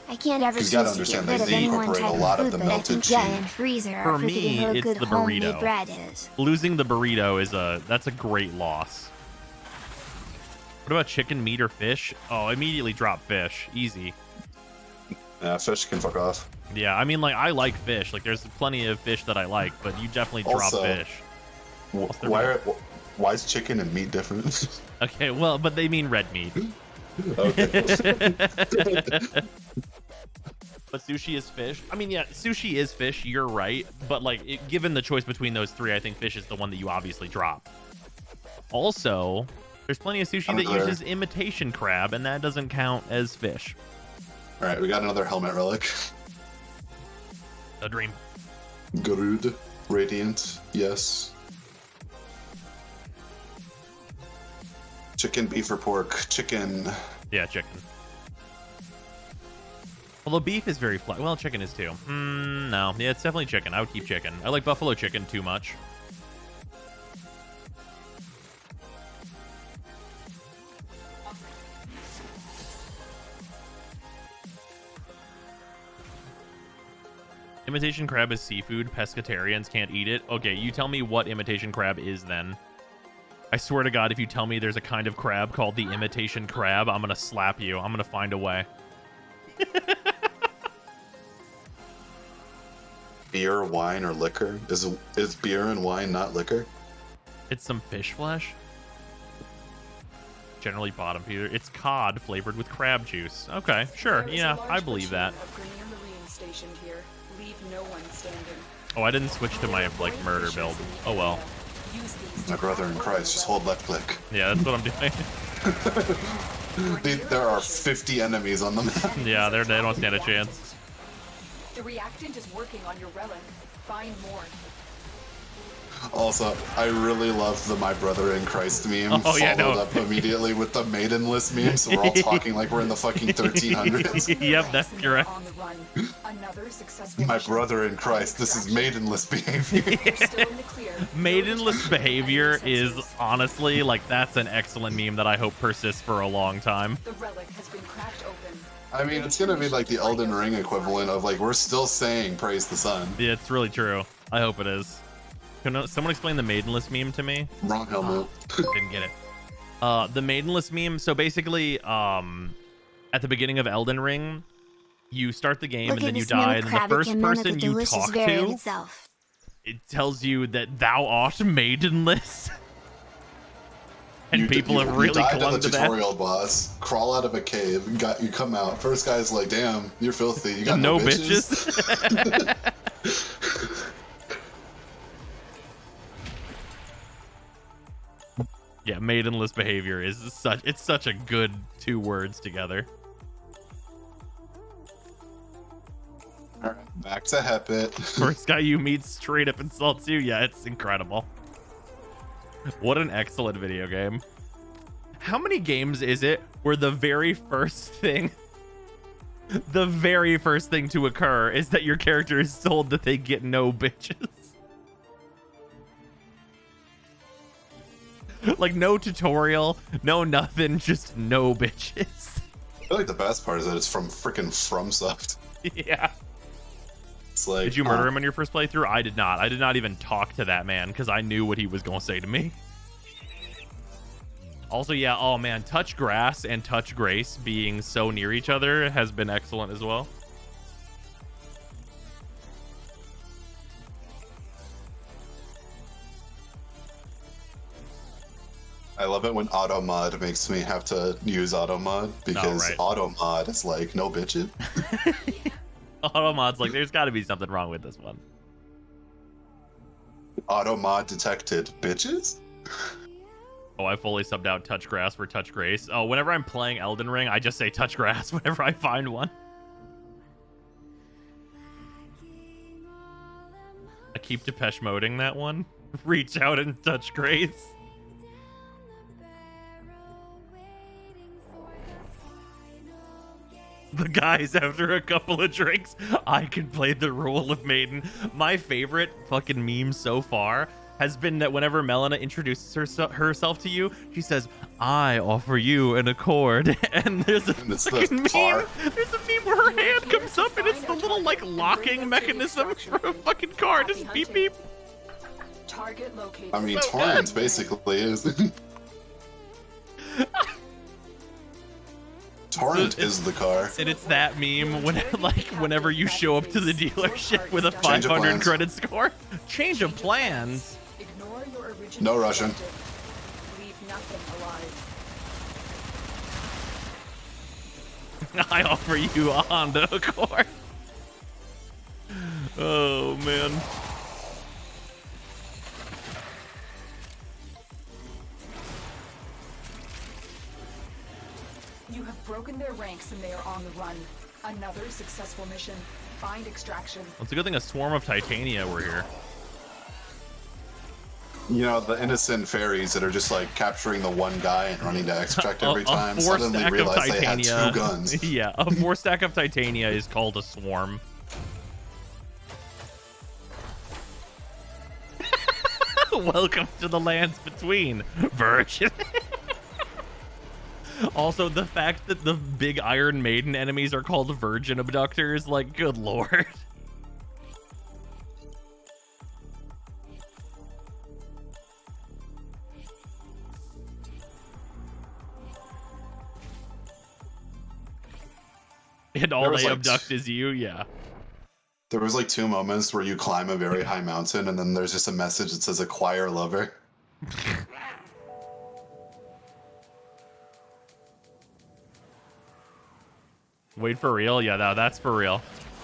I can't ever You choose gotta to get understand rid of they any one incorporate type a lot of of food, the but I melted think cheese. and freezer For are me, forgetting what it's good the homemade burrito. bread is. Losing the burrito is that's a great loss. What about chicken, meat, or fish? Oh, immediately drop fish. Easy. Yeah, fish can fuck off. Yeah, I mean, like, I like fish. Like, there's plenty of fish that I like, but you definitely drop Also, fish. Why is chicken and meat different? Okay, well, but they mean red meat. Okay. But sushi is fish. I mean, yeah, sushi is fish. You're right. But, like, given the choice between those three, I think fish is the one that you obviously drop. Also, there's plenty of sushi that uses imitation crab, and that doesn't count as fish. All right, we got another helmet relic. A dream. Garuda, radiant, yes. Chicken, beef, or pork? Chicken. Yeah, chicken. Although beef is very flat. Well, chicken is too. No. Yeah, it's definitely chicken. I would keep chicken. I like buffalo chicken too much. Imitation crab is seafood. Pescatarians can't eat it. Okay, you tell me what imitation crab is then. I swear to God, if you tell me there's a kind of crab called the imitation crab, I'm gonna slap you. I'm gonna find a way. Beer, wine, or liquor? Is beer and wine not liquor? It's some fish flesh. Generally bottom feeder. It's cod flavored with crab juice. Okay, sure. Yeah, I believe that. Here. Leave no one standing. Oh, I didn't switch to my like murder build. Oh well. My brother in Christ, just hold left click. Yeah, that's what I'm doing. There are 50 enemies on the map. Yeah, they don't stand a chance. The reactant is working on your relic. Find more. Also, I really love the My Brother in Christ meme followed up immediately with the maidenless meme, so we're all talking like we're in the fucking 1300s. Yep, that's correct. My brother in Christ, this is maidenless behavior. Maidenless behavior is honestly, like, that's an excellent meme that I hope persists for a long time. The relic has been cracked open. I mean, it's gonna be like the Elden Ring equivalent of like, we're still saying praise the sun. Yeah, it's really true. I hope it is. Can someone explain the maidenless meme to me? Wrong helmet. Didn't get it. The maidenless meme. So basically, at the beginning of Elden Ring, you start the game and then you die, and then the first person you talk to, it tells you that thou art maidenless. And people have really clung to that. Tutorial boss, crawl out of a cave, you come out. First guy's like, "Damn, you're filthy. You got no bitches." Yeah, maidenless behavior is such a good 2 words together. All right, back to Hepit. First guy you meet straight up insults you. Yeah, it's incredible. What an excellent video game. How many games is it where the very first thing to occur is that your character is told that they get no bitches? Like, no tutorial, no nothing, just no bitches. I feel like the best part is that it's from freaking FromSoft. Yeah. It's like, did you murder him in your first playthrough? I did not. I did not even talk to that man because I knew what he was going to say to me. Also, yeah, oh man, Touch Grass and Touch Grace being so near each other has been excellent as well. I love it when automod makes me have to use automod because automod is like, no bitches. Automod's like, there's got to be something wrong with this one. Automod detected bitches? Oh, I fully subbed out Touch Grass for Touch Grace. Oh, whenever I'm playing Elden Ring, I just say Touch Grass whenever I find one. keep Depeche Moding that one. Reach out and touch grace. The guys, after a couple of drinks, I can play the role of Maiden. My favorite fucking meme so far has been that whenever Melina introduces herself to you, she says, "I offer you an accord." And there's a fucking meme. There's a meme where her hand comes up and it's the little like locking mechanism for a fucking car. Just beep beep. Target located. I mean, Torrent basically is. Torrent is the car. And it's that meme when, like, whenever you show up to the dealership with a 500 credit score. Change of plans. Ignore your original No Russian. objective. Leave nothing alive. I offer you a Honda Accord. Oh, man. You have broken their ranks and they are on the run. Another successful mission. Find extraction. Well, it's a good thing a swarm of Titania were here. You know, the innocent fairies that are just like capturing the one guy and running to extract every time suddenly realize they had 2 guns. Yeah, a 4 stack of Titania is called a swarm. Welcome to the lands between, virgin. Also, the fact that the big Iron Maiden enemies are called virgin abductors, like, good lord. And all they abduct is you, yeah. There was like 2 moments where you climb a very high mountain and then there's just a message that says acquire lover. Wait, for real? Yeah, that's for real.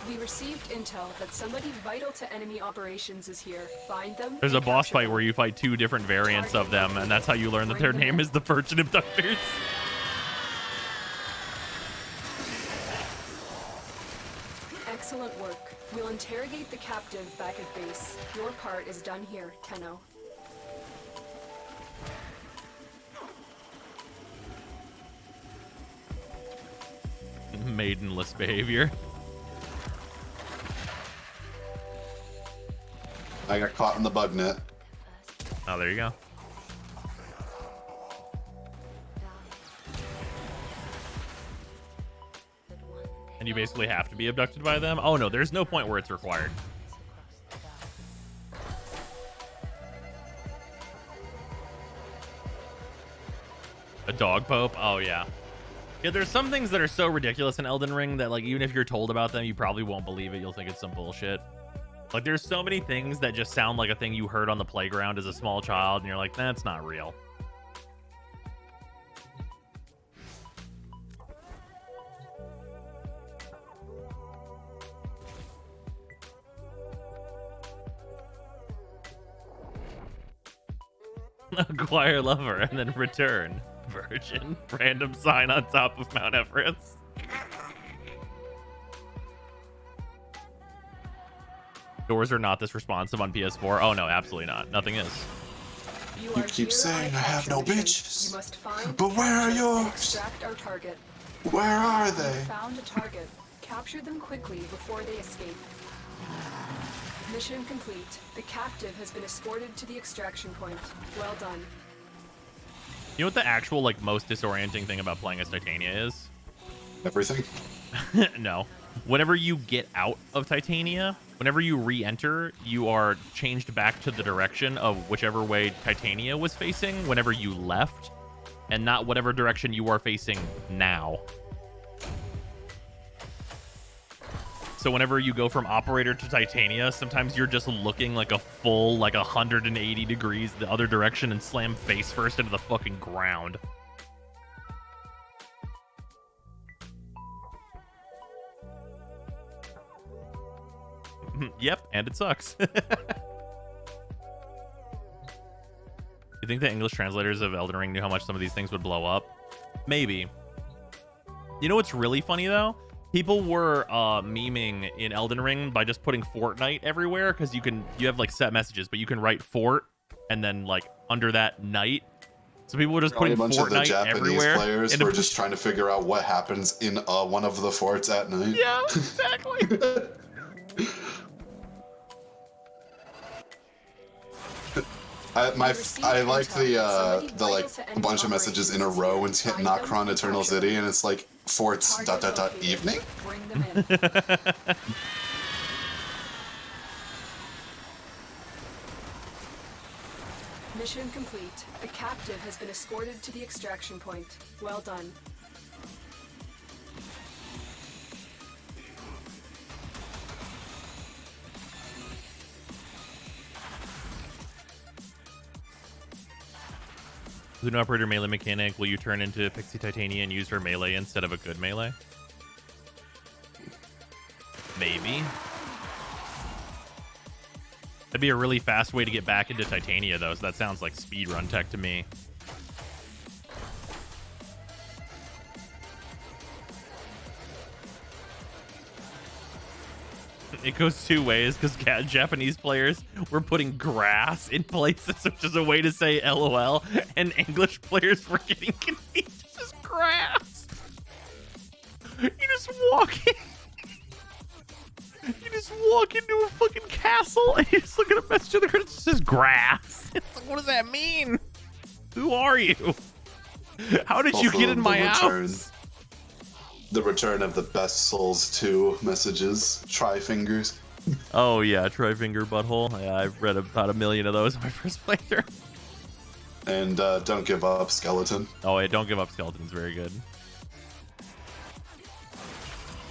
We received intel that somebody vital to enemy operations is here. Find them. There's a boss fight where you fight 2 different variants of them, and that's how you learn that their name is the Virgin Abductors. Excellent work. We'll interrogate the captive back at base. Your part is done here, Tenno. Maidenless behavior. I got caught in the bug net. Oh, there you go. And you basically have to be abducted by them? Oh no, there's no point where it's required. A dog pope? Oh yeah. Yeah, there's some things that are so ridiculous in Elden Ring that, like, even if you're told about them, you probably won't believe it. You'll think it's some bullshit. Like, there's so many things that just sound like a thing you heard on the playground as a small child, and you're like, that's not real. Acquire lover and then return. Virgin. Random sign on top of Mount Everest. Doors are not this responsive on PS4. Oh no, absolutely not. Nothing is. You keep saying I have no bitches. You must find, but where are yours? Extract our target. Where are they? You found a target. Capture them quickly before they escape. Mission complete. The captive has been escorted to the extraction point. Well done. You know what the actual, like, most disorienting thing about playing as Titania is? Everything? No. Whenever you get out of Titania, whenever you re-enter, you are changed back to the direction of whichever way Titania was facing whenever you left, and not whatever direction you are facing now. So whenever you go from operator to Titania, sometimes you're just looking like a full, like 180 degrees the other direction and slam face first into the fucking ground. Yep, and it sucks. You think the English translators of Elden Ring knew how much some of these things would blow up? Maybe. You know what's really funny, though? People were memeing in Elden Ring by just putting Fortnite everywhere, because you have like set messages, but you can write Fort and then like under that night. So people were just putting a bunch of the Fortnite Japanese everywhere. players were just trying to figure out what happens in one of the forts at night. Yeah, exactly. I like the like a bunch of messages in a row when hit Nocron Eternal City, and it's like forts ... evening. Bring them in. Mission complete. The captive has been escorted to the extraction point. Well done. With an operator melee mechanic, will you turn into Pixie Titania and use her melee instead of a good melee? Maybe. That'd be a really fast way to get back into Titania, though, so that sounds like speedrun tech to me. It goes two ways, because Japanese players were putting grass in places, which is a way to say LOL, and English players were getting confused as grass. You just walk in. You just walk into a fucking castle and you just look at a message and it says grass. It's like, what does that mean? Who are you? How did you get in my house? The return of the Best Souls 2 messages. Tri-fingers. Oh yeah, Tri-finger butthole. Yeah, I've read about 1 million of those in my first playthrough. And don't give up, skeleton. Oh wait, don't give up, skeleton's very good.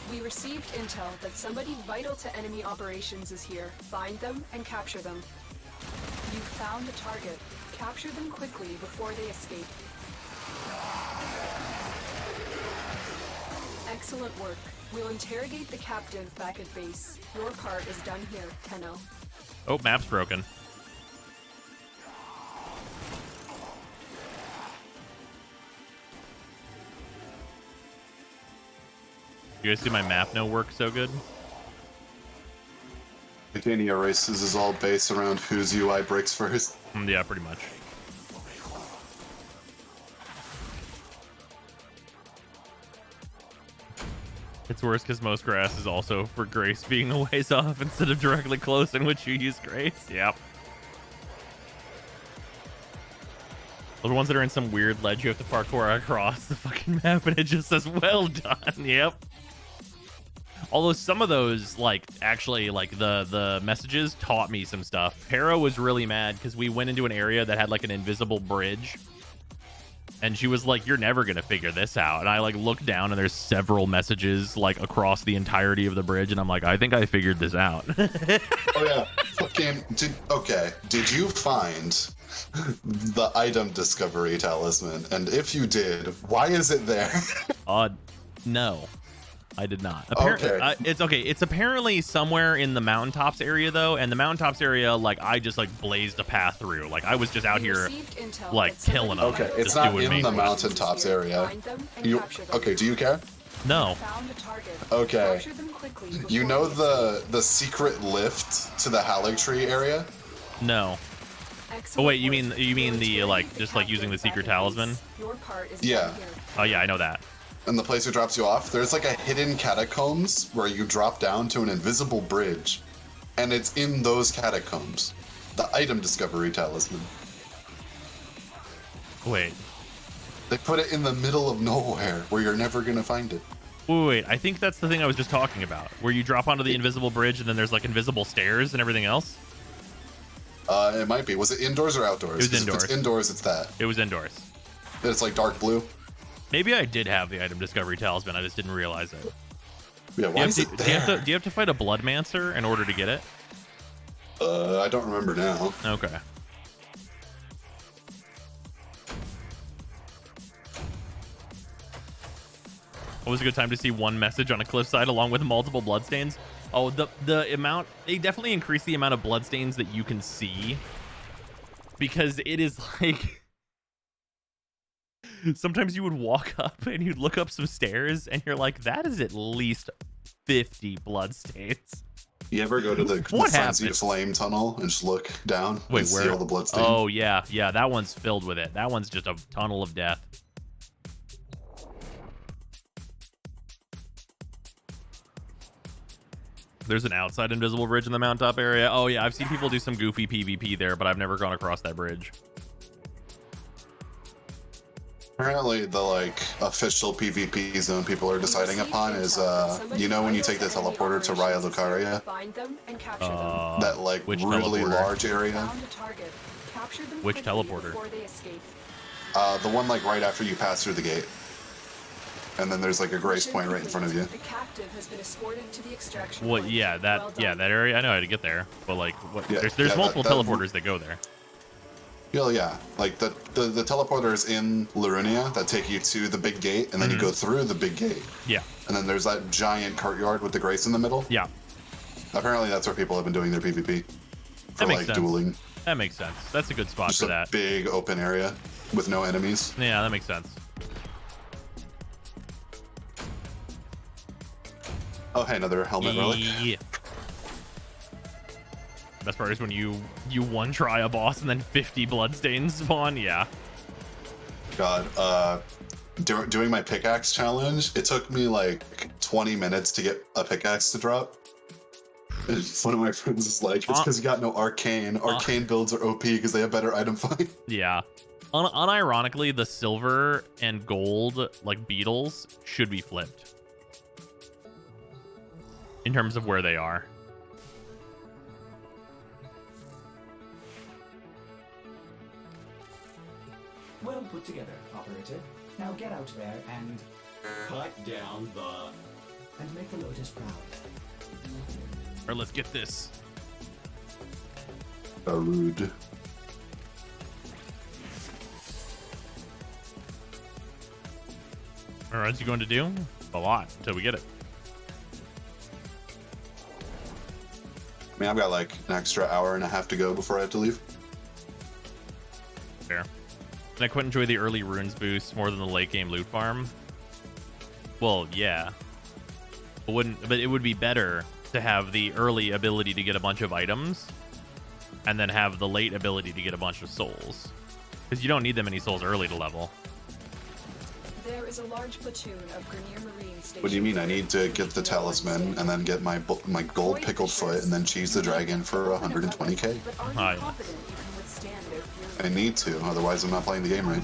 We received intel that somebody vital to enemy operations is here. Find them and capture them. You found a target. Capture them quickly before they escape. Excellent work. We'll interrogate the captive back at base. Your part is done here, Tenno. Oh, map's broken. You guys see my map no work so good? Titania Races is all based around whose UI breaks first. Yeah, pretty much. It's worse because most grass is also for Grace being a ways off instead of directly close, in which you use Grace. Yep. The ones that are in some weird ledge you have to parkour across the fucking map and it just says, well done. Yep. Although some of those, like, actually, like, the messages taught me some stuff. Hera was really mad because we went into an area that had, like, an invisible bridge. And she was like, you're never going to figure this out. And I, like, looked down and there's several messages, like, across the entirety of the bridge. And I'm like, I think I figured this out. Oh, yeah. Fucking, did you find the item discovery talisman? And if you did, why is it there? No. I did not. Okay. It's okay. It's apparently somewhere in the mountaintops area, though, and the mountaintops area, like, I just, like, blazed a path through. Like, I was just out here, like, killing them. Okay, it's not in the mountaintops area. Okay, do you care? No. Okay. You know the secret lift to the Haligtree area? No. Oh wait, you mean the, like, just like using the secret talisman? Yeah. Oh yeah, I know that. And the place who drops you off, there's like a hidden catacombs where you drop down to an invisible bridge. And it's in those catacombs. The item discovery talisman. Wait. They put it in the middle of nowhere where you're never gonna find it. Wait, I think that's the thing I was just talking about. Where you drop onto the invisible bridge and then there's like invisible stairs and everything else? It might be. Was it indoors or outdoors? It was indoors. If it's indoors, it's that. It was indoors. It's like dark blue. Maybe I did have the item discovery talisman. I just didn't realize it. Yeah, why is it there? Do you have to fight a Bloodmancer in order to get it? I don't remember now. Okay. Always a good time to see one message on a cliffside along with multiple bloodstains. Oh, the amount, they definitely increase the amount of bloodstains that you can see, because it is like sometimes you would walk up and you'd look up some stairs and you're like, that is at least 50 bloodstains. You ever go to the Frenzy happened? Flame tunnel and just look down and see all the bloodstains? Oh, yeah. That one's filled with it. That one's just a tunnel of death. There's an outside invisible bridge in the mountaintop area. Oh, yeah. I've seen people do some goofy PvP there, but I've never gone across that bridge. Apparently, the official PvP zone people are deciding upon is, you know, when you take the teleporter to Raya Lucaria, that really large area. Which teleporter? The one right after you pass through the gate, and then there's a grace point right in front of you. Well, yeah, that area. I know how to get there, but what? Yeah, there's multiple teleporters that go there. Yeah, the teleporters in Larunia that take you to the big gate, and then you go through the big gate. Yeah. And then there's that giant courtyard with the grace in the middle. Yeah. Apparently that's where people have been doing their PvP. For sense. Dueling. That makes sense. That's a good spot Just for a that. Big open area with no enemies. Yeah, that makes sense. Oh, hey, another helmet relic. Yeah. Best part is when you one try a boss and then 50 bloodstains spawn. Yeah. God, doing my pickaxe challenge, it took me 20 minutes to get a pickaxe to drop. And one of my friends is like, it's because you got no arcane. Arcane builds are OP because they have better item find. Yeah. Unironically, the silver and gold beetles should be flipped in terms of where they are. Well put together, operator. Now get out there and cut down and make the Lotus proud. Or let's get this. Garuda. All right, what's he going to do? A lot until we get it. I mean, I've got an extra hour and a half to go before I have to leave. Fair. And I quite enjoy the early runes boost more than the late game loot farm. Well, yeah. But it would be better to have the early ability to get a bunch of items and then have the late ability to get a bunch of souls. Because you don't need that many souls early to level. There is a large platoon of Grenier Marine stationed. What do you mean? I need to get the talisman and then get my gold pickled foot and then cheese the dragon for 120k. I need to, otherwise I'm not playing the game right.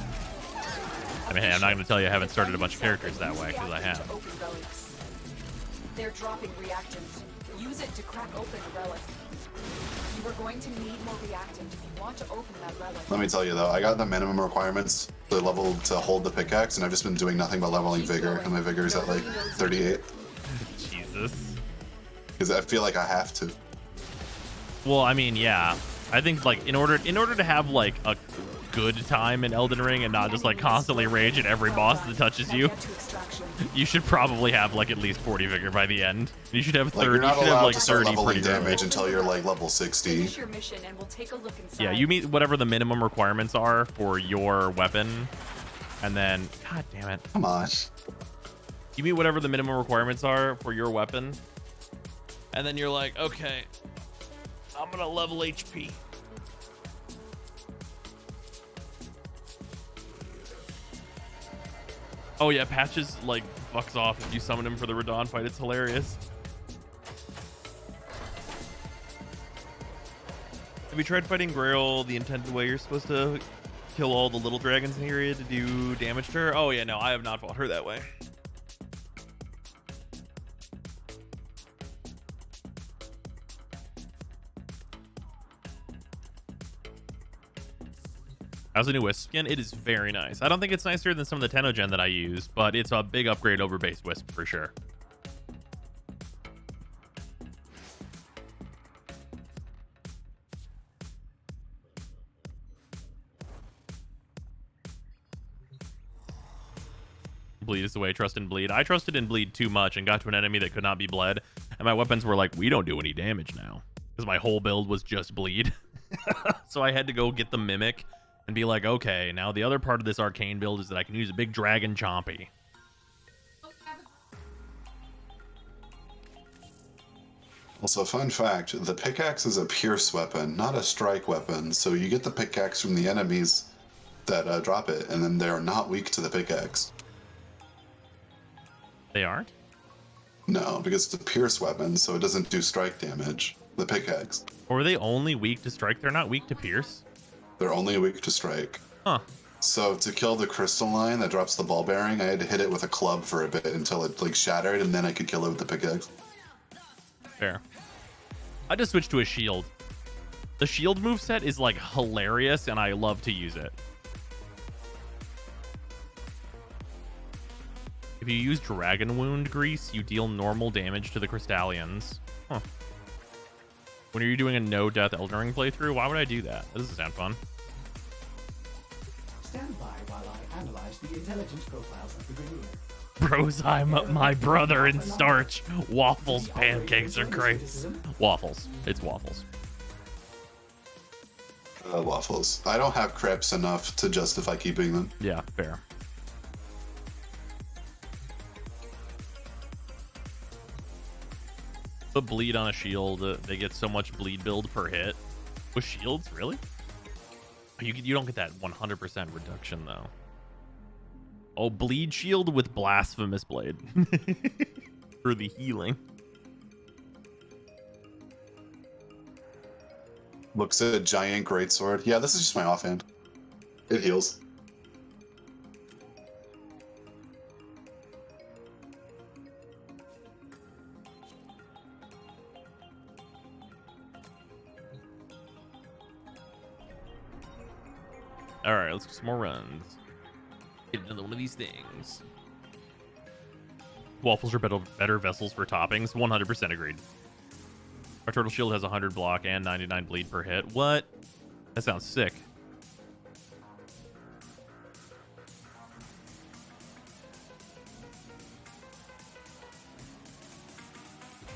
I mean, hey, I'm not going to tell you I haven't started a bunch of characters that way, because I have. They're dropping reactant. Use it to crack open a relic. You are going to need more reactant if you want to open that relic. Let me tell you though, I got the minimum requirements to level to hold the pickaxe, and I've just been doing nothing but leveling vigor, and my vigor is at 38. Jesus. Because I feel like I have to. Well, I mean, yeah. I think in order to have a good time in Elden Ring and not just constantly rage at every boss that touches you, you should probably have at least 40 vigor by the end. You should have 30. You're not you should allowed have to start 30 leveling pretty damage early. until you're level 60. Yeah, you meet whatever the minimum requirements are for your weapon, and then god damn it, come on. You meet whatever the minimum requirements are for your weapon, and then you're like, okay, I'm gonna level HP. Oh yeah, Patches fucks off if you summon him for the Radon fight. It's hilarious. Have you tried fighting Grail the intended way? You're supposed to kill all the little dragons in the area to do damage to her? Oh yeah, no, I have not fought her that way. How's the new Wisp skin? It is very nice. I don't think it's nicer than some of the Tenogen that I use, but it's a big upgrade over base Wisp for sure. Bleed is the way I trust in Bleed. I trusted in Bleed too much and got to an enemy that could not be bled, and my weapons were like, we don't do any damage now. Because my whole build was just Bleed. So I had to go get the Mimic and be like, okay, now the other part of this arcane build is that I can use a big dragon chompy. Also, fun fact, the pickaxe is a pierce weapon, not a strike weapon, so you get the pickaxe from the enemies that drop it, and then they are not weak to the pickaxe. They aren't? No, because it's a pierce weapon, so it doesn't do strike damage. The pickaxe. Or are they only weak to strike? They're not weak to pierce? They're only weak to strike. Huh. So to kill the crystalline that drops the ball bearing, I had to hit it with a club for a bit until it like shattered, and then I could kill it with the pickaxe. Fair. I just switched to a shield. The shield moveset is like hilarious, and I love to use it. If you use Dragon Wound Grease, you deal normal damage to the Crystallians. Huh. When are you doing a no-death Elden Ring playthrough? Why would I do that? That doesn't sound fun. Stand by while I analyze the intelligence profiles of the Garuda. Bros, I'm my brother in starch. Waffles, pancakes are great. Waffles. It's waffles. Waffles. I don't have crepes enough to justify keeping them. Yeah, fair. Put bleed on a shield. They get so much bleed build per hit. With shields, really? You don't get that 100% reduction, though. Oh, bleed shield with blasphemous blade. For the healing. Looks at a giant greatsword. Yeah, this is just my offhand. It heals. Alright, let's get some more runs. Get another one of these things. Waffles are better vessels for toppings. 100% agreed. Our turtle shield has 100 block and 99 bleed per hit. What? That sounds sick.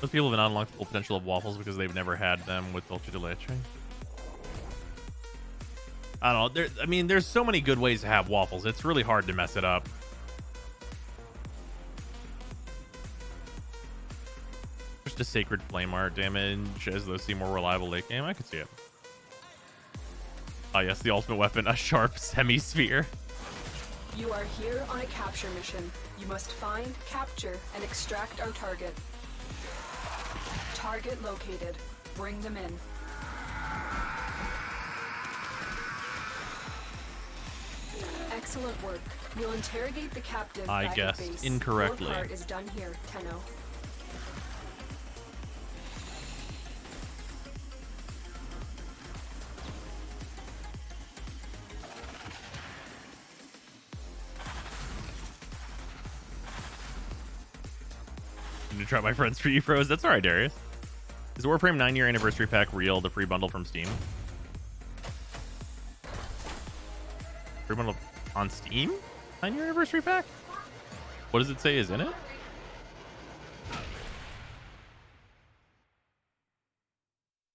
Most people have not unlocked the full potential of waffles because they've never had them with dulce de leche. I don't know. I mean, there's so many good ways to have waffles. It's really hard to mess it up. Just a sacred flame art damage as those seem more reliable late game. I could see it. Oh yes, the ultimate weapon, a sharp semi-sphere. You are here on a capture mission. You must find, capture, and extract our target. Target located. Bring them in. Excellent work. We'll interrogate the captive. I back guessed at base. incorrectly. Your part is done here, Tenno. I'm gonna try my friends for you, pros. That's alright, Darius. Is the Warframe 9-year anniversary pack real? The free bundle from Steam? Free bundle on Steam? 9-year anniversary pack? What does it say is in it?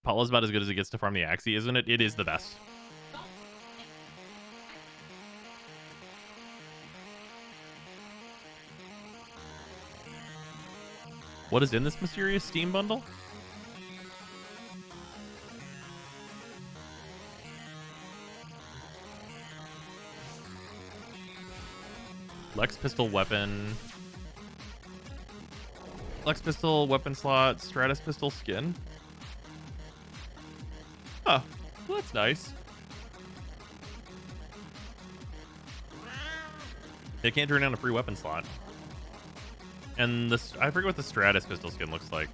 Paula's about as good as it gets to farm the Axie, isn't it? It is the best. What is in this mysterious Steam bundle? Lex pistol weapon. Lex pistol weapon slot. Stratus pistol skin. Huh. Well, that's nice. They can't turn down a free weapon slot. And this, I forget what the Stratus pistol skin looks like.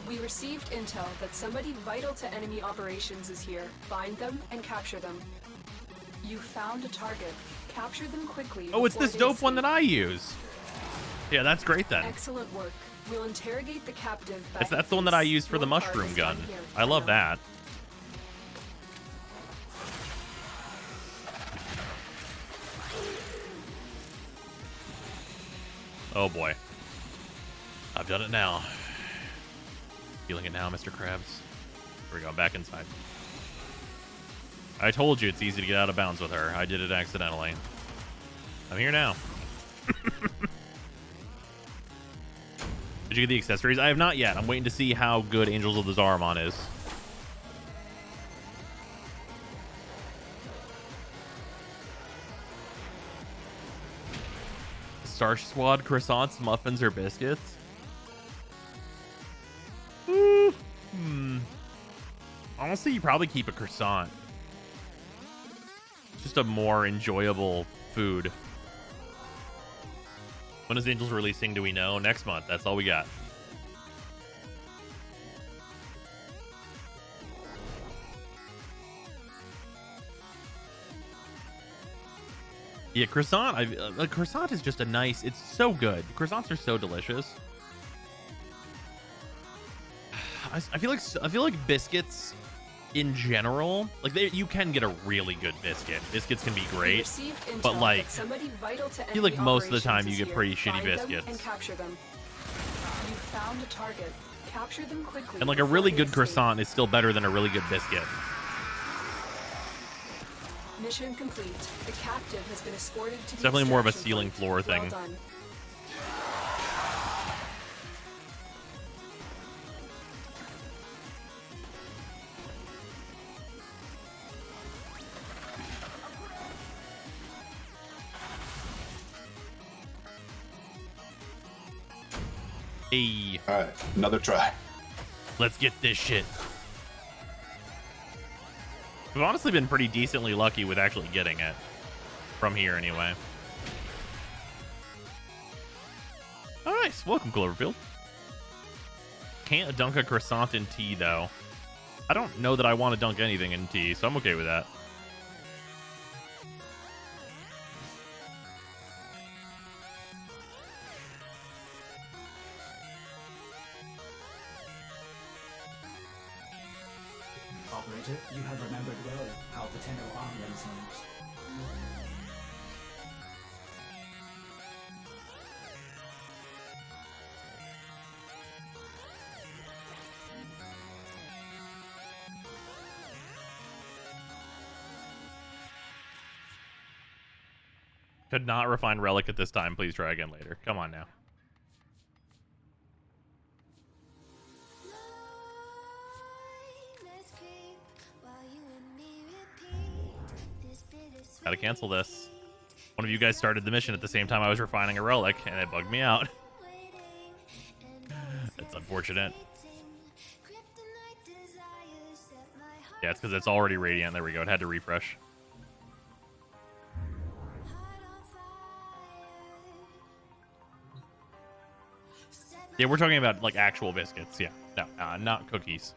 We received intel that somebody vital to enemy operations is here. Find them and capture them. You found a target. Capture them quickly. Oh, it's this dope one that I use. Yeah, that's great then. Excellent work. We'll interrogate the captive. Back That's the one that I use for the mushroom gun. I love that. Oh boy. I've done it now. Feeling it now, Mr. Krabs. Here we go, back inside. I told you it's easy to get out of bounds with her. I did it accidentally. I'm here now. Did you get the accessories? I have not yet. I'm waiting to see how good Angels of the Zariman is. Star Squad croissants, muffins, or biscuits? Honestly, you probably keep a croissant. It's just a more enjoyable food. When is Angels releasing? Do we know? Next month. That's all we got. Yeah, croissant. A croissant is just a nice. It's so good. Croissants are so delicious. I feel like biscuits, in general, like you can get a really good biscuit. Biscuits can be great, but like I feel like most of the time you get pretty shitty biscuits. And capture them. You found a target. Capture them quickly. And like a really good croissant is still better than a really good biscuit. Mission complete. The captive has been escorted to It's definitely more of a extraction ceiling point. floor thing. Well done. Hey. All right, another try. Let's get this shit. We've honestly been pretty decently lucky with actually getting it. From here, anyway. Oh, nice. Welcome, Cloverfield. Can't dunk a croissant in tea, though. I don't know that I want to dunk anything in tea, so I'm okay with that. Operator, you have remembered well how the tender arm lens moves. Could not refine relic at this time. Please try again later. Come on now. Gotta cancel this. One of you guys started the mission at the same time I was refining a relic, and it bugged me out. That's unfortunate. Yeah, it's because it's already radiant. There we go. It had to refresh. Yeah, we're talking about like actual biscuits. Yeah, no, not cookies.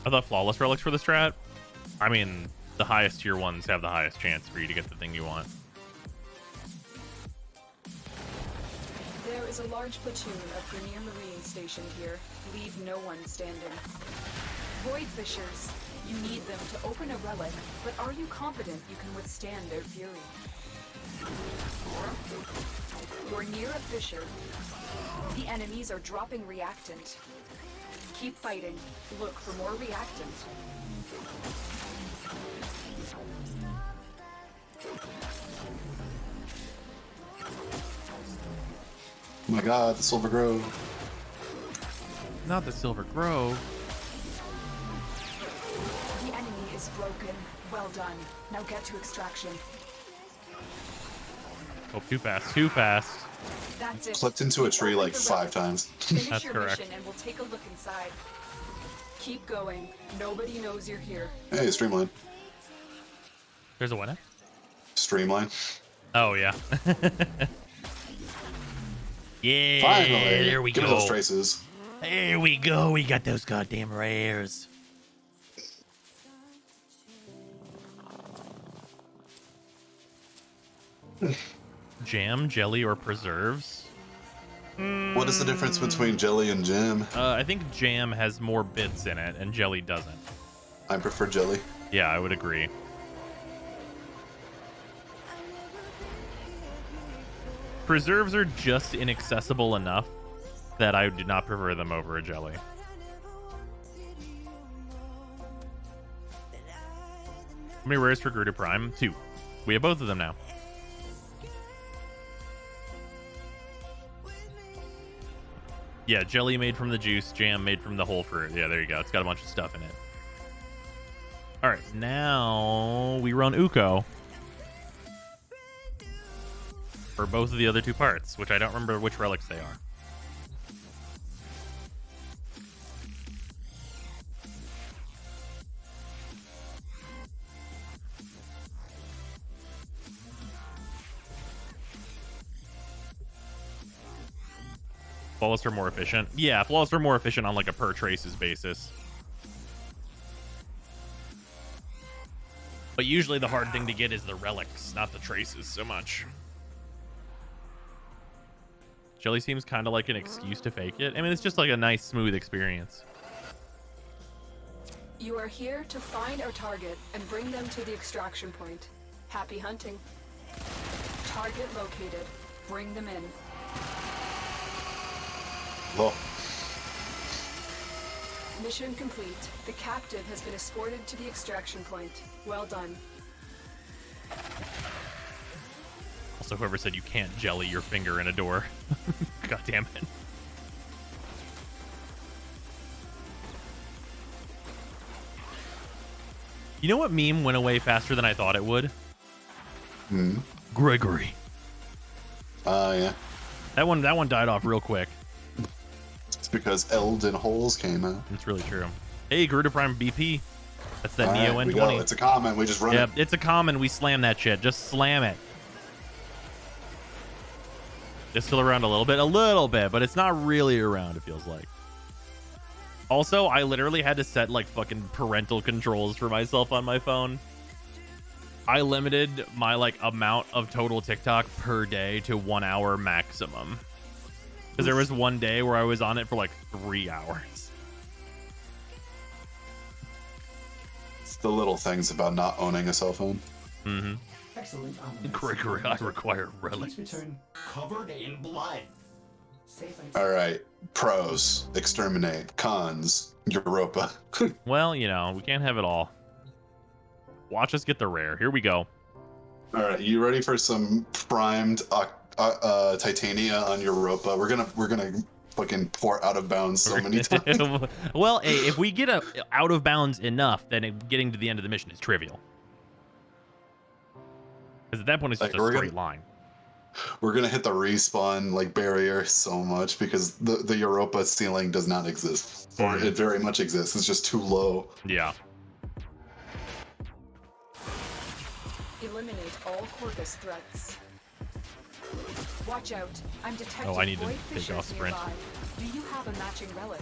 I thought flawless relics for the strat. I mean, the highest tier ones have the highest chance for you to get the thing you want. There is a large platoon of Premier Marines stationed here. Leave no one standing. Void Fishers, you need them to open a relic, but are you confident you can withstand their fury? You're near a fissure. The enemies are dropping reactant. Keep fighting. Look for more reactant. Oh my god, the Silver Grove. Not the Silver Grove. The enemy is broken. Well done. Now get to extraction. Oh, too fast. Too fast. That's it. Clipped into a tree like 5 times. Finish That's your correct. mission and we'll take a look inside. Keep going. Nobody knows you're here. Hey, Streamline. There's a winner? Streamline. Oh, yeah. Yeah, Finally. there we Give go. me those traces. There we go. We got those goddamn rares. Jam, jelly, or preserves? What is the difference between jelly and jam? I think jam has more bits in it, and jelly doesn't. I prefer jelly. Yeah, I would agree. Preserves are just inaccessible enough that I do not prefer them over a jelly. How many rares for Garuda Prime? 2. We have both of them now. Yeah, jelly made from the juice, jam made from the whole fruit. Yeah, there you go. It's got a bunch of stuff in it. All right, now we run Uko for both of the other 2 parts, which I don't remember which relics they are. Flawless are more efficient. Yeah, flawless are more efficient on like a per traces basis. But usually the hard thing to get is the relics, not the traces so much. Jelly seems kind of like an excuse to fake it. I mean, it's just like a nice, smooth experience. You are here to find our target and bring them to the extraction point. Happy hunting. Target located. Bring them in. Well. Mission complete. The captive has been escorted to the extraction point. Well done. Also, whoever said you can't jelly your finger in a door. God damn it. You know what meme went away faster than I thought it would? Gregory. Yeah. That one died off real quick. It's because Elden holes came out. It's really true. Hey, Garuda Prime BP. That's that All Neo right, N20. It's a common. We just run it. It's a common. We slam that shit. Just slam it. It's still around a little bit, but it's not really around, it feels like. Also, I literally had to set like fucking parental controls for myself on my phone. I limited my like amount of total TikTok per day to 1 hour maximum. Because there was one day where I was on it for like 3 hours. It's the little things about not owning a cell phone. Mm-hmm. Excellent. Gregory, I require relics. Please return. Covered in blood. Safe and All right. Pros, exterminate. Cons, Europa. Well, you know, we can't have it all. Watch us get the rare. Here we go. All right, you ready for some primed Titania on Europa? We're gonna fucking pour out of bounds so many times. Well, hey, if we get out of bounds enough, then getting to the end of the mission is trivial. Because at that point, it's just a straight line. We're gonna hit the respawn like barrier so much because the Europa ceiling does not exist, or it very much exists. It's just too low. Yeah. Eliminate all Corvus threats. Watch out. I'm detecting I need to void take fissures off sprint. nearby. Do you have a matching relic?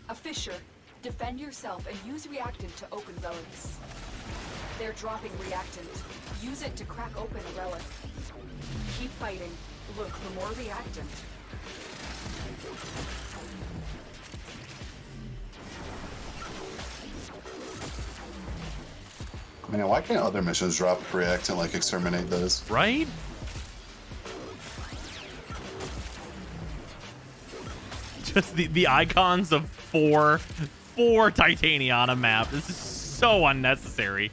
A fissure. Defend yourself and use reactant to open relics. They're dropping reactant. Use it to crack open a relic. Keep fighting. Look for more reactant. Man, why can't other missions drop reactant like exterminate does? Right? Just the icons of four Titania on a map. This is so unnecessary.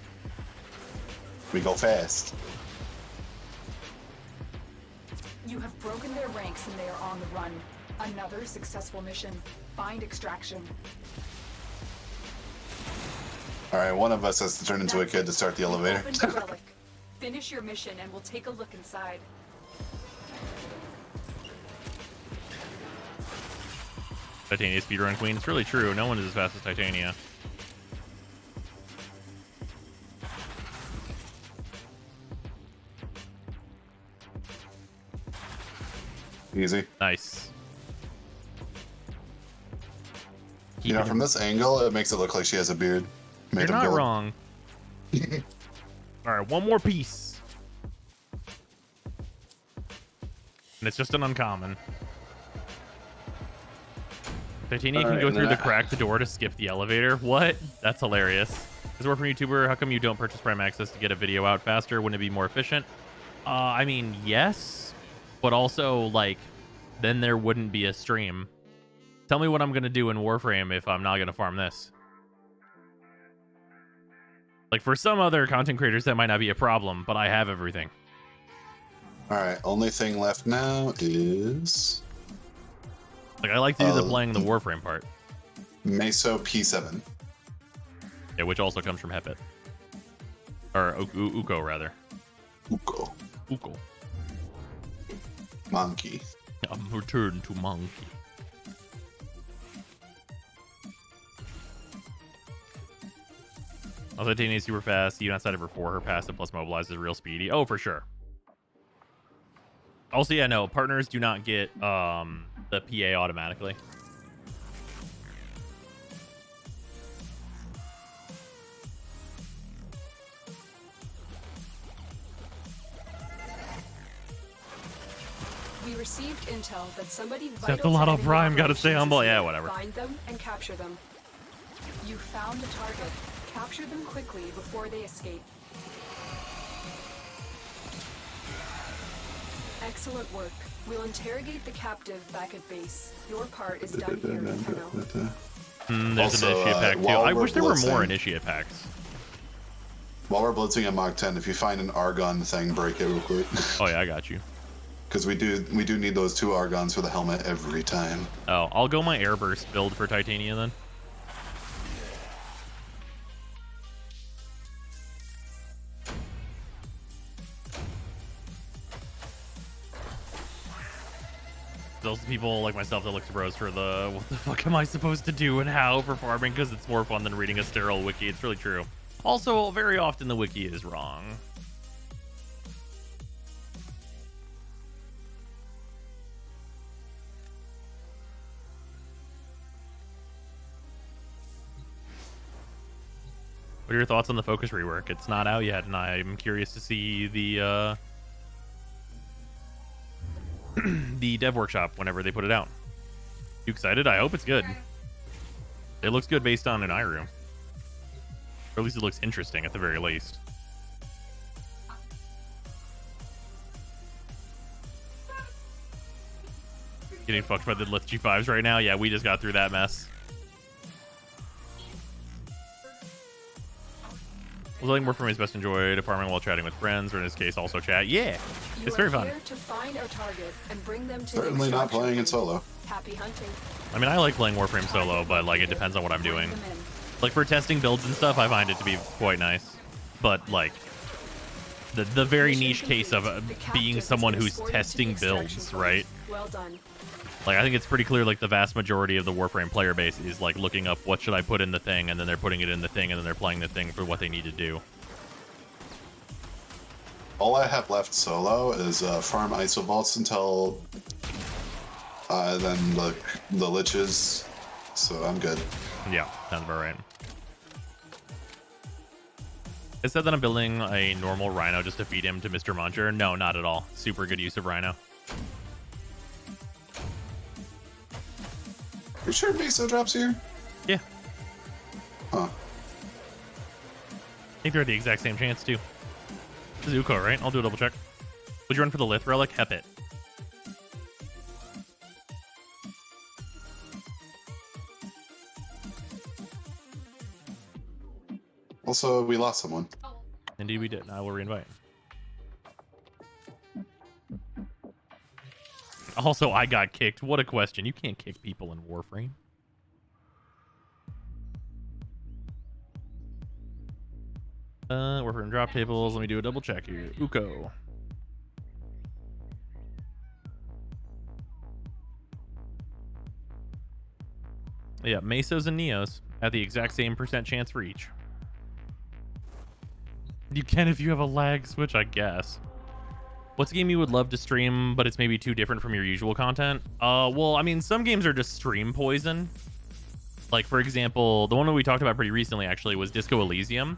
We go fast. You have broken their ranks and they are on the run. Another successful mission. Find extraction. All right, one of us has to turn into a kid to start the elevator. Open the relic. Finish your mission and we'll take a look inside. Titania speedrun queen. It's really true. No one is as fast as Titania. Easy. Nice. You know, from this angle, it makes it look like she has a beard. You're not wrong. All right, one more piece. And it's just an uncommon. Titania can go through the crack the door to skip the elevator. What? That's hilarious. As a Warframe YouTuber, how come you don't purchase Prime Access to get a video out faster? Wouldn't it be more efficient? I mean, yes, but also, like, then there wouldn't be a stream. Tell me what I'm going to do in Warframe if I'm not going to farm this. Like, for some other content creators, that might not be a problem, but I have everything. All right, only thing left now is... Like, I like to do the playing the Warframe part. Meso P7. Yeah, which also comes from Hepit. Or Uko, rather. Uko. Monkey. Return to monkey. Also, Titania is super fast. Even outside of her 4, her passive plus mobilize is real speedy. Oh, for sure. Also, yeah, no, partners do not get the PA automatically. We received intel that somebody Set the Loadout Prime, gotta stay humble. Yeah, whatever. Find them and capture them. You found a target. Capture them quickly before they escape. Excellent work. We'll interrogate the captive back at base. Your part is done here, Tenno. There's an initiate pack too. I wish there were more initiate packs. While we're blitzing at Mach 10, if you find an Argon thing, break it real quick. Oh yeah, I got you. Because we do need those 2 Argons for the helmet every time. Oh, I'll go my Airburst build for Titania then. Those people like myself that look to bros for the what the fuck am I supposed to do and how for farming, because it's more fun than reading a sterile wiki. It's really true. Also, very often the wiki is wrong. What are your thoughts on the focus rework? It's not out yet, and I'm curious to see the the dev workshop whenever they put it out. You excited? I hope it's good. It looks good based on an iRoom. Or at least it looks interesting at the very least. Getting fucked by the Lith G5s right now? Yeah, we just got through that mess. Was letting Warframe is best enjoyed farming while chatting with friends, or in this case, also chat. Yeah, it's very fun. To find our target and bring them to Certainly not playing it solo. Happy hunting. I mean, I like playing Warframe solo, but like it depends on what I'm doing. Like for testing builds and stuff, I find it to be quite nice. But like the very niche case of being someone who's testing builds, right? Well done. Like I think it's pretty clear like the vast majority of the Warframe player base is like looking up what should I put in the thing, and then they're putting it in the thing, and then they're playing the thing for what they need to do. All I have left solo is farm isovaults until then the liches, so I'm good. Yeah, sounds about right. It said that I'm building a normal Rhino just to feed him to Mr. Muncher. No, not at all. Super good use of Rhino. You sure Meso drops here? Yeah. Huh. I think they're the exact same chance too. This is Uko, right? I'll do a double check. Would you run for the Lith Relic? Hep it. Also, we lost someone. Indeed we did. I will reinvite. Also, I got kicked. What a question. You can't kick people in Warframe. Warframe drop tables. Let me do a double check here. Uko. Yeah, Mesos and Neos at the exact same % chance for each. You can if you have a lag switch, I guess. What's a game you would love to stream, but it's maybe too different from your usual content? Well, I mean, some games are just stream poison. Like, for example, the one that we talked about pretty recently, actually, was Disco Elysium.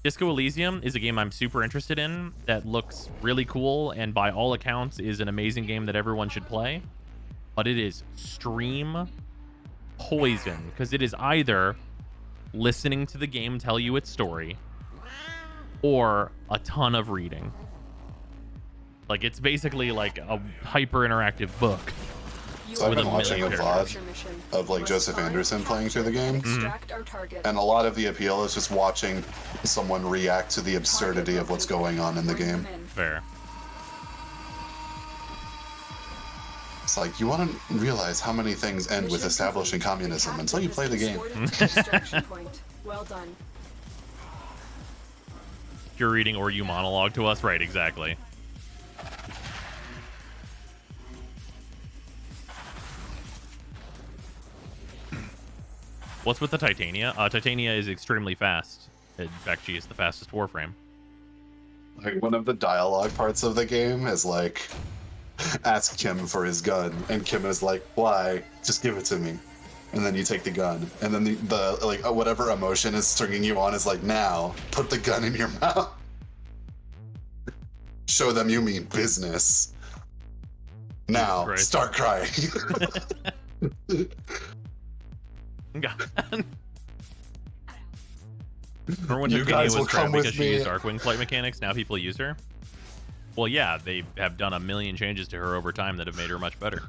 Disco Elysium is a game I'm super interested in that looks really cool and by all accounts is an amazing game that everyone should play. But it is stream poison because it is either listening to the game tell you its story or a ton of reading. Like, it's basically like a hyper interactive book. So I've been watching a lot of like Joseph Anderson playing through the game, and a lot of the appeal is just watching someone react to the absurdity of what's going on in the game. Fair. It's like, you want to realize how many things end with establishing communism until you play the game. Well done. You're reading or you monologue to us? Right, exactly. What's with the Titania? Titania is extremely fast. In fact, she is the fastest Warframe. Like, one of the dialogue parts of the game is like, ask Kim for his gun, and Kim is like, why? Just give it to me. And then you take the gun, and then the like whatever emotion is stringing you on is like, now put the gun in your mouth. Show them you mean business. Now start crying. God. Remember when You Titania guys will was come trapped with because she me. used Arcwing flight mechanics? Now people use her? Well, yeah, they have done a million changes to her over time that have made her much better.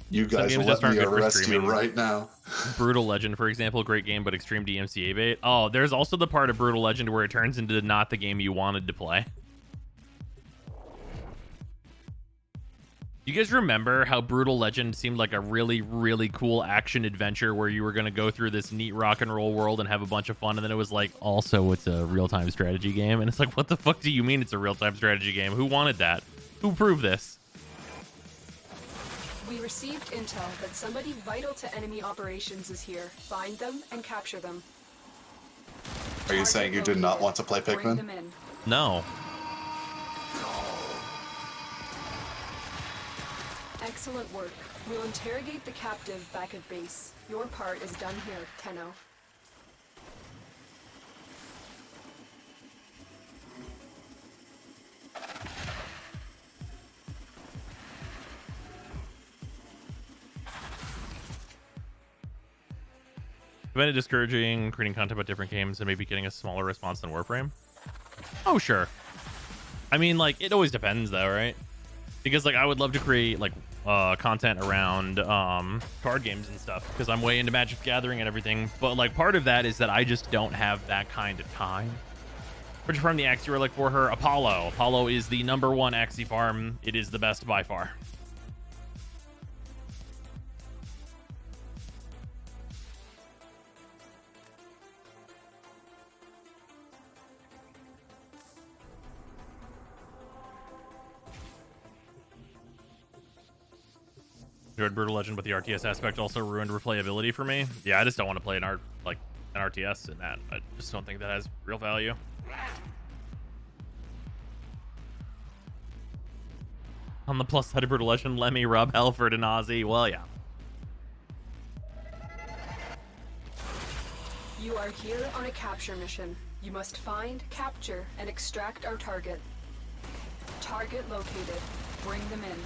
You Some guys games will just let aren't me good for arrest you streaming. right now. Brutal Legend, for example, great game, but extreme DMCA bait. Oh, there's also the part of Brutal Legend where it turns into not the game you wanted to play. You guys remember how Brutal Legend seemed like a really, really cool action adventure where you were going to go through this neat rock and roll world and have a bunch of fun, and then it was like, also, it's a real-time strategy game? And it's like, what the fuck do you mean it's a real-time strategy game? Who wanted that? Who proved this? We received intel that somebody vital to enemy operations is here. Find them and capture them. Are you saying you did not want to play Bring Pikmin? them in. No. Excellent work. We'll interrogate the captive back at base. Your part is done here, Tenno. Been it discouraging creating content about different games and maybe getting a smaller response than Warframe? Oh, sure. I mean, like, it always depends, though, right? Because, like, I would love to create, like, content around card games and stuff because I'm way into Magic the Gathering and everything. But, like, part of that is that I just don't have that kind of time. Which from the Axie Relic for her, Apollo. Apollo is the #1 Axie farm. It is the best by far. Enjoyed Brutal Legend, but the RTS aspect also ruined replayability for me. Yeah, I just don't want to play an RTS in that. I just don't think that has real value. On the plus side of Brutal Legend, Lemmy, Rob Halford, and Ozzy. Well, yeah. You are here on a capture mission. You must find, capture, and extract our target. Target located. Bring them in.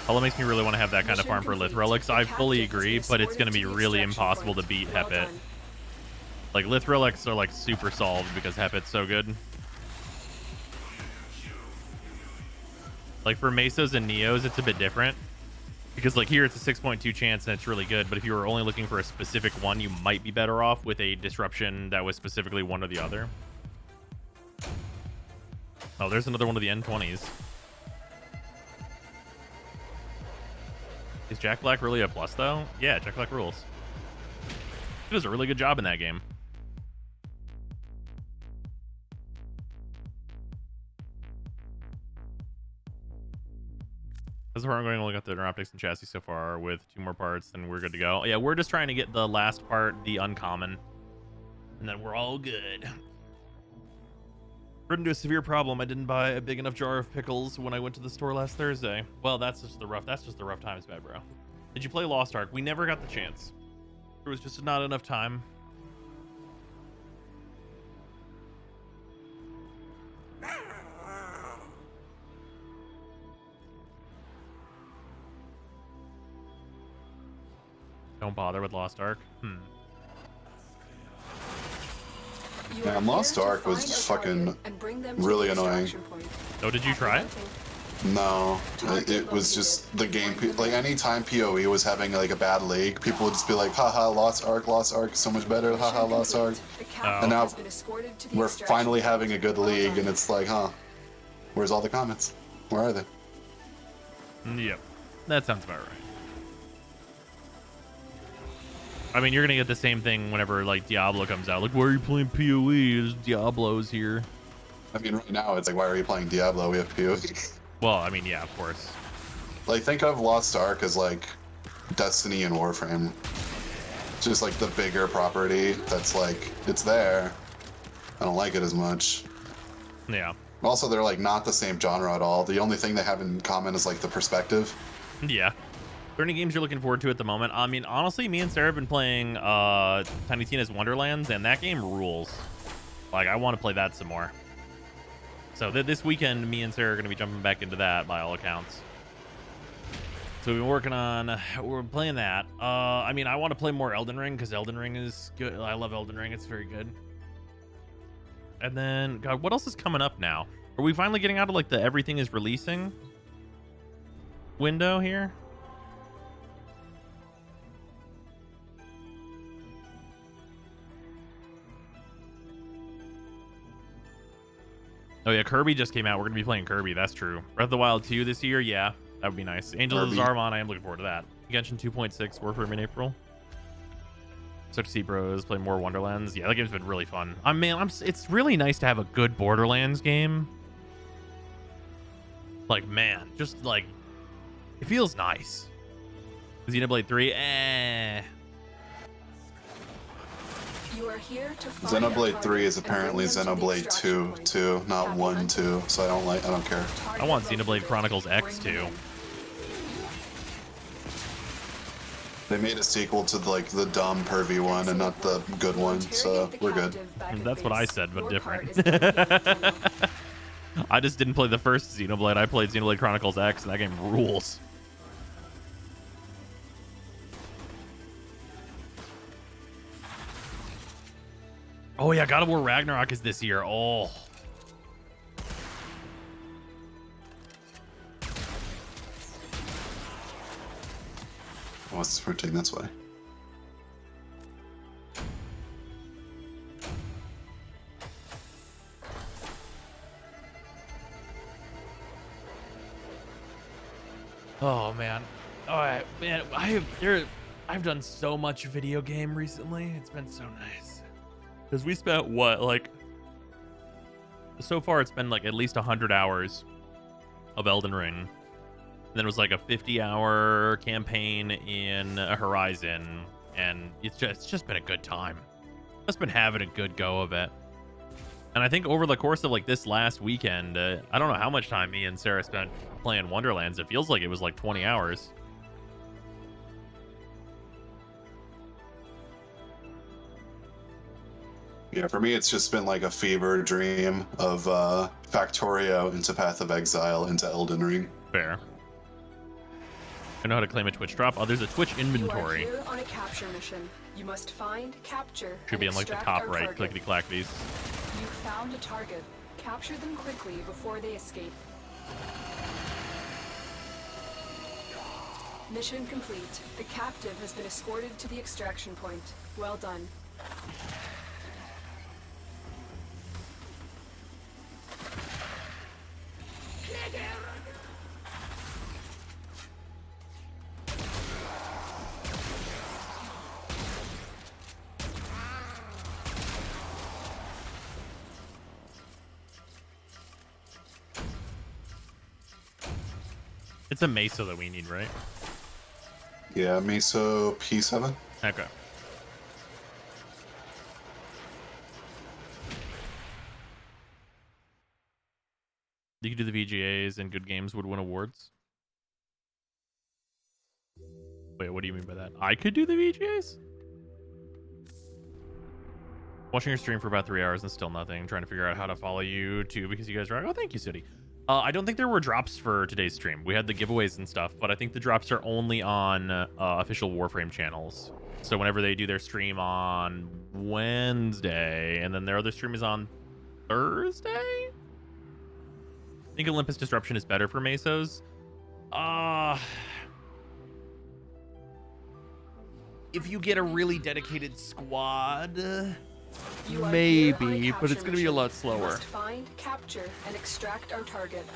Although it makes me really want to have that kind of farm for Lith Relics. I fully agree, but it's going to be really impossible to beat Hepit. Like, Lith Relics are, like, super solved because Hepit's so good. Like, for Mesos and Neos, it's a bit different. Because, like, here it's a 6.2 chance and it's really good, but if you were only looking for a specific one, you might be better off with a disruption that was specifically one or the other. Oh, there's another one of the N20s. Is Jack Black really a plus, though? Yeah, Jack Black rules. He does a really good job in that game. As far as I'm going, only got the inner optics and chassis so far with 2 more parts, and we're good to go. Yeah, we're just trying to get the last part, the uncommon, and then we're all good. Run into a severe problem. I didn't buy a big enough jar of pickles when I went to the store last Thursday. Well, that's just the rough times, bad bro. Did you play Lost Ark? We never got the chance. There was just not enough time. Don't bother with Lost Ark. Yeah, Lost Ark was fucking really annoying. Oh, did you try it? No, it was just the game. Like anytime PoE was having like a bad league, people would just be like, "Haha, Lost Ark is so much better." Haha, Lost Ark. And now we're finally having a good league, and it's like, huh? Where's all the comments? Where are they? Yep, that sounds about right. I mean, you're gonna get the same thing whenever like Diablo comes out. Like, why are you playing PoE? There's Diablo's here. I mean, right now it's like, why are you playing Diablo? We have PoE. Well, I mean, yeah, of course. Like, think of Lost Ark as like Destiny and Warframe. Just like the bigger property that's like, it's there. I don't like it as much. Yeah. Also, they're like not the same genre at all. The only thing they have in common is like the perspective. Yeah. Are there any games you're looking forward to at the moment? I mean, honestly, me and Sarah have been playing Tiny Tina's Wonderlands, and that game rules. Like, I want to play that some more. So this weekend, me and Sarah are going to be jumping back into that by all accounts. So we're playing that. I mean, I want to play more Elden Ring because Elden Ring is good. I love Elden Ring. It's very good. And then, God, what else is coming up now? Are we finally getting out of like the everything is releasing window here? Oh yeah, Kirby just came out. We're gonna be playing Kirby. That's true. Breath of the Wild 2 this year. Yeah, that would be nice. Angel of the Zarmon. I am looking forward to that. Genshin 2.6 Warframe in April. Start to see bros play more Wonderlands. Yeah, that game's been really fun. It's really nice to have a good Borderlands game. Like, man, just like it feels nice. Xenoblade 3. You are here to Xenoblade 3 is apparently Xenoblade 2 too, not 1 2. So I don't care. I want Xenoblade Chronicles X 2. They made a sequel to like the dumb pervy one and not the good one, so we're good. That's what I said, but different. I just didn't play the first Xenoblade. I played Xenoblade Chronicles X, and that game rules. Oh yeah, God of War Ragnarok is this year. Oh. Oh, it's sprinting this way. Oh man. All right, man. I've done so much video game recently. It's been so nice. Because we spent what, like, so far it's been like at least 100 hours of Elden Ring. And then it was like a 50-hour campaign in Horizon, and it's just been a good time. Just been having a good go of it. And I think over the course of like this last weekend, I don't know how much time me and Sarah spent playing Wonderlands. It feels like it was like 20 hours. Yeah, for me, it's just been like a fever dream of Factorio into Path of Exile into Elden Ring. Fair. I know how to claim a Twitch drop. Oh, there's a Twitch inventory. You are here on a capture mission. You must find, capture, should be in like the top right. Clickety clack these. You found a target. Capture them quickly before they escape. Mission complete. The captive has been escorted to the extraction point. Well done. It's a Meso that we need, right? Yeah, Meso P7. Okay. could do the VGAs and good games would win awards. Wait, what do you mean by that? I could do the VGAs? Watching your stream for about 3 hours and still nothing. Trying to figure out how to follow you too because you guys are. Oh, thank you, City. I don't think there were drops for today's stream. We had the giveaways and stuff, but I think the drops are only on official Warframe channels. So whenever they do their stream on Wednesday, and then their other stream is on Thursday? I think Olympus Disruption is better for Mesos. If you get a really dedicated squad, maybe, but it's going to be a lot slower. You must find, capture, and extract our target.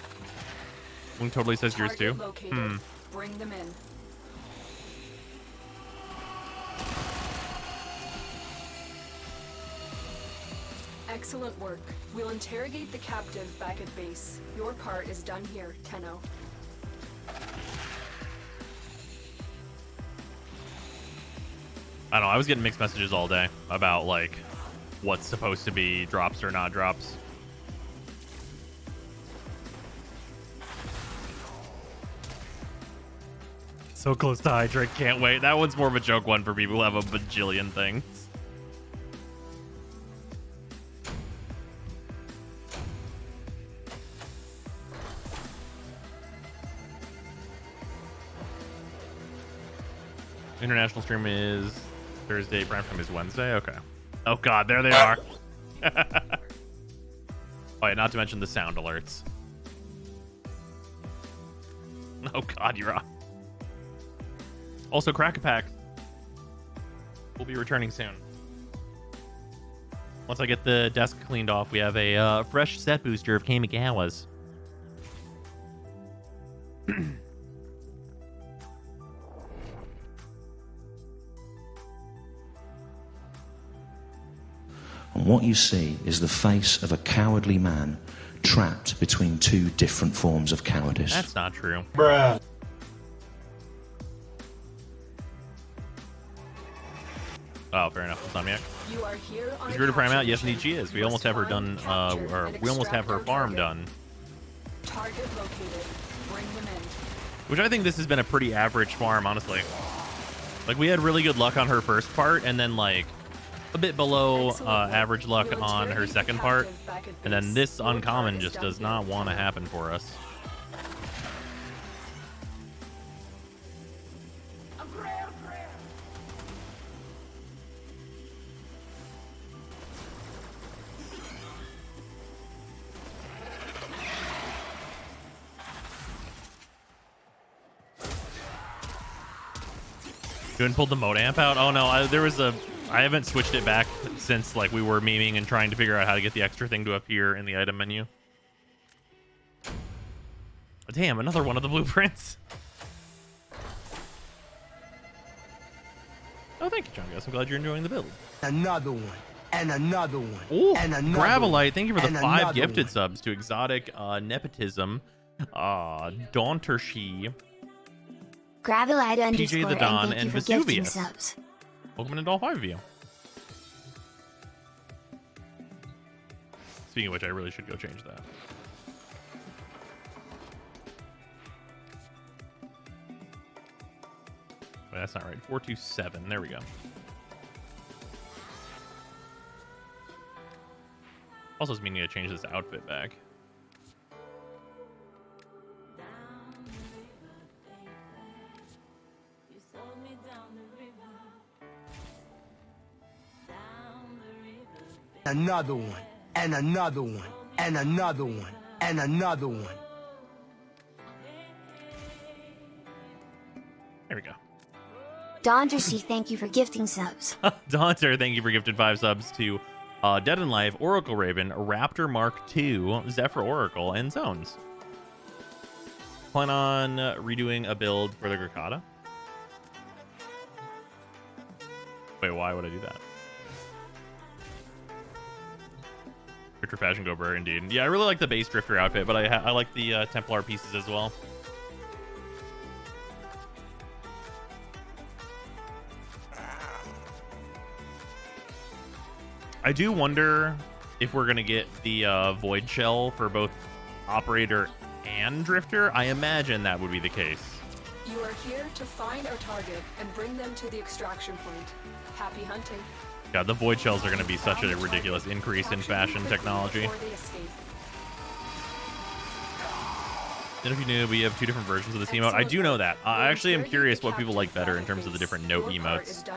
Wing totally says yours too. Located. Bring them in. Excellent work. We'll interrogate the captive back at base. Your part is done here, Tenno. I don't know. I was getting mixed messages all day about like what's supposed to be drops or not drops. So close to hydrate. Can't wait. That one's more of a joke one for people who have a bajillion things. International stream is Thursday. Prime time is Wednesday. Okay. Oh god, there they are. Oh yeah, not to mention the sound alerts. Oh god, you're on. Also, Crack-a-Pack will be returning soon. Once I get the desk cleaned off, we have a fresh set booster of Kamigawa's. And what you see is the face of a cowardly man trapped between two different forms of cowardice. That's not true. Bruh. Oh, fair enough. Insomniac. You are here on Is Garuda Prime out? Yes, indeed she is. We almost have her done, or we almost have her farm done. Target located. Bring them in. Which I think this has been a pretty average farm, honestly. Like, we had really good luck on her first part, and then, like, a bit below average luck on her second part. And then this uncommon just does not want to happen for us. You haven't pulled the mode amp out? Oh no, I haven't switched it back since like we were memeing and trying to figure out how to get the extra thing to appear in the item menu. Damn, another one of the blueprints. Oh, thank you, John Gus. I'm glad you're enjoying the build. Another one. And another one. Ooh, and another Gravelite, thank you for the 5 gifted one. subs to Exotic, Nepotism, Dauntershi, Gravelite PJ the Don, and Vesuvius. Subs. Welcome into all 5 of you. Speaking of which, I really should go change that. Wait, that's not right. 427. There we go. Also, it's meaning to change this outfit back. Another one. And another one. And another one. And another one. There we go. Dauntershi, thank you for gifting subs. Daunter, thank you for gifted 5 subs to Dead and Live, Oracle Raven, Raptor Mark II, Zephyr Oracle, and Zones. Plan on redoing a build for the Grikata? Wait, why would I do that? Drifter Fashion Gober, indeed. Yeah, I really like the base Drifter outfit, but I like the Templar pieces as well. I do wonder if we're going to get the Void Shell for both operator and drifter? I imagine that would be the case. You are here to find our target and bring them to the extraction point. Happy hunting. God, the void shells are going to be such a ridiculous increase in fashion technology. Before they escape. And if you knew, we have 2 different versions of this emote. I do know that. I actually am curious what people like better in terms of the different note emotes.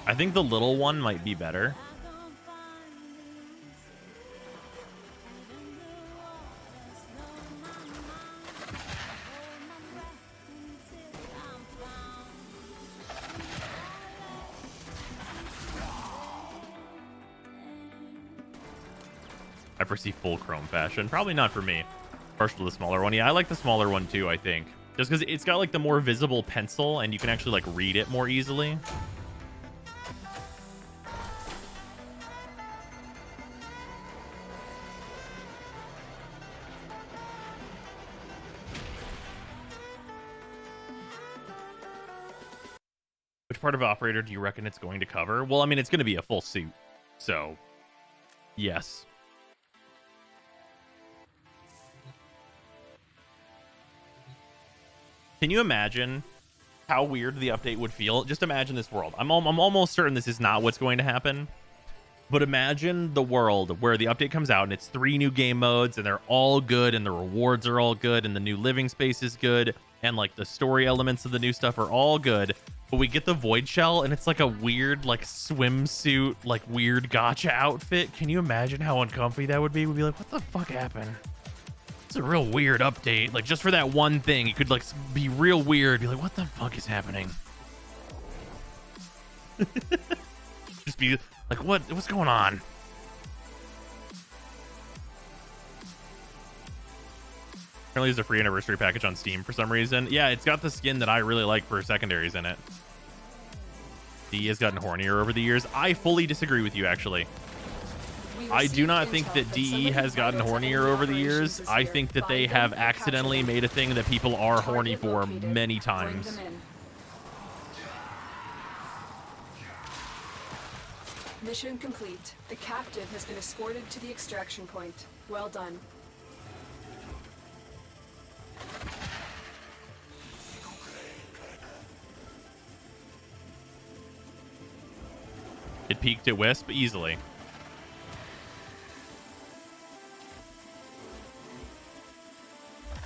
I think the little one might be better. I foresee full chrome fashion. Probably not for me. Partial to the smaller one. Yeah, I like the smaller one too, I think. Just because it's got like the more visible pencil and you can actually like read it more easily. Which part of operator do you reckon it's going to cover? Well, I mean, it's going to be a full suit. So, yes. Can you imagine how weird the update would feel? Just imagine this world. I'm almost certain this is not what's going to happen. But imagine the world where the update comes out and it's 3 new game modes and they're all good and the rewards are all good and the new living space is good and like the story elements of the new stuff are all good. But we get the void shell and it's like a weird like swimsuit, like weird gacha outfit. Can you imagine how uncomfy that would be? We'd be like, what the fuck happened? It's a real weird update. Like, just for that one thing, it could, like, be real weird. Be like, what the fuck is happening? Just be like, what's going on? Apparently, there's a free anniversary package on Steam for some reason. Yeah, it's got the skin that I really like for secondaries in it. DE has gotten hornier over the years. I fully disagree with you, actually. I do not think that DE has gotten hornier over the years. I think that they have accidentally made a thing that people are horny for many times. Mission complete. The captive has been escorted to the extraction point. Well done. It peaked at Wisp easily.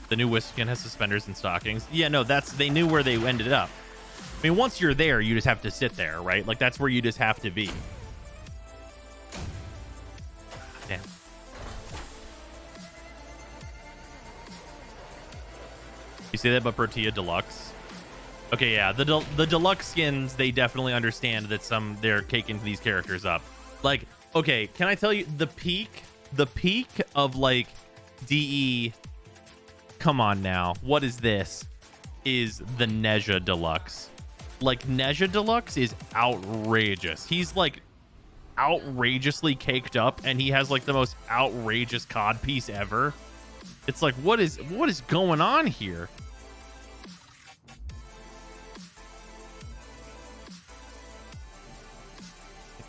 The new Wisp skin has suspenders and stockings. Yeah, no, they knew where they ended up. I mean, once you're there, you just have to sit there, right? Like, that's where you just have to be. Damn. You say that about Protea Deluxe? Okay, yeah, the deluxe skins, they definitely understand that they're caking these characters up. Like, okay, can I tell you the peak of like DE? Come on now, what is this? Is the Neja Deluxe. Like, Neja Deluxe is outrageous. He's like outrageously caked up and he has like the most outrageous cod piece ever. It's like, what is going on here?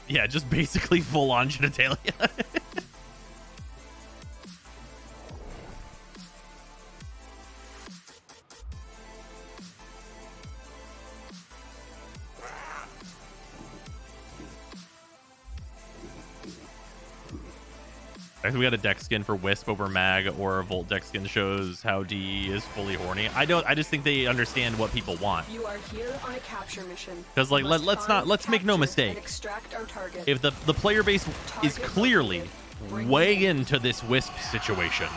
Yeah, just basically full on genitalia. We got a deck skin for Wisp over Mag, or a Volt deck skin shows how D is fully horny. I just think they understand what people want. You are here on a capture mission. Because like let's make no mistake. If the player base is clearly way into this Wisp situation.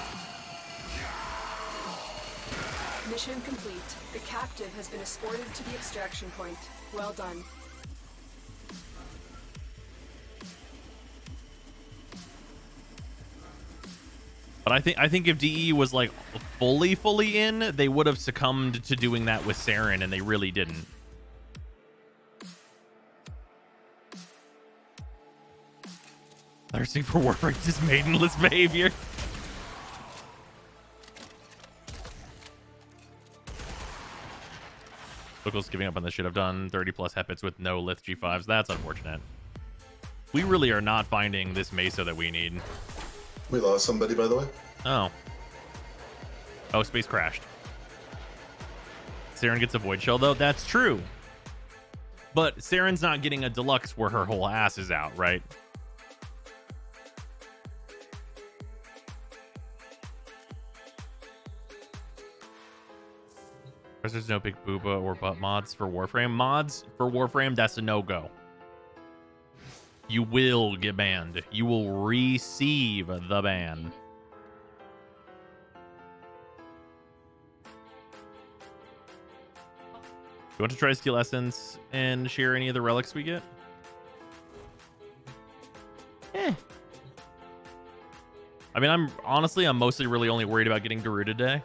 Mission complete. The captive has been escorted to the extraction point. Well done. But I think if DE was like fully in, they would have succumbed to doing that with Saren, and they really didn't. Thirsting for Warframe's maidenless behavior. Local's giving up on the shit I've done. 30 plus hepits with no Lith G5s. That's unfortunate. We really are not finding this Mesa that we need. We lost somebody, by the way. Oh. Oh, space crashed. Saren gets a void shell, though. That's true. But Saren's not getting a deluxe where her whole ass is out, right? There's no big booba or butt mods for Warframe. Mods for Warframe, that's a no-go. You will get banned. You will receive the ban. You want to try Steel Essence and share any of the relics we get? I mean, I'm mostly really only worried about getting Garuda today.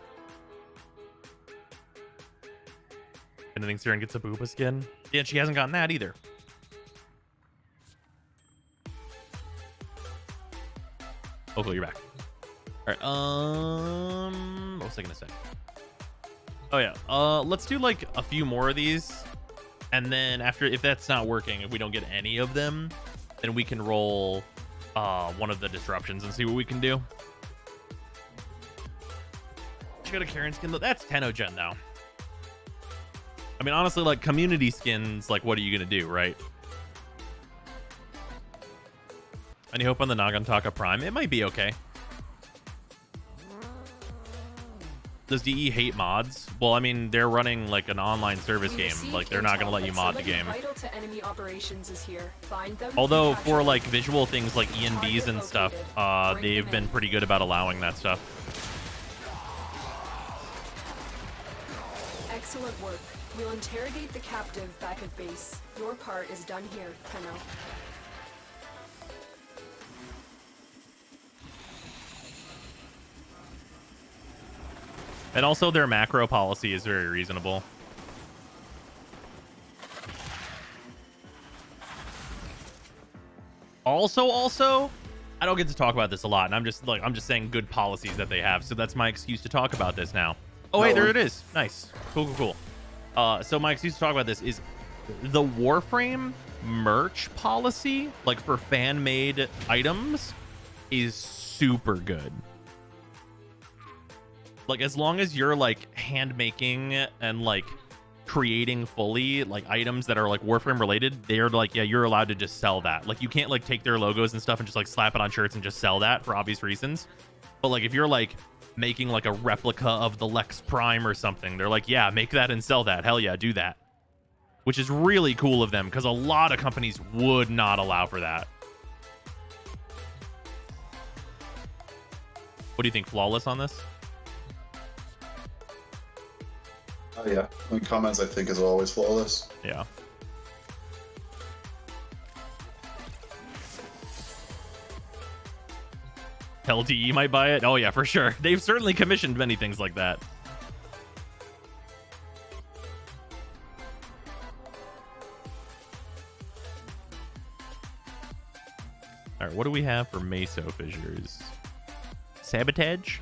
And I think Siren gets a booba skin. Yeah, she hasn't gotten that either. Hopefully you're back. All right. What was I gonna say? Oh yeah. Let's do like a few more of these, and then after, if that's not working, if we don't get any of them, then we can roll one of the disruptions and see what we can do. She got a Karen skin though. That's 10 gen though. I mean, honestly, like community skins, like what are you gonna do, right? Any hope on the Nagantaka Prime? It might be okay. Does DE hate mods? Well, I mean, they're running like an online service game. Like, they're not gonna let you mod the game. Vital to enemy operations is here. Find them. Although for like visual things like ENBs and stuff, they've been pretty good about allowing that stuff. Excellent work. We'll interrogate the captive back at base. Your part is done here, Tenno. And also their macro policy is very reasonable. Also, I don't get to talk about this a lot, and I'm just saying good policies that they have. So that's my excuse to talk about this now. Oh, hey, there it is. Nice. Cool. So my excuse to talk about this is the Warframe merch policy, like for fan-made items, is super good. Like, as long as you're like hand making and like creating fully like items that are like Warframe related, they're like, yeah, you're allowed to just sell that. Like, you can't like take their logos and stuff and just like slap it on shirts and just sell that for obvious reasons. But like, if you're like making like a replica of the Lex Prime or something, they're like, yeah, make that and sell that. Hell yeah, do that. Which is really cool of them, because a lot of companies would not allow for that. What do you think? Flawless on this? Oh yeah, in comments I think is always flawless. Yeah. LTE might buy it. Oh yeah, for sure. They've certainly commissioned many things like that. All right, what do we have for Meso fissures? Sabotage?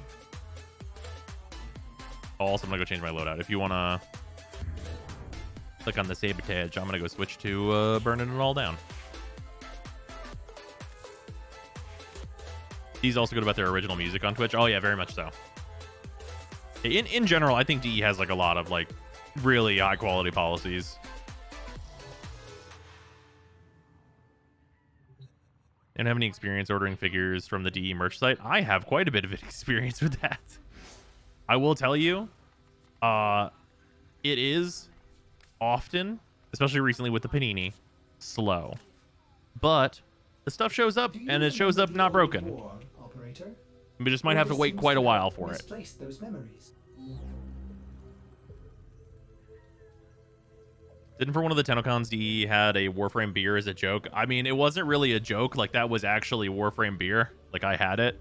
Also, I'm gonna go change my loadout. If you wanna click on the sabotage, I'm gonna go switch to burning it all down. These also good about their original music on Twitch. Oh yeah, very much so. In general, I think DE has like a lot of like really high quality policies. And have any experience ordering figures from the DE merch site? I have quite a bit of experience with that. I will tell you, it is often, especially recently with the Panini, slow. But the stuff shows up, and it shows up not broken. We just might have to wait quite a while for it. Those memories. Didn't for one of the TennoCons, DE had a Warframe beer as a joke. I mean, it wasn't really a joke. Like, that was actually Warframe beer. Like, I had it.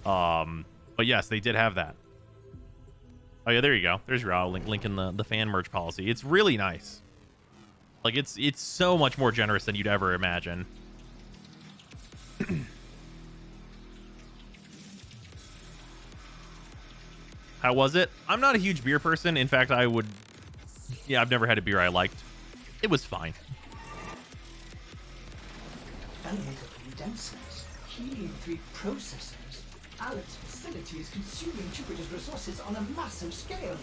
But yes, they did have that. Oh yeah, there you go. There's your link in the fan merch policy. It's really nice. Like, it's so much more generous than you'd ever imagine. How was it? I'm not a huge beer person. In fact, I've never had a beer I liked. It was fine. elemental condensers, helium-3 processors. Alep's facility is consuming Jupiter's resources on a massive scale.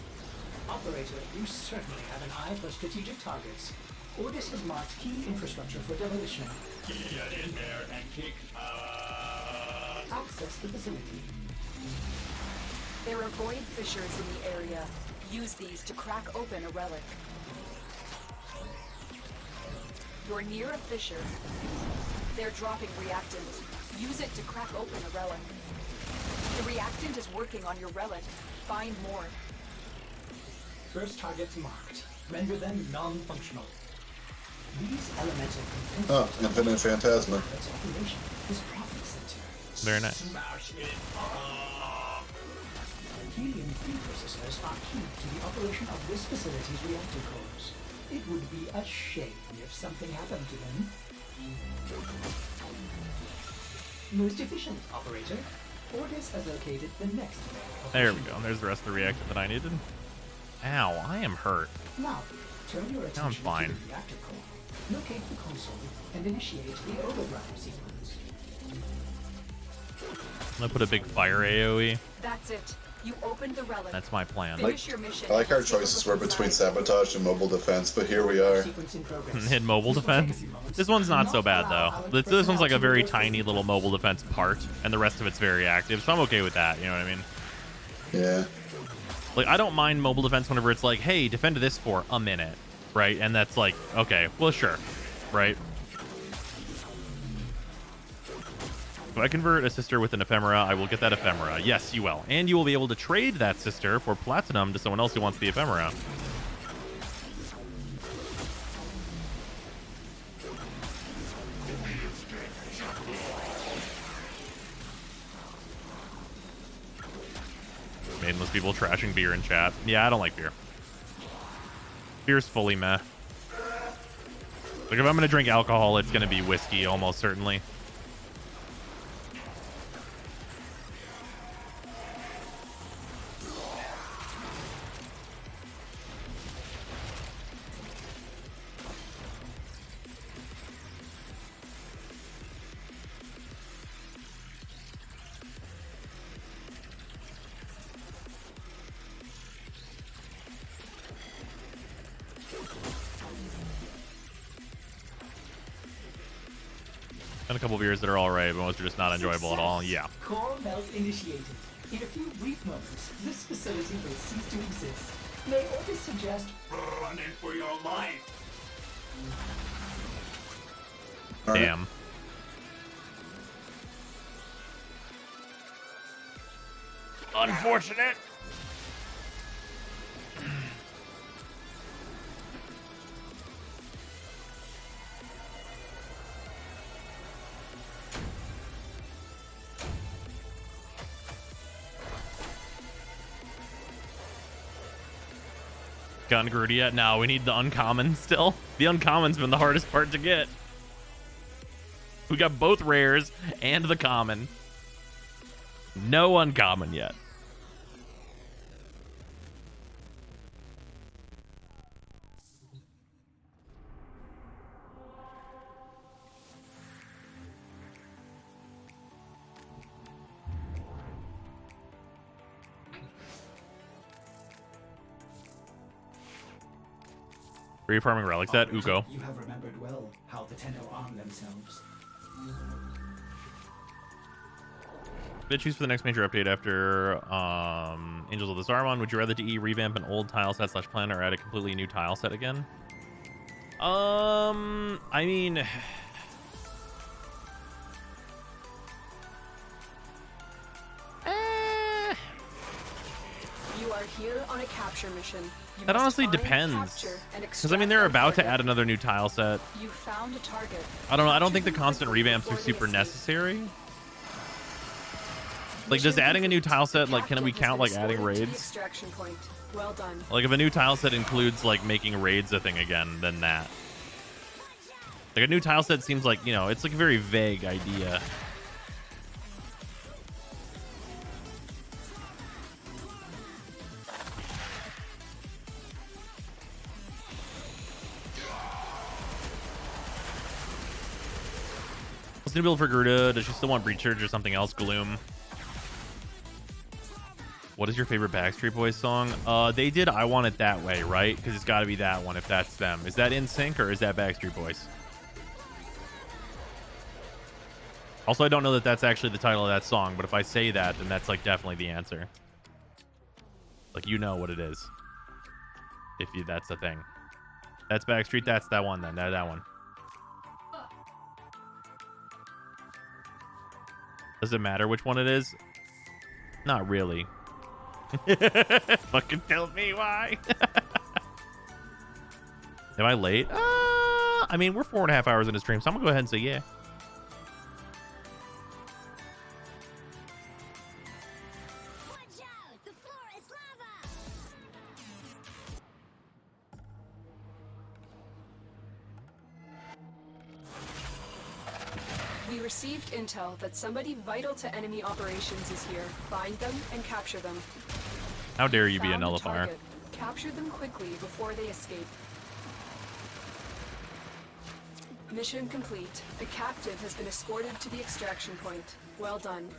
Operator, you certainly have an eye for strategic targets. Ordis has marked key infrastructure for demolition. Get in there and kick Access the facility. There are void fissures in the area. Use these to crack open a relic. You're near a fissure. They're dropping reactant. Use it to crack open a relic. The reactant is working on your relic. Find more. First targets marked. Render them non-functional. These elemental condensers... Oh, Infinite Phantasma. Its operation is profit center. Very nice. smash it up. Helium-3 processors are key to the operation of this facility's reactor cores. It would be a shame if something happened to them. Most efficient, operator. Ordis has located the next bank. There we go. There's the rest of the reactor that I needed. Ow, I am hurt. Now, turn your attention I'm fine. to the reactor core. Locate the console and initiate the overdrive sequence. I'm gonna put a big fire AoE. That's it. You opened the relic. That's my plan. Finish your mission. I like our choices were between sabotage and mobile defense, but here we are. Hit mobile defense. This one's not so bad though. This one's like a very tiny little mobile defense part, and the rest of it's very active. So I'm okay with that. You know what I mean? Yeah. Like I don't mind mobile defense whenever it's like, hey, defend this for a minute, right? And that's like, okay, well, sure, right? If I convert a sister with an ephemera, I will get that ephemera. Yes, you will. And you will be able to trade that sister for platinum to someone else who wants the ephemera. Maidenless people trashing beer in chat. Yeah, I don't like beer. Beer's fully meh. Like, if I'm gonna drink alcohol, it's gonna be whiskey, almost certainly. And a couple beers that are alright, but most are just not enjoyable at all. Yeah. Core melt initiated. In a few brief moments, this facility will cease to exist. May Ordis suggest running for your life. Damn. Unfortunate. Gotten Garuda yet? No, we need the uncommon still. The uncommon's been the hardest part to get. We got both rares and the common. No uncommon yet. Are you farming relics at Ugo? You have remembered well how the Tenno arm themselves. Choose for the next major update after Angels of the Saruman. Would you rather DE revamp an old tile set / plan or add a completely new tile set again? I mean, You are here on a capture mission. You that must honestly find, depends. capture, and Because I mean, they're extract about to target. add another new tile set. You found a target. I don't know. I don't think the Capture constant them revamps are before they super escape. necessary. Like, does adding a new tile set, like, can we count like adding Escorted to the raids? extraction point. Well done. Like, if a new tile set includes like making raids a thing again, then that. Like, a new tile set seems like, you know, it's like a very vague idea. What's the new build for Garuda? Does she still want Breach Surge or something else? Gloom. What is your favorite Backstreet Boys song? They did I Want It That Way, right? Because it's got to be that one if that's them. Is that NSYNC or is that Backstreet Boys? Also, I don't know that that's actually the title of that song, but if I say that, then that's like definitely the answer. Like, you know what it is. If you, that's the thing. That's Backstreet, that's that one then. That one. Does it matter which one it is? Not really. Fucking tell me why. Am I late? I mean, we're 4.5 hours into stream, so I'm gonna go ahead and say yeah. We received intel that somebody vital to enemy operations is here. Find them and capture them. How dare you be a Found the nullifier? target. Capture them quickly before they escape. Mission complete. The captive has been escorted to the extraction point. Well done.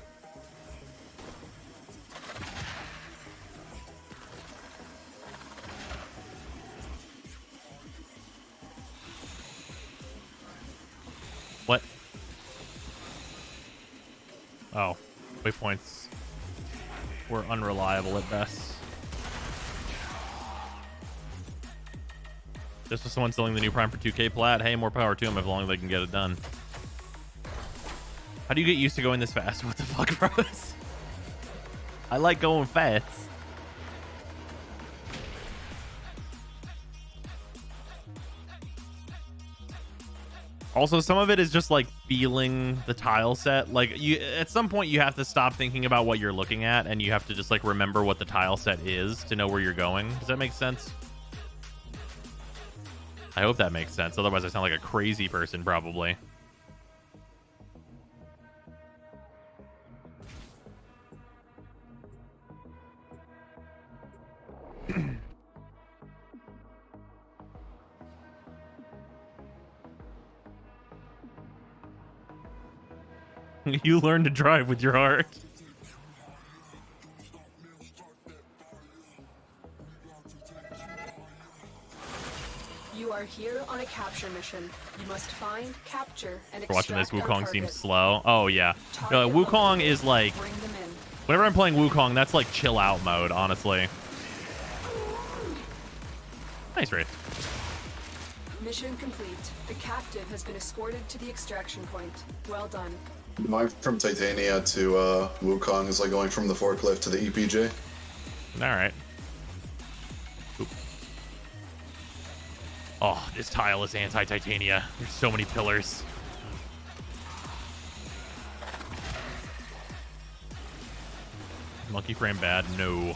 What? Oh, waypoints were unreliable at best. This was someone selling the new Prime for 2K plat. Hey, more power to them as long as they can get it done. How do you get used to going this fast? What the fuck, bros? I like going fast. Also, some of it is just like feeling the tile set. Like, you at some point you have to stop thinking about what you're looking at and you have to just like remember what the tile set is to know where you're going. Does that make sense? I hope that makes sense. Otherwise I sound like a crazy person probably. You learn to drive with your heart. You are here on a capture mission. You must find, capture, and extract Watching this, our Wukong target. seems slow. Oh yeah. Target Wukong is like, Bring them in. whenever I'm playing Wukong, that's like chill out mode, honestly. Nice raid. Mission complete. The captive has been escorted to the extraction point. Well done. Mine from Titania to Wukong is like going from the forklift to the EPJ. All right. Oop. Oh, this tile is anti-Titania. There's so many pillars. Monkey frame bad? No.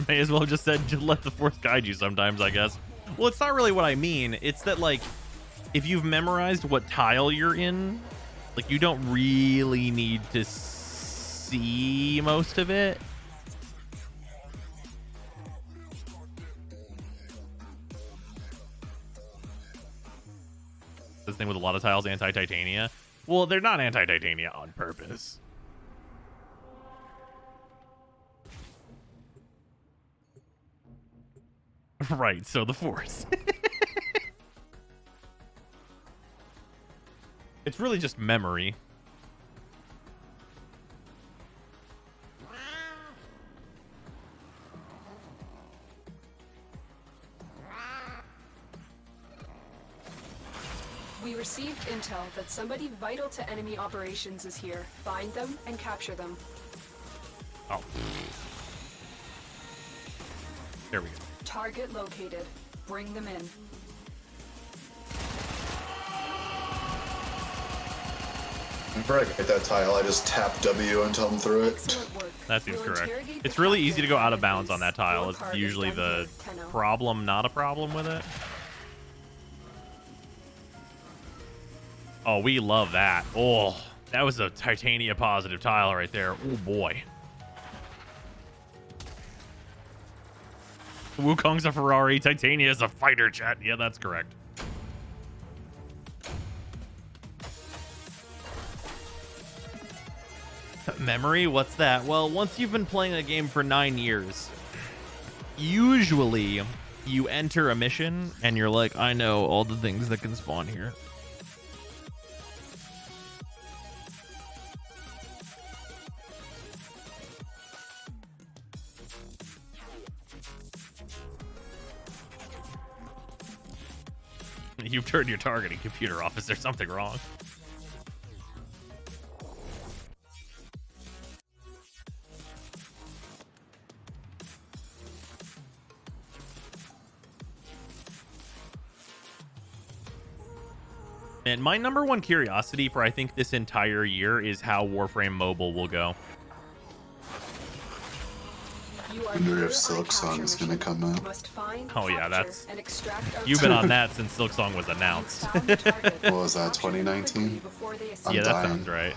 May as well have just said, just let the force guide you sometimes, I guess. Well, it's not really what I mean. It's that, like, if you've memorized what tile you're in, like, you don't really need to see most of it. This thing with a lot of tiles, anti-Titania. Well, they're not anti-Titania on purpose. Right, so the force. It's really just memory. We received intel that somebody vital to enemy operations is here. Find them and capture them. Oh. There we go. Target located. Bring them in. Whenever I get that tile, I just tap W until I'm through it. Excellent work. That seems We'll correct. interrogate It's the really captive easy to go out of and bounds on that tile. Your It's target usually done the here, Tenno. problem, not a problem with it. Oh, we love that. Oh, that was a Titania positive tile right there. Oh, boy. Wukong's a Ferrari, Titania is a fighter, chat. Yeah, that's correct. Memory? What's that? Well, once you've been playing a game for 9 years, usually you enter a mission and you're like, I know all the things that can spawn here. You've turned your targeting computer off. Is there something wrong? And my number one curiosity for I think this entire year is how Warframe Mobile will go. I wonder if Silksong is going to come out. Oh yeah, that's... You've been on that since Silksong was announced. What was that, 2019? Yeah, that sounds right.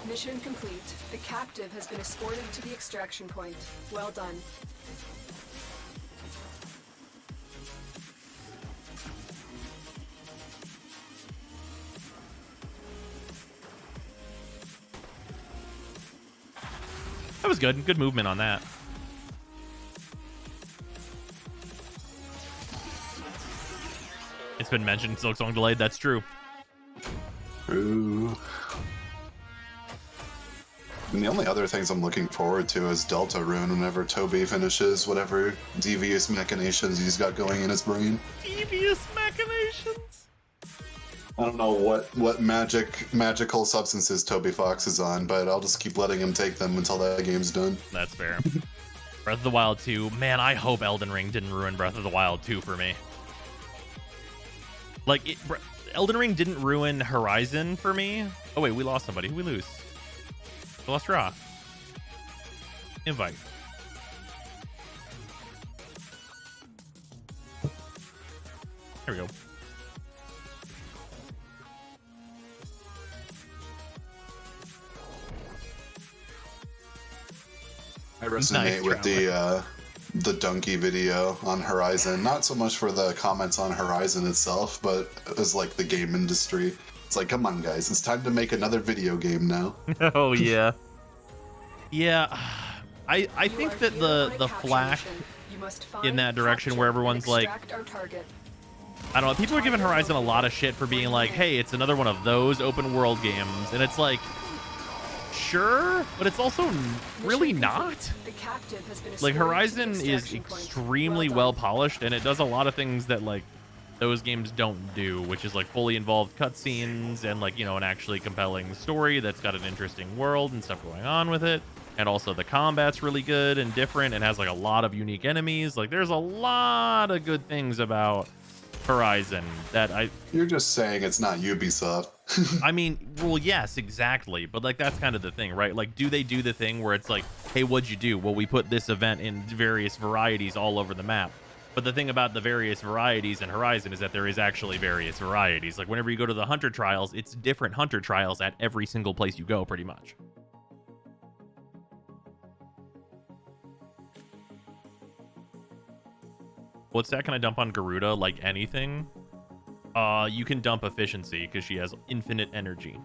Mission complete. The captive has been escorted to the extraction point. Well done. That was good. Good movement on that. It's been mentioned Silksong delayed. That's true. True. And the only other things I'm looking forward to is Delta Rune whenever Toby finishes whatever devious machinations he's got going in his brain. Devious machinations? I don't know what magical substances Toby Fox is on, but I'll just keep letting him take them until that game's done. That's fair. Breath of the Wild 2. Man, I hope Elden Ring didn't ruin Breath of the Wild 2 for me. Like, Elden Ring didn't ruin Horizon for me. Oh, wait, we lost somebody. Who we lose? We lost Ra. Invite. There we go. I resonate with the donkey video on Horizon. Not so much for the comments on Horizon itself, but as like the game industry. It's like, come on, guys, it's time to make another video game now. Oh yeah, yeah. I think that the flack in that direction where everyone's like, I don't know, people are giving Horizon a lot of shit for being like, hey, it's another one of those open world games, and it's like, sure, but it's also really not. Like, Horizon is extremely well polished, and it does a lot of things that like those games don't do, which is like fully involved cutscenes and like, you know, an actually compelling story that's got an interesting world and stuff going on with it. And also the combat's really good and different and has like a lot of unique enemies. Like, there's a lot of good things about Horizon that You're just saying it's not Ubisoft. I mean, well, yes, exactly. But like, that's kind of the thing, right? Like, do they do the thing where it's like, hey, what'd you do? Well, we put this event in various varieties all over the map. But the thing about the various varieties in Horizon is that there is actually various varieties. Like, whenever you go to the Hunter Trials, it's different Hunter Trials at every single place you go, pretty much. What stat can I dump on Garuda? Like anything? You can dump efficiency because she has infinite energy.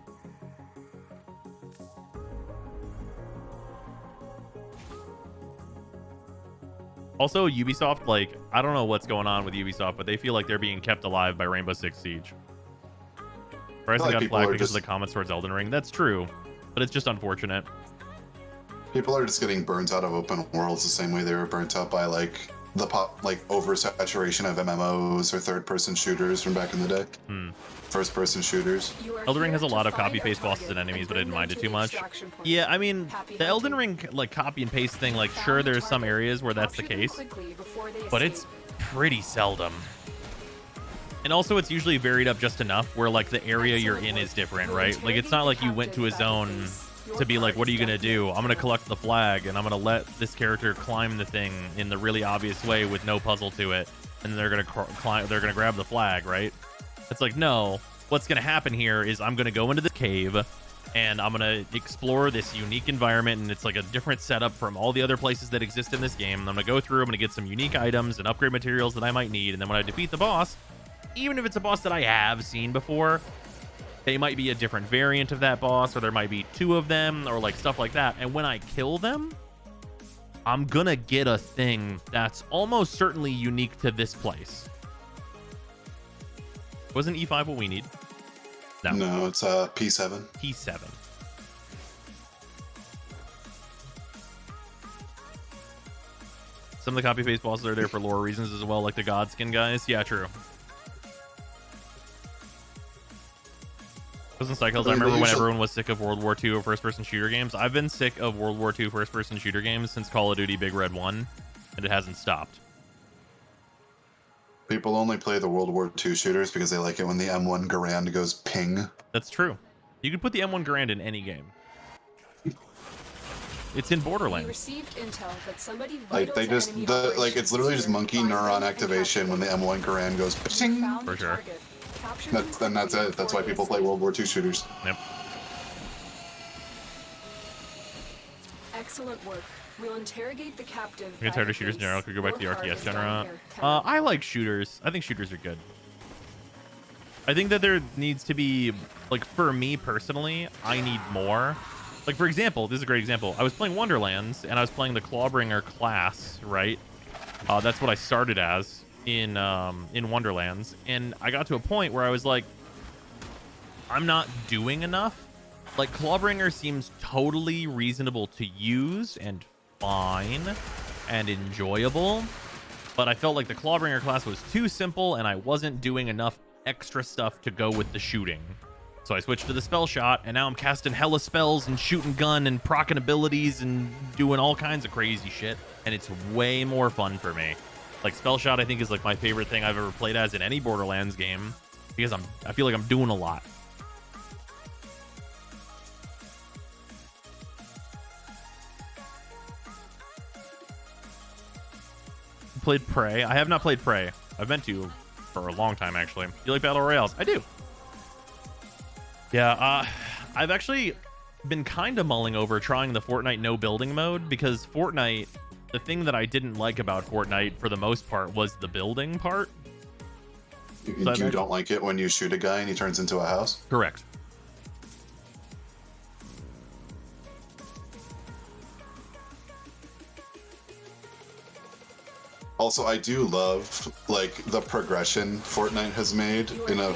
Also, Ubisoft, like, I don't know what's going on with Ubisoft, but they feel like they're being kept alive by Rainbow Six Siege. Horizon got flagged because of the comments towards Elden Ring. That's true, but it's just unfortunate. People are just getting burnt out of open worlds the same way they were burnt out by like the oversaturation of MMOs or third-person shooters from back in the day. First-person shooters. Elden Ring has a lot of copy-paste bosses and enemies, but I didn't mind it too much. Yeah, I mean, the Elden Ring like copy and paste thing, like, sure, there's some areas where that's the case, but it's pretty seldom. And also, it's usually varied up just enough where like the area you're in is different, right? Like, it's not like you went to a zone to be like, what are you gonna do? I'm gonna collect the flag and I'm gonna let this character climb the thing in the really obvious way with no puzzle to it, and then they're gonna climb, they're gonna grab the flag, right? It's like, no, what's gonna happen here is I'm gonna go into the cave, and I'm gonna explore this unique environment, and it's like a different setup from all the other places that exist in this game. I'm gonna go through, I'm gonna get some unique items and upgrade materials that I might need, and then when I defeat the boss, even if it's a boss that I have seen before, they might be a different variant of that boss, or there might be 2 of them, or like stuff like that. And when I kill them, I'm gonna get a thing that's almost certainly unique to this place. Wasn't E5 what we need? No, it's P7. P7. Some of the copy paste bosses are there for lore reasons as well, like the Godskin guys. Yeah, true. Wasn't Cycles? I remember when everyone was sick of World War II or first-person shooter games. I've been sick of World War II first-person shooter games since Call of Duty Big Red 1, and it hasn't stopped. People only play the World War II shooters because they like it when the M1 Garand goes ping. That's true. You can put the M1 Garand in any game. It's in Borderlands. We received intel that somebody Like they just it's literally just monkey neuron activation when the M1 Garand goes ping. For sure. That's it. That's why people play World War II shooters. Yep. Excellent work. We'll interrogate the captive. I'm tired of shooters in general. Could go back to the RTS genre. I like shooters. I think shooters are good. I think that there needs to be, like, for me personally, I need more. Like, for example, this is a great example. I was playing Wonderlands, and I was playing the Clawbringer class, right? That's what I started as in Wonderlands. And I got to a point where I was like, I'm not doing enough. Like, Clawbringer seems totally reasonable to use and fine and enjoyable, but I felt like the Clawbringer class was too simple and I wasn't doing enough extra stuff to go with the shooting. So I switched to the spell shot, and now I'm casting hella spells and shooting gun and proccing abilities and doing all kinds of crazy shit, and it's way more fun for me. Like, spell shot I think is like my favorite thing I've ever played as in any Borderlands game, because I feel like I'm doing a lot. Played Prey. I have not played Prey. I've meant to for a long time, actually. You like battle royales? I do. Yeah, I've actually been kind of mulling over trying the Fortnite no building mode, because Fortnite, the thing that I didn't like about Fortnite for the most part was the building part. You don't like it when you shoot a guy and he turns into a house? Correct. Also, I do love, like, the progression Fortnite has made in a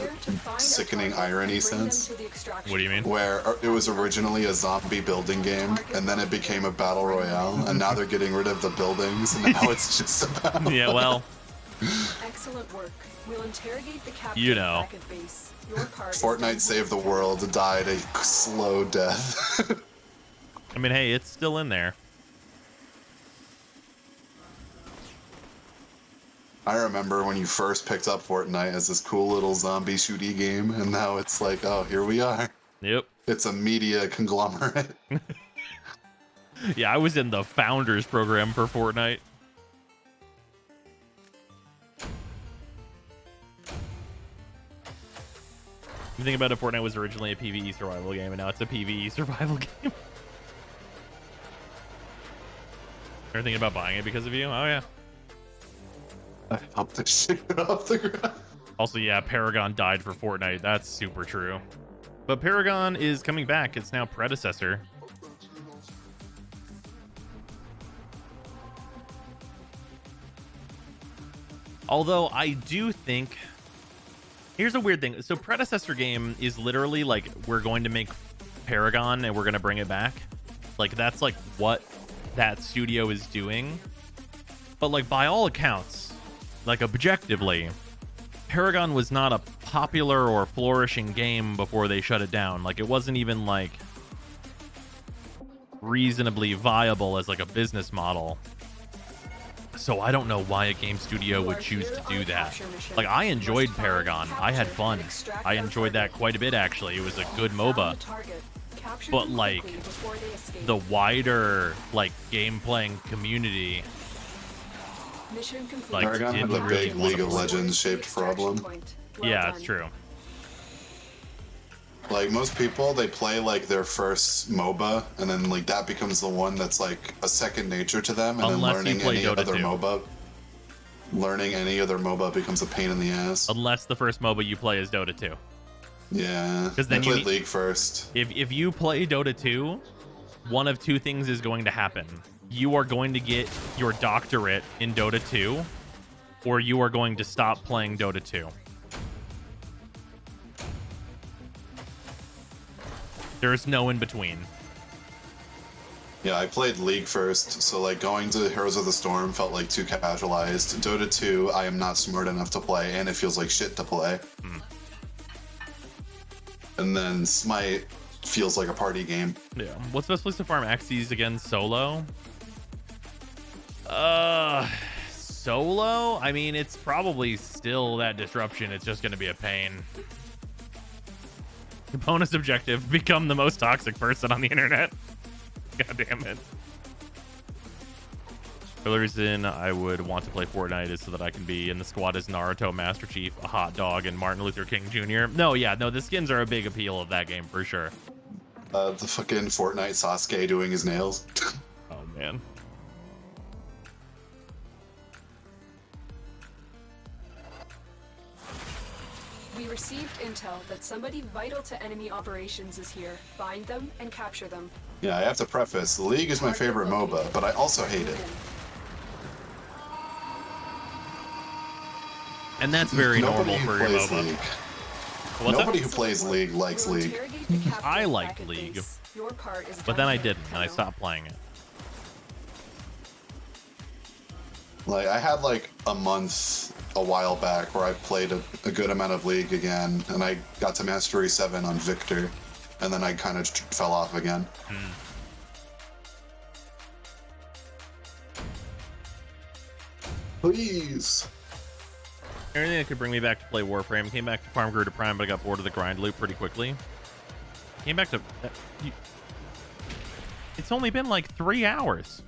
sickening irony sense. What do you mean? Where it was originally a zombie building game, and then it became a battle royale, and now they're getting rid of the buildings, and now it's just a battle. Yeah, well. Excellent work. We'll interrogate the captain you know. back at base. Your part Fortnite saved the world, died a slow death. I mean, hey, it's still in there. I remember when you first picked up Fortnite as this cool little zombie shooty game, and now it's like, oh, here we are. Yep. It's a media conglomerate. Yeah, I was in the founders program for Fortnite. You think about it, Fortnite was originally a PvE survival game, and now it's a PvE survival game. Ever thinking about buying it because of you? Oh, yeah. I helped the shit off the ground. Also, yeah, Paragon died for Fortnite. That's super true. But Paragon is coming back. It's now predecessor. Although I do think... Here's a weird thing. So predecessor game is literally like, we're going to make Paragon and we're going to bring it back. Like, that's like what that studio is doing. But like, by all accounts, like objectively, Paragon was not a popular or flourishing game before they shut it down. Like, it wasn't even like reasonably viable as like a business model. So I don't know why a game studio would choose to do that. Like, I enjoyed Paragon. I had fun. I enjoyed that quite a bit, actually. It was a good MOBA. But like, the wider like game playing community, like, Paragon had a big League of Legends shaped problem. Yeah, it's true. Like most people, they play like their first MOBA, and then like that becomes the one that's like a second nature to them, and Unless then you play Dota 2. Learning any other MOBA becomes a pain in the ass. Unless the first MOBA you play is Dota 2. Yeah, because then I played League first. If you play Dota 2, one of two things is going to happen. You are going to get your doctorate in Dota 2, or you are going to stop playing Dota 2. There's no in between. Yeah, I played League first, so like going to Heroes of the Storm felt like too casualized. Dota 2, I am not smart enough to play, and it feels like shit to play. And then Smite feels like a party game. Yeah. What's the best place to farm Axes again? Solo? Solo? I mean, it's probably still that disruption. It's just going to be a pain. The bonus objective, become the most toxic person on the internet. God damn it. The only reason I would want to play Fortnite is so that I can be in the squad as Naruto, Master Chief, a hot dog, and Martin Luther King Jr. No, the skins are a big appeal of that game for sure. The fucking Fortnite Sasuke doing his nails. Oh, man. We received intel that somebody vital to enemy operations is here. Find them and capture them. Yeah, I have to preface, the League is my favorite MOBA, but I also hate it. And that's very normal for your MOBA. League. Nobody who plays League likes League. I liked League, but then I didn't, and I stopped playing it. Like, I had like a month a while back where I played a good amount of League again, and I got to Mastery 7 on Victor, and then I kind of fell off again. Please. Anything that could bring me back to play Warframe. Came back to farm Garuda Prime, but I got bored of the grind loop pretty quickly. Came back to... It's only been like 3 hours.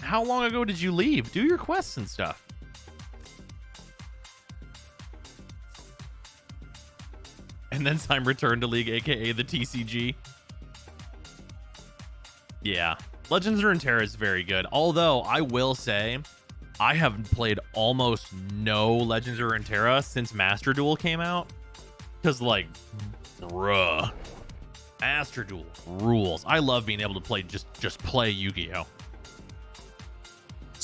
How long ago did you leave? Do your quests and stuff. And then time returned to League, aka the TCG. Yeah. Legends of Runeterra is very good. Although, I will say, I have played almost no Legends of Runeterra since Master Duel came out. Because, like, bruh. Master Duel rules. I love being able to play, just play Yu-Gi-Oh!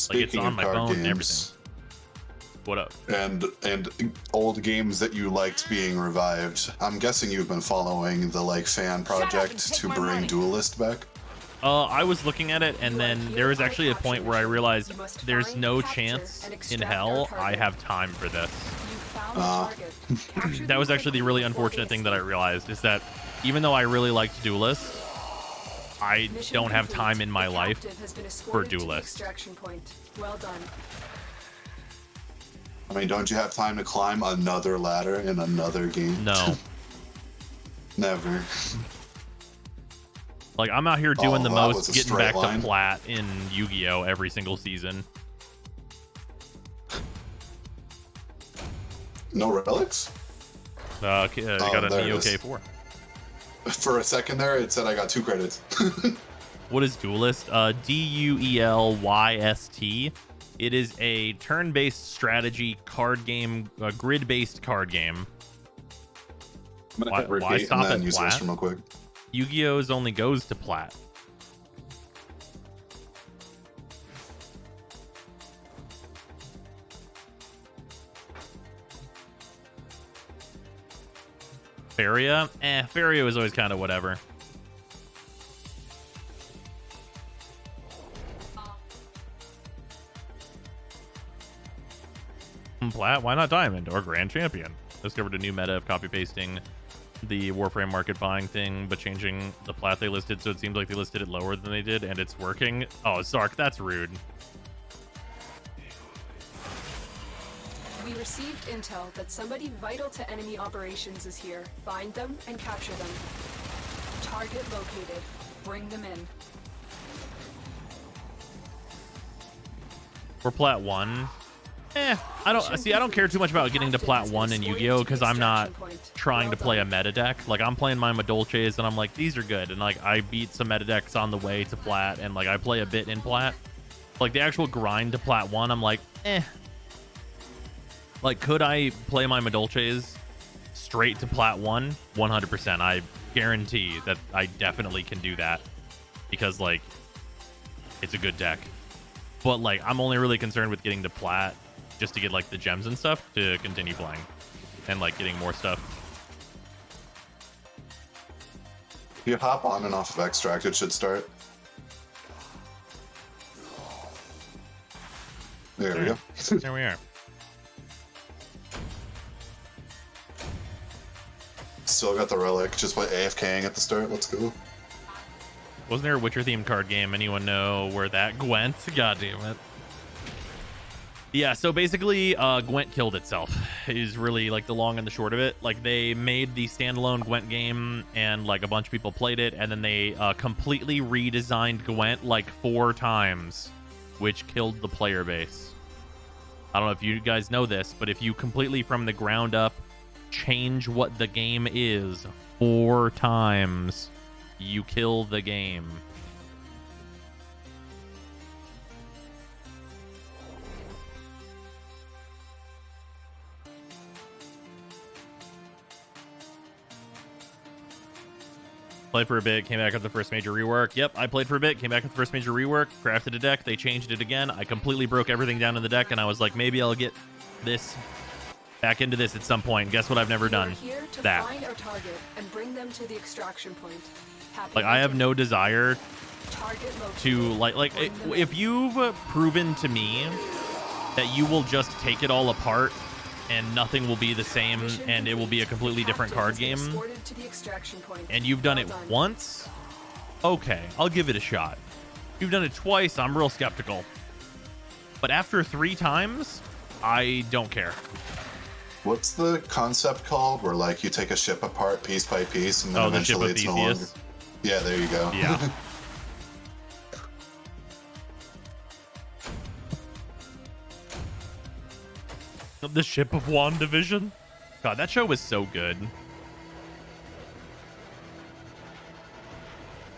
Like, it's on my phone and everything. What up? And old games that you liked being revived. I'm guessing you've been following the like fan project to bring Duelist back. I was looking at it, and then there was actually a point where I realized there's no chance in hell I have time for this. That was actually the really unfortunate thing that I realized, is that even though I really liked Duelist, I don't have time in my life for Duelist. Well done. I mean, don't you have time to climb another ladder in another game? No. Never. Like, I'm out here doing the most, getting back line. to plat in Yu-Gi-Oh! Every single season. No relics? I got a Neo K4. For a second there, it said I got 2 credits. What is Duelist? Duelyst. It is a turn-based strategy card game, a grid-based card game. I'm gonna why stop and use plat? this real quick. Yu-Gi-Oh's only goes to plat. Faria? Faria was always kind of whatever. Plat? Why not Diamond or Grand Champion? Discovered a new meta of copy-pasting the Warframe market buying thing, but changing the plat they listed, so it seems like they listed it lower than they did, and it's working. Oh, Sark, that's rude. We received intel that somebody vital to enemy operations is here. Find them and capture them. Target located. Bring them in. For plat 1, I don't care too much about getting to plat 1 in Yu-Gi-Oh because I'm not trying to play a meta deck. Like, I'm playing my Madolches and I'm like, these are good, and like I beat some meta decks on the way to plat, and like I play a bit in plat. Like the actual grind to plat 1, I'm like, like, could I play my Madolches straight to plat 1? 100%. I guarantee that I definitely can do that because like it's a good deck. But like I'm only really concerned with getting to plat just to get like the gems and stuff to continue playing and like getting more stuff. If you hop on and off of extract, it should start. There we go. There we are. Still got the relic, just by AFKing at the start. Let's go. Wasn't there a Witcher themed card game? Anyone know where that went? God damn it. Yeah, so basically, Gwent killed itself is really like the long and the short of it. Like they made the standalone Gwent game and like a bunch of people played it, and then they completely redesigned Gwent like 4 times, which killed the player base. I don't know if you guys know this, but if you completely from the ground up change what the game is 4 times, you kill the game. Played for a bit, came back with the first major rework. Yep, I played for a bit, came back with the first major rework, crafted a deck, they changed it again. I completely broke everything down in the deck, and I was like, maybe I'll get this back into this at some point. Guess what I've never done? Here to that. find our target and bring them to the extraction point. Happy Like, I have no desire target to, like if you've proven to me that you will just take it all apart and nothing will be the same and it will be a completely different card game, and you've done it once, okay, I'll give it a shot. If you've done it twice, I'm real skeptical. But after 3 times, I don't care. What's the concept called where like you take a ship apart piece by piece and then eventually it's no longer... Yeah, there you go. Yeah. The Ship of WandaVision. God, that show was so good.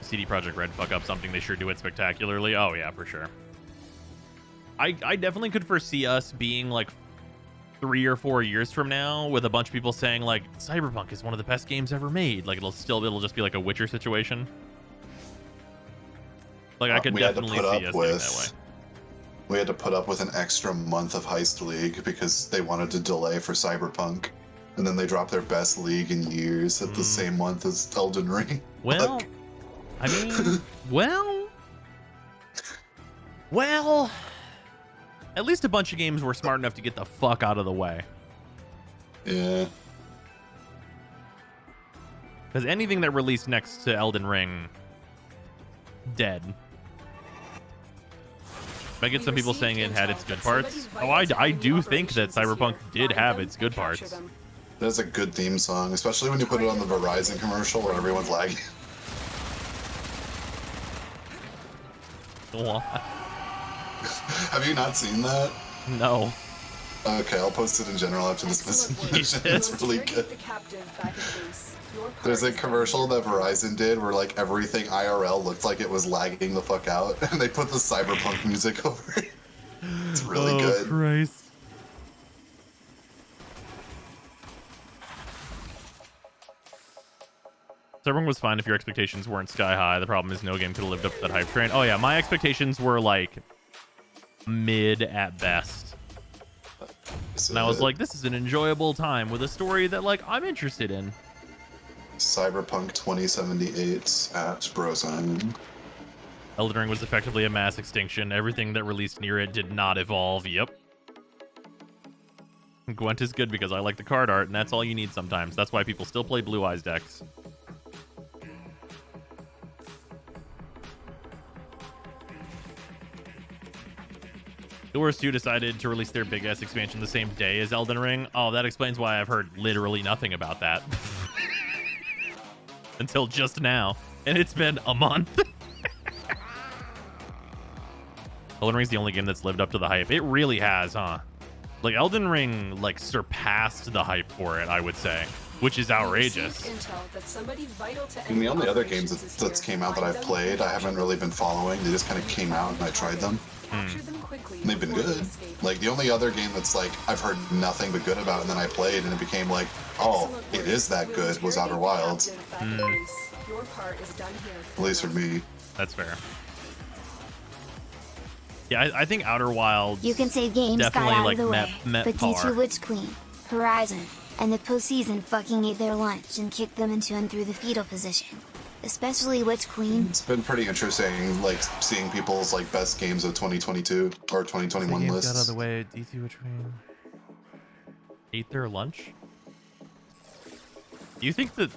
CD Projekt Red fuck up something, they sure do it spectacularly. Oh yeah, for sure. I definitely could foresee us being like 3 or 4 years from now with a bunch of people saying like Cyberpunk is one of the best games ever made. Like it'll just be like a Witcher situation. Like I could definitely see us doing that way. We had to put up with an extra month of Heist League because they wanted to delay for Cyberpunk. And then they dropped their best league in years at the same month as Elden Ring. Well, I mean, well, at least a bunch of games were smart enough to get the fuck out of the way. Yeah. Because anything that released next to Elden Ring, dead. I get some people saying it had its good parts. Oh, I do think that Cyberpunk did have its good parts. That's a good theme song, especially when you put it on the Verizon commercial where everyone's lagging. Have you not seen that? No. Okay, I'll post it in general after this mission. It's really good. There's a commercial that Verizon did where like everything IRL looked like it was lagging the fuck out, and they put the Cyberpunk music over it. It's really good. Oh, Christ. Cyberpunk was fine if your expectations weren't sky high. The problem is no game could have lived up to that hype train. Oh yeah, my expectations were like mid at best. And I was like, this is an enjoyable time with a story that like I'm interested in. Cyberpunk 2078 at Brosign. Elden Ring was effectively a mass extinction. Everything that released near it did not evolve. Yep. Gwent is good because I like the card art, and that's all you need sometimes. That's why people still play Blue Eyes decks. Guild Wars 2 decided to release their big-ass expansion the same day as Elden Ring. Oh, that explains why I've heard literally nothing about that. Until just now. And it's been a month. Elden Ring's the only game that's lived up to the hype. It really has, huh? Like Elden Ring like surpassed the hype for it, I would say, which is outrageous. And the only other games that's came out that I've played, I haven't really been following. They just kind of came out and I tried them. And they've been good. Like the only other game that's like I've heard nothing but good about and then I played and it became like, oh, it is that good was Outer Wilds. At least for me. That's fair. Yeah, I think Outer Wilds. You can say games got definitely out like of the way, met but due par. to Witch Queen, Horizon, and the postseason fucking ate their lunch and kicked them into and through the fetal position. Especially Witch Queen. It's been pretty interesting, like seeing people's like best games of 2022 or 2021 lists. Got out of the way. D2 Witch Queen ate their lunch. Do you think that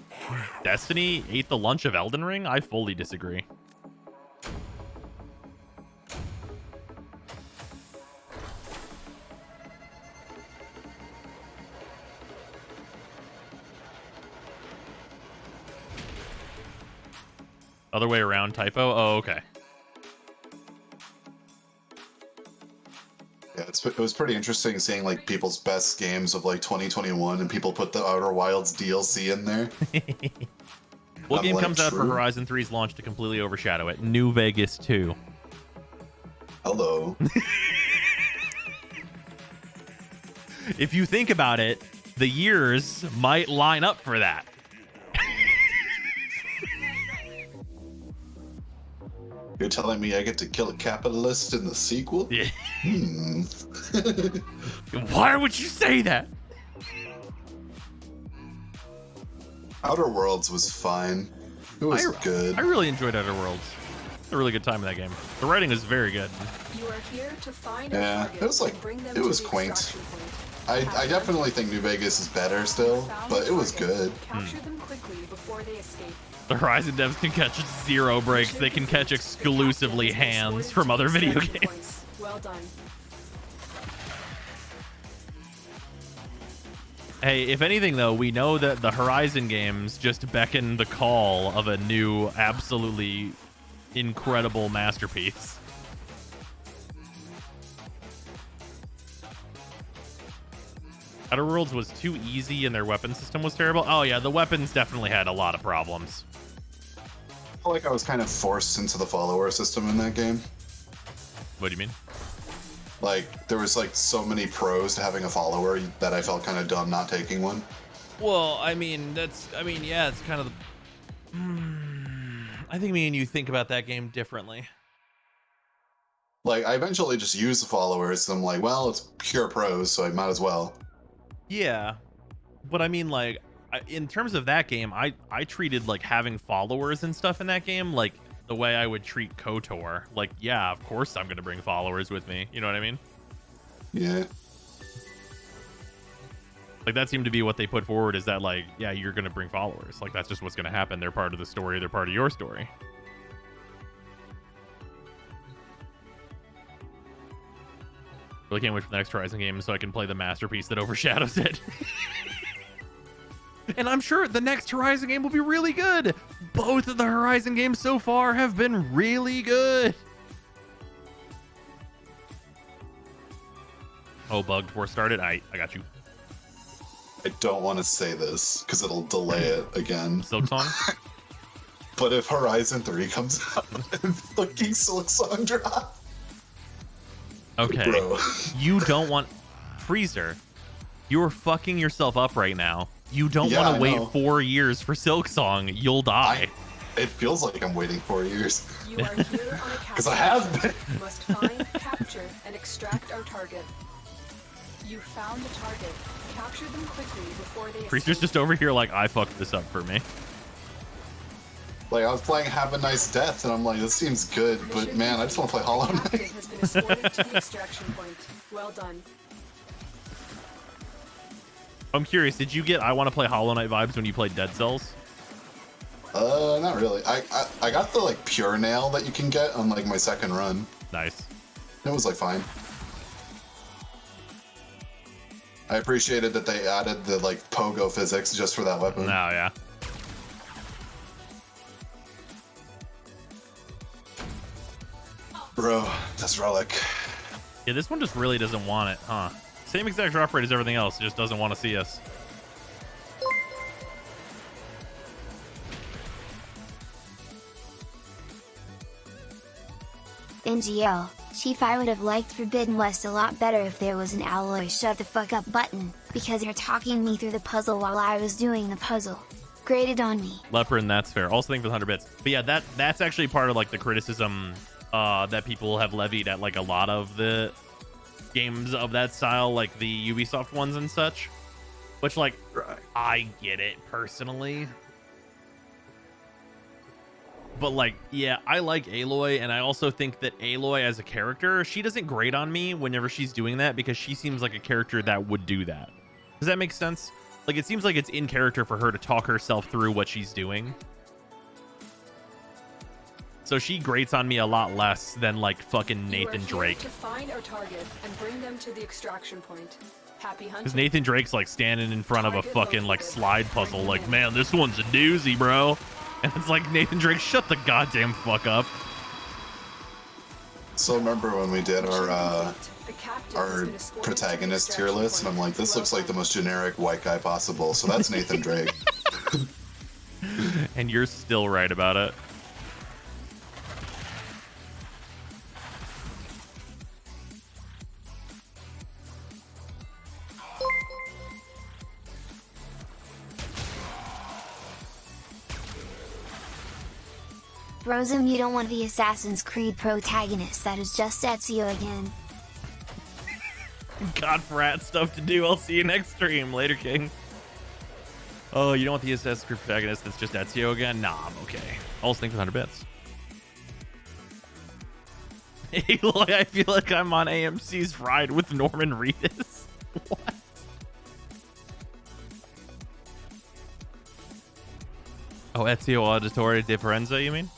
Destiny ate the lunch of Elden Ring? I fully disagree. Other way around, typo? Oh, okay. Yeah, it was pretty interesting seeing like people's best games of like 2021 and people put the Outer Wilds DLC in there. What game like, comes out for true. Horizon 3's launch to completely overshadow it? New Vegas 2. Hello. If you think about it, the years might line up for that. You're telling me I get to kill a capitalist in the sequel? Yeah. Why would you say that? Outer Worlds was fine. It was good. I really enjoyed Outer Worlds. A really good time in that game. The writing is very good. You are here to find Yeah, it was like, it was quaint. I definitely think New Vegas is better still, but it was good. Capture them quickly before they escape. The Horizon devs can catch 0 breaks. They can catch exclusively hands from other video games. Well done. Hey, if anything though, we know that the Horizon games just beckon the call of a new, absolutely incredible masterpiece. Outer Worlds was too easy and their weapon system was terrible. Oh yeah, the weapons definitely had a lot of problems. I feel like I was kind of forced into the follower system in that game. What do you mean? Like, there was like so many pros to having a follower that I felt kind of dumb not taking one. Well, I mean, yeah, it's kind of the... I think me and you think about that game differently. Like, I eventually just used the followers, and I'm like, well, it's pure pros, so I might as well. Yeah, but I mean, like, in terms of that game, I treated like having followers and stuff in that game like the way I would treat KOTOR. Like, yeah, of course I'm gonna bring followers with me. You know what I mean? Yeah. Like, that seemed to be what they put forward, is that like, yeah, you're gonna bring followers. Like, that's just what's gonna happen. They're part of the story. They're part of your story. Really can't wait for the next Horizon game so I can play the masterpiece that overshadows it. And I'm sure the next Horizon game will be really good. Both of the Horizon games so far have been really good. Oh, bugged before it started? I got you. I don't want to say this because it'll delay it again. Silksong? But if Horizon 3 comes out and fucking Silksong drop. Okay. Bro. You don't want... Freezer, you're fucking yourself up right now. You don't want to wait 4 years for Silksong. You'll die. It feels like I'm waiting 4 years. You are here on a capture. Because I have been. You must find, capture, and extract our target. You found the target. Capture them quickly before they Freezer's escape. just over here like, I fucked this up for me. Like, I was playing Have a Nice Death, and I'm like, this seems good, but man, I just want to play Hollow Knight. Has been escorted to the extraction point. Well done. I'm curious, did you get I want to play Hollow Knight vibes when you played Dead Cells? Not really. I got the like pure nail that you can get on like my second run. Nice. It was like fine. I appreciated that they added the like pogo physics just for that weapon. Oh yeah. Bro, this relic. Yeah, this one just really doesn't want it, huh? Same exact drop rate as everything else. It just doesn't want to see us. NGL, Chief, I would have liked Forbidden West a lot better if there was an alloy shut the fuck up button, because you're talking me through the puzzle while I was doing the puzzle. Graded on me. Leper, and that's fair. Also, thank for the 100 bits. But yeah, that's actually part of like the criticism that people have levied at like a lot of the games of that style, like the Ubisoft ones and such. Which, like, I get it personally. But like, yeah, I like Aloy, and I also think that Aloy as a character, she doesn't grate on me whenever she's doing that, because she seems like a character that would do that. Does that make sense? Like, it seems like it's in character for her to talk herself through what she's doing. So she grates on me a lot less than like fucking Nathan Drake. To find our target and bring them to the extraction point. Happy hunting. Because Nathan Drake's like standing in front of a fucking like slide puzzle, like, man, this one's a doozy, bro. And it's like, Nathan Drake, shut the goddamn fuck up. So remember when we did our protagonist tier list, and I'm like, this looks like the most generic white guy possible. So that's Nathan Drake. And you're still right about it. Brosum, you don't want the Assassin's Creed protagonist that is just Ezio again. God, frat stuff to do. I'll see you next stream. Later, King. Oh, you don't want the Assassin's Creed protagonist that's just Ezio again? Nah, I'm okay. Also, thanks for 100 bits. Aloy, I feel like I'm on AMC's ride with Norman Reedus. What? Oh, Ezio Auditore di Firenze, you mean?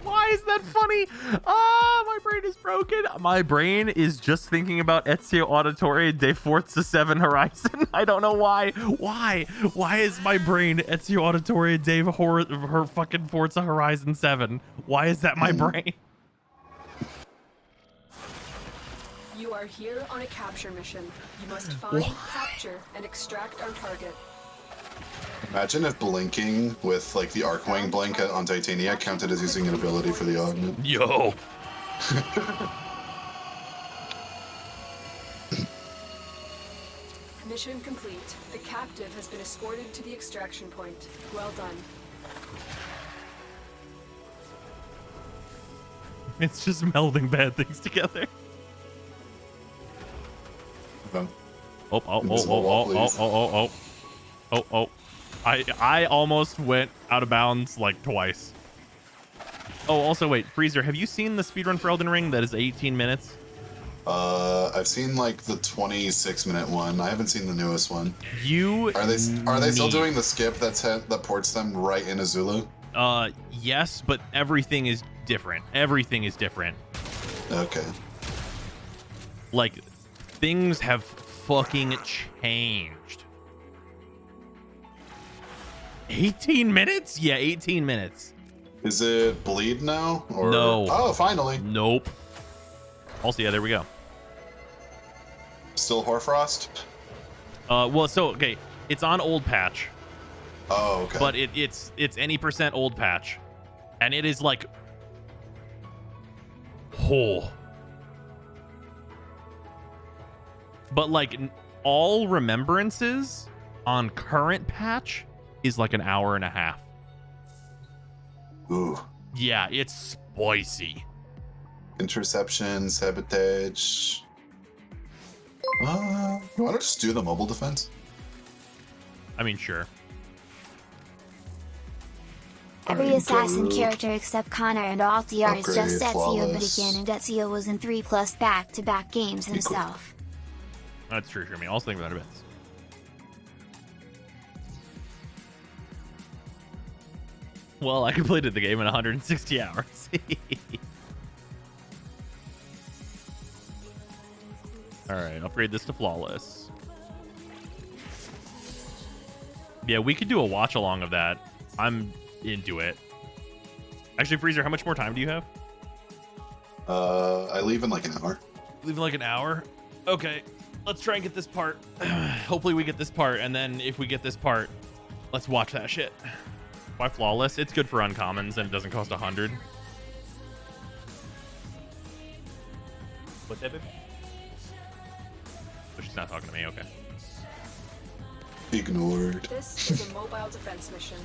Why is that funny? Ah, my brain is broken. My brain is just thinking about Ezio Auditore de Forza 7 Horizon. I don't know why. Why is my brain Ezio Auditore de her fucking Forza Horizon 7? Why is that my brain? You are here on a capture mission. You must find, capture, and extract our target. Imagine if blinking with like the Arcwing blink on Titania counted as using an ability for the augment. Yo. Mission complete. The captive has been escorted to the extraction point. Well done. It's just melding bad things together. Oh. I almost went out of bounds like twice. Oh, also wait, Freezer, have you seen the speedrun for Elden Ring that is 18 minutes? I've seen like the 26-minute one. I haven't seen the newest one. Are they still doing the skip that ports them right into Zulu? Yes, but everything is different. Everything is different. Okay. Like, things have fucking changed. 18 minutes? Yeah, 18 minutes. Is it bleed now? Or... No. Oh, finally. Nope. Also, yeah, there we go. Still Hoarfrost? Well, so, okay, it's on old patch. Oh, okay. But it's any % old patch. And it is like... Oh. But, like, all remembrances on current patch is like an hour and a half. Ooh. Yeah, it's spicy. Interception, sabotage. You want to just do the mobile defense? I mean, sure. Every assassin character except Connor and Altiar is just Ezio, flawless. but again, and Ezio was in 3+ back-to-back games himself. That's true, Jeremy. Also think about it. Well, I completed the game in 160 hours. Alright, upgrade this to flawless. Yeah, we could do a watch along of that. I'm into it. Actually, Freezer, how much more time do you have? I leave in like an hour. Leaving like an hour? Okay, let's try and get this part. Hopefully we get this part, and then if we get this part, let's watch that shit. Why flawless? It's good for uncommons, and it doesn't cost 100. What's that, baby? Oh, she's not talking to me, okay. Ignored. This is a mobile defense mission.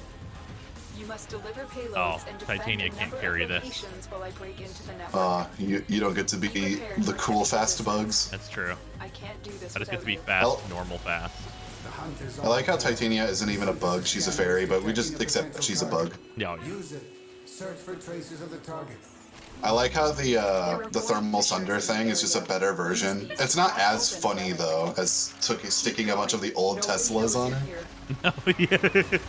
You must deliver payloads and defend Titania a can't number carry of this. locations while I break into the network. You don't get to be the cool fast bugs. That's true. I can't do this I just get to be without fast, normal fast. I like how Titania isn't even a bug, she's a fairy, but we just accept she's a bug. Yeah. Use it. Search for traces of the target. I like how the thermal sunder thing is just a better version. It's not as funny though as sticking a bunch of the old Teslas on it. Oh yeah.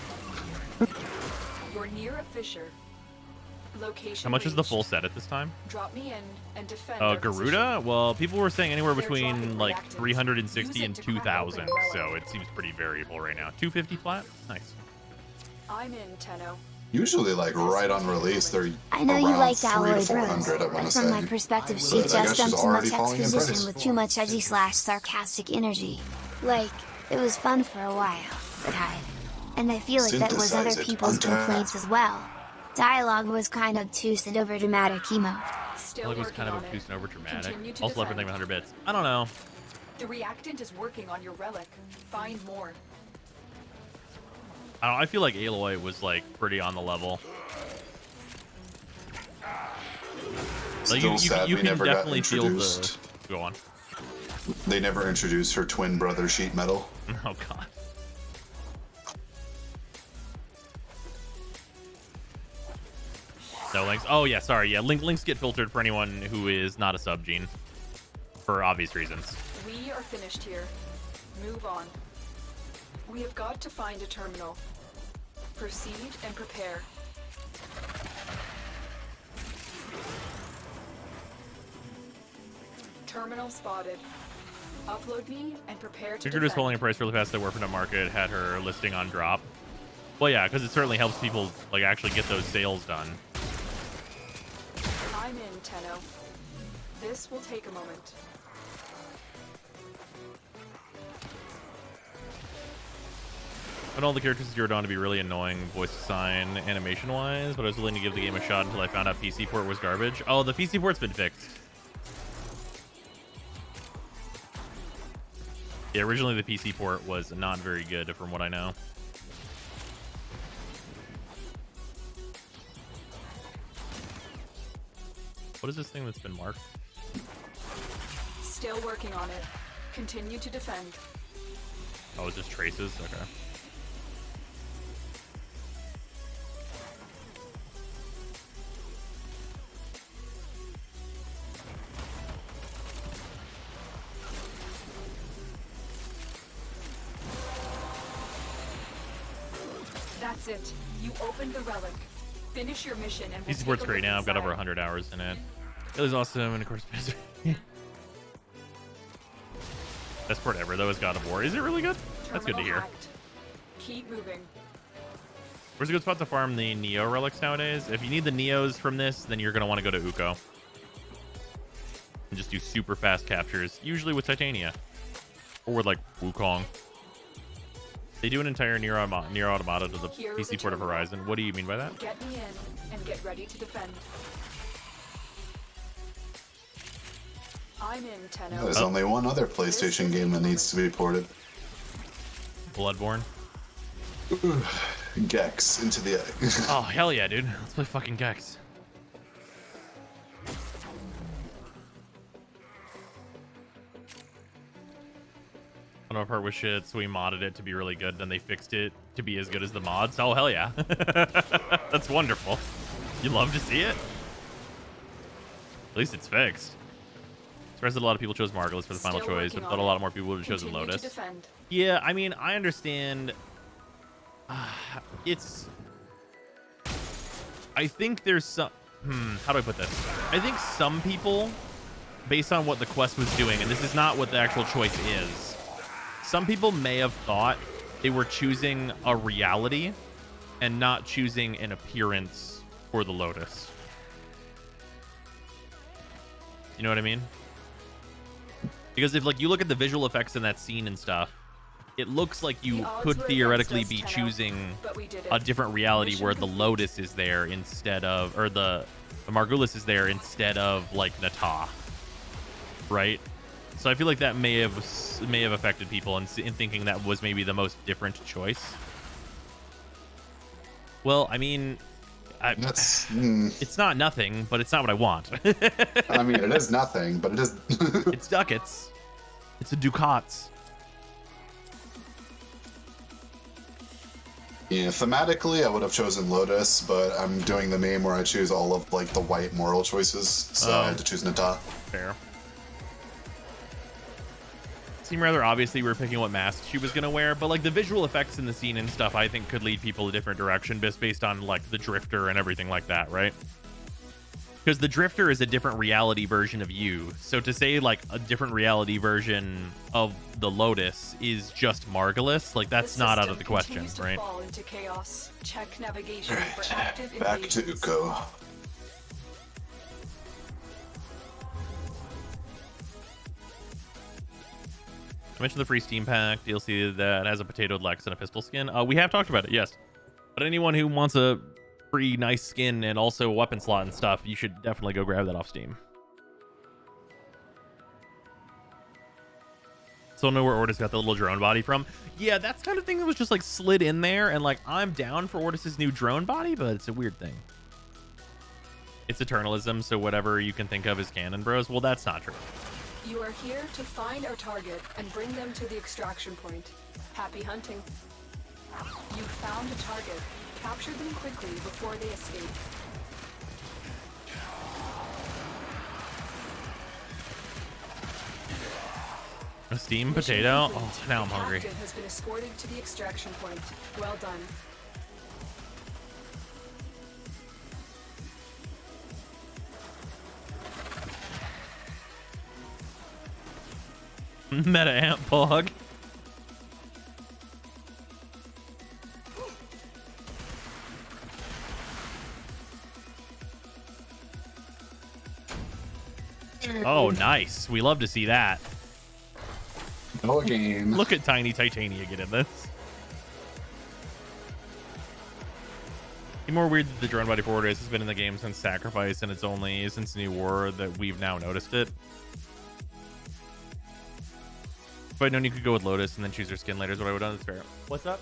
You're near a fissure. Location How much is the reached. full set at this time? Drop me in and defend our Garuda? Well, people were saying anywhere They're between dropping like reactants. 360 Use and it to crack 2,000, open relic. so it seems pretty variable right now. 250 flat? Nice. position. I'm in, Tenno. Usually like right on release they're I know you around liked 3 to Alloy Bros, 400 I want but to from my say. perspective, But she I guess just she's dumped too already much falling in exposition price. with too much edgy / sarcastic energy. Like, it was fun for a while, but and I feel like that was other Synthesize it, people's banter. complaints as well. Dialogue was kind of obtuse and over dramatic emo. Still Like it was working kind of on obtuse it. and over dramatic. Continue to Also left for defend. 100 bits. I don't know. The reactant is working on your relic. Find more. I don't know. I feel like Aloy was like pretty on the level. Like, Still sad you we can never got definitely feel the. introduced. Go on. They never introduced her twin brother sheet metal. Oh god. No links. Oh yeah, sorry. Yeah, links get filtered for anyone who is not a sub gene, for obvious reasons. We are finished here. Move on. We have got to find a terminal. Proceed and prepare. Terminal spotted. Upload me and prepare to Garuda's defend. holding a price really fast. That Warframe market had her listing on drop. Well, yeah, because it certainly helps people like actually get those sales done. I'm in, Tenno. This will take a moment. And all the characters zeroed on to be really annoying voice design animation wise, but I was willing to give the game a shot until I found out PC port was garbage. Oh, the PC port's been fixed. Yeah, originally the PC port was not very good from what I know. What is this thing that's been marked? Still working on it. Continue to defend. Oh, it's just traces? Okay. That's it. You opened the relic. Finish your mission and we'll PC take port's a great look now. I've got over inside. 100 hours in it. It was awesome, and of course, best port ever though is God of War. Is it really good? That's good to Terminal hear. hacked. Keep moving. Where's a good spot to farm the Neo relics nowadays? If you need the Neos from this, then you're going to want to go to Uko. And just do super fast captures, usually with Titania. Or with, like, Wukong. They do an entire Nier Automata to the Here is PC a port of terminal. Horizon. What do you mean by that? Get me in and get ready to defend. I'm in, Tenno. There's only one other PlayStation game that needs to be ported. Bloodborne. Gex into the egg. Oh, hell yeah, dude. Let's play fucking Gex. I don't know if part was shit, so we modded it to be really good, then they fixed it to be as good as the mods. Oh, hell yeah. That's wonderful. You love to see it? At least it's fixed. Surprised that a lot of people chose Margulis for the final Still choice, but working thought a on lot it. more people would have chosen Continue to Lotus. defend. Yeah, I mean, I understand. It's... I think there's some... how do I put this? I think some people, based on what the quest was doing, and this is not what the actual choice is, some people may have thought they were choosing a reality and not choosing an appearance for the Lotus. You know what I mean? Because if like you look at the visual effects in that scene and stuff, it looks like you could theoretically be choosing a different reality where the Lotus is there instead of, or the Margulis is there instead of like Nata, right? So I feel like that may have affected people in thinking that was maybe the most different choice. Well, I mean, it's not nothing, but it's not what I want. I mean, it is nothing, but it is. It's ducats. It's a ducats. Yeah, thematically, I would have chosen Lotus, but I'm doing the meme where I choose all of like the white moral choices, so I had to choose Nata. Fair. Seemed rather obviously we were picking what mask she was gonna wear, but like the visual effects in the scene and stuff, I think could lead people a different direction just based on like the Drifter and everything like that, right? Because the Drifter is a different reality version of you. So to say like a different reality version of the Lotus is just Margulis, like that's not out of the question, right? Fall into chaos. Check navigation for active Back to Uko. I mentioned the free Steam Pack DLC that has a potatoed Lex and a pistol skin. We have talked about it, yes. But anyone who wants a free nice skin and also a weapon slot and stuff, you should definitely go grab that off Steam. So know where Ortis got the little drone body from. Yeah, that's kind of thing that was just like slid in there, and like I'm down for Ortis's new drone body, but it's a weird thing. It's Eternalism, so whatever you can think of as canon, bros. Well, that's not true. You are here to find our target and bring them to the extraction point. Happy hunting. You found a target. Capture them quickly before they escape. A steamed potato? Oh, now I'm hungry. Captain has been escorted to the extraction point. Well done. Meta ant pog. Oh, nice. We love to see that. No game. Look at Tiny Titania get in this. Even more weird that the drone body for Ortis has been in the game since Sacrifice, and it's only since New War that we've now noticed it. If I'd known you could go with Lotus and then choose her skin later is what I would have done. That's fair. What's up?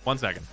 One second.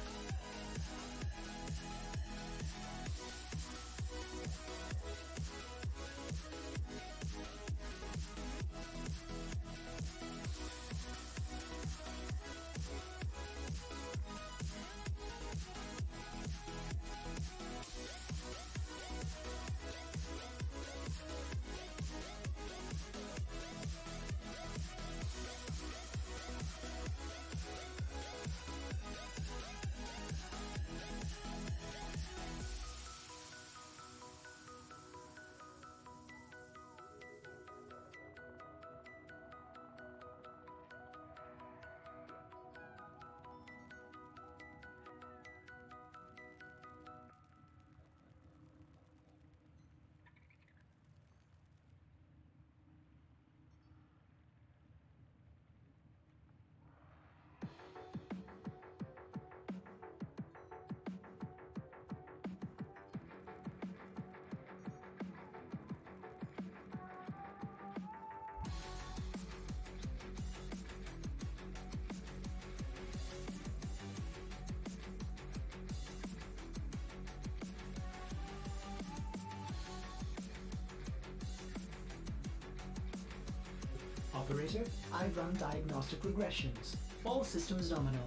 Operator, I run diagnostic regressions. All systems nominal.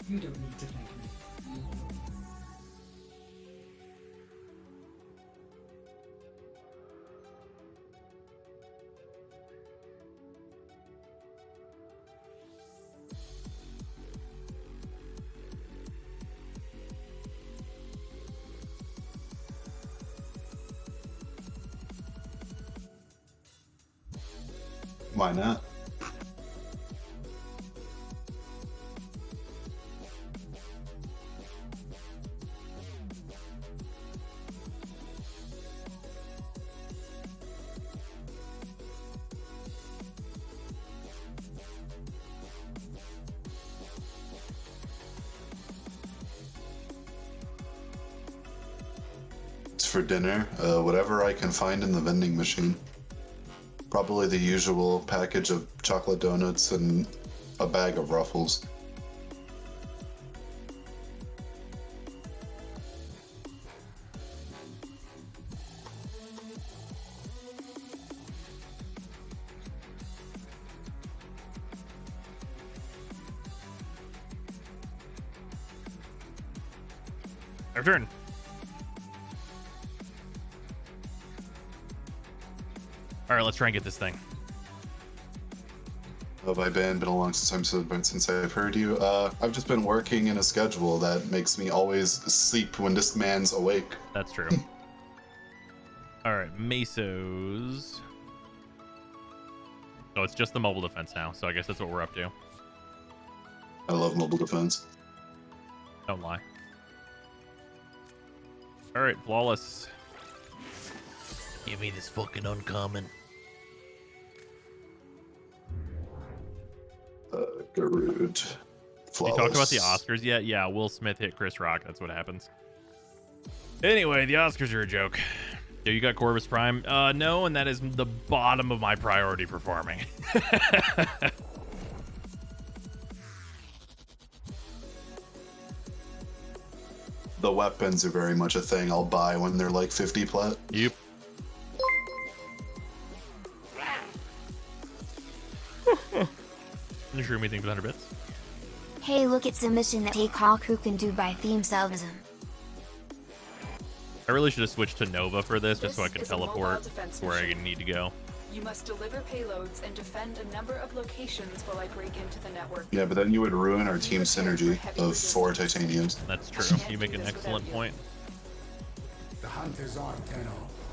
You don't need to thank me. Why not? for dinner? Whatever I can find in the vending machine. Probably the usual package of chocolate donuts and a bag of Ruffles. Our turn. All right, let's try and get this thing. Have I been a long time since I've heard you? I've just been working in a schedule that makes me always sleep when this man's awake. That's true. All right, Mesos. Oh, it's just the mobile defense now, so I guess that's what we're up to. I love mobile defense. Don't lie. All right, flawless. Give me this fucking uncommon. Garuda. You talked about the Oscars yet? Yeah, Will Smith hit Chris Rock. That's what happens. Anyway, the Oscars are a joke. Yo, you got Corvus Prime? No, and that is the bottom of my priority for farming. The weapons are very much a thing I'll buy when they're like 50 plat. Yep. You sure me think 100 bits? Hey, look, it's a mission that Takehaku can do by theme salvism. I really should have switched to Nova for this, just so I could teleport where I need to go. You must deliver payloads and defend a number of locations while I break into the network. Yeah, but then you would ruin our team synergy of 4 titaniums. That's true. You make an excellent point. The hunt is on, Tenno.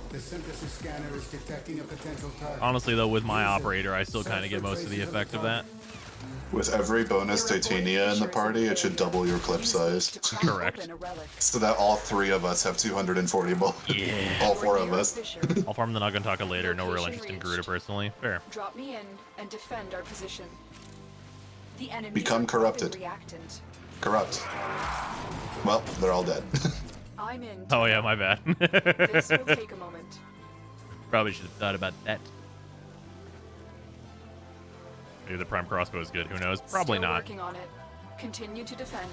The synthesis scanner is detecting a potential target. Honestly, though, with my operator, I still kind of get most of the effect of that. With every bonus titania in the party, it should double your clip size. Correct. So that all 3 of us have 240 bullets. Yeah. All 4 of us. I'll farm the Nagantaka later. No real interest in Garuda personally. Fair. Drop me in and defend our position. The enemy Become corrupted. reactant. Corrupt. Well, they're all dead. I'm in. Oh yeah, my bad. This will take a moment. Probably should have thought about that. Maybe the prime crossbow is good. Who knows? Probably Still not. Working on it. Continue to defend.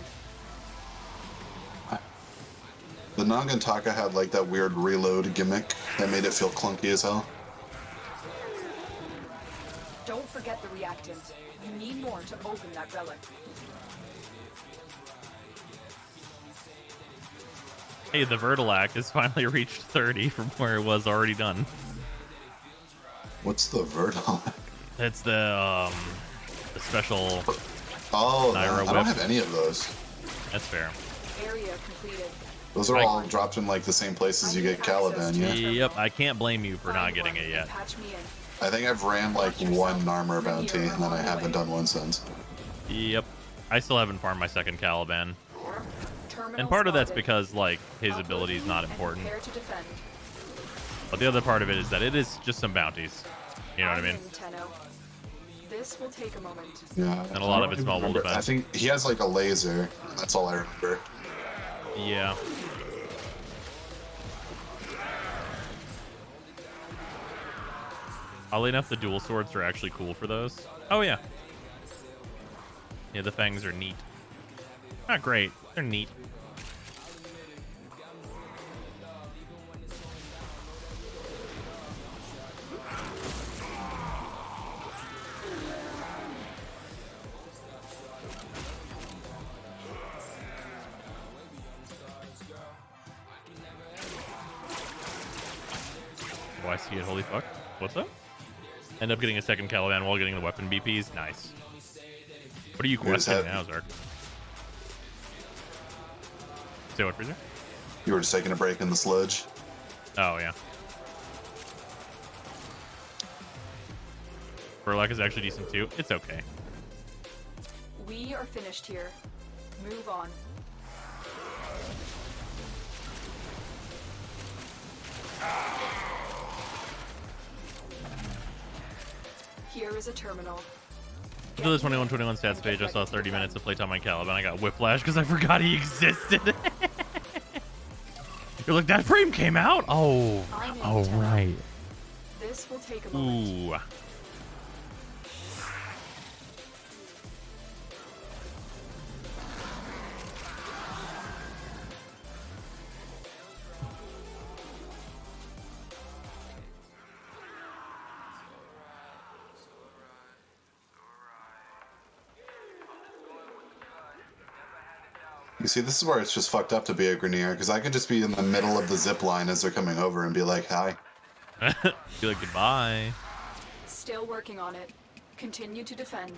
The Nagantaka had like that weird reload gimmick that made it feel clunky as hell. Don't forget the reactant. You need more to open that relic. Hey, the Vertilac has finally reached 30 from where it was already done. What's the Vertilac? It's the special. Oh, Naira I whip. don't have any of those. That's fair. Area completed. Those are all dropped in like the same places you get Caliban, yeah? Yep, I can't blame you for not getting it yet. Patch me in. I think I've ran like 1 armor bounty, and then I haven't done one since. Yep. I still haven't farmed my second Caliban. And part of that's because, like, his ability is not important. Prepare to defend. But the other part of it is that it is just some bounties. You know what I mean? This will take a moment. Yeah. And a lot of it's mobile remember. defense. I think he has like a laser. That's all I remember. Yeah. Oddly enough, the dual swords are actually cool for those. Oh, yeah. Yeah, the fangs are neat. Not great. They're neat. Oh, I see it. Holy fuck. What's up? End up getting a second Caliban while getting the weapon BPs. Nice. What are you questing now, Zark? Say what, Freezer? You were just taking a break in the sludge. Oh, yeah. Burlock is actually decent, too. It's okay. We are finished here. Move on. Here is a terminal. To the 21-21 stats page, I saw 30 minutes of playtime on Caliban. I got whiplash because I forgot he existed. You're like, that frame came out? Oh. I need Oh, to- right. This will take a moment. Ooh. You see, this is where it's just fucked up to be a Grenier, because I could just be in the middle of the zip line as they're coming over and be like, hi. Be like, goodbye. Still working on it. Continue to defend.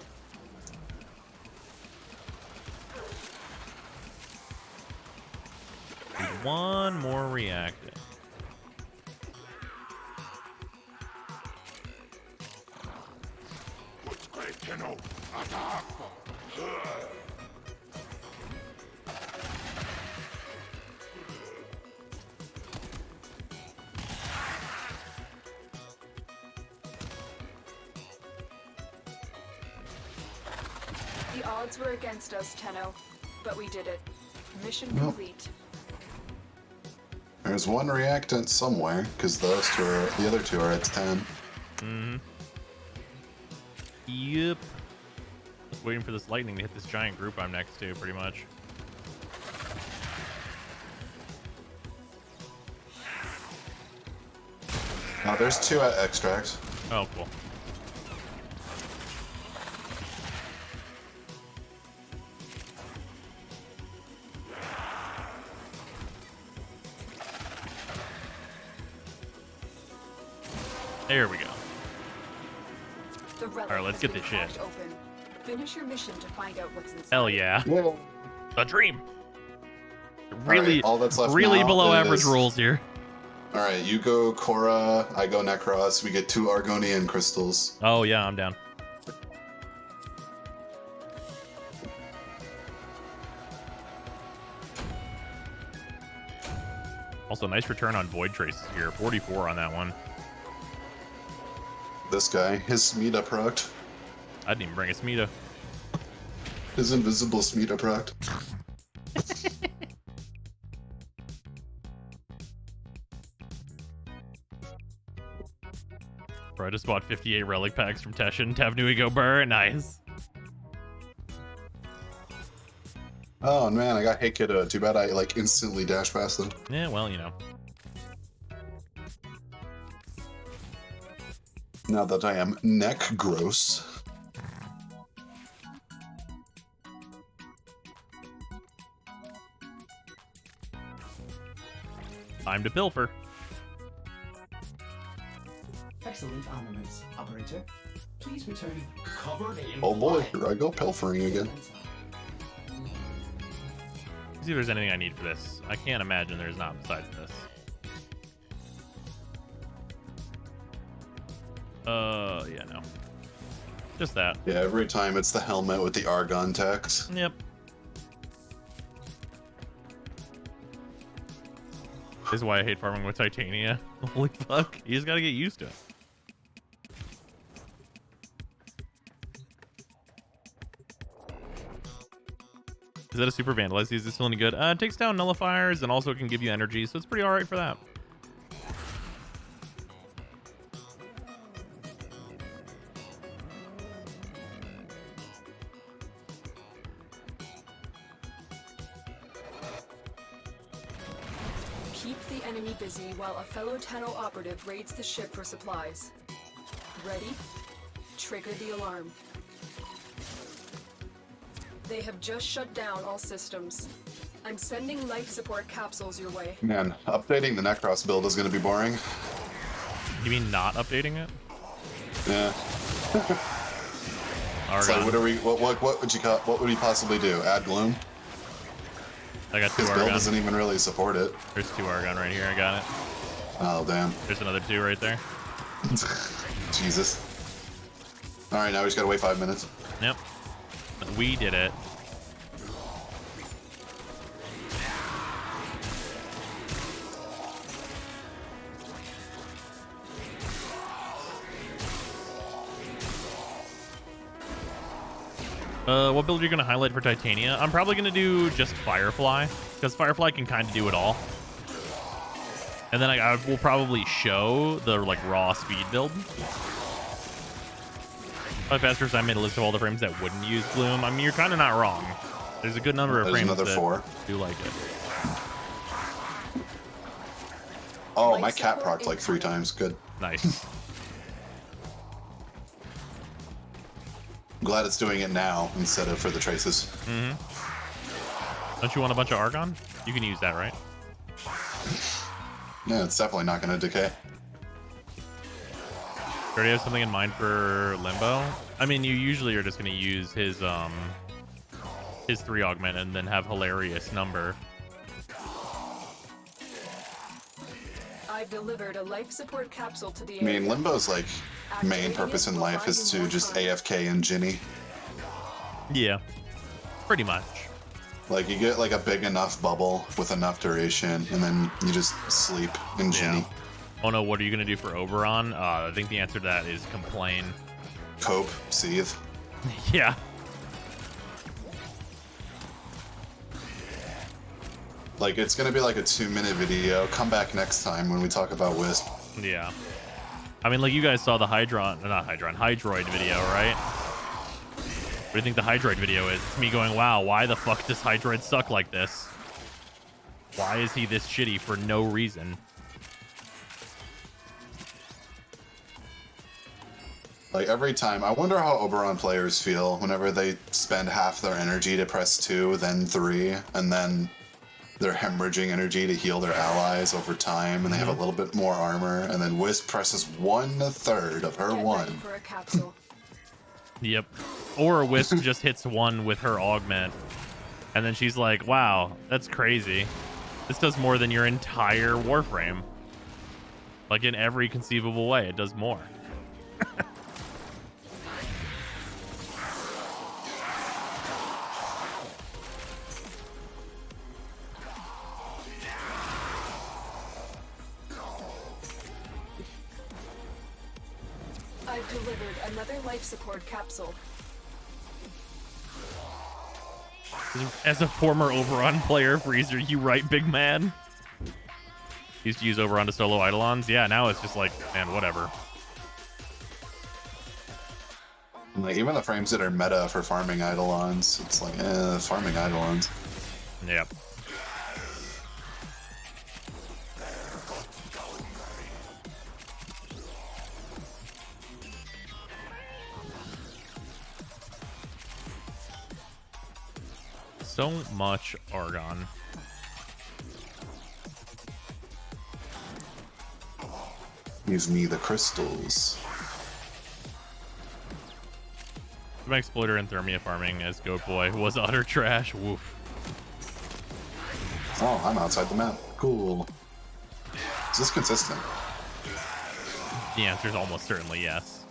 There's one more reactor. The odds were against us, Tenno, but we did it. Mission Yep. complete. There's one reactant somewhere, because the other two are at 10. Mm-hmm. Yep. Just waiting for this lightning to hit this giant group I'm next to, pretty much. Now there's 2 at extract. Oh, cool. There we go. The relic Alright, let's has get been this shit. cracked open. Finish your mission to find out what's inside. Hell yeah. A dream. Alright, Really, all that's left really now below is- average rolls here. Alright, you go Korra, I go Necros, we get 2 Argonian crystals. Oh yeah, I'm down. Also, nice return on Void Traces here. 44 on that one. This guy, his Smita proct. I didn't even bring a Smita. His invisible Smita proct. Bro, I just bought 58 relic packs from Teshin. Tavnui go burr. Nice. Oh man, I got Hey Kiddo. Too bad I like instantly dash past them. Yeah, well, you know. Now that I am neck gross. Time to pilfer. Excellent armaments, operator. Please return Covered in Oh boy, blood. here I go pilfering again. See if there's anything I need for this. I can't imagine there's not besides this. Yeah, no. Just that. Yeah, every time it's the helmet with the Argon text. Yep. This is why I hate farming with Titania. Holy fuck. You just gotta get used to it. Is that a super vandalize? Is this feeling good? It takes down nullifiers and also it can give you energy, so it's pretty alright for that. Keep the enemy busy while a fellow Tenno operative raids the ship for supplies. Ready? Trigger the alarm. They have just shut down all systems. I'm sending life support capsules your way. Man, updating the Necros build is going to be boring. You mean not updating it? Yeah. Argon. So what are we? What would you what would he possibly do? Add gloom? I got 2 His build Argon. doesn't even really support it. There's 2 Argon right here. I got it. Oh damn. There's another 2 right there. Jesus. All right, now we just gotta wait 5 minutes. Yep. We did it. What build are you going to highlight for Titania? I'm probably going to do just Firefly, because Firefly can kind of do it all. And then I will probably show the like raw speed build. My past first I made a list of all the frames that wouldn't use bloom. I mean, you're kind of not wrong. There's a good number of There's frames another that 4. do like it. Oh, my cat procced like 3 times. Good. Nice. I'm glad it's doing it now instead of for the traces. Mm-hmm. Don't you want a bunch of Argon? You can use that, right? Yeah, it's definitely not going to decay. You already have something in mind for Limbo? I mean, you usually are just going to use his 3 augment and then have hilarious number. I've delivered a life support capsule to the I mean, Limbo's like main purpose in life is to just AFK and Ginny. Yeah, pretty much. Like you get like a big enough bubble with enough duration, and then you just sleep in Ginny. Yeah. Oh no, what are you gonna do for Oberon? I think the answer to that is complain. Cope, seethe. Yeah. Like it's gonna be like a 2-minute video. Come back next time when we talk about Wisp. Yeah. I mean, like you guys saw the Hydroid video, right? What do you think the Hydroid video is? It's me going, wow, why the fuck does Hydroid suck like this? Why is he this shitty for no reason? Like every time, I wonder how Oberon players feel whenever they spend half their energy to press 2, then 3, and then they're hemorrhaging energy to heal their allies over time, and they have a little bit more armor, and then Wisp presses 1/3 of her 1. For a capsule. Yep. Or Wisp just hits 1 with her augment, and then she's like, wow, that's crazy. This does more than your entire Warframe. Like in every conceivable way, it does more. I've delivered another life support capsule. As a former Oberon player, Freezer, you right, big man? Used to use Oberon to solo Eidolons. Yeah, now it's just like, man, whatever. Like even the frames that are meta for farming Eidolons, it's like, farming Eidolons. Yep. So much Argon. Give me the crystals. My exploiter and Thermia farming as Goat Boy was utter trash. Woof. Oh, I'm outside the map. Cool. Is this consistent? The answer is almost certainly yes.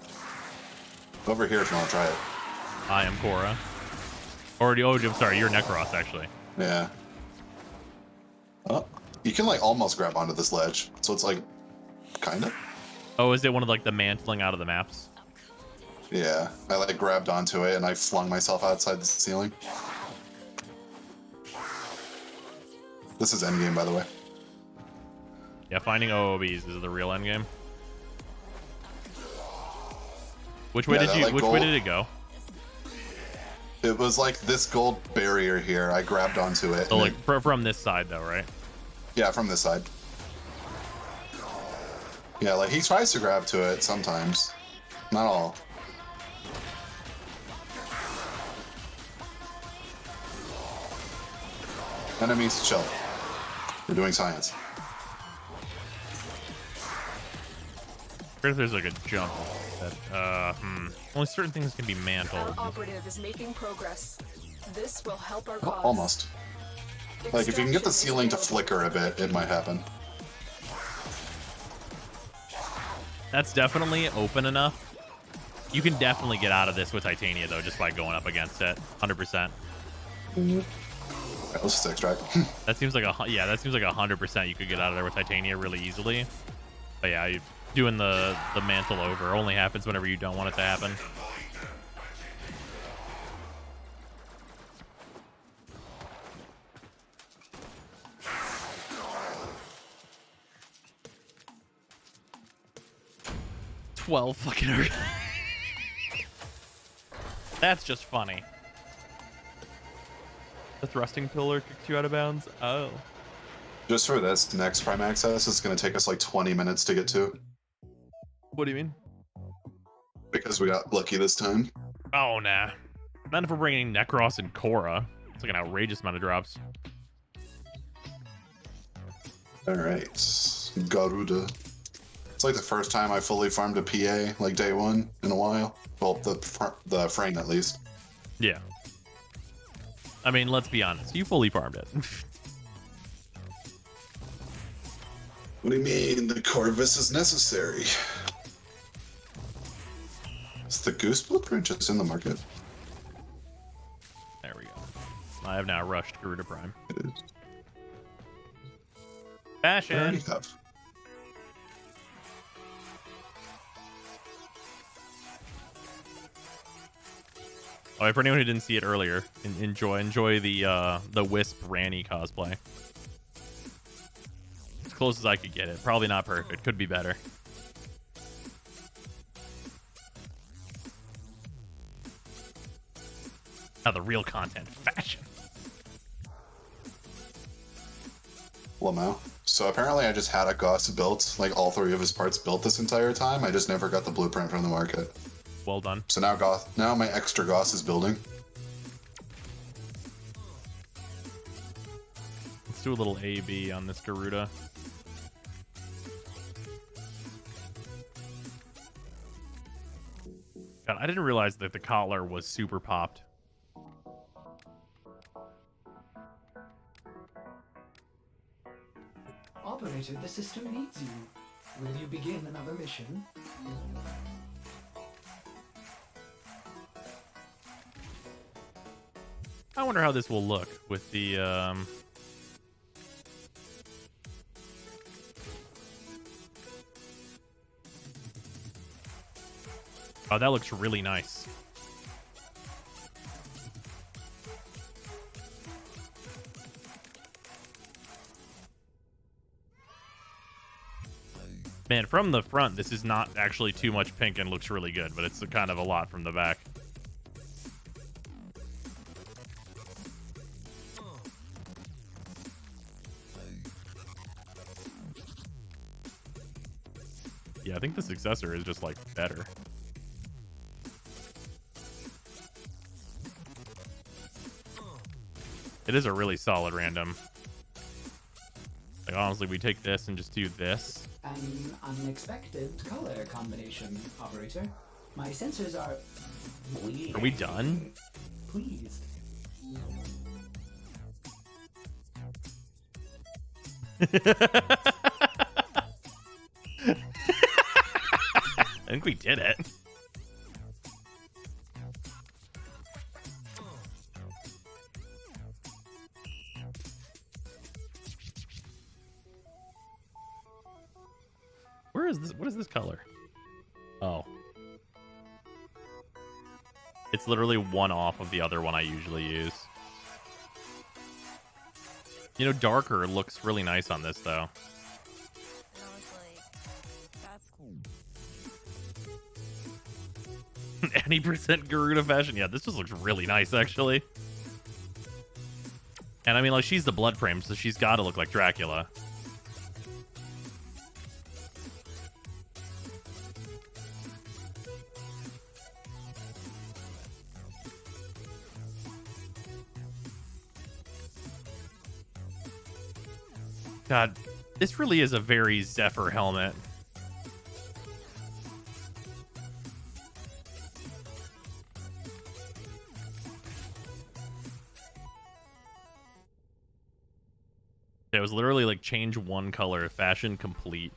Over here if you want to try it. I am Korra. I'm sorry, you're Necros, actually. Yeah. Oh, you can like almost grab onto this ledge, so it's like, kind of. Oh, is it one of like the mantling out of the maps? Yeah, I like grabbed onto it and I flung myself outside the ceiling. This is endgame, by the way. Yeah, finding OOBs is the real endgame. Which way way did it go? It was like this gold barrier here. I grabbed onto it. So like from this side though, right? Yeah, from this side. Yeah, like he tries to grab to it sometimes. Not all. Enemies, chill. We're doing science. Or if there's like a jump that, only certain things can be mantled. Our operative is making progress. This will help our cause. Almost. Like if you can get the ceiling to flicker a bit, it might happen. That's definitely open enough. You can definitely get out of this with Titania though, just by going up against it, 100%. Alright, let's just extract. That seems like 100% you could get out of there with Titania really easily. But yeah, doing the mantle over only happens whenever you don't want it to happen. 12 fucking That's just funny. The thrusting pillar kicked you out of bounds? Oh. Just for this next Prime Access, it's going to take us like 20 minutes to get to. What do you mean? Because we got lucky this time. Oh, nah. Not if we're bringing Necros and Korra. It's like an outrageous amount of drops. Alright. Garuda. It's like the first time I fully farmed a PA, like day one in a while. Well, the frame at least. Yeah. I mean, let's be honest. You fully farmed it. What do you mean? The Corvus is necessary. Is the Goose Blueprint just in the market? There we go. I have now rushed Garuda Prime. It is. Fashion. I already have. Oh, for anyone who didn't see it earlier, enjoy the Wisp Ranny cosplay. As close as I could get it. Probably not perfect. Could be better. Now the real content, fashion. Lamau. So apparently I just had a Goss built, like all three of his parts built this entire time. I just never got the blueprint from the market. Well done. So now my extra Goss is building. Let's do a little A-B on this Garuda. God, I didn't realize that the collar was super popped. Operator, the system needs you. Will you begin another mission? I wonder how this will look with the Oh, that looks really nice. Man, from the front, this is not actually too much pink and looks really good, but it's kind of a lot from the back. Yeah, I think the successor is just, like, better. It is a really solid random. Like, honestly, we take this and just do this. An unexpected color combination, Operator. My sensors are... Are we done? Pleased. I think we did it. Where is this? What is this color? Oh. It's literally one off of the other one I usually use. You know, darker looks really nice on this, though. And I was like, that's cool. Any percent Garuda fashion? Yeah, this just looks really nice, actually. And I mean, like, she's the blood frame, so she's got to look like Dracula. God, this really is a very Zephyr helmet. It was literally like change one color, fashion complete.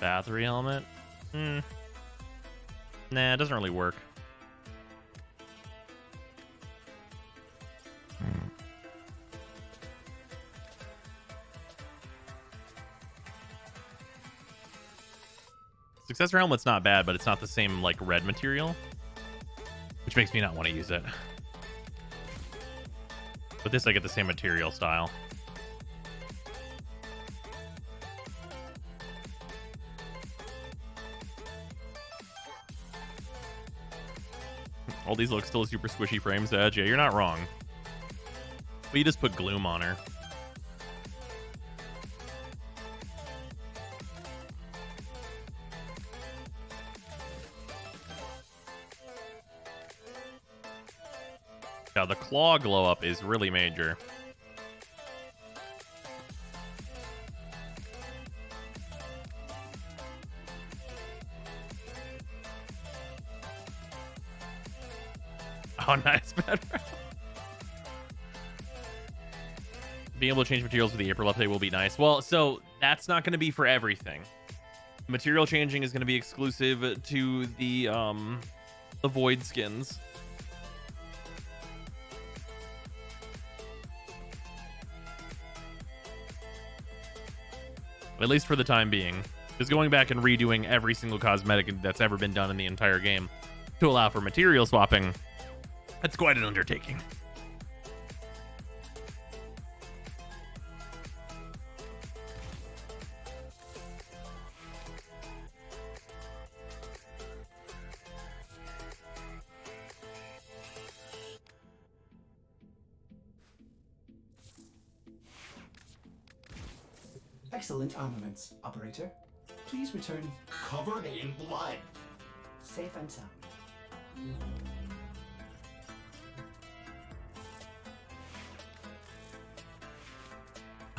Battery helmet? Nah, it doesn't really work. Successor helmet's not bad, but it's not the same like red material, which makes me not want to use it. But this I get the same material style. All these look still super squishy frames edge. Yeah, you're not wrong. But you just put gloom on her. Now the claw glow up is really major. Oh, nice, bad. Being able to change materials with the April update will be nice. Well, so that's not going to be for everything. Material changing is going to be exclusive to the void skins. At least for the time being. Because going back and redoing every single cosmetic that's ever been done in the entire game to allow for material swapping, that's quite an undertaking. Excellent armaments, operator. Please return Covered in blood. safe and sound.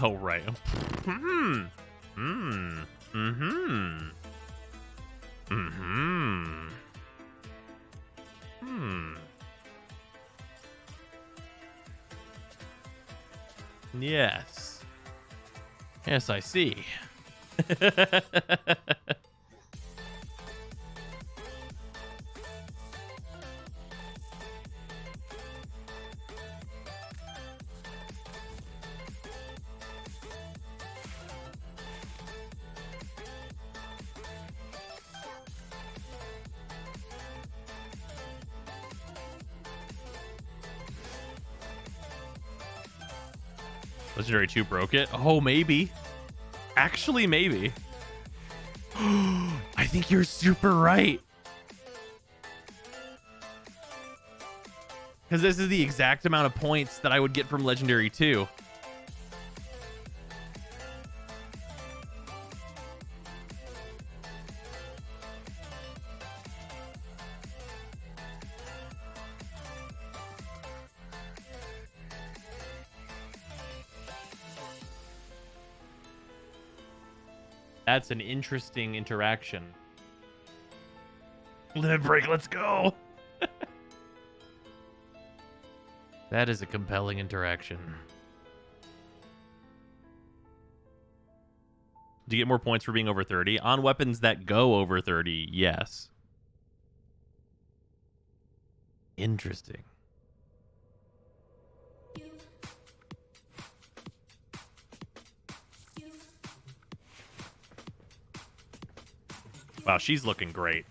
Oh, right. Hmm. Yes. Yes, I see. Legendary 2 broke it? Oh, maybe. Actually, maybe. I think you're super right. Because this is the exact amount of points that I would get from Legendary 2. That's an interesting interaction. Limit break, let's go. That is a compelling interaction. Do you get more points for being over 30? On weapons that go over 30, yes. Interesting. Wow, she's looking great.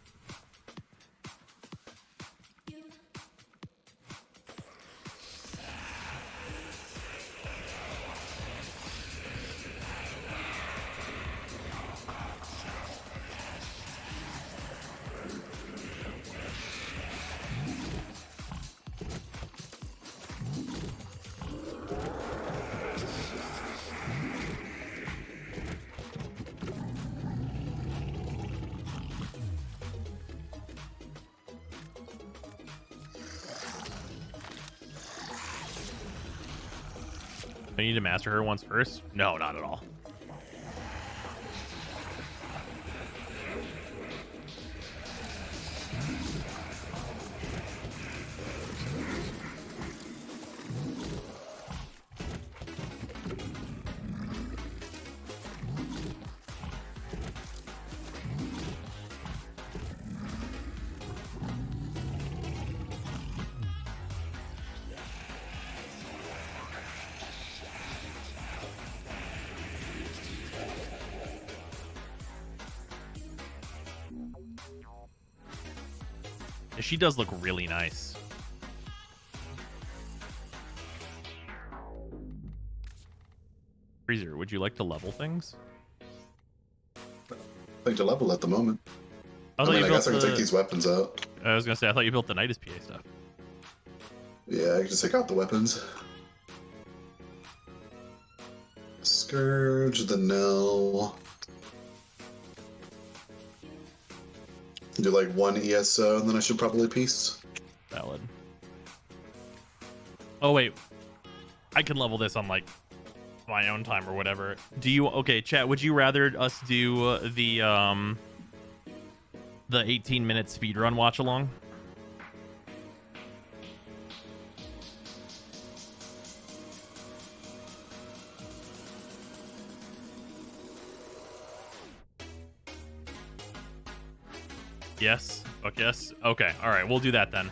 I need to master her once first? No, not at all. She does look really nice. Freezer, would you like to level things? I think to level at the moment. I guess I can take these weapons out. I was gonna say, I thought you built the Nidus PA stuff. Yeah, I can just take out the weapons. Scourge, the Nil. Do like one ESO, and then I should probably piece. Valid. Oh wait, I can level this on like my own time or whatever. Do you? Okay, chat. Would you rather us do the 18-minute speedrun watch along? Yes. Fuck yes. Okay. All right. We'll do that then.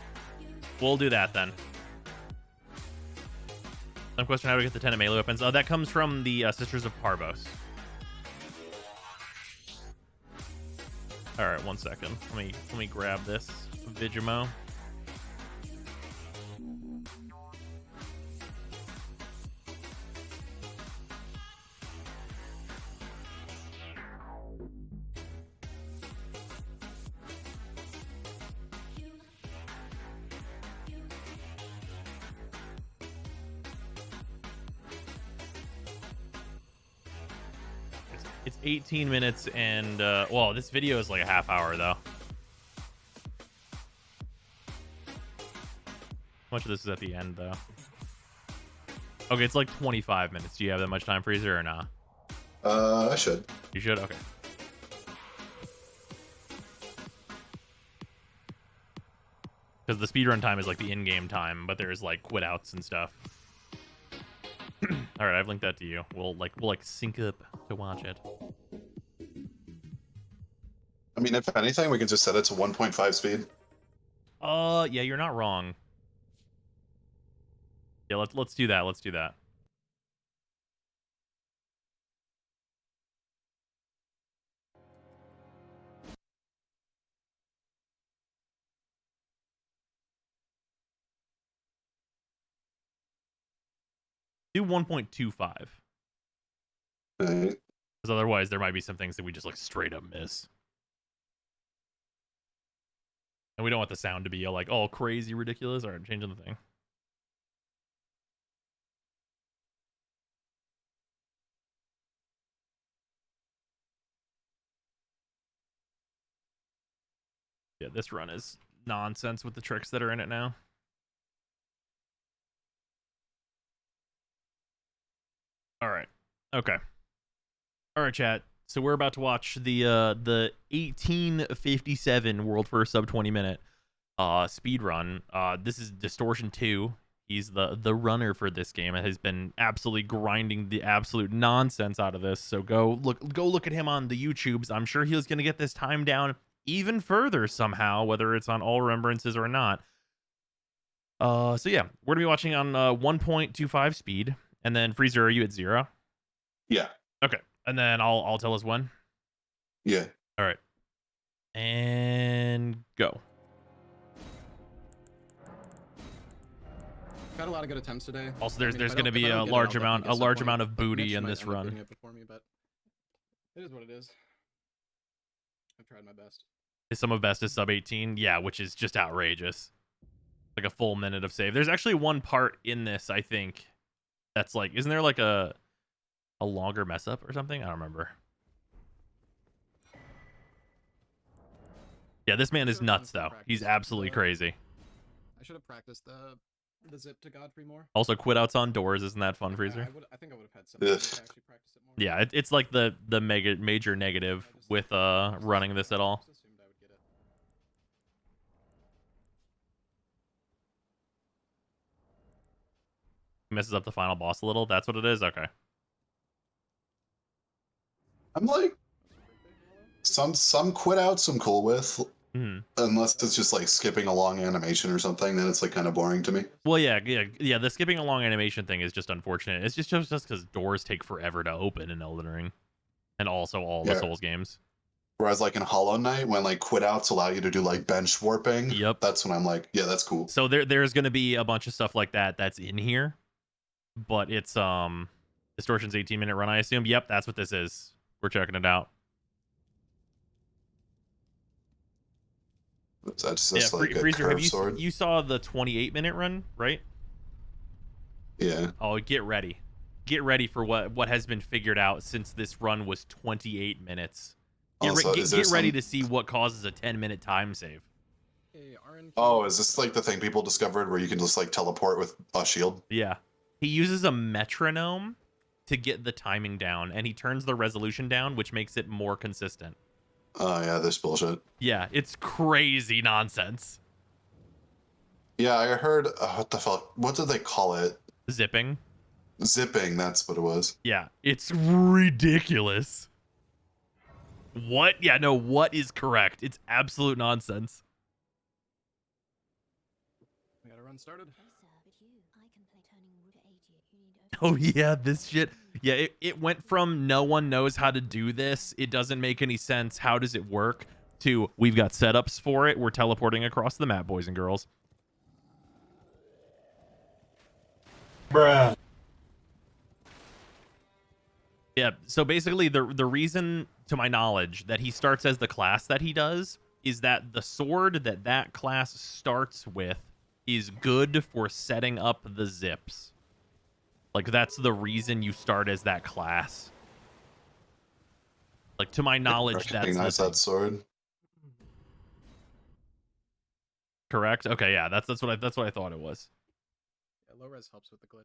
Some question: how to get the 10 melee weapons? That comes from the Sisters of Parvos. All right. 1 second. Let me grab this Vigimo. It's 18 minutes and well, this video is like a half hour though. How much of this is at the end though? Okay, it's like 25 minutes. Do you have that much time, Freezer, or not? I should. You should? Okay. Because the speedrun time is like the in-game time, but there's like quit outs and stuff. All right, I've linked that to you. We'll sync up to watch it. I mean, if anything, we can just set it to 1.5 speed. Yeah, you're not wrong. Yeah, let's do that. Let's do that. Do 1.25. Right. Because otherwise there might be some things that we just like straight up miss. And we don't want the sound to be like all crazy ridiculous. All right, I'm changing the thing. Yeah, this run is nonsense with the tricks that are in it now. All right. Okay. All right, chat. So we're about to watch the 1857 world first sub 20 minute speed run. This is Distortion 2. He's the runner for this game and has been absolutely grinding the absolute nonsense out of this. So go look at him on the YouTubes. I'm sure he's going to get this time down even further somehow, whether it's on all remembrances or not. So yeah, we're gonna be watching on 1.25 speed. And then Freezer, are you at 0? Yeah. Okay. And then I'll tell us when. Yeah. All right. And go. Got a lot of good attempts today. Also, there's going to be a large amount of booty in this run. It before me, but it is what it is. I've tried my best. Is some of best is sub 18? Yeah, which is just outrageous. Like a full minute of save. There's actually one part in this, I think, that's like, isn't there like a longer mess up or something? I don't remember. Yeah, this man is nuts though. He's absolutely crazy. I should have practiced the zip to Godfrey more. Also, quit outs on doors. Isn't that fun, Freezer? I think I would have had some to actually practice it more. Yeah, it's like the major negative with running this at all. Messes up the final boss a little. That's what it is. Okay. I'm like some quit outs I'm cool with. Unless it's just like skipping along animation or something, then it's like kind of boring to me. Well, yeah. The skipping along animation thing is just unfortunate. It's just because doors take forever to open in Elden Ring, and also all the Souls games. Whereas like in Hollow Knight, when like quit outs allow you to do like bench warping, yep, that's when I'm like, yeah, that's cool. So there's going to be a bunch of stuff like that that's in here, but it's Distortion's 18-minute run, I assume. Yep, that's what this is. We're checking it out. That's just like a Freezer, curved sword. You saw the 28-minute run, right? Yeah. Oh, get ready. Get ready for what has been figured out since this run was 28 minutes. Get ready to see what causes a 10-minute time save. Oh, is this like the thing people discovered where you can just like teleport with a shield? Yeah. He uses a metronome to get the timing down, and he turns the resolution down, which makes it more consistent. Oh, yeah, this bullshit. Yeah, it's crazy nonsense. Yeah, I heard, what the fuck? What did they call it? Zipping. Zipping, that's what it was. Yeah, it's ridiculous. What? Yeah, no, what is correct? It's absolute nonsense. We got a run started. Oh yeah, this shit. Yeah, it went from no one knows how to do this, it doesn't make any sense, how does it work, to we've got setups for it, we're teleporting across the map, boys and girls. Bruh. Yeah, so basically the reason, to my knowledge, that he starts as the class that he does is that the sword that class starts with is good for setting up the zips. Like, that's the reason you start as that class. Like, to my knowledge, that's recognize that sword. Correct? Okay, yeah, that's what I thought it was. Yeah, low res helps with the glitch.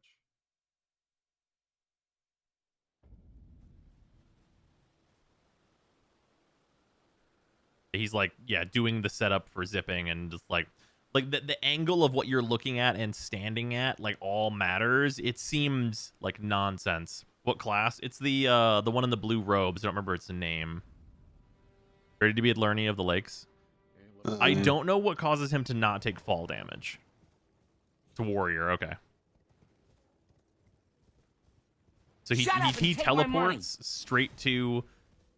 He's like, yeah, doing the setup for zipping, and just like the angle of what you're looking at and standing at, like, all matters. It seems like nonsense. What class? It's the one in the blue robes. I don't remember its name. Ready to be at Learning of the Lakes. I don't know what causes him to not take fall damage. It's a warrior. Okay. So he teleports straight to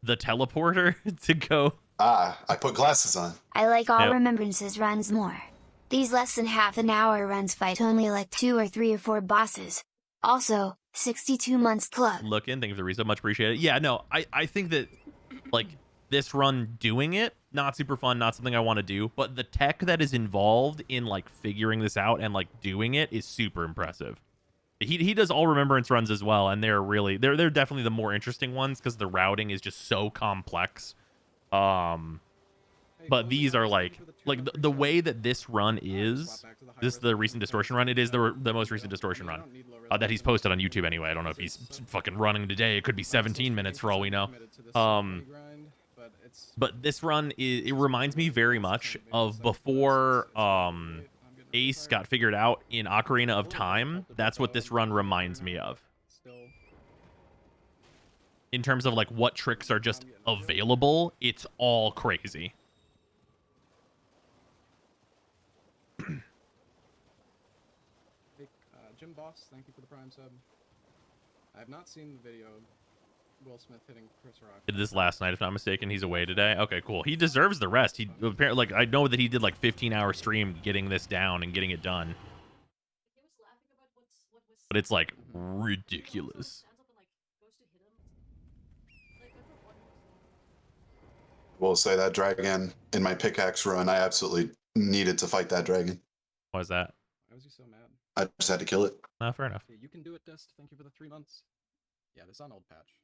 the teleporter to go. Ah, I put glasses on. I like all Yep. remembrances runs more. These less than half an hour runs fight only like 2 or 3 or 4 bosses. Also, 62 months club. Look in, thank you for the reason, much appreciated. Yeah, no, I think that, like, this run doing it, not super fun, not something I want to do, but the tech that is involved in, like, figuring this out and, like, doing it is super impressive. He does all remembrance runs as well, and they're definitely the more interesting ones because the routing is just so complex. But these are like the way that this run is, the recent distortion run, it is the most recent distortion run that he's posted on YouTube anyway. I don't know if he's fucking running today. It could be 17 minutes for all we know. But this run, it reminds me very much of before Ace got figured out in Ocarina of Time. That's what this run reminds me of. In terms of, like, what tricks are just available, it's all crazy. Jim Boss, thank you for the Prime sub. I have not seen the video of Will Smith hitting Chris Rock. Did this last night, if not mistaken. He's away today. Okay, cool. He deserves the rest. He apparently, like, I know that he did like 15-hour stream getting this down and getting it done. But it's like ridiculous. We'll say that dragon in my pickaxe run, I absolutely needed to fight that dragon. Why is that? Why was he so mad? I just had to kill it. Fair enough. Okay, you can do it, Dust. Thank you for the 3 months. Yeah, this on old patch.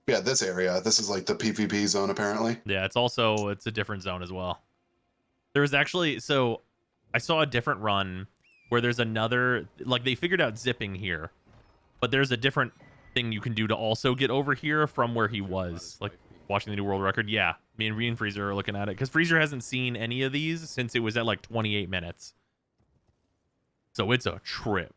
Yeah, this area. This is like the PvP zone, apparently. Yeah, it's a different zone as well. There was actually, so I saw a different run where there's another, like, they figured out zipping here, but there's a different thing you can do to also get over here from where he was, like watching the new world record. Yeah, me and Freezer are looking at it because Freezer hasn't seen any of these since it was at like 28 minutes. So it's a trip.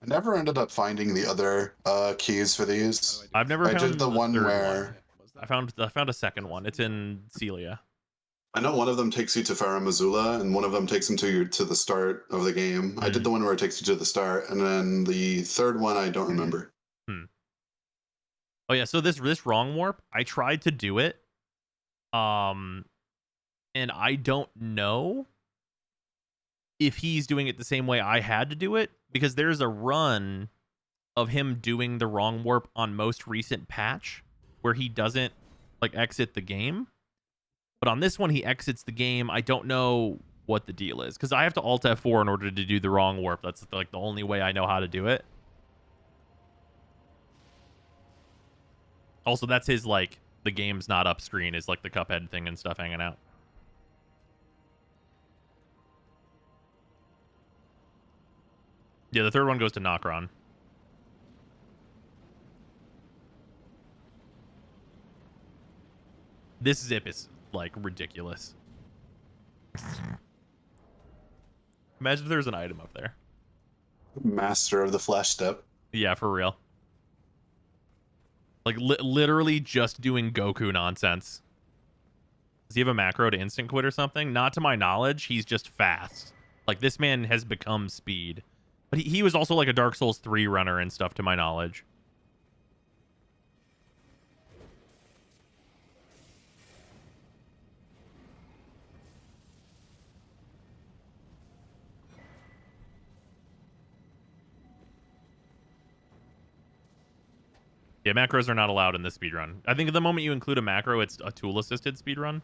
I never ended up finding the other keys for these. I've never I found did the one third where I found a second one. It's in Celia. I know one of them takes you to Farah Missoula, and one of them takes him to the start of the game. I did the one where it takes you to the start, and then the third one I don't remember. Oh yeah, so this wrong warp, I tried to do it, and I don't know if he's doing it the same way I had to do it, because there's a run of him doing the wrong warp on most recent patch where he doesn't like exit the game. But on this one, he exits the game. I don't know what the deal is, because I have to Alt F4 in order to do the wrong warp. That's like the only way I know how to do it. Also, that's his, like, the game's not up screen is like the Cuphead thing and stuff hanging out. Yeah, the third one goes to Nokron. This zip is, like, ridiculous. Imagine if there's an item up there. Master of the Flash Step. Yeah, for real. Like, literally just doing Goku nonsense. Does he have a macro to instant quit or something? Not to my knowledge. He's just fast. Like, this man has become speed. But he was also, like, a Dark Souls 3 runner and stuff, to my knowledge. Yeah, macros are not allowed in this speedrun. I think the moment you include a macro, it's a tool-assisted speedrun.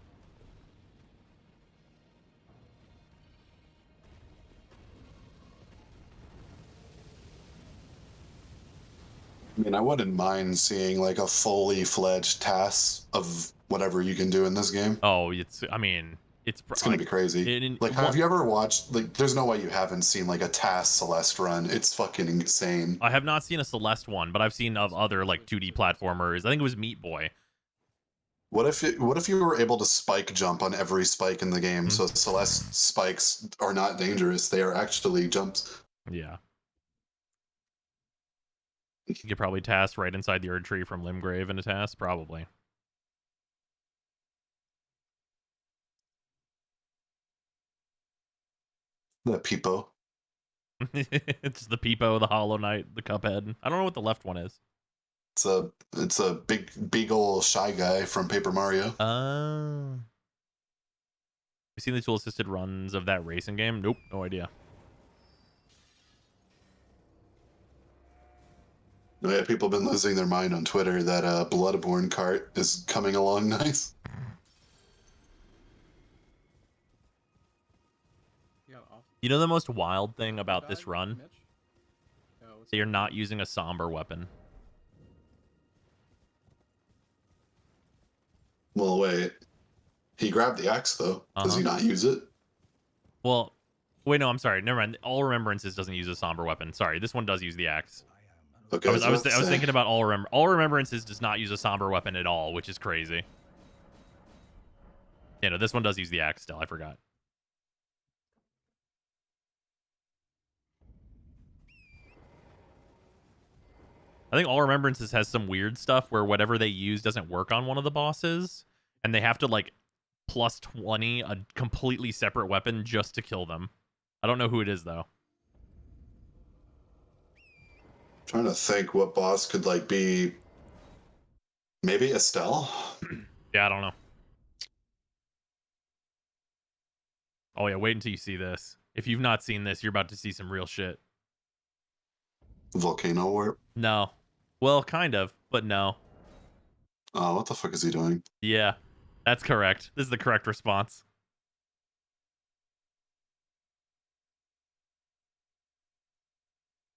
I mean, I wouldn't mind seeing like a fully fledged task of whatever you can do in this game. Oh, it's, I mean, it's gonna be crazy. Like, have you ever watched, like, there's no way you haven't seen like a task Celeste run. It's fucking insane. I have not seen a Celeste one, but I've seen of other like 2D platformers. I think it was Meat Boy. What if you were able to spike jump on every spike in the game? So Celeste spikes are not dangerous. They are actually jumps. Yeah. You could probably task right inside the Erd Tree from Limgrave in a task, probably. The Peepo. It's the Peepo, the Hollow Knight, the Cuphead. I don't know what the left one is. It's a big old shy guy from Paper Mario. Oh. You seen the tool assisted runs of that racing game? Nope, no idea. Yeah, people have been losing their mind on Twitter that Bloodborne cart is coming along nice. You know the most wild thing about this run? That you're not using a somber weapon. Well, wait. He grabbed the axe, though. Does he not use it? Well, wait, no, I'm sorry. Never mind. All Remembrances doesn't use a somber weapon. Sorry, this one does use the axe. Okay, I was thinking about All Remembrances does not use a somber weapon at all, which is crazy. Yeah, no, this one does use the axe still. I forgot. I think All Remembrances has some weird stuff where whatever they use doesn't work on one of the bosses, and they have to, like, plus 20 a completely separate weapon just to kill them. I don't know who it is, though. Trying to think what boss could, like, be... Maybe Estelle? Yeah, I don't know. Oh, yeah, wait until you see this. If you've not seen this, you're about to see some real shit. Volcano Warp? No. Well, kind of, but no. Oh, what the fuck is he doing? Yeah, that's correct. This is the correct response.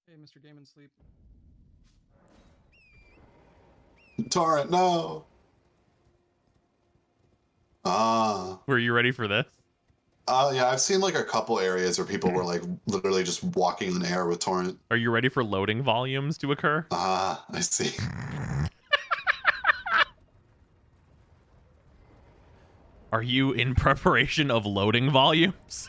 Hey, Mr. Game and Sleep. Torrent, no! Ah. Were you ready for this? Yeah, I've seen like a couple areas where people were like literally just walking in air with Torrent. Are you ready for loading volumes to occur? Ah, I see. Are you in preparation of loading volumes?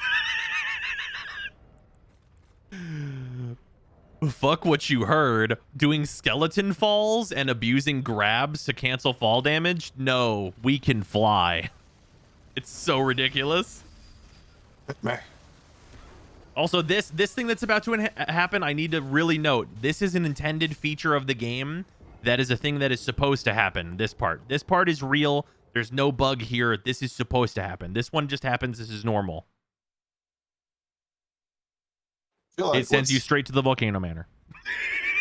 Fuck what you heard. Doing skeleton falls and abusing grabs to cancel fall damage? No, we can fly. It's so ridiculous. Also, this thing that's about to happen, I need to really note, this is an intended feature of the game. That is a thing that is supposed to happen. This part is real. There's no bug here. This is supposed to happen. This one just happens. This is normal. Like it sends you straight to the Volcano Manor.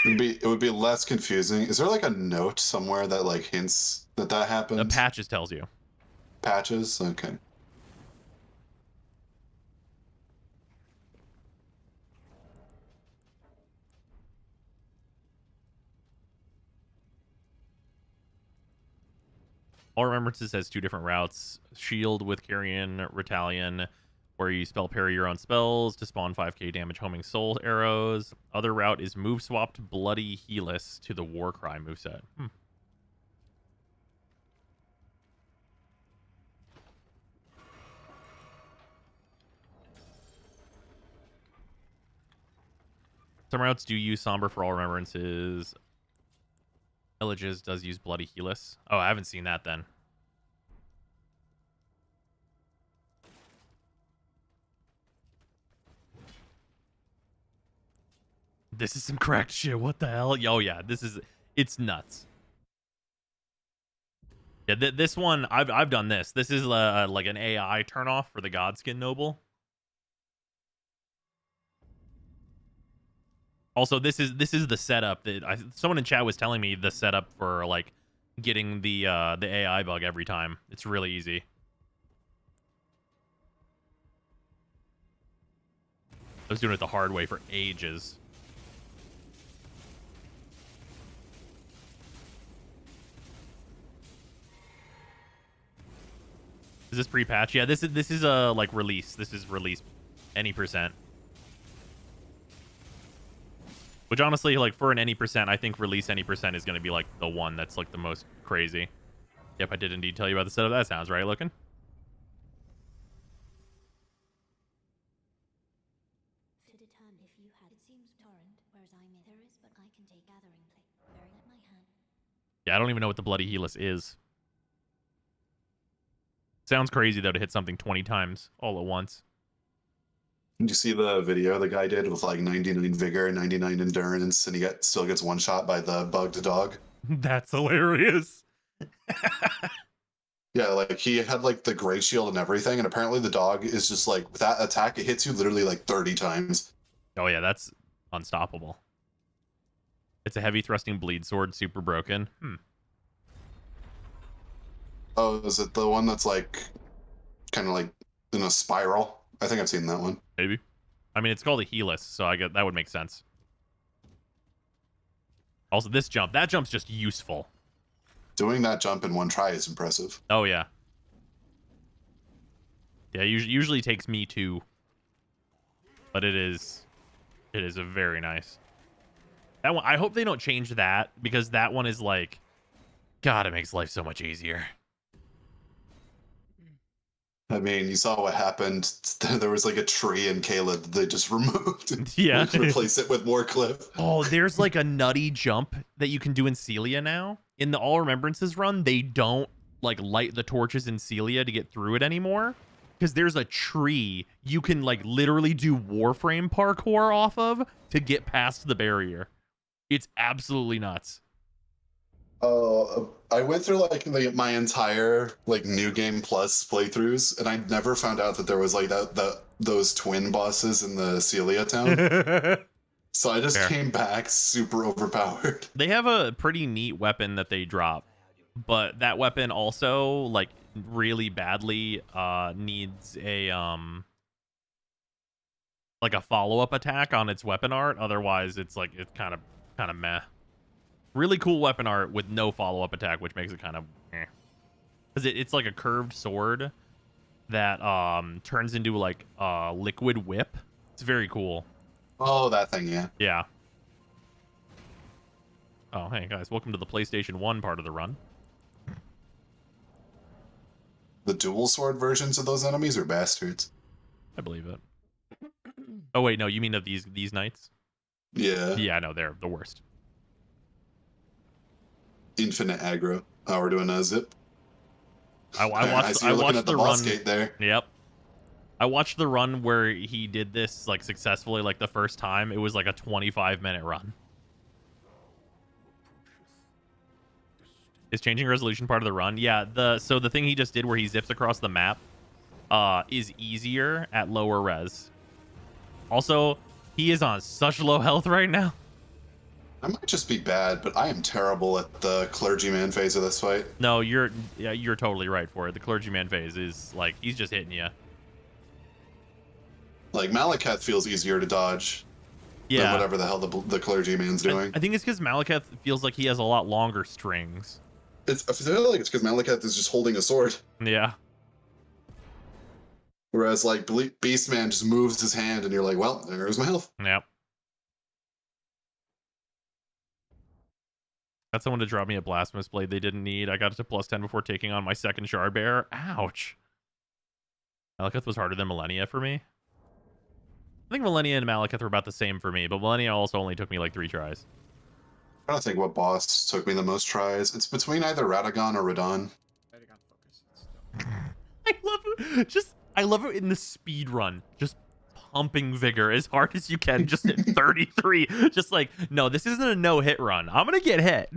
It would be less confusing. Is there like a note somewhere that like hints that happened? The patches tells you. Patches? Okay. All Remembrances has 2 different routes. Shield with Carrion, Retalion, where you spell parry your own spells to spawn 5k damage homing soul arrows. Other route is move swapped Bloody Helis to the Warcry moveset. Some routes do use Somber for All Remembrances. Villages does use Bloody Helis. Oh, I haven't seen that then. This is some cracked shit. What the hell? Oh yeah, it's nuts. Yeah, this one I've done this. This is like an AI turnoff for the Godskin Noble. Also, this is the setup that someone in chat was telling me the setup for like getting the AI bug every time. It's really easy. I was doing it the hard way for ages. Is this pre-patch? Yeah, this is a like release. This is release any percent. Which honestly, like for an any percent, I think release any percent is going to be like the one that's like the most crazy. Yep, I did indeed tell you about the setup. That sounds right looking. Yeah, I don't even know what the Bloody Helis is. Sounds crazy though to hit something 20 times all at once. Did you see the video the guy did with like 99 vigor, 99 endurance, and he still gets one shot by the bugged dog? That's hilarious. Yeah, like he had like the great shield and everything, and apparently the dog is just like, with that attack, it hits you literally like 30 times. Oh yeah, that's unstoppable. It's a heavy thrusting bleed sword, super broken. Oh, is it the one that's like kind of like in a spiral? I think I've seen that one. Maybe. I mean, it's called a Helis, so I get that would make sense. Also, this jump, that jump's just useful. Doing that jump in one try is impressive. Oh yeah. Yeah, usually takes me 2, but it is a very nice. That one, I hope they don't change that, because that one is like, God, it makes life so much easier. I mean, you saw what happened. There was like a tree in Caleb that they just removed. Yeah. Replace it with more cliff. Oh, there's like a nutty jump that you can do in Celia now. In the All Remembrances run, they don't like light the torches in Celia to get through it anymore, because there's a tree you can like literally do Warframe parkour off of to get past the barrier. It's absolutely nuts. I went through like my entire like New Game Plus playthroughs, and I never found out that there was like those twin bosses in the Celia town. So I just came back super overpowered. They have a pretty neat weapon that they drop, but that weapon also like really badly needs a like a follow-up attack on its weapon art. Otherwise, it's like it's kind of meh. Really cool weapon art with no follow-up attack, which makes it kind of eh. Because it's like a curved sword that turns into like a liquid whip. It's very cool. Oh, that thing, yeah. Yeah. Oh, hey guys, welcome to the PlayStation 1 part of the run. The dual sword versions of those enemies are bastards. I believe it. Oh wait, no, you mean of these knights? Yeah. Yeah, no, they're the worst. Infinite aggro. Oh, we're doing a zip. I watched see you looking at the the run boss gate there. Yep. I watched the run where he did this like successfully like the first time. It was like a 25-minute run. Is changing resolution part of the run? Yeah, so the thing he just did where he zips across the map is easier at lower res. Also, he is on such low health right now. I might just be bad, but I am terrible at the clergyman phase of this fight. No, you're totally right for it. The clergyman phase is like he's just hitting you. Like Malekith feels easier to dodge than whatever the hell the clergyman's doing. I think it's because Malekith feels like he has a lot longer strings. I feel like it's because Malekith is just holding a sword. Yeah. Whereas like Beastman just moves his hand and you're like, well, there's my health. Yep. Got someone to drop me a blasphemous blade they didn't need. I got it to +10 before taking on my second shard bearer. Ouch. Malekith was harder than Millennia for me. I think Millennia and Malekith were about the same for me, but Millennia also only took me like 3 tries. I don't think what boss took me the most tries. It's between either Radagon or Radon. I love it in the speed run. Just pumping vigor as hard as you can, just at 33. Just like, no, this isn't a no-hit run. I'm gonna get hit.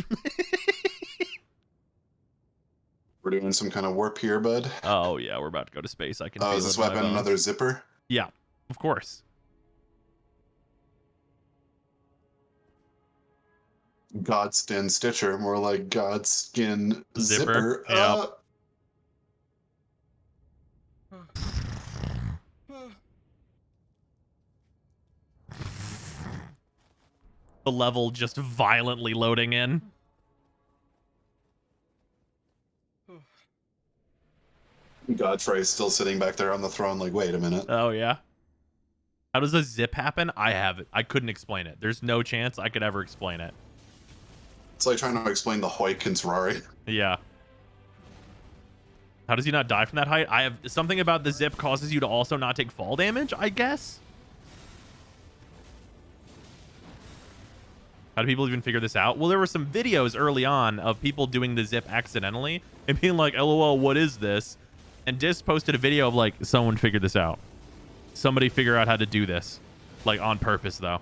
We're doing some kind of warp here, bud. Oh yeah, we're about to go to space. I can. Oh, is this weapon another zipper? Yeah, of course. Godskin Stitcher, more like Godskin Zipper. Yep. The level just violently loading in. Godfrey's still sitting back there on the throne like, wait a minute. Oh, yeah. How does a zip happen? I couldn't explain it. There's no chance I could ever explain it. It's like trying to explain the Hoik and Terrari. Yeah. How does he not die from that height? I have something about the zip causes you to also not take fall damage, I guess. How do people even figure this out? Well, there were some videos early on of people doing the zip accidentally and being like, LOL, what is this? And Dis posted a video of like, someone figured this out. Somebody figure out how to do this. Like on purpose, though.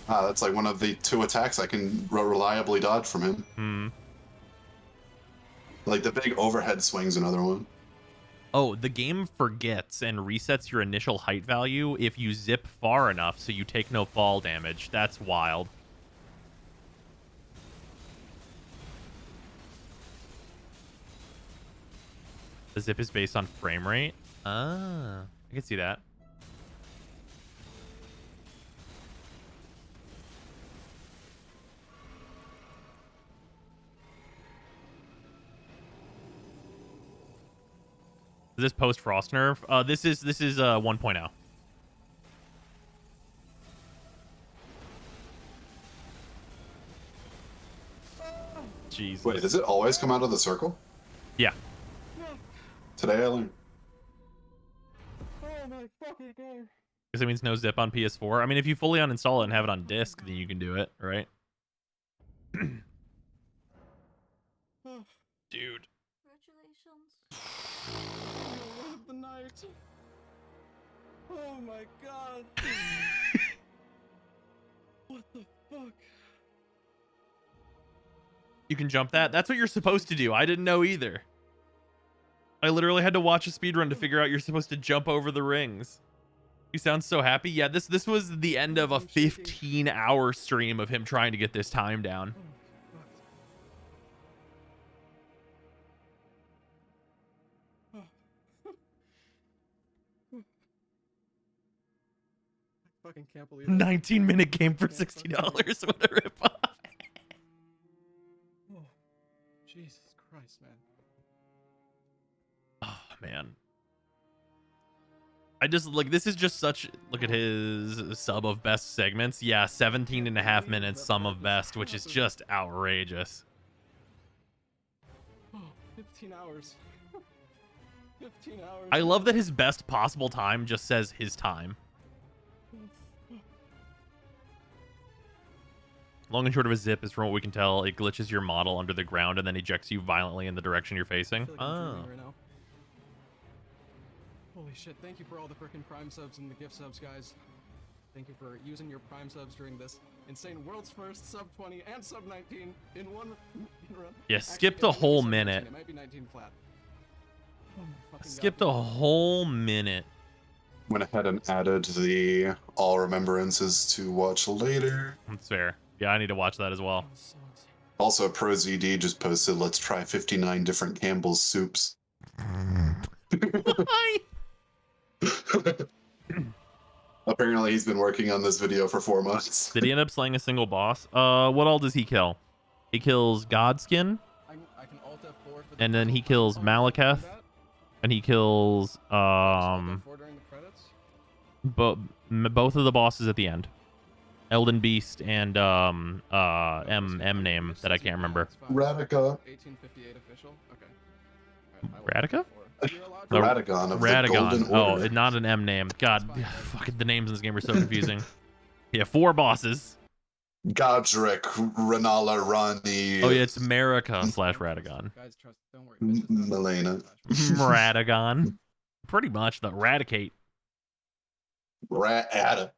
Ah, that's like one of the 2 attacks I can reliably dodge from him. Hmm. Like the big overhead swing's another one. Oh, the game forgets and resets your initial height value if you zip far enough so you take no fall damage. That's wild. The zip is based on frame rate? Ah, I can see that. Is this post Frost nerf? This is 1.0. Jesus. Wait, does it always come out of the circle? Yeah. Today I learned. Oh my fucking god. Because it means no zip on PS4. I mean, if you fully uninstall it and have it on disc, then you can do it, right? Dude. Of the night. Oh my god. What the fuck? You can jump that? That's what you're supposed to do. I didn't know either. I literally had to watch a speedrun to figure out you're supposed to jump over the rings. You sound so happy. Yeah, this was the end of a 15-hour stream of him trying to get this time down. Fucking can't believe it. 19-minute game for $60. What a ripoff. Oh, Jesus Christ, man. Oh, man. I just, like, this is just such, look at his sub of best segments. Yeah, 17.5 minutes sum of best, which is just outrageous. Oh, 15 hours. 15 hours. I love that his best possible time just says his time. Long and short of a zip is, from what we can tell, it glitches your model under the ground and then ejects you violently in the direction you're facing. I feel like I'm dreaming right now. Holy shit, thank you for all the frickin' Prime subs and the gift subs, guys. Thank you for using your Prime subs during this insane world's first sub 20 and sub 19 in one run. Yeah, skipped a whole minute. It might be 19 flat. Oh my fucking Skipped God. a whole minute. Went ahead and added the all remembrances to watch later. That's fair. Yeah, I need to watch that as well. Also, ProZD just posted, let's try 59 different Campbell's soups. Why? Apparently, he's been working on this video for 4 months. Did he end up slaying a single boss? What all does he kill? He kills Godskin, I can alt F4 for the and then he kills Malekith, and he kills F4 during the credits? both of the bosses at the end. Elden Beast and M name that I can't remember. Radica. 1858 official. Okay. Radica? No, Radagon of the Radagon. Golden Order. Oh, not an M name. God, fucking the names in this game are so confusing. Yeah, 4 bosses. Godric, Renala, Rani. Oh yeah, it's America / Radagon. Guys, trust. Don't worry. Melena. Radagon. Pretty much the Eradicate. Rat Ada.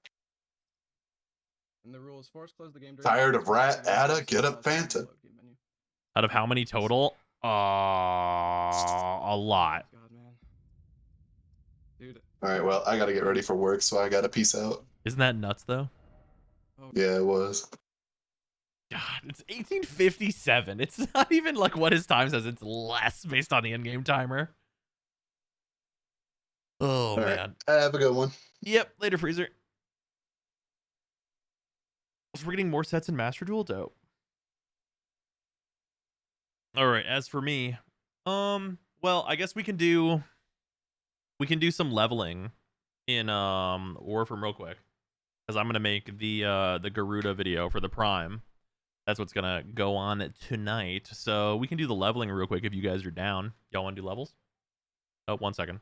And the rule is force close the game. Tired of Rat Ada? Get a Fanta. Out of how many total? A lot. God, man. Dude. All right, well, I gotta get ready for work, so I gotta peace out. Isn't that nuts though? Yeah, it was. God, it's 1857. It's not even like what his time says. It's less based on the in-game timer. Oh, All man. Right. Have a good one. Yep, later, Freezer. So we're getting more sets in Master Duel. Dope. All right, as for me, well, I guess we can do some leveling in Warframe real quick, because I'm gonna make the Garuda video for the Prime. That's what's gonna go on tonight. So we can do the leveling real quick if you guys are down. Y'all want to do levels? Oh, 1 second.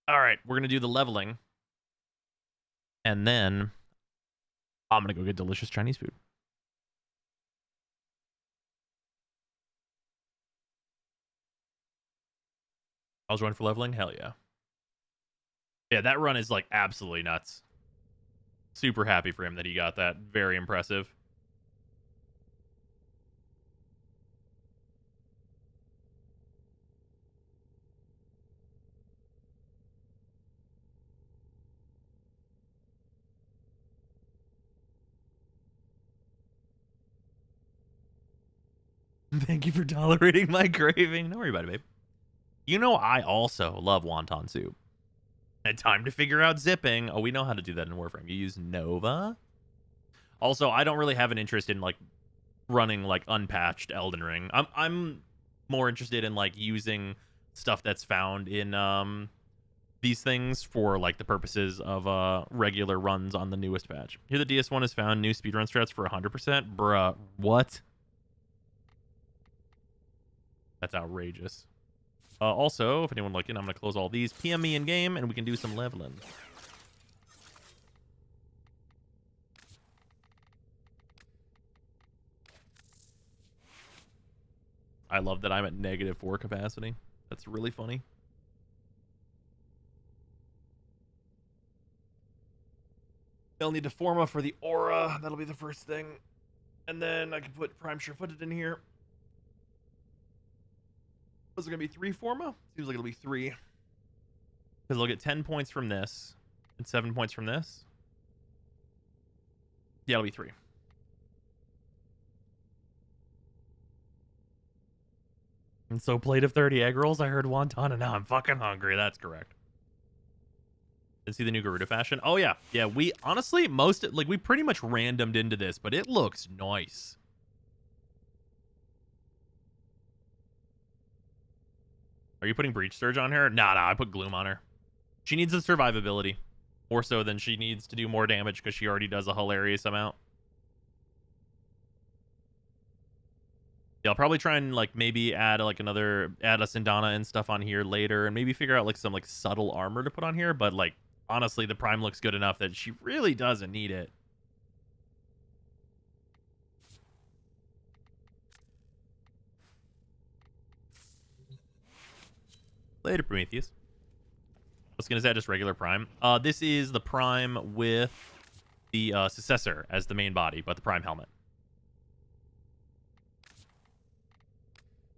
All right, we're gonna do the leveling, and then I'm gonna go get delicious Chinese food. I'll join for leveling. Hell yeah. Yeah, that run is like absolutely nuts. Super happy for him that he got that. Very impressive. Thank you for tolerating my craving. Don't worry about it, babe. You know, I also love wonton soup. And time to figure out zipping. Oh, we know how to do that in Warframe. You use Nova. Also, I don't really have an interest in like running like unpatched Elden Ring. I'm more interested in like using stuff that's found in these things for like the purposes of regular runs on the newest patch. Here the DS1 has found new speedrun strats for 100%. Bruh, what? That's outrageous. Also, if anyone looking, I'm going to close all these. PM me in game, and we can do some leveling. I love that I'm at -4 capacity. That's really funny. They'll need to forma for the aura. That'll be the first thing. And then I can put Prime Sure-Footed in here. Was it going to be 3 forma? Seems like it'll be 3. Because they'll get 10 points from this and 7 points from this. Yeah, it'll be 3. And so plate of 30 egg rolls. I heard wonton and now I'm fucking hungry. That's correct. And see the new Garuda fashion? Oh yeah. Yeah, we honestly we pretty much randomed into this, but it looks nice. Are you putting Breach Surge on her? Nah, I put Gloom on her. She needs the survivability. More so than she needs to do more damage because she already does a hilarious amount. Yeah, I'll probably try and maybe add a Sindana and stuff on here later and maybe figure out some subtle armor to put on here, but honestly the Prime looks good enough that she really doesn't need it. Later, Prometheus. What skin is that? Just regular Prime. This is the Prime with the Successor as the main body, but the Prime helmet.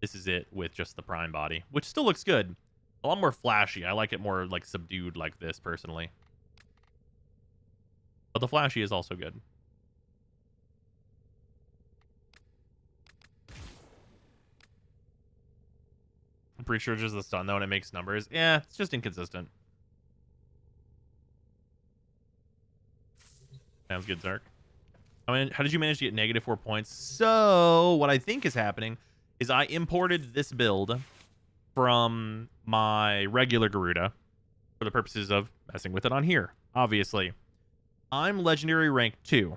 This is it with just the Prime body, which still looks good. A lot more flashy. I like it more subdued like this personally. But the flashy is also good. I'm pretty sure it's just the stun though, and it makes numbers. Yeah, it's just inconsistent. Sounds good, Zark. I mean, how did you manage to get -4 points? So what I think is happening is I imported this build from my regular Garuda for the purposes of messing with it on here. Obviously, I'm legendary rank 2.